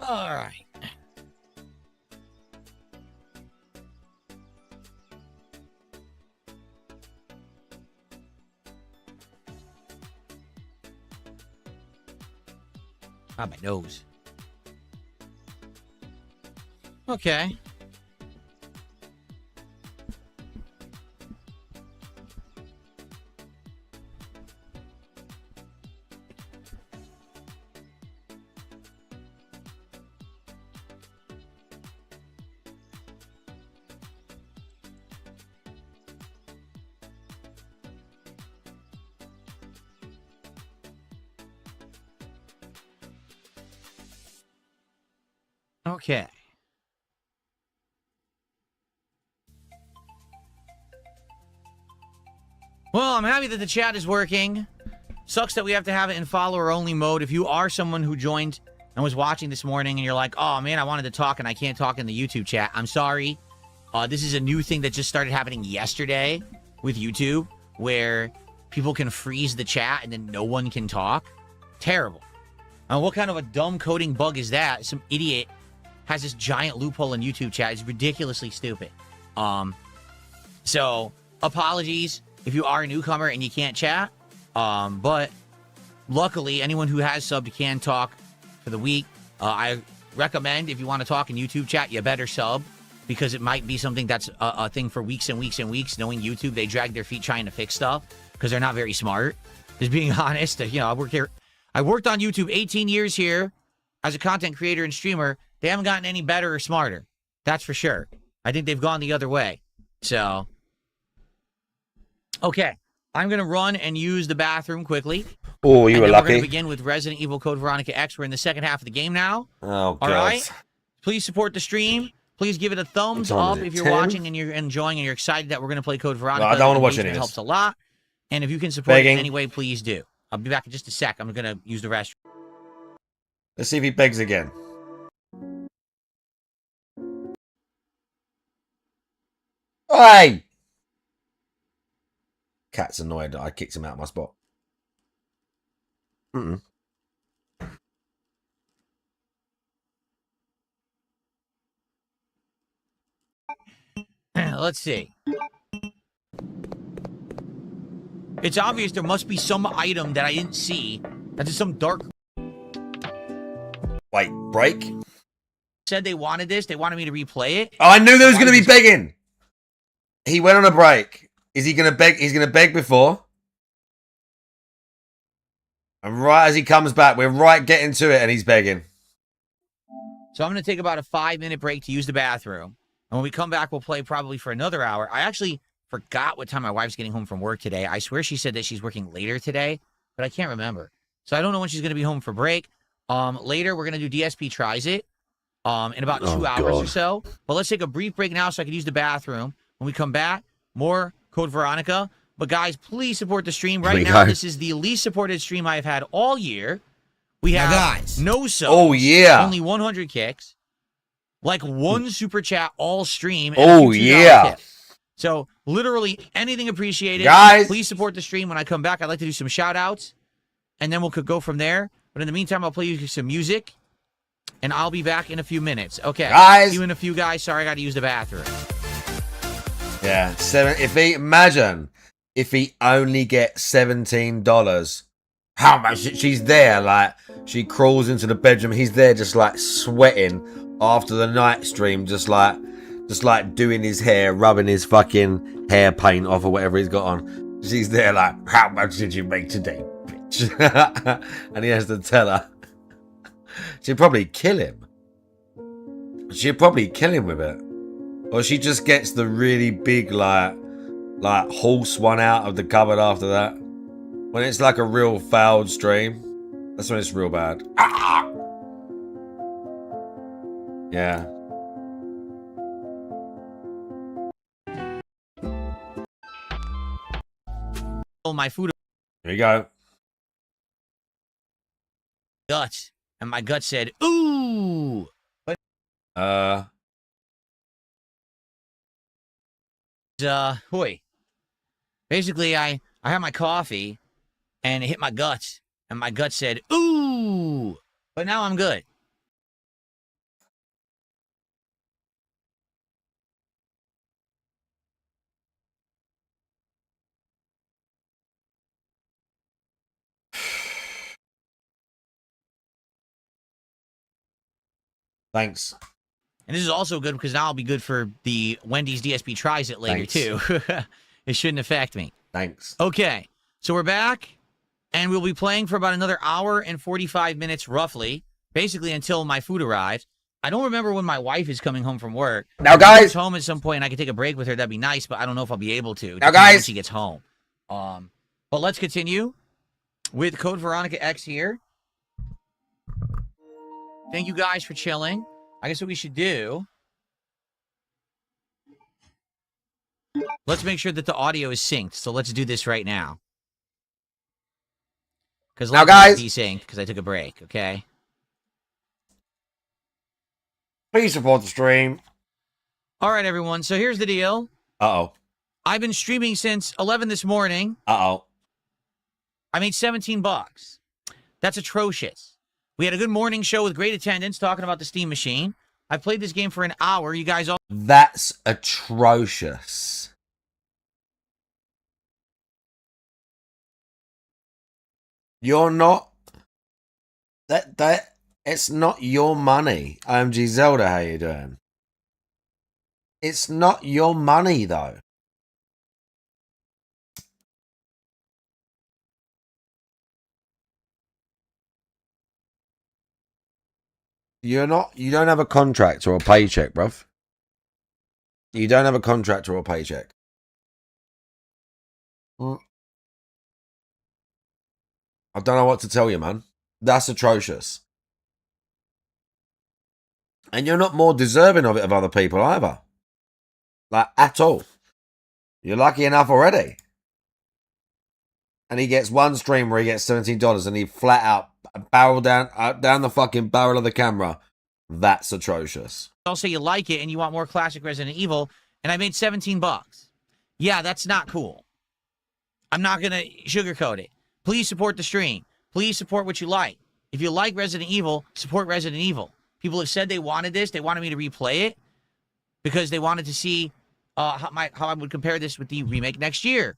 All right. Ah, my nose. Okay. Okay. Well, I'm happy that the chat is working. Sucks that we have to have it in follower-only mode. If you are someone who joined and was watching this morning and you're like, oh, man, I wanted to talk and I can't talk in the YouTube chat, I'm sorry. This is a new thing that just started happening yesterday with YouTube, where people can freeze the chat and then no one can talk. Terrible. What kind of a dumb coding bug is that? Some idiot has this giant loophole in YouTube chat. It's ridiculously stupid. So, apologies if you are a newcomer and you can't chat. But luckily, anyone who has subbed can talk for the week. I recommend, if you want to talk in YouTube chat, you better sub, because it might be something that's a thing for weeks and weeks and weeks. Knowing YouTube, they drag their feet trying to fix stuff because they're not very smart. Just being honest, you know, I worked on YouTube 18 years here as a content creator and streamer. They haven't gotten any better or smarter. That's for sure. I think they've gone the other way. So, okay. I'm going to run and use the bathroom quickly. Oh, you were lucky. We're going to begin with Resident Evil Code Veronica X. We're in the second half of the game now. Oh, God. All right? Please support the stream. Please give it a thumbs up if you're 10? watching and you're enjoying and you're excited that we're going to play Code Veronica. No, I don't want to watch any of It this. helps a lot. And if you can support it in any way, please do. I'll be back in just a sec. I'm going to use the restroom. Let's see if he begs again. Hey! Cat's annoyed that I kicked him out of my spot. Let's see. It's obvious there must be some item that I didn't see. That's just some dark... Wait, break? Said they wanted this. They wanted me to replay it. Oh, I knew there was going to be begging. He went on a break. Is he going to beg? He's going to beg before. And right as he comes back, we're right getting to it and he's begging. So I'm going to take about a 5-minute break to use the bathroom. And when we come back, we'll play probably for another hour. I actually forgot what time my wife's getting home from work today. I swear she said that she's working later today, but I can't remember. So I don't know when she's going to be home for break. Later, we're going to do DSP Tries It in about 2 hours or so. But let's take a brief break now so I can use the bathroom. When we come back, more Code Veronica. But guys, please support the stream. Right now, this is the least supported stream I've had all year. We have no subs. Oh, yeah. Only 100 kicks. Like one super chat all stream. Oh, yeah. So literally anything appreciated. Guys. Please support the stream. When I come back, I'd like to do some shout outs. And then we'll go from there. But in the meantime, I'll play you some music. And I'll be back in a few minutes. Okay. Guys. See you in a few, guys. Sorry, I got to use the bathroom. Yeah, imagine if he only gets $17. How much? She's there, like, she crawls into the bedroom. He's there just like sweating after the night stream, just like doing his hair, rubbing his fucking hair paint off or whatever he's got on. She's there like, how much did you make today, bitch? And he has to tell her. She'd probably kill him. She'd probably kill him with it. Or she just gets the really big, like horse one out of the cupboard after that. When it's like a real fouled stream, that's when it's real bad. Ah! Yeah. Oh, my food. Here you go. Guts. And my gut said, ooh. But boy. Basically, I had my coffee and it hit my guts. And my gut said, ooh. But now I'm good. Thanks. And this is also good because now I'll be good for the Wendy's DSP Tries It later, too. It shouldn't affect me. Thanks. Okay, so we're back, and we'll be playing for about another hour and 45 minutes, roughly, basically until my food arrives. I don't remember when my wife is coming home from work. Now, if guys. she gets home at some point and I can take a break with her, that'd be nice, but I don't know if I'll be able to. Now, guys. When she gets home. But let's continue with Code Veronica X here. Thank you guys for chilling. I guess what we should do... Let's make sure that the audio is synced, so let's do this right now. Because Now, guys, desynced because I took a break. Okay. please support the stream. All right, everyone. So here's the deal. Uh-oh. I've been streaming since 11 this morning. Uh-oh. I made $17. That's atrocious. We had a good morning show with great attendance talking about the Steam Machine. I played this game for an hour. You guys all... That's atrocious. You're not... It's not your money. OMG Zelda, how you doing? It's not your money, though. You don't have a contract or a paycheck, bruv. You don't have a contract or a paycheck. I don't know what to tell you, man. That's atrocious. And you're not more deserving of it of other people either. Like, at all. You're lucky enough already. And he gets one stream where he gets $17 and he flat out barrel down the fucking barrel of the camera. That's atrocious. I'll say you like it and you want more classic Resident Evil, and I made $17. Yeah, that's not cool. I'm not going to sugarcoat it. Please support the stream. Please support what you like. If you like Resident Evil, support Resident Evil. People have said they wanted this. They wanted me to replay it because they wanted to see how I would compare this with the remake next year.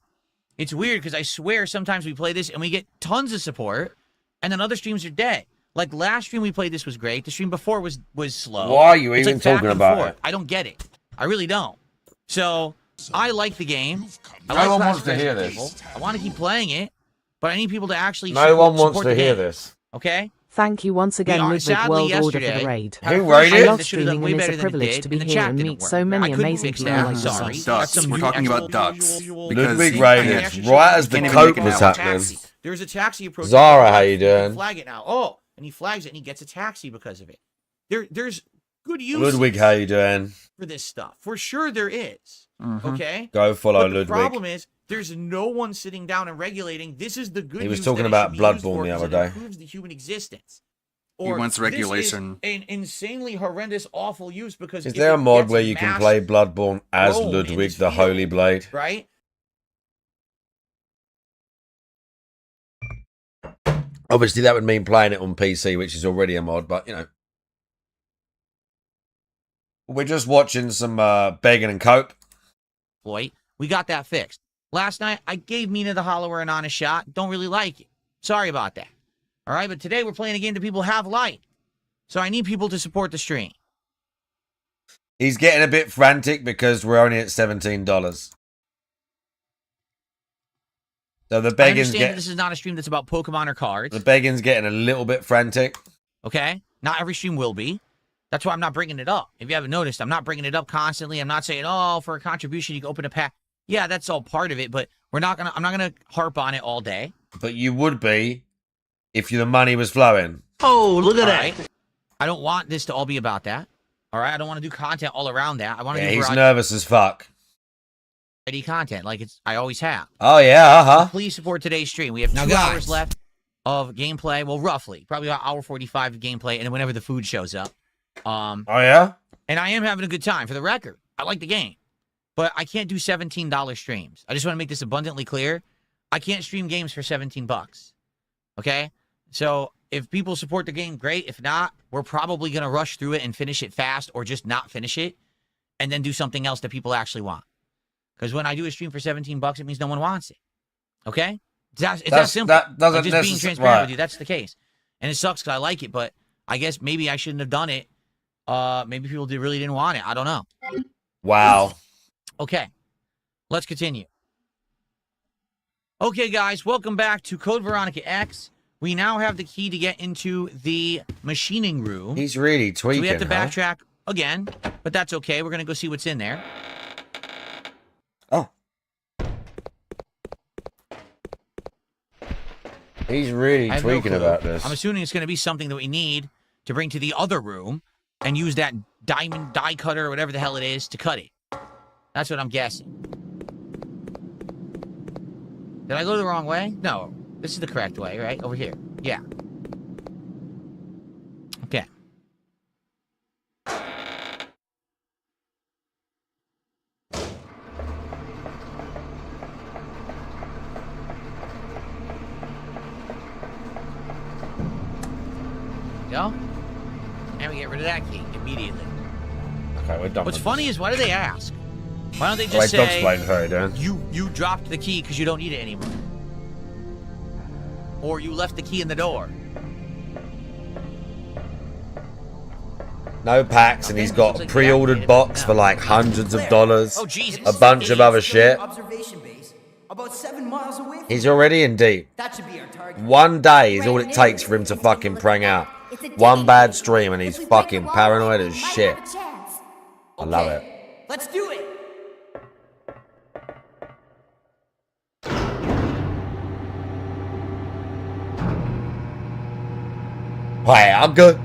It's weird because I swear sometimes we play this and we get tons of support, and then other streams are dead. Like last stream we played this was great. The stream before was slow. Why are you it's even like back talking and about forth. it? I don't get it. I really don't. So I like the game. I No like one classic wants to hear Resident this. Evil. I want to keep playing it, but I need people to actually No one wants support to the hear game. this. Okay? Thank you once again, Ludwig sadly, World Order, for yesterday, the raid. had a Who first rated I it? love that should have done streaming way and it's better a than it privilege did, to be and the here chat and didn't meet work. so I many couldn't amazing fix people that. like Sorry. yourself. That's some We're talking actual about ducks. visual- Because Ludwig he rated can't- right as the can't even coke make it was out. happening. There's a taxi approaching. Zara, how you You can doing? flag it now. Oh, and he flags it and he gets a taxi because of it. There's good use Ludwig, how you doing? for this stuff. For sure there is. Okay? Go follow But the Ludwig. problem is there's no one sitting down and regulating. This is the good He was use talking that it about should be used Bloodborne for the 'cause other it day. improves the human existence. He wants this is regulation. an insanely horrendous, awful use because Is if there a it mod gets where you can mass play Bloodborne as Rome in Ludwig this the field, Holy Blade? right? Obviously, that would mean playing it on PC, which is already a mod, but, you know. We're just watching some begging and cope. Boy, we got that fixed. Last night, I gave Mina the Hollower an honest shot. Don't really like it. Sorry about that. All right, but today we're playing a game that people have liked. So I need people to support the stream. He's getting a bit frantic because we're only at $17. So the I begging's understand that this is not a stream that's about Pokemon or cards. the begging's getting a little bit frantic. Okay? Not every stream will be. That's why I'm not bringing it up. If you haven't noticed, I'm not bringing it up constantly. I'm not saying, oh, for a contribution, you can open a pack. Yeah, that's all part of it, but I'm not gonna harp on it all day. But you would be if the money was flowing. Oh, look at that. I don't want this to all be about that. All right? I don't want to do content all around that. I want to Yeah, do he's variety nervous as fuck. content like I always have. Oh, yeah, Please support today's stream. We have 2 hours left of gameplay. Well, roughly. Probably about hour 45 of gameplay, and then whenever the food shows up. Oh, yeah? And I am having a good time, for the record. I like the game. But I can't do $17 streams. I just want to make this abundantly clear. I can't stream games for $17. Okay? So, if people support the game, great. If not, we're probably going to rush through it and finish it fast or just not finish it and then do something else that people actually want. Because when I do a stream for $17, it means no one wants it. Okay? It's that simple. That doesn't I'm just being transparent right. with you. That's the case. And it sucks because I like it, but I guess maybe I shouldn't have done it. Maybe people really didn't want it. I don't know. Wow. Okay. Let's continue. Okay, guys. Welcome back to Code Veronica X. We now have the key to get into the machining room. He's really tweaking, So we have to huh? backtrack again, but that's okay. We're going to go see what's in there. Oh. He's really I have no tweaking clue. about this. I'm assuming it's going to be something that we need to bring to the other room and use that diamond die cutter or whatever the hell it is to cut it. That's what I'm guessing. Did I go the wrong way? No. This is the correct way, right? Over here. Yeah. Okay. Go. And we get rid of that key immediately. Okay, we're done. What's with funny this. is, why do they ask? Why don't they Well, just don't say, explain how you're doing. you dropped the key because you don't need it anymore? Or you left the key in the door? No packs, and he's got a pre-ordered box for like hundreds of dollars. Oh, Jesus. A bunch of other shit. Observation base, about 7 miles away from He's already in deep. That should be our target. One day is all it takes for him to fucking prang out. One bad stream and he's fucking paranoid as shit. I love it. Let's do it. Hey, I'm good.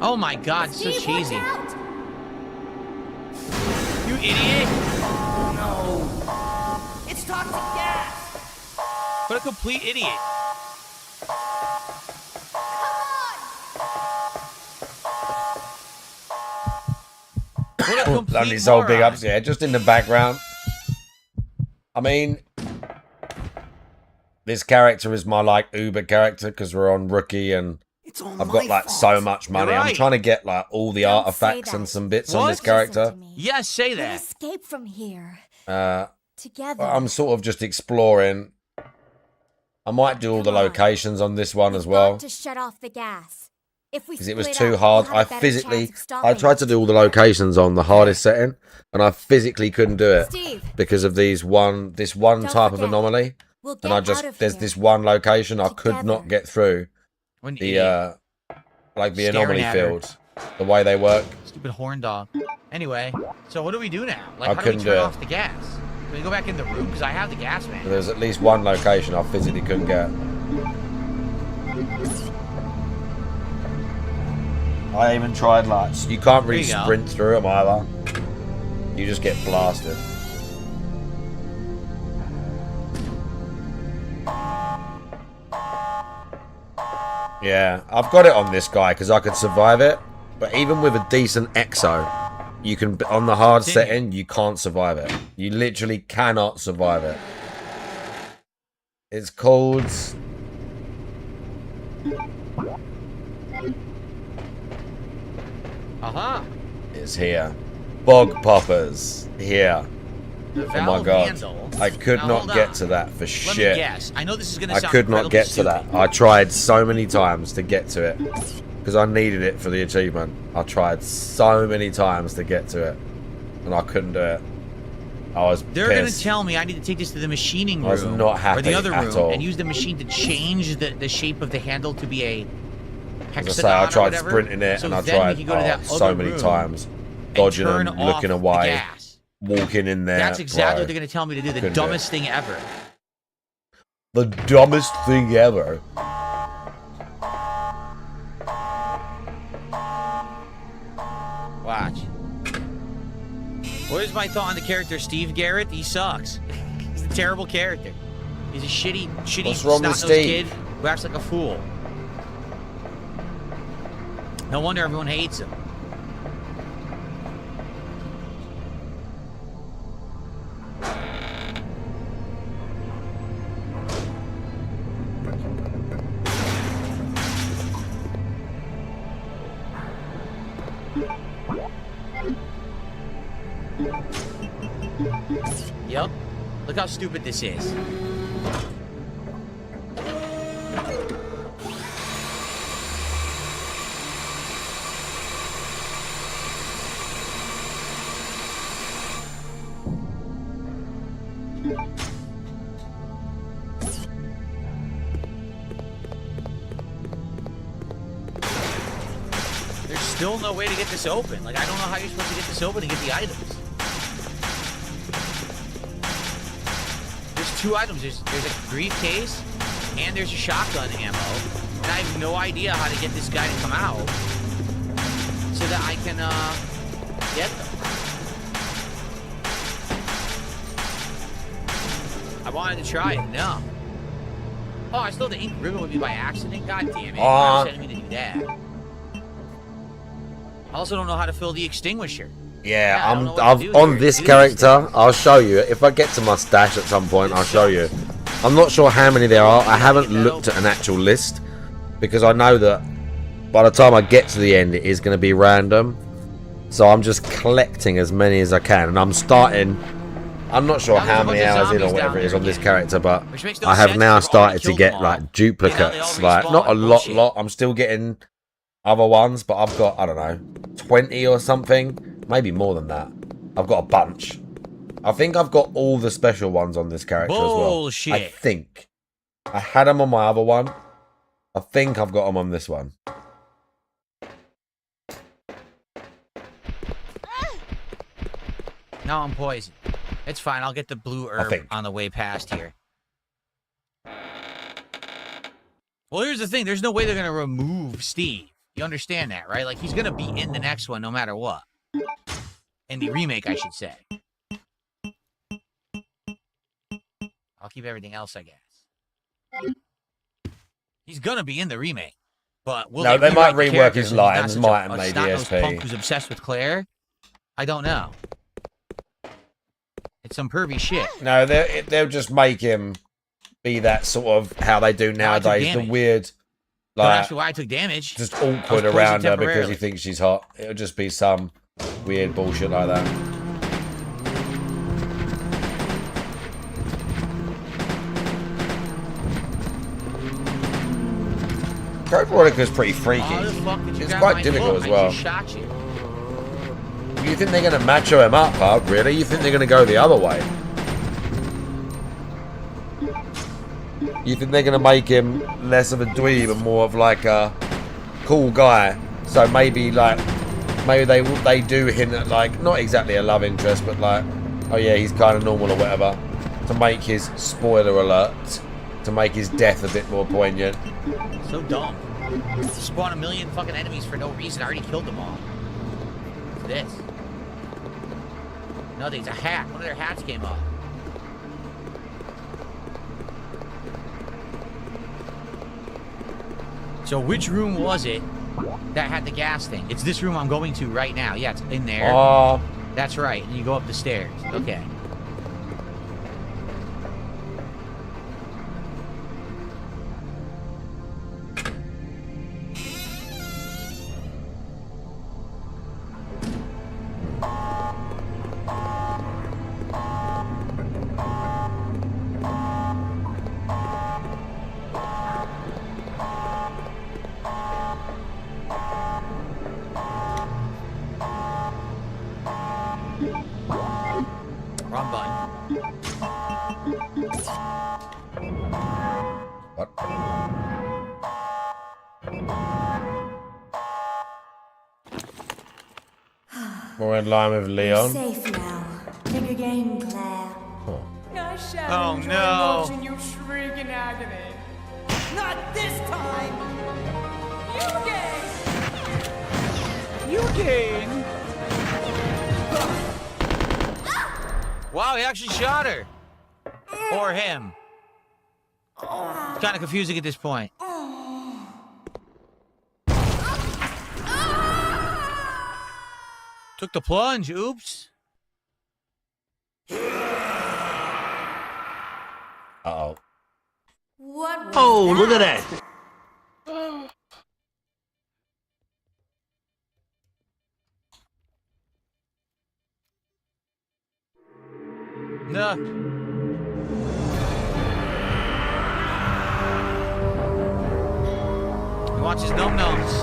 Oh my God, so cheesy. You idiot. Oh no. It's toxic gas. What a complete idiot. What a complete Only so big moron. ups, yeah, just in the background. I mean, this character is my like Uber character because we're on Rookie and I've got like so much money. You're I'm right. trying to get like all the artifacts and some bits on this character. Yes, say that. Escape from here Together. together. I'm sort of just exploring. I might do all the locations on this one as well To shut off the gas. If we because it was split too up, hard. we'll have I a better physically, chance of stopping I tried to do all the locations on the hardest setting, and I physically couldn't do it Steve, because of this one type of forget, anomaly. we'll And I get out just of there's here this one location I could together. not get through When the like the Staring anomaly at her. fields, the way they work. Stupid horn dog. Anyway, so what do we do now? Like, I how do we couldn't turn do it. off the gas? Can we go back in the room? Because I have the gas, man. There's at least one location I physically couldn't get. I even tried like you can't really There you go. sprint through them either. You just get blasted. Yeah, I've got it on this guy because I could survive it. But even with a decent exo, you can on the hard setting you can't survive it. You literally cannot survive it. It's called. Aha. Is here. Bog poppers here. The Oh my valve god. handle. I could Now, not hold get on. to that for Let shit. me guess. I know this is going to I sound could not incredibly get to stupid. that. I tried so many times to get to it. Because I needed it for the achievement. I tried so many times to get to it. And I couldn't do it. I was They're going to pissed. tell me I need to take this to the machining room. I was not or happy the other at room all. and use the machine to change the shape of the handle to be a hexagon. As I say, I or tried whatever. sprinting it So and I then we tried can go to that so other many room times. and Dodging turn and off looking the away. gas. Walking in there. That's exactly bro. what they're going to tell me to do. The Couldn't do it. dumbest thing ever. The dumbest thing ever. Watch. What is my thought on the character Steve Garrett? He sucks. He's a terrible character. He's a shitty What's wrong with snot-nosed Steve? kid who acts like a fool. No wonder everyone hates him. Yep. Look how stupid this is. They're still no way to get this open. Like, I don't know how you're supposed to get this open and get the items. There's 2 items. There's a briefcase and there's a shotgun ammo. And I have no idea how to get this guy to come out so that I can get them. I wanted to try it. No. Oh, I stole the ink ribbon with me by accident? God damn it. Why was sending me to do that? I also don't know how to fill the extinguisher. Yeah, I'm on this character. I'll show you. If I get to my stash at some point, I'll show you. I'm not sure how many there are. I haven't looked at an actual list because I know that by the time I get to the end, it is going to be random. So I'm just collecting as many as I can, and I'm starting. I'm not sure how many hours in or whatever it is on this character, but I have now started to get like duplicates. Like not a lot. I'm still getting other ones, but I've got, I don't know, 20 or something, maybe more than that. I've got a bunch. I think I've got all the special ones on this character as well. I think I had them on my other one. I think I've got them on this one. Now I'm poisoned. It's fine. I'll get the blue herb on the way past here. Well, here's the thing. There's no way they're going to remove Steve. You understand that, right? Like, he's going to be in the next one no matter what. In the remake, I should say. I'll keep everything else, I guess. He's going to be in the remake. But will they might rework his lines, might and made ESP. Punk who's obsessed with Claire? I don't know. It's some pervy shit. No, they'll just make him be that sort of how they do nowadays. The weird, like, that's why I took damage. Just awkward around her because he thinks she's hot. It'll just be some weird bullshit like that. Code Veronica's pretty freaky. It's quite difficult as well. You think they're going to macho him up, huh? Really? You think they're going to go the other way? You think they're going to make him less of a dweeb and more of like a cool guy? So maybe they do hint at like, not exactly a love interest, but like, oh yeah, he's kind of normal or whatever. To make his, spoiler alert, to make his death a bit more poignant. So dumb. Spawn a million fucking enemies for no reason. I already killed them all. What's this? No, there's a hat. One of their hats came off. So which room was it that had the gas thing? It's this room I'm going to right now. Yeah, it's in there. That's right. And you go up the stairs. Okay. Wrong button. What? More in line with Leon. Safe now. Pick a game, Claire. Oh no! Watching you shriek in agony. Not this time! You gain! Wow, he actually shot her. Or him. It's kind of confusing at this point. Took the plunge, oops. Uh-oh. What was Oh, that? look at that. No. He wants his num-nums.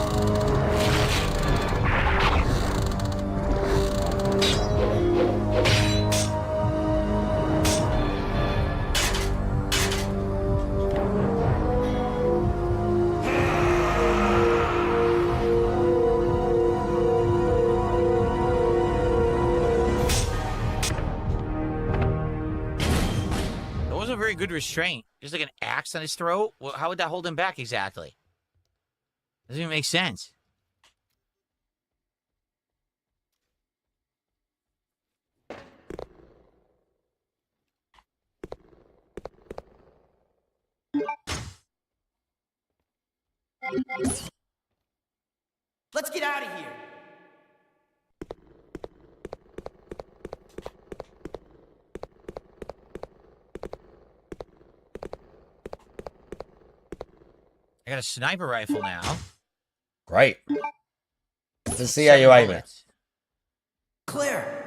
good restraint. Just like an axe on his throat. Well, how would that hold him back exactly? Doesn't even make sense. Let's get out of here. I got a sniper rifle now. Great. Let's see how you aim it. Claire,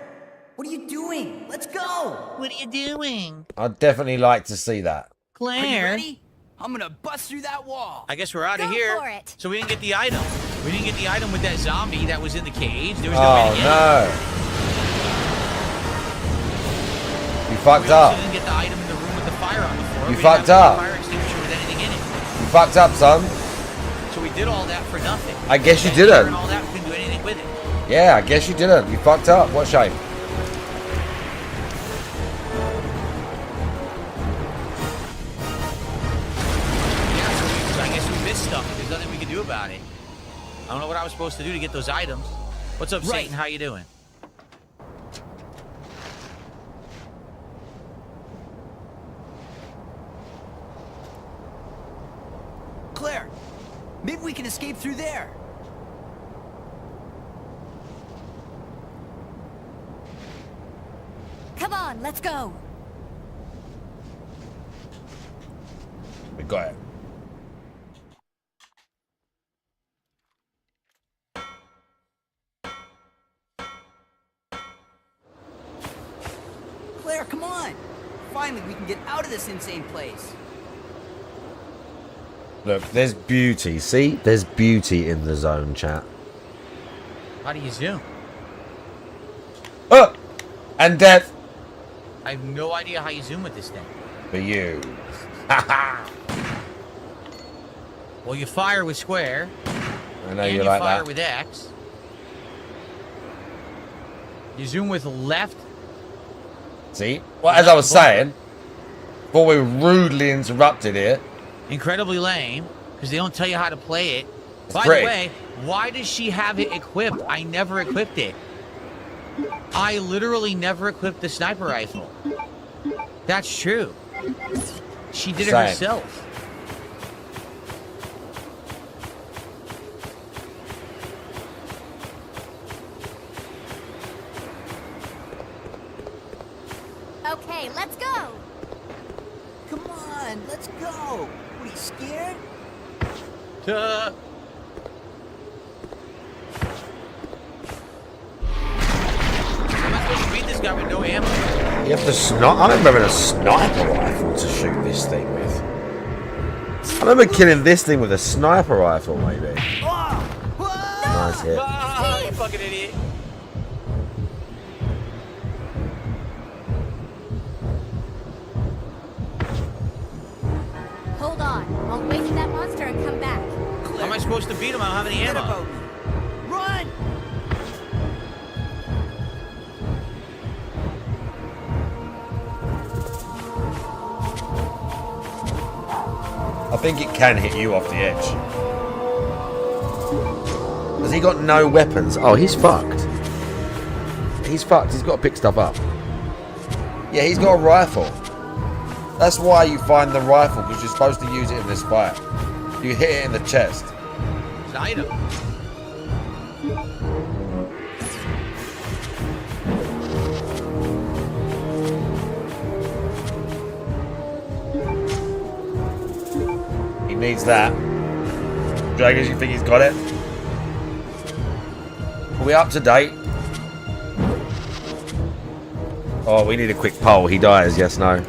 what are you doing? Let's go. What are you doing? I'd definitely like to see that. Claire. Are you ready? I'm gonna bust through that wall. I guess we're out of Go here. for it. So we didn't get the item. We didn't get the item with that zombie that was in the cage. There was no way Oh to get no. You it. fucked We also up. didn't get the item in the room with the fire on the floor. You We fucked didn't have up. a fire extinguisher with anything in it. You fucked up, son. So we did all that for nothing. I guess you That gear didn't. And all that, we couldn't do anything with it. Yeah, I guess you didn't. You fucked up. What a shame. Yeah, so I guess we missed stuff. There's nothing we can do about it. I don't know what I was supposed to do to get those items. What's up, Right. Satan? How you doing? Claire, maybe we can escape through there. Come on, let's go. We got it. Claire, come on. Finally, we can get out of this insane place. Look, there's beauty. See? There's beauty in the zone, chat. How do you zoom? Oh! And death I have no idea how you zoom with this thing. for you. Well, you fire with square. I know and you you like fire that. with X. You zoom with left. See? Well, as I was saying, before we were rudely interrupted here. Incredibly lame, because they don't tell you how to play it. By pretty. the way, why does she have it equipped? I never equipped it. I literally never equipped the sniper rifle. That's true. She did it Same. herself. Okay, let's go. Come on, let's go. What, are you scared? Duh. Am I supposed to beat this guy with no ammo? You have to I remember having a sniper rifle to shoot this thing with. I remember killing this thing with a sniper rifle, maybe. Nice hit. Ah, you fucking idiot. Hold on. I'll wait for that monster and come back. How am I supposed to beat him? I don't have any Forget ammo. about me. Run! I think it can hit you off the edge. Has he got no weapons? Oh, he's fucked. He's fucked. He's got to pick stuff up. Yeah, he's got a rifle. That's why you find the rifle, because you're supposed to use it in this fight. You hit it in the chest. It's an item. He needs that. Dragons, you think he's got it? Are we up to date? Oh, we need a quick poll. He dies. Yes, no.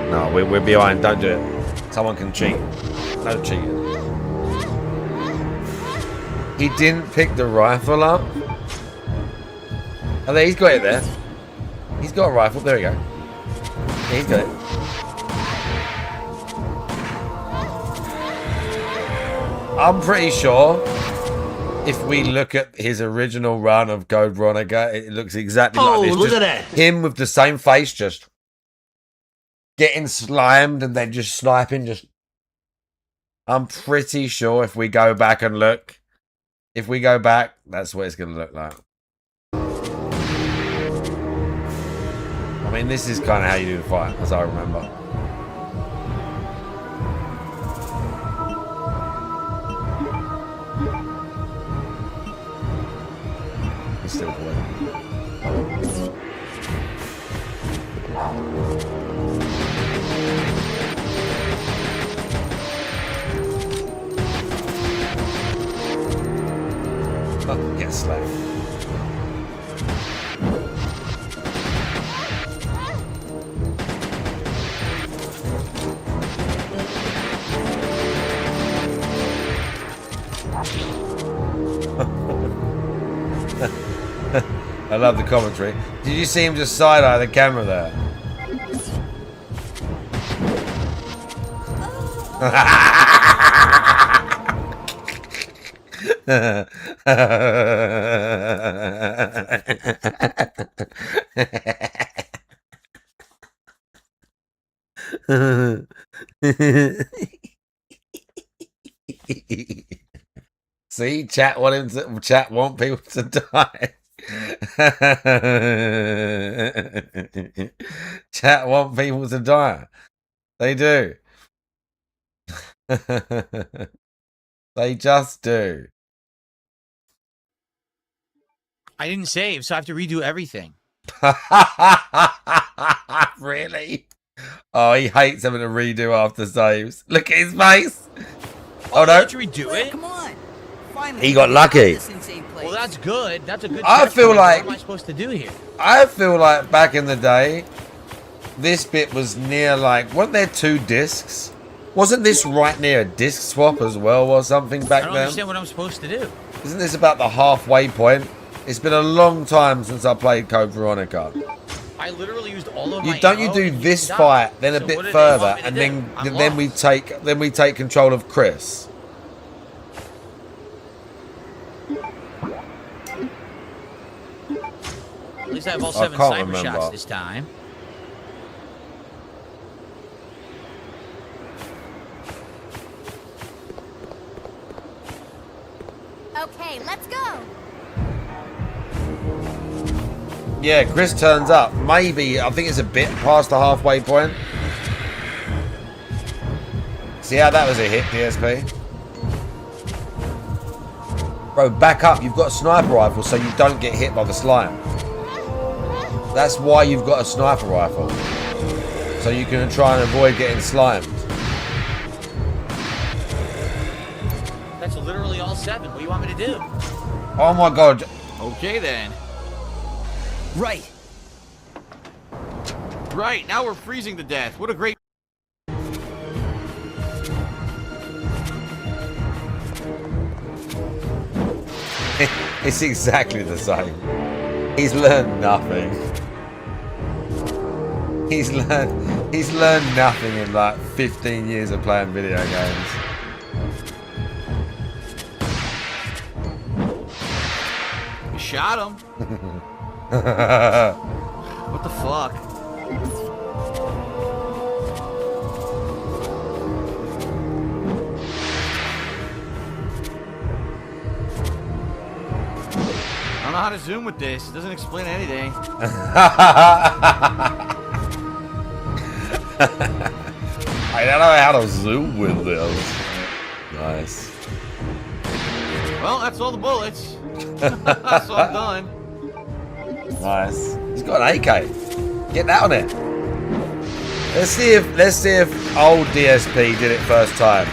No, we're behind. Don't do it. Someone can cheat. No cheating. He didn't pick the rifle up. Oh, there, he's got it there. He's got a rifle. There we go. Yeah, he's got it. I'm pretty sure if we look at his original run of Code Veronica, it looks exactly like this. look Just at that. him with the same face, just getting slimed and then just sniping. Just, I'm pretty sure if we go back and look, if we go back, that's what it's going to look like. I mean, this is kind of how you do the fight, as I remember. He's still playing. Oh, get slapped. I love the commentary. Did you see him just side-eye the camera there? See, chat want people to die. Chat want people to die. They do. They just do. I didn't save, so I have to redo everything. Really? Oh, he hates having to redo after saves. Look at his face. Oh no! Did you redo it? Come on. Finally, He got lucky. Well, that's good. That's a good. I feel checkpoint. like- What am I supposed to do here? I feel like back in the day, this bit was near like, weren't there 2 discs? Wasn't this right near a disc swap as well or something back I don't then? understand what I'm supposed to do. Isn't this about the halfway point? It's been a long time since I played Code Veronica. I literally used all of my. Don't you ammo do and this died. fight, then a So bit what do they further, want me to and do? I'm then we lost. take control of Chris. At least I have all I 7 can't sniper remember. shots this time. Okay, let's go. Yeah, Chris turns up. Maybe, I think it's a bit past the halfway point. See how that was a hit, DSP? Bro, back up. You've got a sniper rifle so you don't get hit by the slime. That's why you've got a sniper rifle. So you can try and avoid getting slimed. That's literally all 7. What do you want me to do? Oh my god. Okay then. Right. Right, now we're freezing to death. What a great... It's exactly the same. He's learned nothing. He's learned nothing in like 15 years of playing video games. You shot him. What the fuck? I don't know how to zoom with this. It doesn't explain anything. I don't know how to zoom with this. Nice. Well, that's all the bullets. So I'm done. Nice. He's got an AK. Get that on it. Let's see if old DSP did it first time.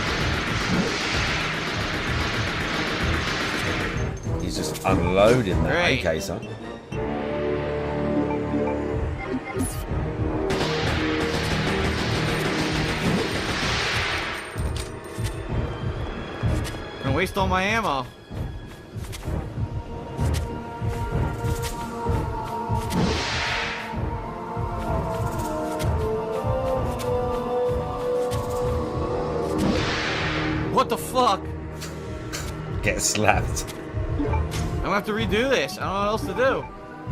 He's just unloading that Great. AK, son. Gonna waste all my ammo. What the fuck? Get slapped. I'm gonna have to redo this. I don't know what else to do.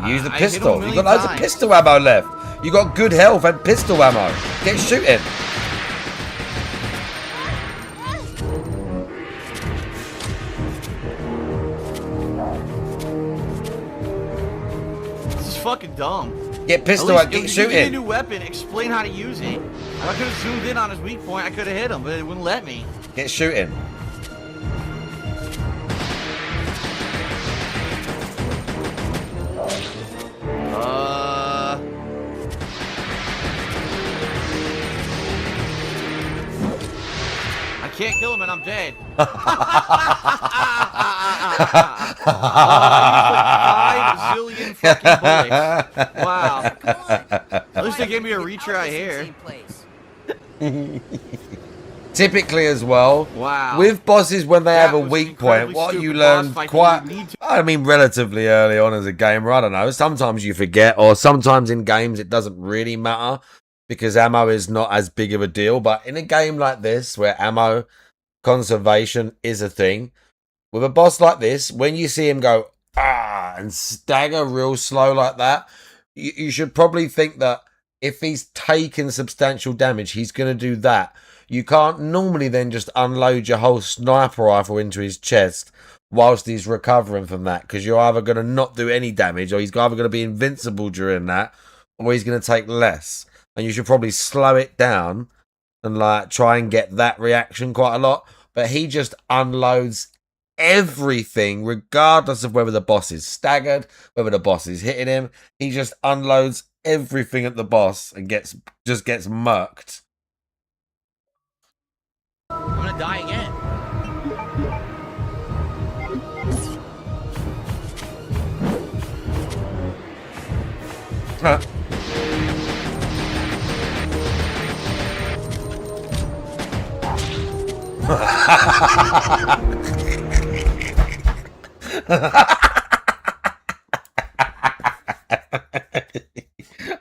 Use the I hit him a pistol. You million got loads of times. pistol ammo left. You got good health and pistol ammo. Get shooting. This is fucking dumb. Get pistol At and least, get if you give me a shooting. new weapon, explain how to use it. If I could have zoomed in on his weak point, I could have hit him, but it wouldn't let me. Get shooting. I can't kill him and I'm dead. I used like 5 zillion fucking bullets. Wow. At least they gave me a retry here. Typically as well, Wow. with bosses when they That have a was weak an point, incredibly what you stupid learn boss fight quite, that you need to- I mean, relatively early on as a gamer, I don't know, sometimes you forget, or sometimes in games it doesn't really matter, because ammo is not as big of a deal, but in a game like this, where ammo conservation is a thing, with a boss like this, when you see him go, and stagger real slow like that, you should probably think that if he's taken substantial damage, he's going to do that. You can't normally then just unload your whole sniper rifle into his chest whilst he's recovering from that, because you're either going to not do any damage, or he's either going to be invincible during that, or he's going to take less. And you should probably slow it down and like try and get that reaction quite a lot. But he just unloads everything, regardless of whether the boss is staggered, whether the boss is hitting him. He just unloads everything at the boss and just gets murked. I'm gonna die again. Huh.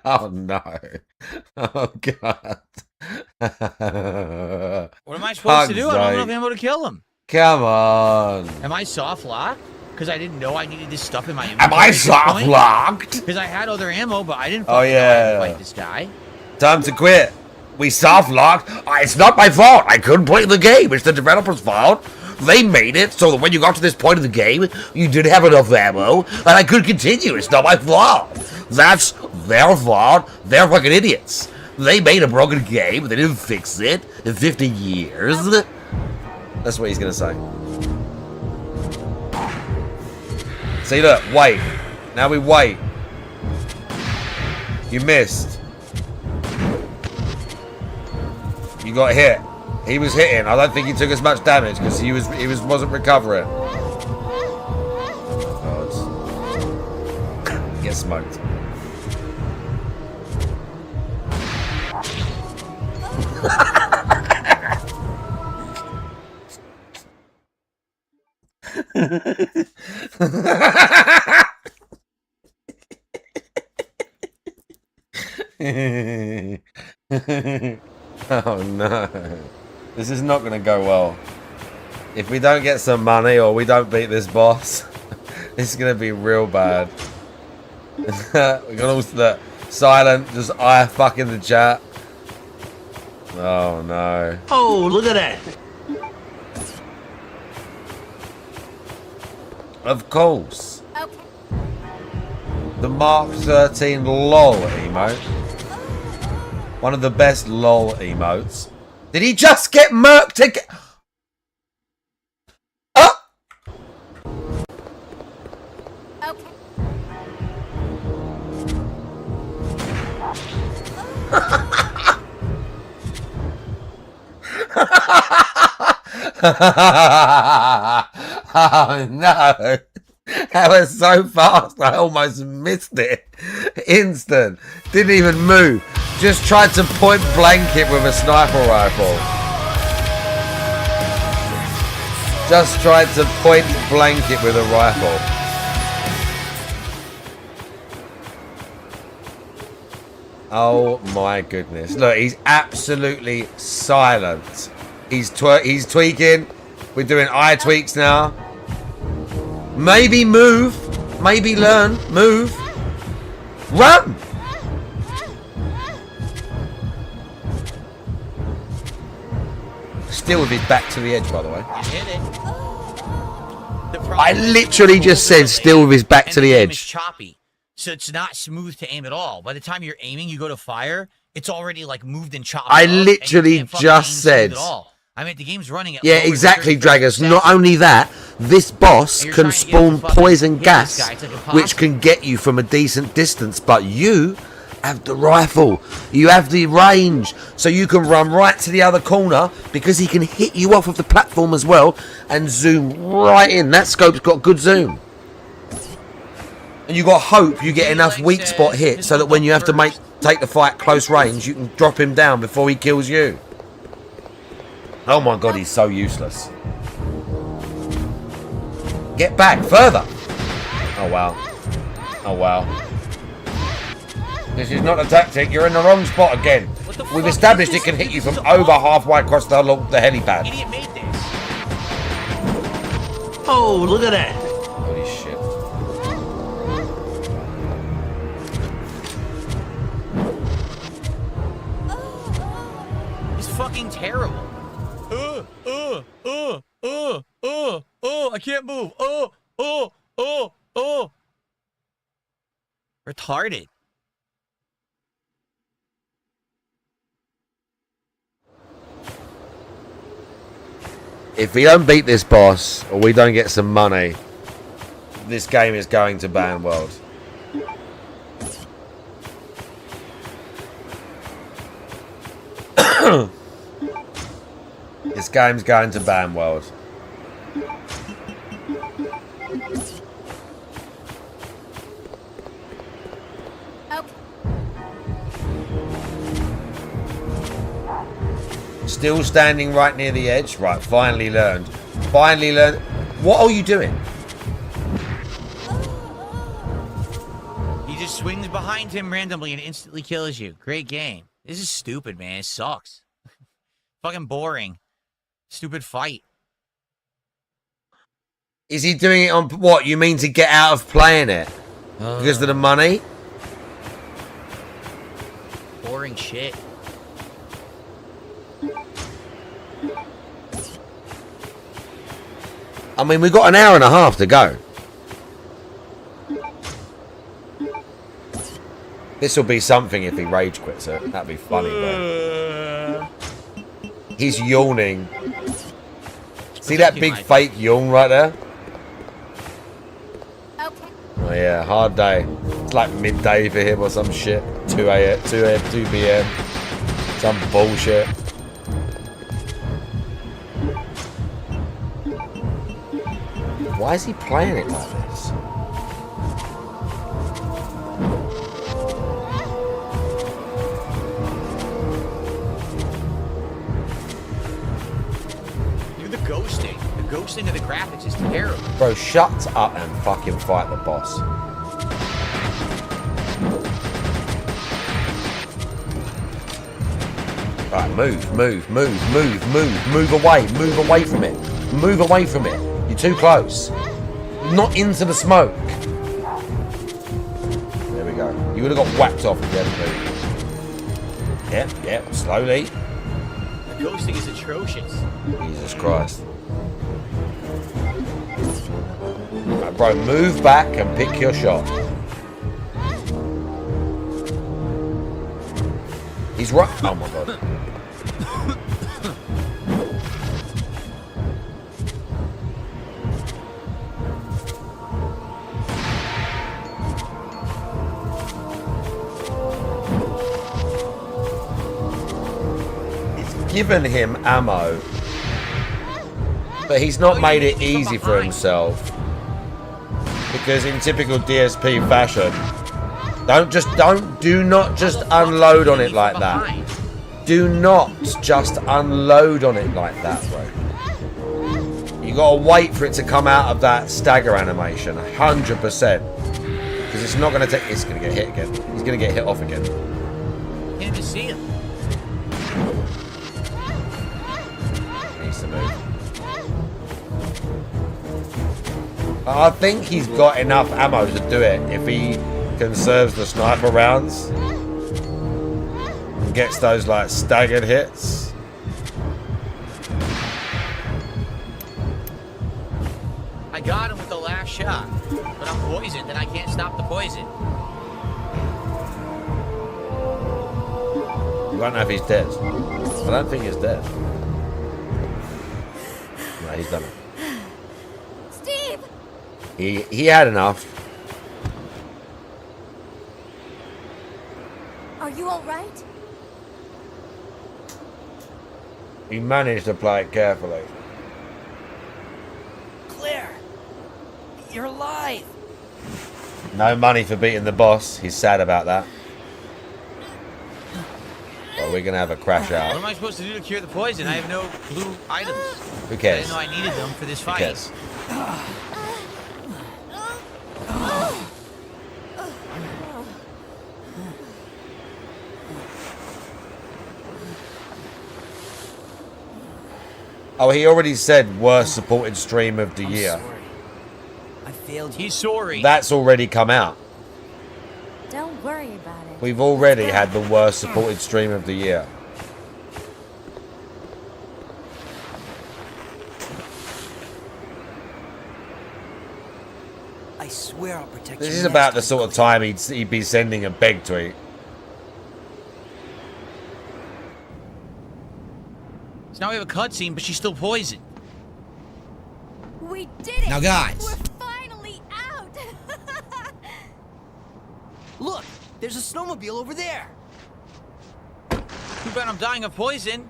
Oh no. Oh god. What am I supposed to do? I don't know if I'm able to kill him. Come on. Am I soft locked? Because I didn't know I needed this stuff in my inventory. Am I soft locked? Because I had other ammo, but I didn't Oh fucking know I had to yeah. fight this guy. Time to quit. We soft locked. It's not my fault. I couldn't play the game. It's the developer's fault. They made it so that when you got to this point of the game, you didn't have enough ammo, and I could continue. It's not my fault. That's their fault. They're fucking idiots. They made a broken game. They didn't fix it in 50 years. That's what he's gonna say. See, look, wait. Now we wait. You missed. You got hit. He was hitting. I don't think he took as much damage because he wasn't recovering. God. Get smoked. Oh no. This is not going to go well. If we don't get some money or we don't beat this boss, this is going to be real bad. We got all the silent, just eye fuck in the chat. Oh no. Oh, look at that. Of course. Okay. The Mark 13 LOL emote. One of the best LOL emotes. Did he just get murked again? Oh! Okay. Oh no. That was so fast, I almost missed it. Instant. Didn't even move. Just tried to point blank it with a sniper rifle. Just tried to point blank it with a rifle. Oh my goodness. Look, he's absolutely silent. He's tweaking. We're doing eye tweaks now. Maybe move. Maybe learn. Move. Run! Still with his back to the edge, by the way. You hit it. I literally just said still with his back to the aim is edge. choppy, so it's not smooth to aim at all. By the time you're aiming, you go to fire, it's already like moved and chopped. I up, and you literally can't fucking just aim said. smooth at all. I mean, the game's running at Yeah, lower exactly, than 30 Draggers. seconds. Not only that, this boss And you're can trying to get spawn him to fucking poison hit this gas, guy. It's like which impossible. can get you from a decent distance. But you have the rifle. You have the range. So you can run right to the other corner because he can hit you off of the platform as well and zoom right in. That scope's got good zoom. And you got hope you get enough weak spot hit so that when you have to take the fight close range, you can drop him down before he kills you. Oh my god, he's so useless. Get back further. Oh wow. Oh wow. This is not a tactic. You're in the wrong spot again. We've established it can hit you from over halfway across the helipad. Idiot made this. Oh, look at that. Holy shit. It's fucking terrible. I can't move. Retarded. If we don't beat this boss or we don't get some money, this game is going to ban world. This game's going to ban world. Still standing right near the edge. Right, finally learned. Finally learned. What are you doing? He just swings behind him randomly and instantly kills you. Great game. This is stupid, man. It sucks. Fucking boring. Stupid fight. Is he doing it on what? You mean to get out of playing it? Because of the money? Boring shit. I mean, we've got an hour and a half to go. This will be something if he rage quits it. That'd be funny, bro. He's yawning. See that big fake yawn right there? Oh yeah, hard day. It's like midday for him or some shit. 2 p.m. Some bullshit. Why is he playing it like this? Look at the ghosting. The ghosting of the graphics is terrible. Bro, shut up and fucking fight the boss. Right, move away from it. Move away from it. You're too close. Not into the smoke. There we go. You would have got whacked off if you hadn't moved. Yep, slowly. The ghosting is atrocious. Jesus Christ. Right, bro, move back and pick your shot. He's right. Oh my god. Given him ammo, but he's not made it easy for himself, because in typical DSP fashion, do not just unload on it like that. Do not just unload on it like that, bro. You gotta wait for it to come out of that stagger animation, 100%, because it's not gonna take. It's gonna get hit again. He's gonna get hit off again. Can't even see him. To move. I think he's got enough ammo to do it if he conserves the sniper rounds. Gets those like staggered hits. I got him with the last shot, but I'm poisoned and I can't stop the poison. You won't know if he's dead. I don't think he's dead. No, he's done it. Steve! He had enough. Are you alright? He managed to play it carefully. Claire! You're alive! No money for beating the boss. He's sad about that. Well, we're gonna have a crash What out. am I supposed to do to cure the poison? I have no blue items. Who I cares? didn't know I needed them for this Who fight. cares? Oh, he already said worst supported stream of the year. I failed you. He's sorry. That's already come out. Don't worry about it. We've already had the worst supported stream of the year. I swear I'll protect you. This is about the sort of time he'd be sending a beg tweet. So now we have a cutscene, but she's still poisoned. We did it! Now, guys. We're finally out! Look, there's a snowmobile over there. Too bad I'm dying of poison.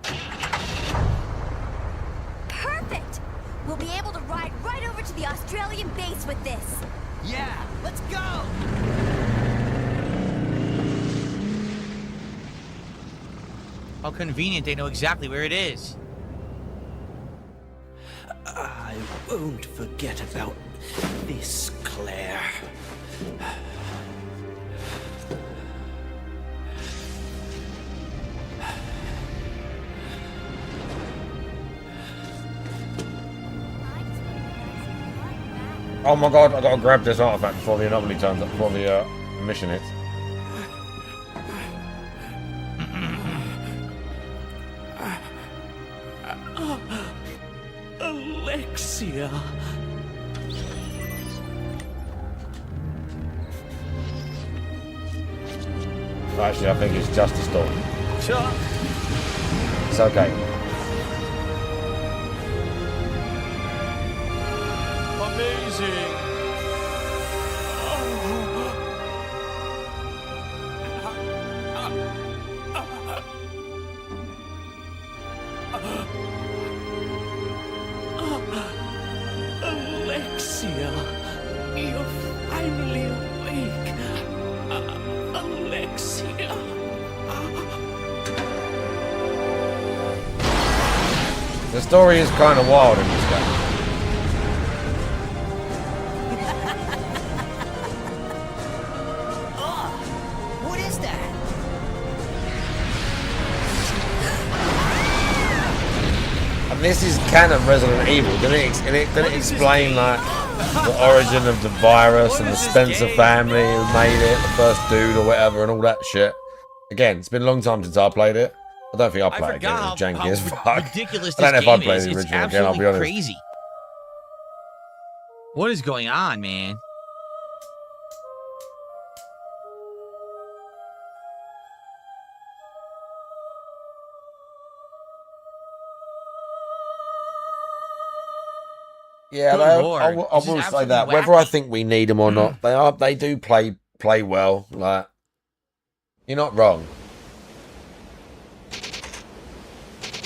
Perfect! We'll be able to ride right over to the Australian base with this. Yeah, let's go! How convenient they know exactly where it is. I won't forget about this, Claire. Oh my god, I gotta grab this artifact before the anomaly turns up, before the mission hits. Alexia. Actually, I think it's just a storm. Sure. It's okay. Amazing. Alexia, you're finally awake. Alexia. The story is kind of wild in this game. What is that? And this is canon Resident Evil. Didn't it explain like the origin of the virus and the Spencer family who made it, the first dude or whatever, and all that shit? Again, it's been a long time since I played it. I don't think I'll play it again. It's janky as fuck. Ridiculous I don't know this if I'd game play is. the It's original again, I'll be absolutely honest. crazy. What is going on, man? Yeah, Good I lord. will This is say absolutely that. Whether I wacky. think we need them or not, they do play well. Like, you're not wrong.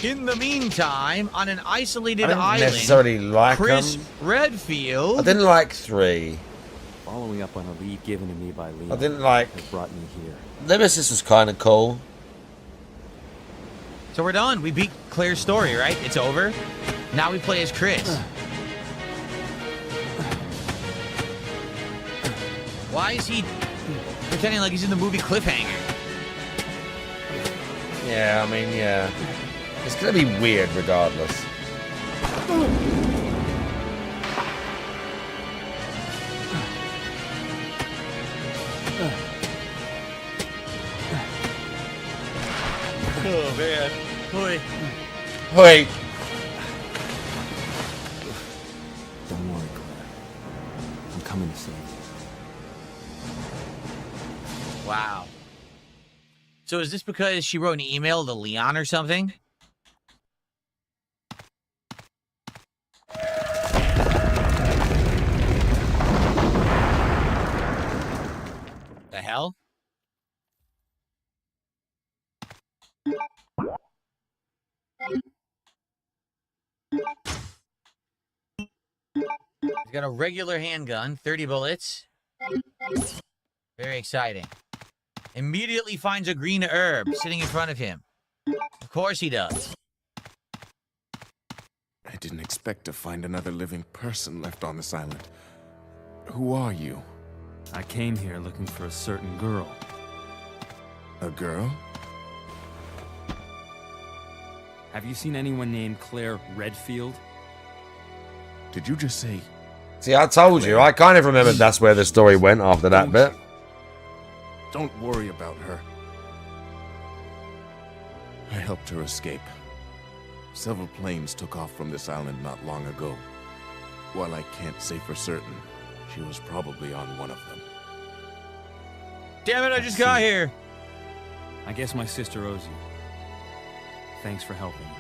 In the meantime, on an isolated I didn't island, necessarily like Chris them. Redfield. I didn't like 3. Following up on a lead given to me by Leon. I didn't like. Has brought me here. Nemesis was kind of cool. So we're done. We beat Claire's story, right? It's over. Now we play as Chris. Why is he pretending like he's in the movie Cliffhanger? Yeah, I mean, yeah. It's gonna be weird regardless. man. Boy. Wait. Don't worry, Claire. I'm coming to save you. Wow. So is this because she wrote an email to Leon or something? The hell? He's got a regular handgun, 30 bullets. Very exciting. Immediately finds a green herb sitting in front of him. Of course he does. I didn't expect to find another living person left on this island. Who are you? I came here looking for a certain girl. A girl? Have you seen anyone named Claire Redfield? Did you just say... See, I told you. I kind of remembered that's where the story went after that bit. Don't worry about her. I helped her escape. Several planes took off from this island not long ago. While I can't say for certain, she was probably on one of them. Damn it, I just got here. I guess my sister owes you. Thanks for helping her.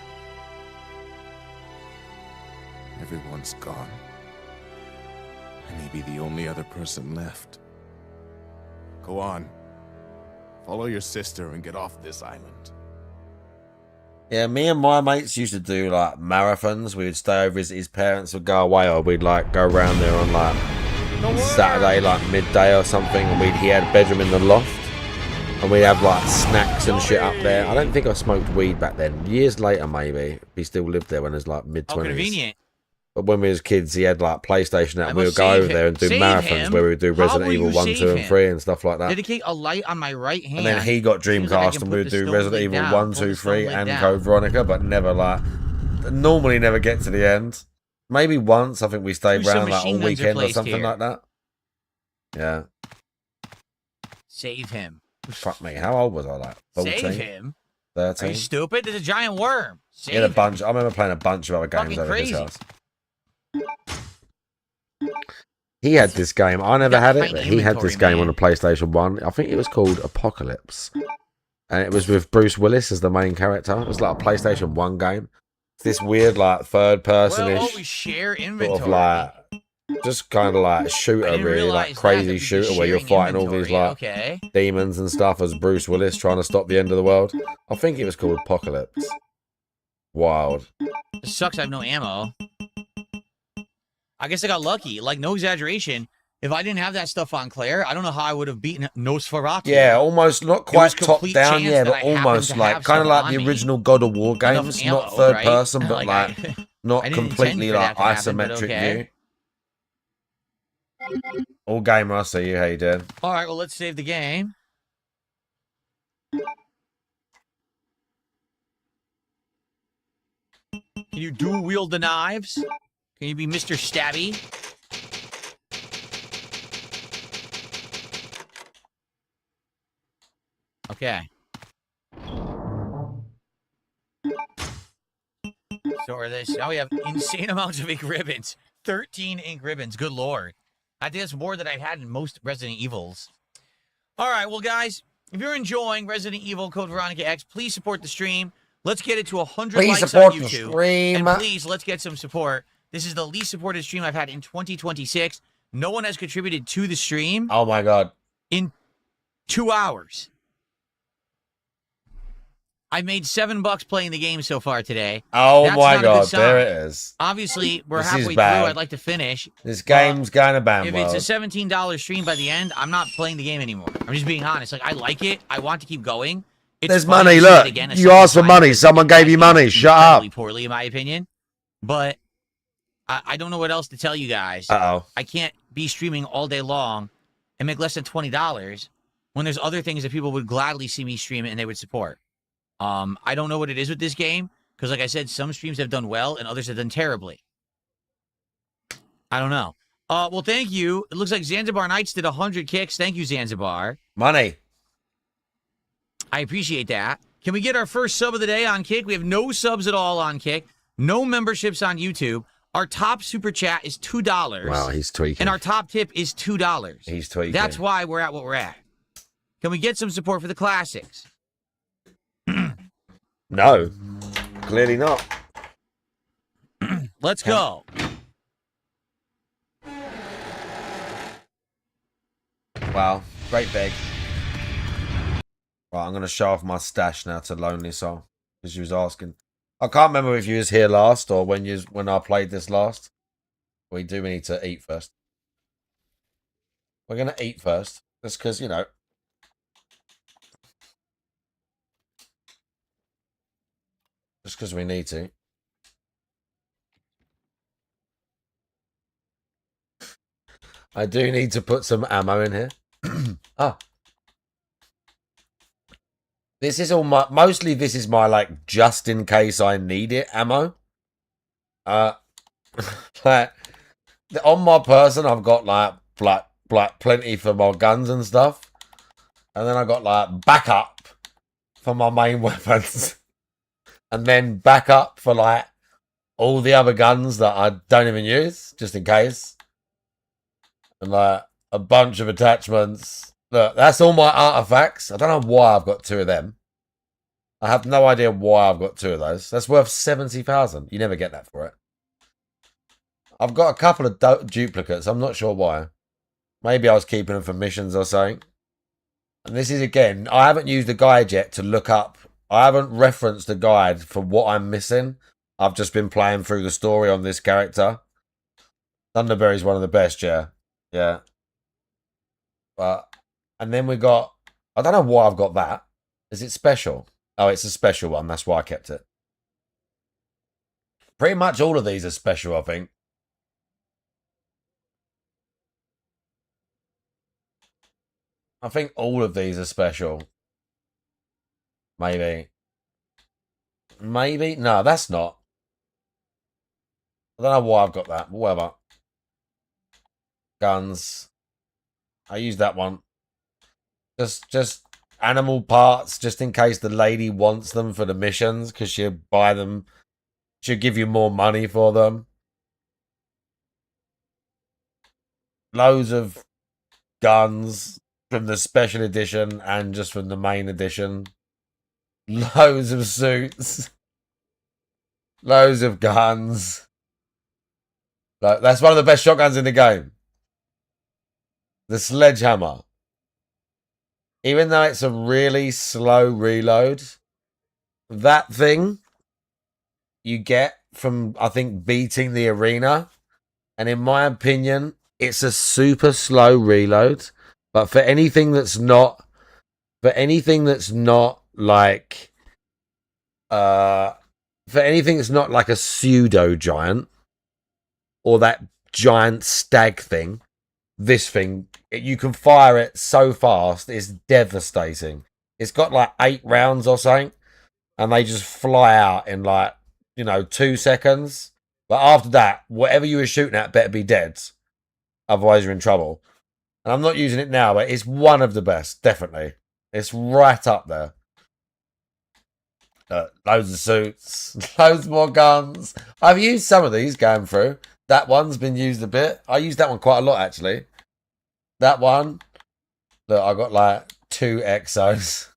Everyone's gone. I may be the only other person left. Go on. Follow your sister and get off this island. Yeah, me and my mates used to do like marathons. We would stay over, his parents would go away, or we'd like go around there on like Saturday, like midday or something, and he had a bedroom in the loft, and we'd have like snacks and shit up there. I don't think I smoked weed back then. Years later, maybe he still lived there when he was like mid-20s. How convenient. But when we was kids, he had like PlayStation out, and we would go over there and do marathons where we would do Resident Evil 1, 2, and 3 and stuff like that. Dedicate a light on my right hand. And then he got Dreamcast, and we would do Resident Evil 1, 2, 3, and Code Veronica, but never like... Normally never get to the end. Maybe once, I think we stayed around like all weekend or something like that. Yeah. Save him. Fuck me, how old was I like? 14? Save him? 13? Are you stupid? There's a giant worm. Save He had a him. bunch. I remember playing a bunch of other games Fucking over his crazy. house. He had this game. I never had it, but he had this game on the PlayStation 1. I think it was called Apocalypse. And it was with Bruce Willis as the main character. It was like a PlayStation 1 game. It's this weird, like, third-person-ish. We share sort inventory. of like... Just kind of like shooter, really, like crazy shooter where you're fighting all these like demons and stuff as Bruce Willis trying to stop the end of the world. I think it was called Apocalypse. Wild. It sucks I have no ammo. I guess I got lucky. Like, no exaggeration. If I didn't have that stuff on Claire, I don't know how I would have beaten Nosferatu. Yeah, almost not quite top down, yeah, but almost like kind of like the original God of War games, not third person, but like not completely like isometric view. All gamer, I see you. How you doing? All right, well, let's save the game. Can you dual wield the knives? Can you be Mr. Stabby? Okay. So are this. Now we have insane amounts of ink ribbons. 13 ink ribbons. Good lord. I think that's more than I've had in most Resident Evils. All right, well, guys, if you're enjoying Resident Evil Code Veronica X, please support the stream. Let's get it to 100 likes on YouTube. The stream. And please, let's get some support. This is the least supported stream I've had in 2026. No one has contributed to the stream. Oh, my God. In 2 hours. I made $7 playing the game so far today. Oh That's my not a God, good sign. there it is. Obviously, we're This is halfway through. bad. I'd like to finish. This game's kind of bad. If it's a $17 stream by the end, I'm not playing the game anymore. I'm just being honest. Like, I like it. I want to keep going. It's There's fun to money. see Look, it again a you second asked for time money. because Someone it gave you money. Shut up. incredibly poorly, in my opinion. But I don't know what else to tell you guys. Uh-oh. I can't be streaming all day long and make less than $20 when there's other things that people would gladly see me stream and they would support. I don't know what it is with this game, because like I said, some streams have done well and others have done terribly. I don't know. Well, thank you. It looks like Zanzibar Nights did 100 kicks. Thank you, Zanzibar. Money. I appreciate that. Can we get our first sub of the day on Kick? We have no subs at all on Kick. No memberships on YouTube. Our top super chat is $2. Wow, he's tweaking. And our top tip is $2. He's tweaking. That's why we're at what we're at. Can we get some support for the classics? No. Clearly not. Let's go. Wow. Great beg. Right, I'm going to show off my stash now to Lonely Soul. Because she was asking. I can't remember if you was here last or when I played this last. We need to eat first. We're going to eat first. Just because, you know. Just because we need to. I do need to put some ammo in here. Ah. This is all my... Mostly this is my, like, just in case I need it ammo. Like, on my person, I've got, like plenty for my guns and stuff. And then I got, like, backup for my main weapons. And then backup for, like, all the other guns that I don't even use, just in case. And, like, a bunch of attachments. Look, that's all my artifacts. I don't know why I've got 2 of them. I have no idea why I've got 2 of those. That's worth 70,000. You never get that for it. I've got a couple of duplicates. I'm not sure why. Maybe I was keeping them for missions or something. And this is, again, I haven't used the guide yet to look up. I haven't referenced the guide for what I'm missing. I've just been playing through the story on this character. Thunderberry's one of the best, yeah. Yeah. But... And then we got... I don't know why I've got that. Is it special? Oh, it's a special one. That's why I kept it. Pretty much all of these are special, I think. I think all of these are special. Maybe. Maybe? No, that's not. I don't know why I've got that. Whatever. Guns. I use that one. Just animal parts, just in case the lady wants them for the missions, because she'll buy them. She'll give you more money for them. Loads of guns from the special edition and just from the main edition. Loads of suits. Loads of guns. That's one of the best shotguns in the game. The sledgehammer. Even though it's a really slow reload, that thing you get from, I think, beating the arena. And in my opinion, it's a super slow reload. But for anything that's not, like, for anything that's not like a pseudo giant or that giant stag thing, this thing, you can fire it so fast, it's devastating. It's got like 8 rounds or something, and they just fly out in like, 2 seconds. But after that, whatever you were shooting at better be dead. Otherwise you're in trouble. And I'm not using it now, but it's one of the best, definitely. It's right up there. Loads of suits, loads more guns. I've used some of these going through. That one's been used a bit. I used that one quite a lot, actually. That one. Look, I got like 2 exos.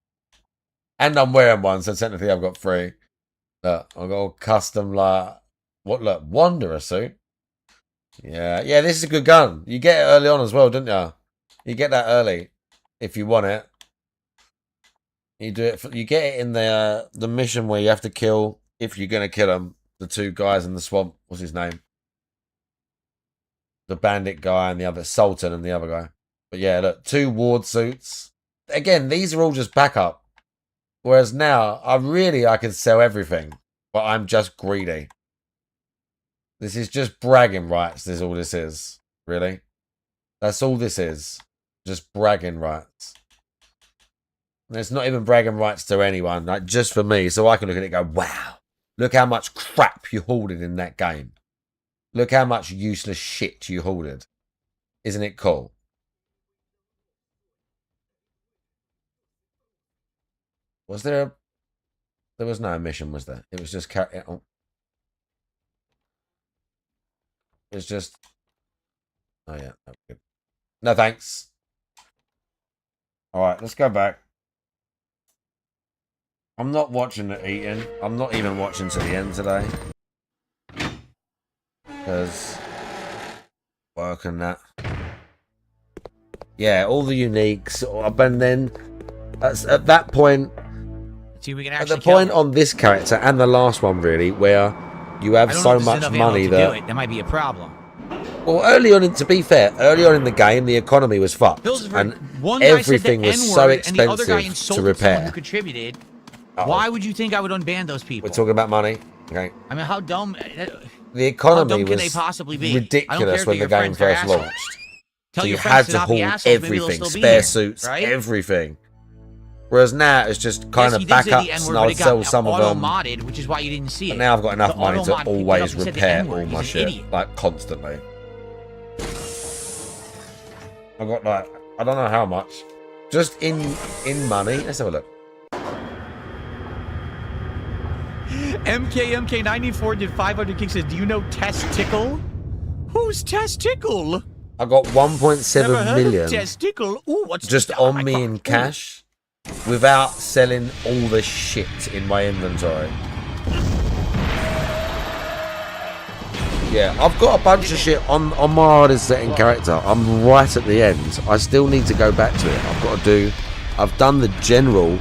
And I'm wearing one, so technically I've got 3. Look, I've got a custom, like, look, Wanderer suit. Yeah, this is a good gun. You get it early on as well, didn't you? You get that early if you want it. You do it. You get it in the mission where you have to kill, if you're gonna kill them, the 2 guys in the swamp. What's his name? The bandit guy and the other Sultan and the other guy. But yeah, look, 2 ward suits. Again, these are all just backup. Whereas now, I can sell everything, but I'm just greedy. This is just bragging rights. This is all this is. Really? That's all this is. Just bragging rights. And it's not even bragging rights to anyone. Like, just for me. So I can look at it and go, wow. Look how much crap you hoarded in that game. Look how much useless shit you hoarded. Isn't it cool? Was there a... There was no mission, was there? It was just it was just. Oh yeah, that was good. No thanks. All right, let's go back. I'm not watching the eating. I'm not even watching to the end today because work and that. Yeah, all the uniques, and then at that point, see, we can at actually the point on this character and the last one, really, where you have so much money that there might be a problem. Well, early on, to be fair, early on in the game, the economy was fucked, and everything was so expensive to repair. Who contributed? Why would you think I would unban those people? We're talking about money, okay? I mean, how dumb? The economy how dumb can was they possibly be? ridiculous when the game first launched. Tell so you your had friends to to not be haul assholes, maybe they'll everything, still be spare here, suits, right? everything. Whereas now it's just kind of backups, and I would sell some of them. Modded, which is why you didn't see it. But now I've got enough The money to auto-mod always picked it up and said the repair N-word. all my He's an shit, idiot. like constantly. I got like, I don't know how much, just in money. Let's have a look. MK94 did 500 kicks. Says, do you know Testicle? Who's Testicle? I got 1.7 million Testicle. Ooh, what's just on me in cash without selling all the shit in my inventory. Yeah, I've got a bunch of shit on my hardest setting character. I'm right at the end. I still need to go back to it. I've done the general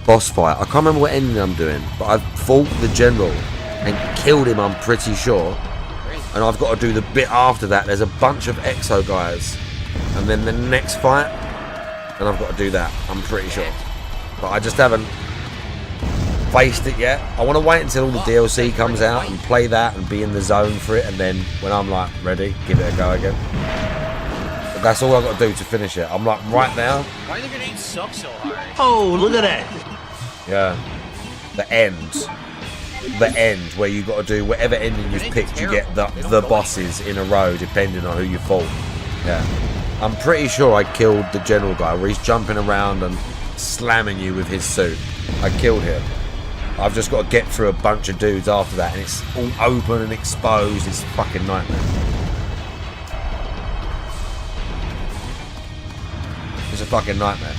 boss fight. I can't remember what ending I'm doing, but I've fought the general and killed him, I'm pretty sure. And I've got to do the bit after that. There's a bunch of Exo guys. And then the next fight, and I've got to do that, I'm pretty sure. But I just haven't faced it yet. I want to wait until all the DLC comes out and play that and be in the zone for it. And then when I'm like ready, give it a go again. But that's all I've got to do to finish it. I'm like, right now. Why do the grenades suck so hard? Oh, look at that. Yeah. The end. The end where you got to do whatever ending you've picked, you get the bosses in a row depending on who you fought. Yeah, I'm pretty sure I killed the general guy where he's jumping around and slamming you with his suit. I killed him. I've just got to get through a bunch of dudes after that, and it's all open and exposed. It's a fucking nightmare. It's a fucking nightmare.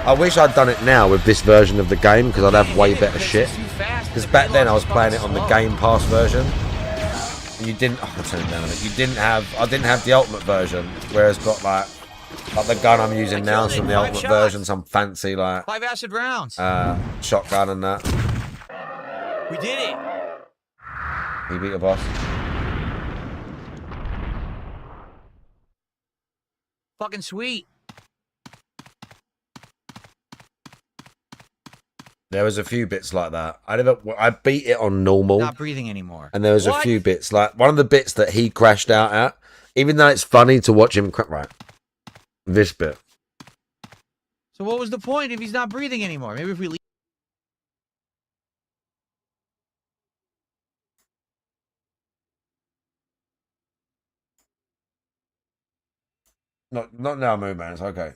I wish I'd done it now with this version of the game because I'd have way better shit. Because back then I was playing it on the Game Pass version, and you didn't. Oh, I'll turn it down a bit. You didn't have. I didn't have the Ultimate version, where it's got like the gun I'm using now is from the Ultimate version, some fancy like 5 acid rounds. Shotgun and that. We did it. You beat a boss. Fucking sweet. There was a few bits like that. I beat it on normal. Not breathing anymore. And there was a few bits, like one of the bits that he crashed out at, even though it's funny to watch him right. This bit. So what was the point if he's not breathing anymore? Maybe if we leave. Not now, Moon Man. It's okay.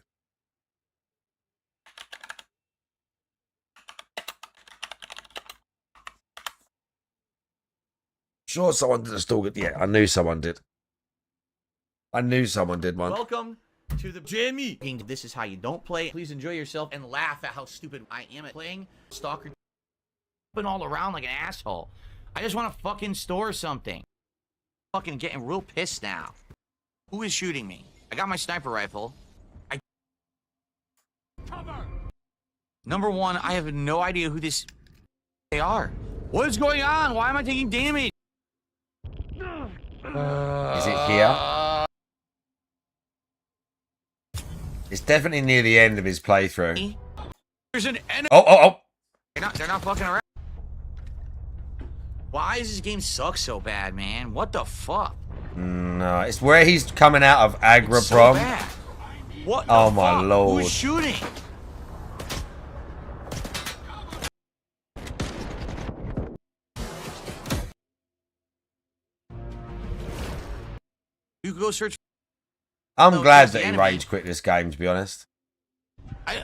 Sure, someone did a stalk. Yeah, I knew someone did. I knew someone did one. Welcome to the Jamie. This is how you don't play. Please enjoy yourself and laugh at how stupid I am at playing. Stalker jumping all around like an asshole. I just want to fucking store something. Fucking getting real pissed now. Who is shooting me? I got my sniper rifle. Cover. Number one, I have no idea who they are. What is going on? Why am I taking damage? Is it here? It's definitely near the end of his playthrough. There's an enemy. Oh. They're not fucking around. Why does this game suck so bad, man? What the fuck? No, it's where he's coming out of Agra So from. bad. What the Oh my fuck? lord. Who's shooting? You could go search. I'm glad the that he enemy. rage quit this game, to be honest.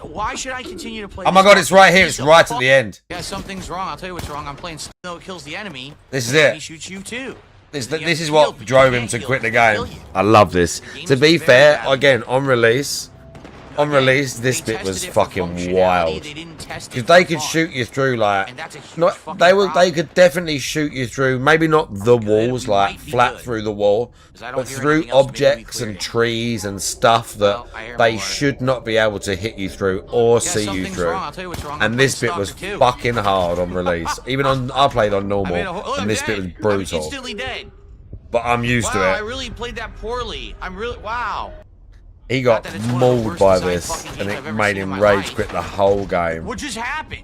Why should I continue to play? Oh my god, it's right here. It's right at the end. Yeah, something's wrong. I'll tell you what's wrong. I'm playing Snow kills the enemy. This is and it. He shoots you too. This is what drove him to quit the game. I love this. To be fair, again, on release, this bit was fucking wild. Because they could shoot you through like, they could definitely shoot you through, maybe not the walls, like flat through the wall, but through objects and trees and stuff that they should not be able to hit you through or see you through. And this bit was fucking hard on release. Even on, I played on normal, and this bit was brutal. Instantly dead. But I'm used to it. I really played that poorly. Wow. He got mauled by this, and it made him rage quit the whole game. What just happened?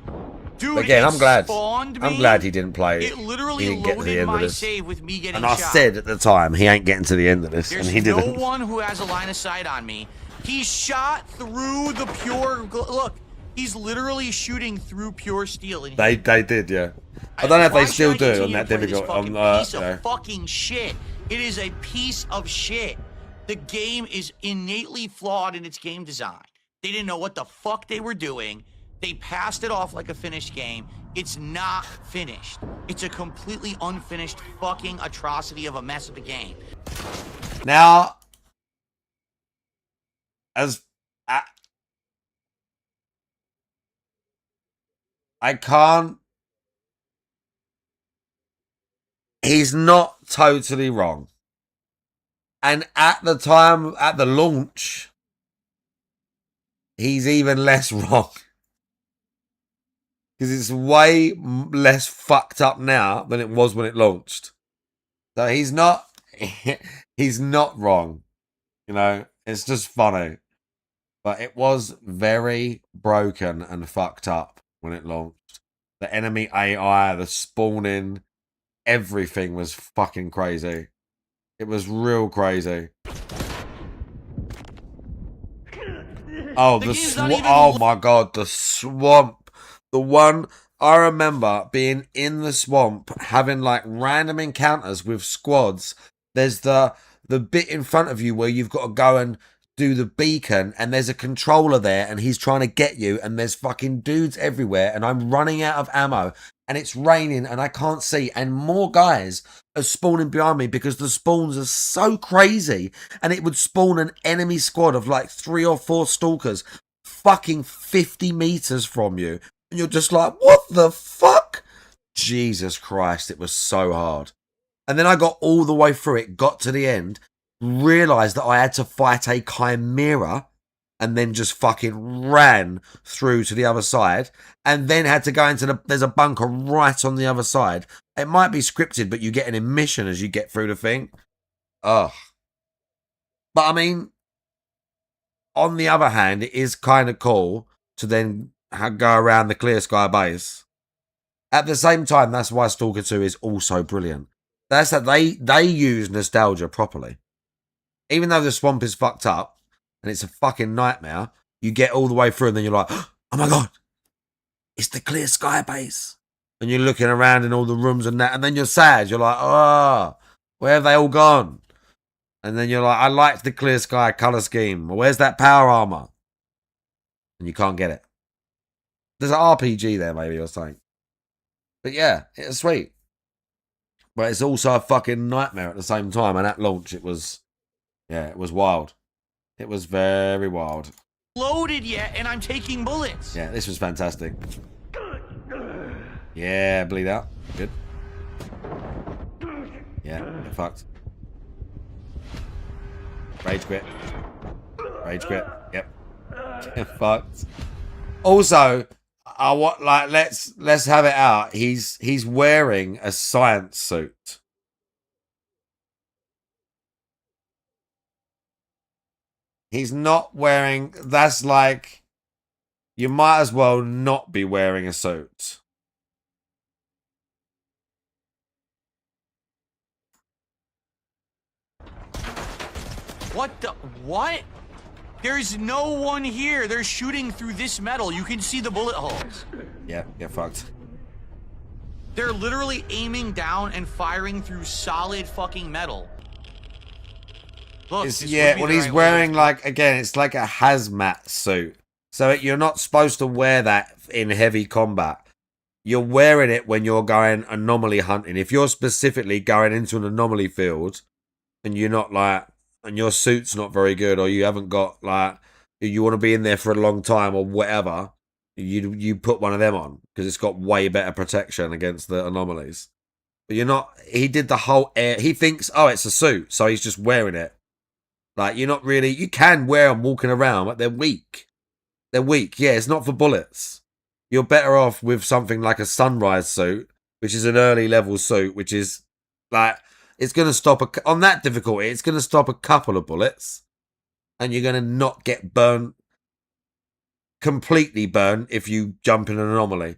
Dude, again, I'm glad. I'm glad he didn't play it. It literally he didn't get to the end of this. save with me getting and I shot. said at the time, he ain't getting to the end of this, There's and he didn't. no one who has a line of sight on me. He shot through the pure... Look, he's literally shooting through pure steel. And They did, yeah. I don't know if they still do on that difficult. Piece of fucking shit. It is a piece of shit. The game is innately flawed in its game design. They didn't know what the fuck they were doing. They passed it off like a finished game. It's not finished. It's a completely unfinished fucking atrocity of a mess of a game. Now, I can't. He's not totally wrong. And at the time, at the launch, he's even less wrong. Because it's way less fucked up now than it was when it launched. So he's not wrong. You know, it's just funny. But it was very broken and fucked up when it launched. The enemy AI, the spawning, everything was fucking crazy. It was real crazy. Oh, oh my god, the swamp. The one I remember being in the swamp, having like random encounters with squads. There's the bit in front of you where you've got to go and do the beacon, and there's a controller there, and he's trying to get you, and there's fucking dudes everywhere, and I'm running out of ammo, and it's raining, and I can't see, and more guys are spawning behind me because the spawns are so crazy, and it would spawn an enemy squad of like 3 or 4 stalkers fucking 50 meters from you, and you're just like, what the fuck? Jesus Christ, it was so hard. And then I got all the way through it, got to the end, realised that I had to fight a chimera, and then just fucking ran through to the other side, and then had to go into there's a bunker right on the other side. It might be scripted, but you get an emission as you get through the thing. Ugh. But I mean, on the other hand, it is kind of cool to then go around the Clear Sky base. At the same time, that's why Stalker 2 is also brilliant. That's that they use nostalgia properly. Even though the swamp is fucked up and it's a fucking nightmare, you get all the way through and then you're like, oh my god, it's the Clear Sky base. And you're looking around in all the rooms and that, and then you're sad. You're like, oh, where have they all gone? And then you're like, I liked the Clear Sky colour scheme. Where's that power armor? And you can't get it. There's an RPG there, maybe, or something. But yeah, it's sweet. But it's also a fucking nightmare at the same time. And at launch, it was, yeah, it was wild. It was very wild. Loaded yet, and I'm taking bullets. Yeah, this was fantastic. Yeah, bleed out. Good. Yeah, get fucked. Rage quit. Rage quit. Yep. Get fucked. Also, I want let's have it out. He's wearing a science suit. He's not wearing. That's like, you might as well not be wearing a suit. What the? What? There's no one here. They're shooting through this metal. You can see the bullet holes. Yeah, get fucked. They're literally aiming down and firing through solid fucking metal. Look, Yeah, well, he's wearing like, again, it's like a hazmat suit. So you're not supposed to wear that in heavy combat. You're wearing it when you're going anomaly hunting. If you're specifically going into an anomaly field and you're not like, and your suit's not very good, or you haven't got like, you want to be in there for a long time or whatever, you put one of them on because it's got way better protection against the anomalies. But you're not, he did the whole air, he thinks, oh, it's a suit, so he's just wearing it. Like, you're not really, you can wear them walking around, but they're weak. They're weak. Yeah, it's not for bullets. You're better off with something like a sunrise suit, which is an early level suit, which is like, it's going to stop, on that difficulty, it's going to stop a couple of bullets, and you're going to not get burnt, completely burnt, if you jump in an anomaly.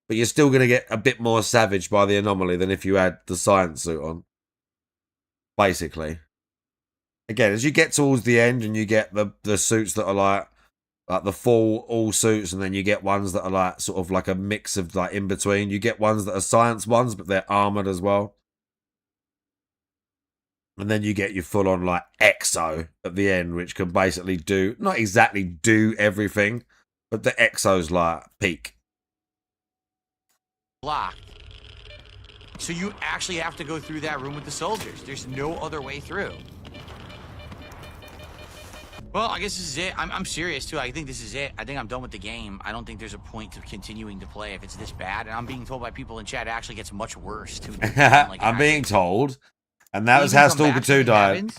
But you're still going to get a bit more savage by the anomaly than if you had the science suit on. Basically. Again, as you get towards the end and you get the suits that are like the full all suits, and then you get ones that are like sort of like a mix of like in between. You get ones that are science ones, but they're armored as well. And then you get your full on like exo at the end, which can basically do, not exactly do everything, but the exo's like peak. Locked. So you actually have to go through that room with the soldiers. There's no other way through. Well, I guess this is it. I'm serious, too. I think this is it. I think I'm done with the game. I don't think there's a point to continuing to play if it's this bad. And I'm being told by people in chat it actually gets much worse, too. Like, I'm being told. And that was how Stalker 2 died.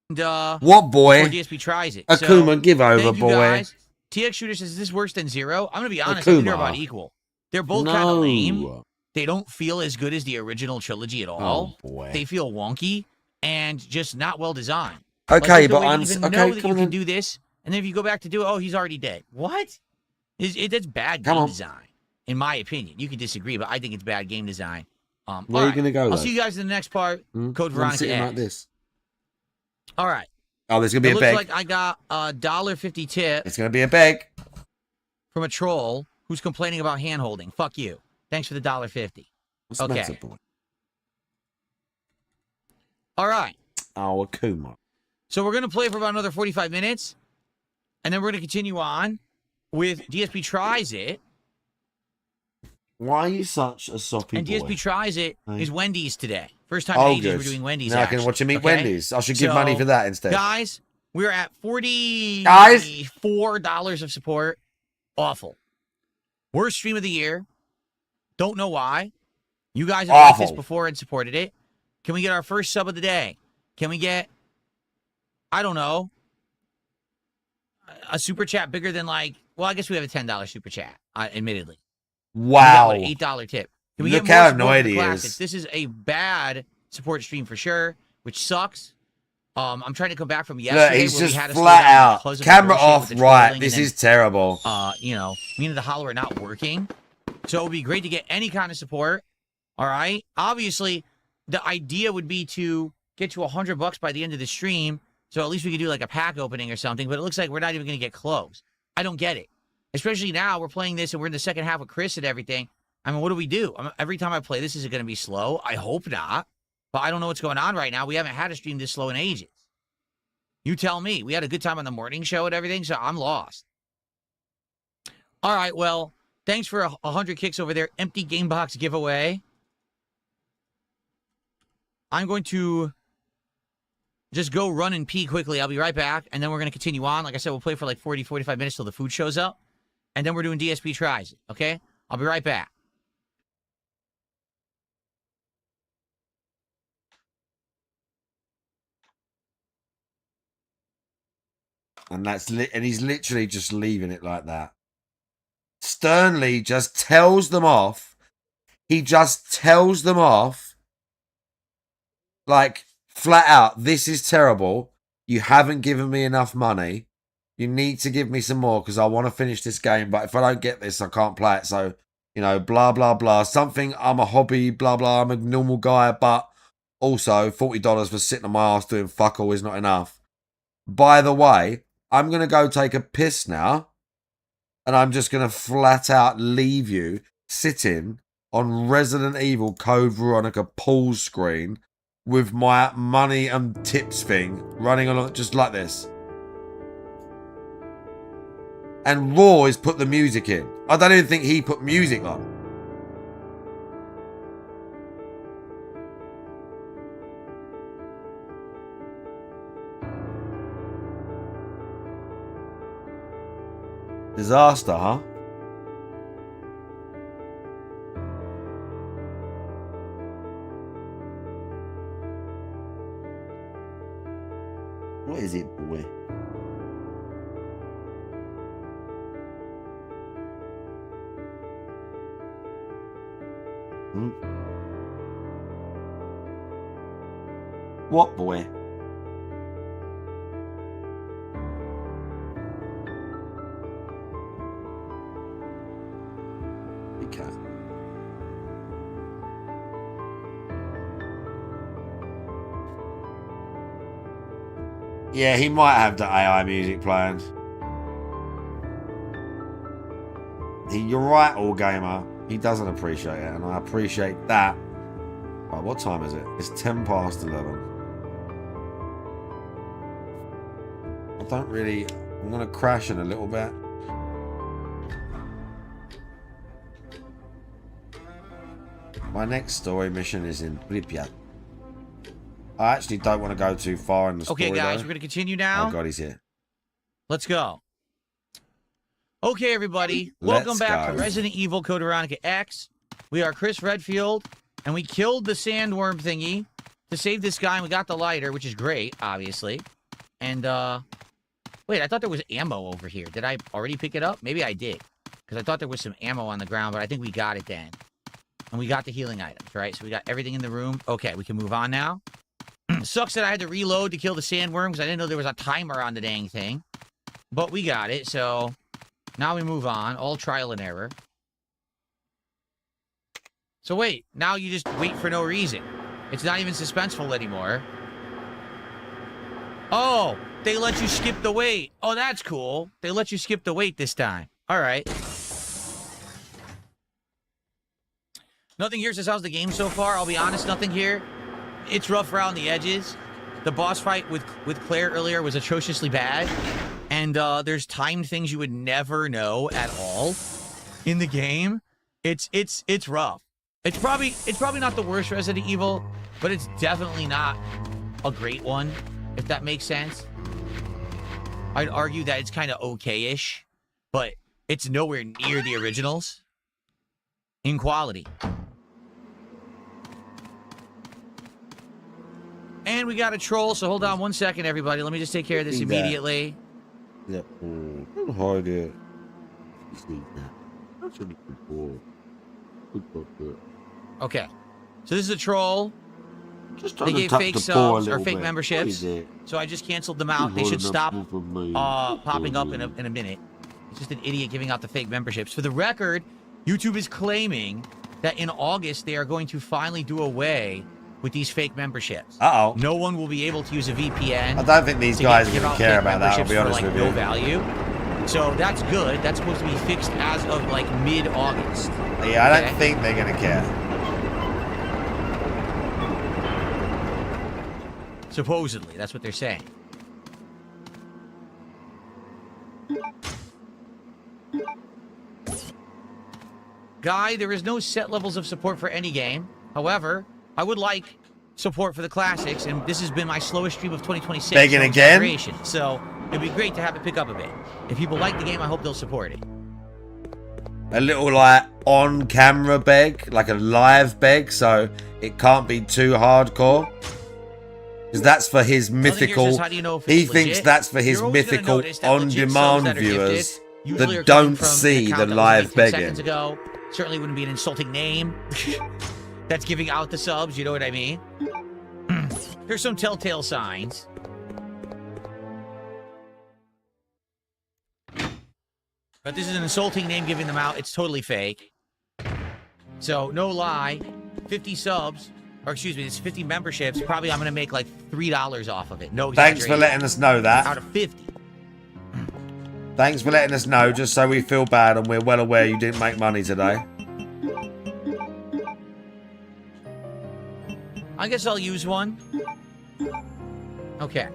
And, what, boy? Before DSP tries it. Akuma, so, give over, thank you, boy. Guys. TX Shooter says, is this worse than Zero? I'm going to be honest. I think they're about equal. They're both kind of lame. They don't feel as good as the original trilogy at all. Oh, boy. They feel wonky and just not well designed. Okay, like, but I'm even okay. Know that you can do this, and then if you go back to do it, oh, he's already dead. What? That's bad game design, in my opinion. You can disagree, but I think it's bad game design. Where are you gonna go? I'll see you guys in the next part. Code Veronica. Like this. All right. Oh, there's gonna be a beg. Looks like I got a $1.50 tip. It's gonna be a beg from a troll who's complaining about hand holding. Fuck you. Thanks for the $1.50. Okay. Boy? All right. Oh, Akuma. So we're going to play for about another 45 minutes, and then we're going to continue on with DSP Tries It. Why are you such a soppy and boy? DSP Tries It is Wendy's today. First time in ages good. we're doing Wendy's. Now I can watch him eat Wendy's. I should give money for that instead. Guys, we're at $44 of support. Awful. Worst stream of the year. Don't know why. You guys have liked this before and supported it. Can we get our first sub of the day? Can we get, I don't know, a super chat bigger than like, well, I guess we have a $10 super chat, admittedly. Wow. An $8 tip. Can we Look get more how support annoyed for the he classics? is. This is a bad support stream for sure, which sucks. I'm trying to come back from yesterday. Look, he's where just we had flat out. of Camera bullshit off, with the right. trolling This and is terrible. You know, me and the hollow are not working. So it would be great to get any kind of support. All right. Obviously, the idea would be to get to $100 by the end of the stream. So at least we could do like a pack opening or something. But it looks like we're not even going to get close. I don't get it. Especially now we're playing this and we're in the second half with Chris and everything. I mean, what do we do? Every time I play this, is it going to be slow? I hope not. But I don't know what's going on right now. We haven't had a stream this slow in ages. You tell me. We had a good time on the morning show and everything, so I'm lost. All right, well, thanks for 100 kicks over there. Empty game box giveaway. I'm going to just go run and pee quickly. I'll be right back, and then we're going to continue on. Like I said, we'll play for like 40, 45 minutes till the food shows up, and then we're doing DSP Tries, okay? I'll be right back. And and he's literally just leaving it like that. Sternly just tells them off. He just tells them off. Like, flat out, this is terrible. You haven't given me enough money. You need to give me some more because I want to finish this game. But if I don't get this, I can't play it. So, you know, blah, blah, blah. Something, I'm a hobby, blah, blah. I'm a normal guy. But also, $40 for sitting on my ass doing fuck all is not enough. By the way, I'm going to go take a piss now. And I'm just going to flat out leave you sitting on Resident Evil Code Veronica pool screen with my money and tips thing running along just like this. And Roy's put the music in. I don't even think he put music on. Disaster, huh? What is it, boy? What boy? Okay. Yeah, he might have the AI music playing. You're right, All Gamer. He doesn't appreciate it, and I appreciate that. Right, what time is it? It's 10 past 11. I don't really... I'm going to crash in a little bit. My next story mission is in Pripyat. I actually don't want to go too far in the story. Okay, guys, though. we're going to continue now. Oh, God, he's here. Let's go. Okay, everybody. Welcome back to Resident Evil Code Veronica X. We are Chris Redfield, and we killed the sandworm thingy to save this guy, and we got the lighter, which is great, obviously. And, wait, I thought there was ammo over here. Did I already pick it up? Maybe I did, because I thought there was some ammo on the ground, but I think we got it then. And we got the healing items, right? So we got everything in the room. Okay, we can move on now. Sucks that I had to reload to kill the sandworm, because I didn't know there was a timer on the dang thing. But we got it, so... Now we move on. All trial and error. So wait, now you just wait for no reason. It's not even suspenseful anymore. Oh, they let you skip the wait. Oh, that's cool. They let you skip the wait this time. All right. Nothing here says how's the game so far. I'll be honest, nothing here. It's rough around the edges. The boss fight with Claire earlier was atrociously bad. And there's timed things you would never know at all in the game. It's rough. It's probably not the worst Resident Evil, but it's definitely not a great one, if that makes sense. I'd argue that it's kind of okay-ish, but it's nowhere near the originals in quality. And we got a troll, so hold on one second, everybody. Let me just take care of this immediately. Yeah. Don't hide it. Okay. So this is a troll. Just they gave fake subs or fake memberships. So I just canceled them out. They should stop popping up in a minute. It's just an idiot giving out the fake memberships. For the record, YouTube is claiming that in August they are going to finally do away with these fake memberships. Uh-oh. No one will be able to use a VPN. I don't think these guys are going to care about that, I'll be honest with you. No value. So that's good. That's supposed to be fixed as of like mid-August. Yeah, I don't think they're going to care. Supposedly, that's what they're saying. Guy, there is no set levels of support for any game. However, I would like support for the classics, and this has been my slowest stream of 2026. Begging again? So it'd be great to have it pick up a bit. If people like the game, I hope they'll support it. A little like on-camera beg, like a live beg, so it can't be too hardcore. Because that's for his mythical. He thinks that's for his mythical on-demand viewers that don't see the live begging. Certainly wouldn't be an insulting name. That's giving out the subs, you know what I mean? Here's some telltale signs. But this is an insulting name giving them out. It's totally fake. So, no lie, 50 subs, or excuse me, it's 50 memberships. Probably I'm going to make like $3 off of it. No exaggeration. Thanks for letting us know that. Out of 50. Thanks for letting us know, just so we feel bad and we're well aware you didn't make money today. I guess I'll use one. Okay.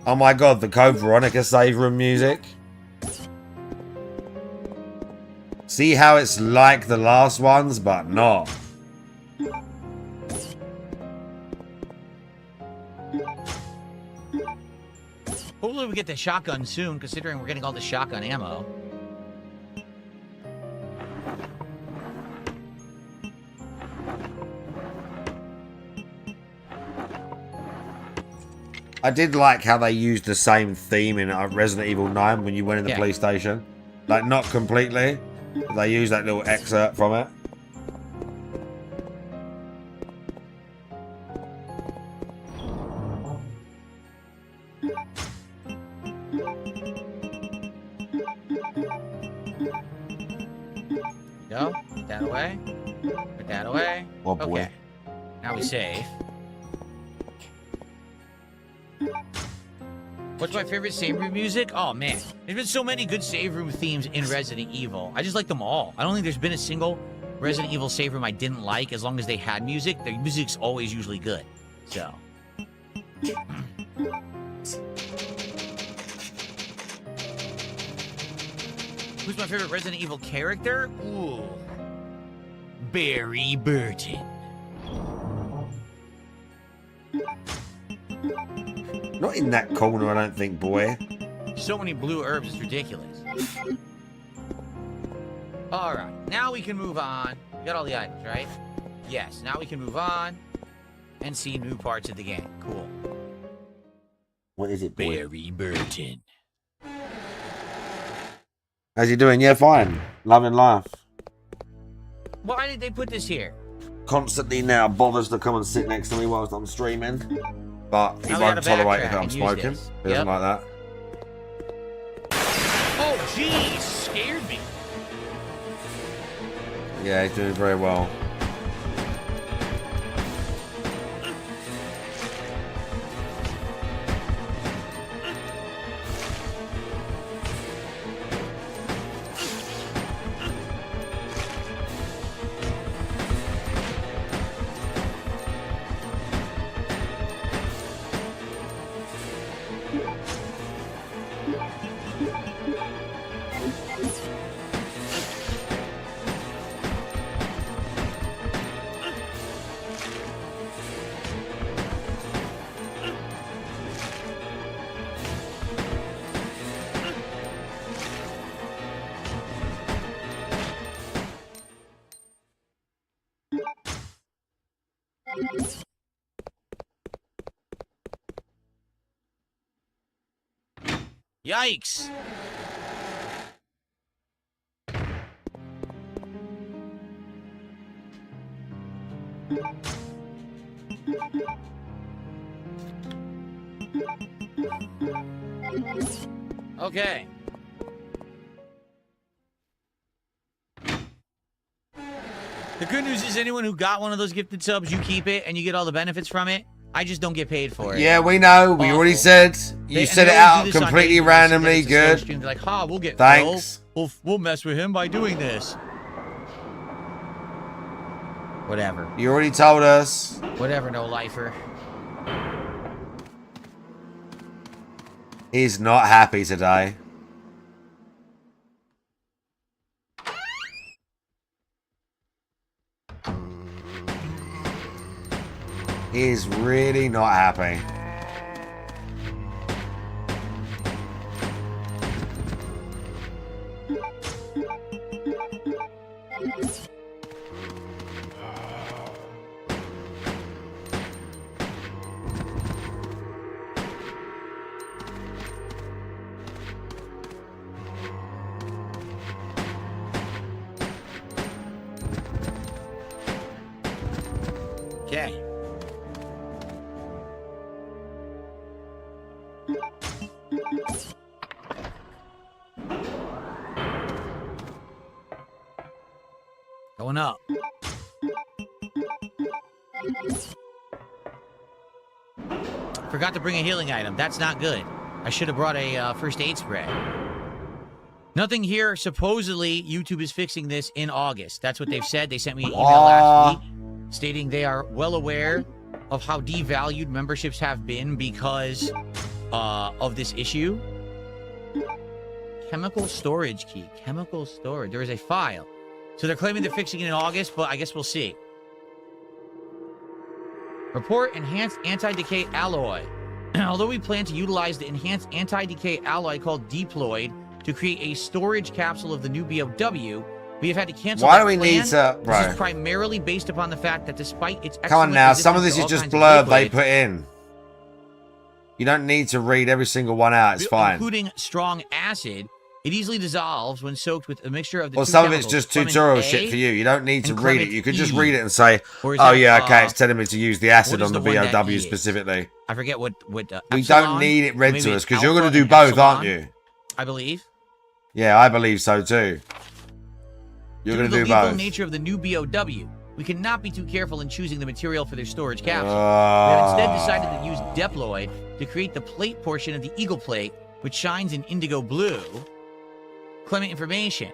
Oh my god, the Code Veronica save room music. See how it's like the last ones, but not. Hopefully we get the shotgun soon, considering we're getting all the shotgun ammo. I did like how they used the same theme in Resident Evil 9 when you went in the police station. Like, not completely, but they used that little excerpt from it. Go. Put that away. Put that away. Oh boy. Okay. Now we save. What's my favorite save room music? Oh man, there's been so many good save room themes in Resident Evil. I just like them all. I don't think there's been a single Resident Evil save room I didn't like as long as they had music. Their music's always usually good. So. Who's my favorite Resident Evil character? Ooh. Barry Burton. Not in that corner, I don't think, boy. So many blue herbs, it's ridiculous. Alright, now we can move on. We got all the items, right? Yes, now we can move on and see new parts of the game. Cool. What is it, boy? Barry Burton. How's you doing? Yeah, fine. Loving life. Why did they put this here? Constantly now bothers to come and sit next to me whilst I'm streaming. But he Now we won't gotta tolerate if backtrack I'm and use smoking. this. He doesn't Yep. like that. Oh, jeez, scared me. Yeah, he's doing very well. Yikes. Okay. The good news is anyone who got one of those gifted subs, you keep it and you get all the benefits from it. I just don't get paid for it. Yeah, we know. We already said. You said it out completely randomly. Good. They're like, ha, we'll get Thanks. Phil. We'll mess with him by doing this. Whatever. You already told us. Whatever, no lifer. He's not happy today. He's really not happy. Okay. Going up. Forgot to bring a healing item. That's not good. I should have brought a first aid spray. Nothing here. Supposedly, YouTube is fixing this in August. That's what they've said. They sent me an email last week stating they are well aware of how devalued memberships have been because of this issue. Chemical storage key. Chemical storage. There is a file. So they're claiming they're fixing it in August, but I guess we'll see. Report enhanced anti-decay alloy. Although we plan to utilize the enhanced anti-decay alloy called Deployed to create a storage capsule of the new BOW, we have had to cancel. Why do we need to, bro? This is primarily based upon the fact that despite its Come on now, some of this is just blurb they put in. You don't need to read every single one out. It's fine. Including strong acid, it easily dissolves when soaked with a mixture of the Well, two some of it's chemicals, just Clement tutorial A shit for you. You don't need to and read it. Clement You could just E. read it and say, Or is oh that, yeah, okay, it's telling me to use the acid what on is the the one that BOW is? specifically. I forget what We epsilon? don't need it read Maybe to us because you're alpha going to do and both, epsilon, aren't you? I believe. Yeah, I believe so too. You're going to do the lethal both. nature of the new BOW, we cannot be too careful in choosing the material for their storage capsule. We have instead decided to use Deploid to create the plate portion of the Eagle plate, which shines in indigo blue. Clement information.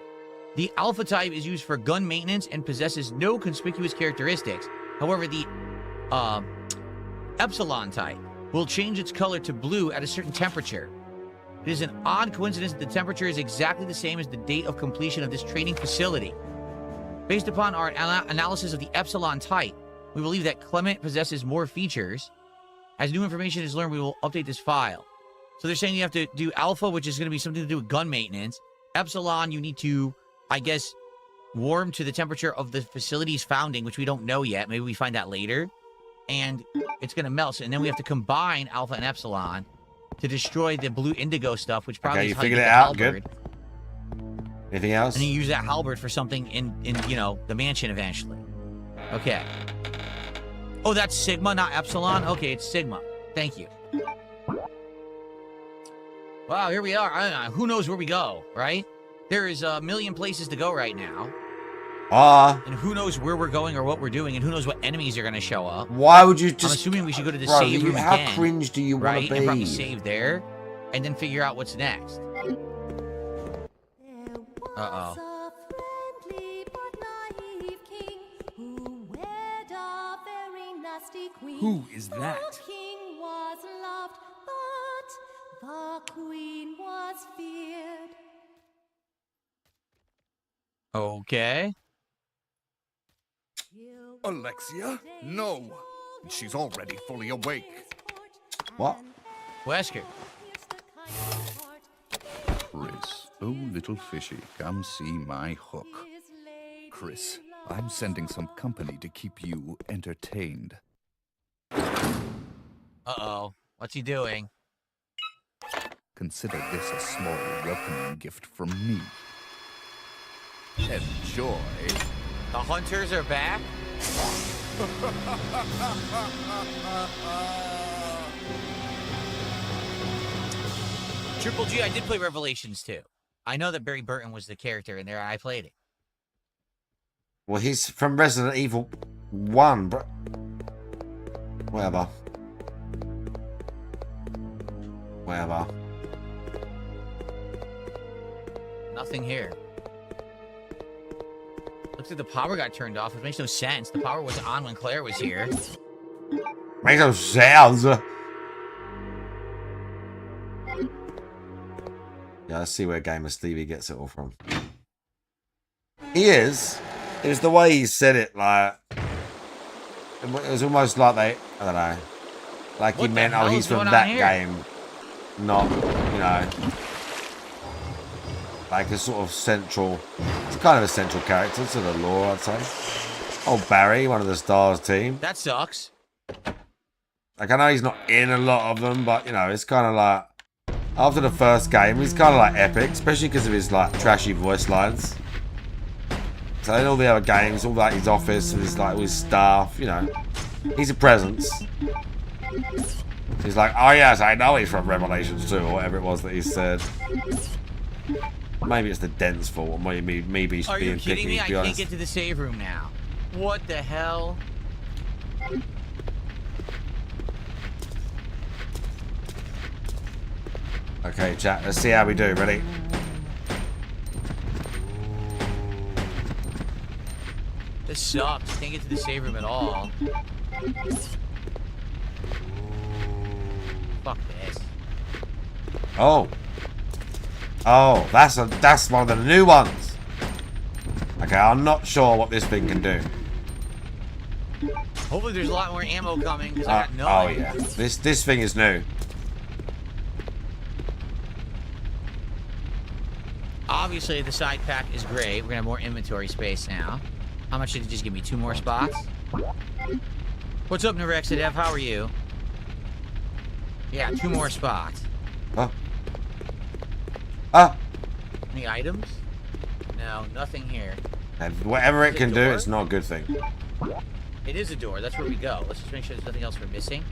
The Alpha type is used for gun maintenance and possesses no conspicuous characteristics. However, the Epsilon type will change its color to blue at a certain temperature. It is an odd coincidence that the temperature is exactly the same as the date of completion of this training facility. Based upon our analysis of the Epsilon type, we believe that Clement possesses more features. As new information is learned, we will update this file. So they're saying you have to do Alpha, which is going to be something to do with gun maintenance. Epsilon, you need to, I guess, warm to the temperature of the facility's founding, which we don't know yet. Maybe we find that later. And it's going to melt. And then we have to combine Alpha and Epsilon to destroy the blue indigo stuff, which probably Okay, is you how you figured get it the out. halberd. Good. Anything else? And then you use that halberd for something in you know, the mansion eventually. Okay. Oh, that's Sigma, not Epsilon? Okay, it's Sigma. Thank you. Wow, here we are. Who knows where we go, right? There is a million places to go right now. And who knows where we're going or what we're doing, and who knows what enemies are going to show up. Why would you just... I'm assuming we should go to the Bro, save room how again. cringe do you want right? to And probably be? save there, and then figure out what's next. Uh-oh. Who is that? King was loved, but the queen was feared. Okay. Alexia? No. She's already fully awake. What? Wesker. Chris, oh little fishy, come see my hook. Chris, I'm sending some company to keep you entertained. Uh-oh. What's he doing? Consider this a small welcoming gift from me. Enjoy. The hunters are back? Triple G, I did play Revelations 2. I know that Barry Burton was the character in there, and I played it. Well, he's from Resident Evil 1, bro. Whatever. Whatever. Nothing here. Looks like the power got turned off. It makes no sense. The power was on when Claire was here. Makes no sounds. Yeah, let's see where Gamer Stevie gets it all from. He is. It was the way he said it, like... It was almost like they... I don't know. Like he meant, oh, he's from that game. Not, you know... Like a sort of central... It's kind of a central character to the lore, I'd say. Oh, Barry, one of the Stars team. That sucks. Like, I know he's not in a lot of them, but, you know, it's kind of like... After the first game, he's kind of like epic, especially because of his like trashy voice lines. So in all the other games, all like his office and his like his staff, you know, he's a presence. He's like, oh yes, I know he's from Revelations 2 or whatever it was that he said. Maybe it's the dense fault, or maybe me being Are you kidding picky. me? To I be can't honest. get to the save room now. What the hell? Okay, chat. Let's see how we do. Ready? This sucks. Can't get to the save room at all. Fuck this. Oh. Oh, that's one of the new ones. Okay, I'm not sure what this thing can do. Hopefully there's a lot more ammo coming, because I got none. Oh yeah, this thing is new. Obviously the side pack is great. We're gonna have more inventory space now. How much did it just give me? 2 more spots? What's up, Narexidev? How are you? Yeah, 2 more spots. Oh. Ah. Any items? No, nothing here. And whatever it can do, it's not a good thing. It is a door. That's where we go. Let's just make sure there's nothing else we're missing.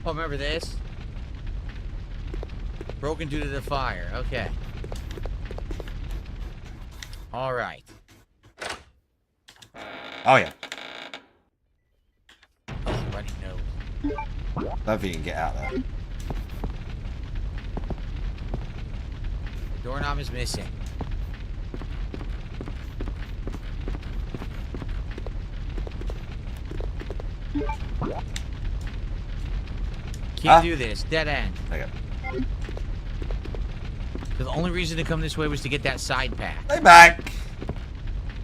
Oh, remember this? Broken due to the fire. Okay. All right. Oh yeah. Oh, running nose. Don't think you can get out there. The doorknob is missing. Can't do this. Dead end. Okay. The only reason to come this way was to get that side pack. Hey, back.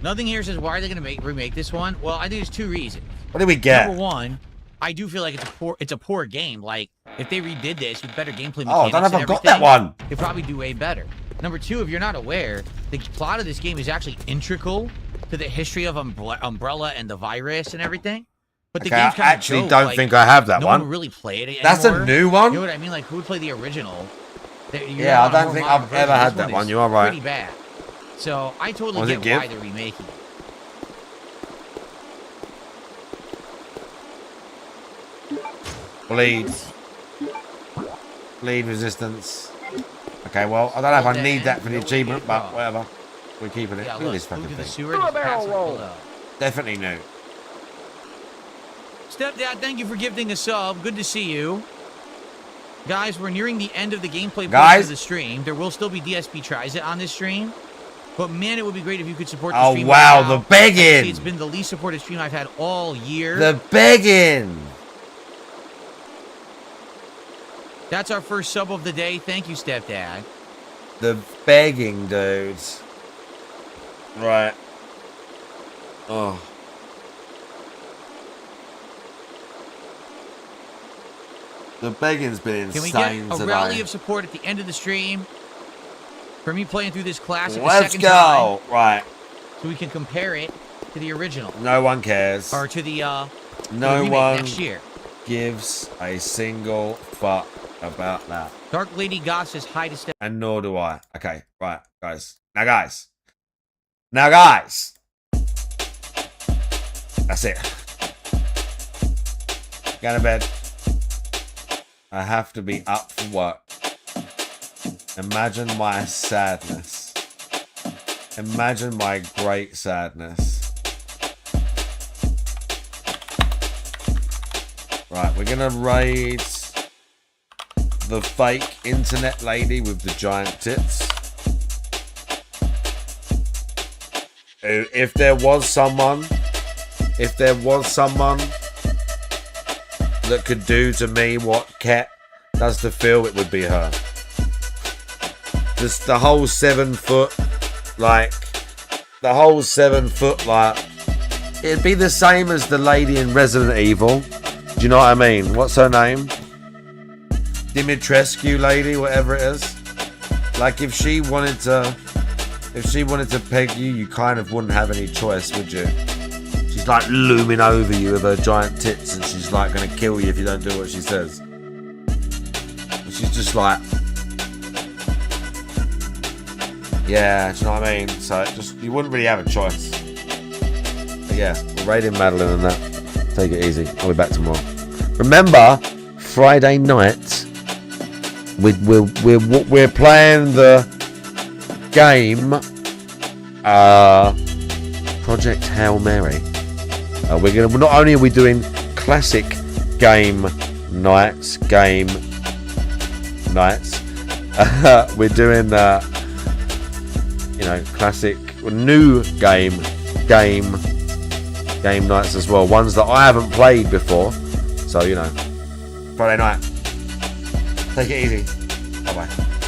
Nothing here says why are they going to remake this one. Well, I think there's 2 reasons. What did we get? Number 1, I do feel like it's a poor game. Like if they redid this with better gameplay mechanics, Oh, don't have I got that one. They'd probably do way better. Number 2, if you're not aware, the plot of this game is actually integral to the history of Umbrella and the virus and everything. But the game's kind I actually of a joke. don't Like, think I have that no one. one really played it anymore. That's a new one? You know what I mean? Like who would play the original? Yeah, I don't think I've ever had that one. You are right. Pretty bad. So I totally get why they're remaking it. Bleed resistance. Okay, well, I don't know if I need that for the achievement, but whatever. We're keeping it. Yeah, Look at this fucking move to the thing. sewer, just pass it below. Definitely new. Stepdad, thank you for gifting a sub. Good to see you. Guys, we're nearing the end of the gameplay portion of the stream. There will still be DSP tries it on this stream. But man, it would be great if you could support the stream. Oh, wow, right now. the begging. Actually, it's been the least supported stream I've had all year. The begging. That's our first sub of the day. Thank you, Stepdad. The begging, dudes. Right. Oh. The begging's been insane today. Can we get a rally of support at the end of the stream? For me playing through this classic a Let's second go. time. Right. So we can compare it to the original. No one cares. Or to the no one next year. gives a single fuck about that. Dark Lady Goth says hi to Steph. And nor do I. Okay, right, guys. Now, guys. That's it. Go to bed. I have to be up for work. Imagine my sadness. Imagine my great sadness. Right, we're gonna raid the fake internet lady with the giant tits. If there was someone that could do to me what Kat does to Phil, it would be her. Just the whole 7 foot, like, it'd be the same as the lady in Resident Evil. Do you know what I mean? What's her name? Dimitrescu lady, whatever it is. Like, if she wanted to peg you, you kind of wouldn't have any choice, would you? She's like looming over you with her giant tits, and she's like gonna kill you if you don't do what she says. And she's just like, yeah, do you know what I mean? So you wouldn't really have a choice. But yeah, we're raiding Madeline and that. Take it easy. I'll be back tomorrow. Remember, Friday night, we're playing the game Project Hail Mary. Not only are we doing classic game nights, we're doing game nights as well. Ones that I haven't played before. So, you know, Friday night. Take it easy. Bye-bye.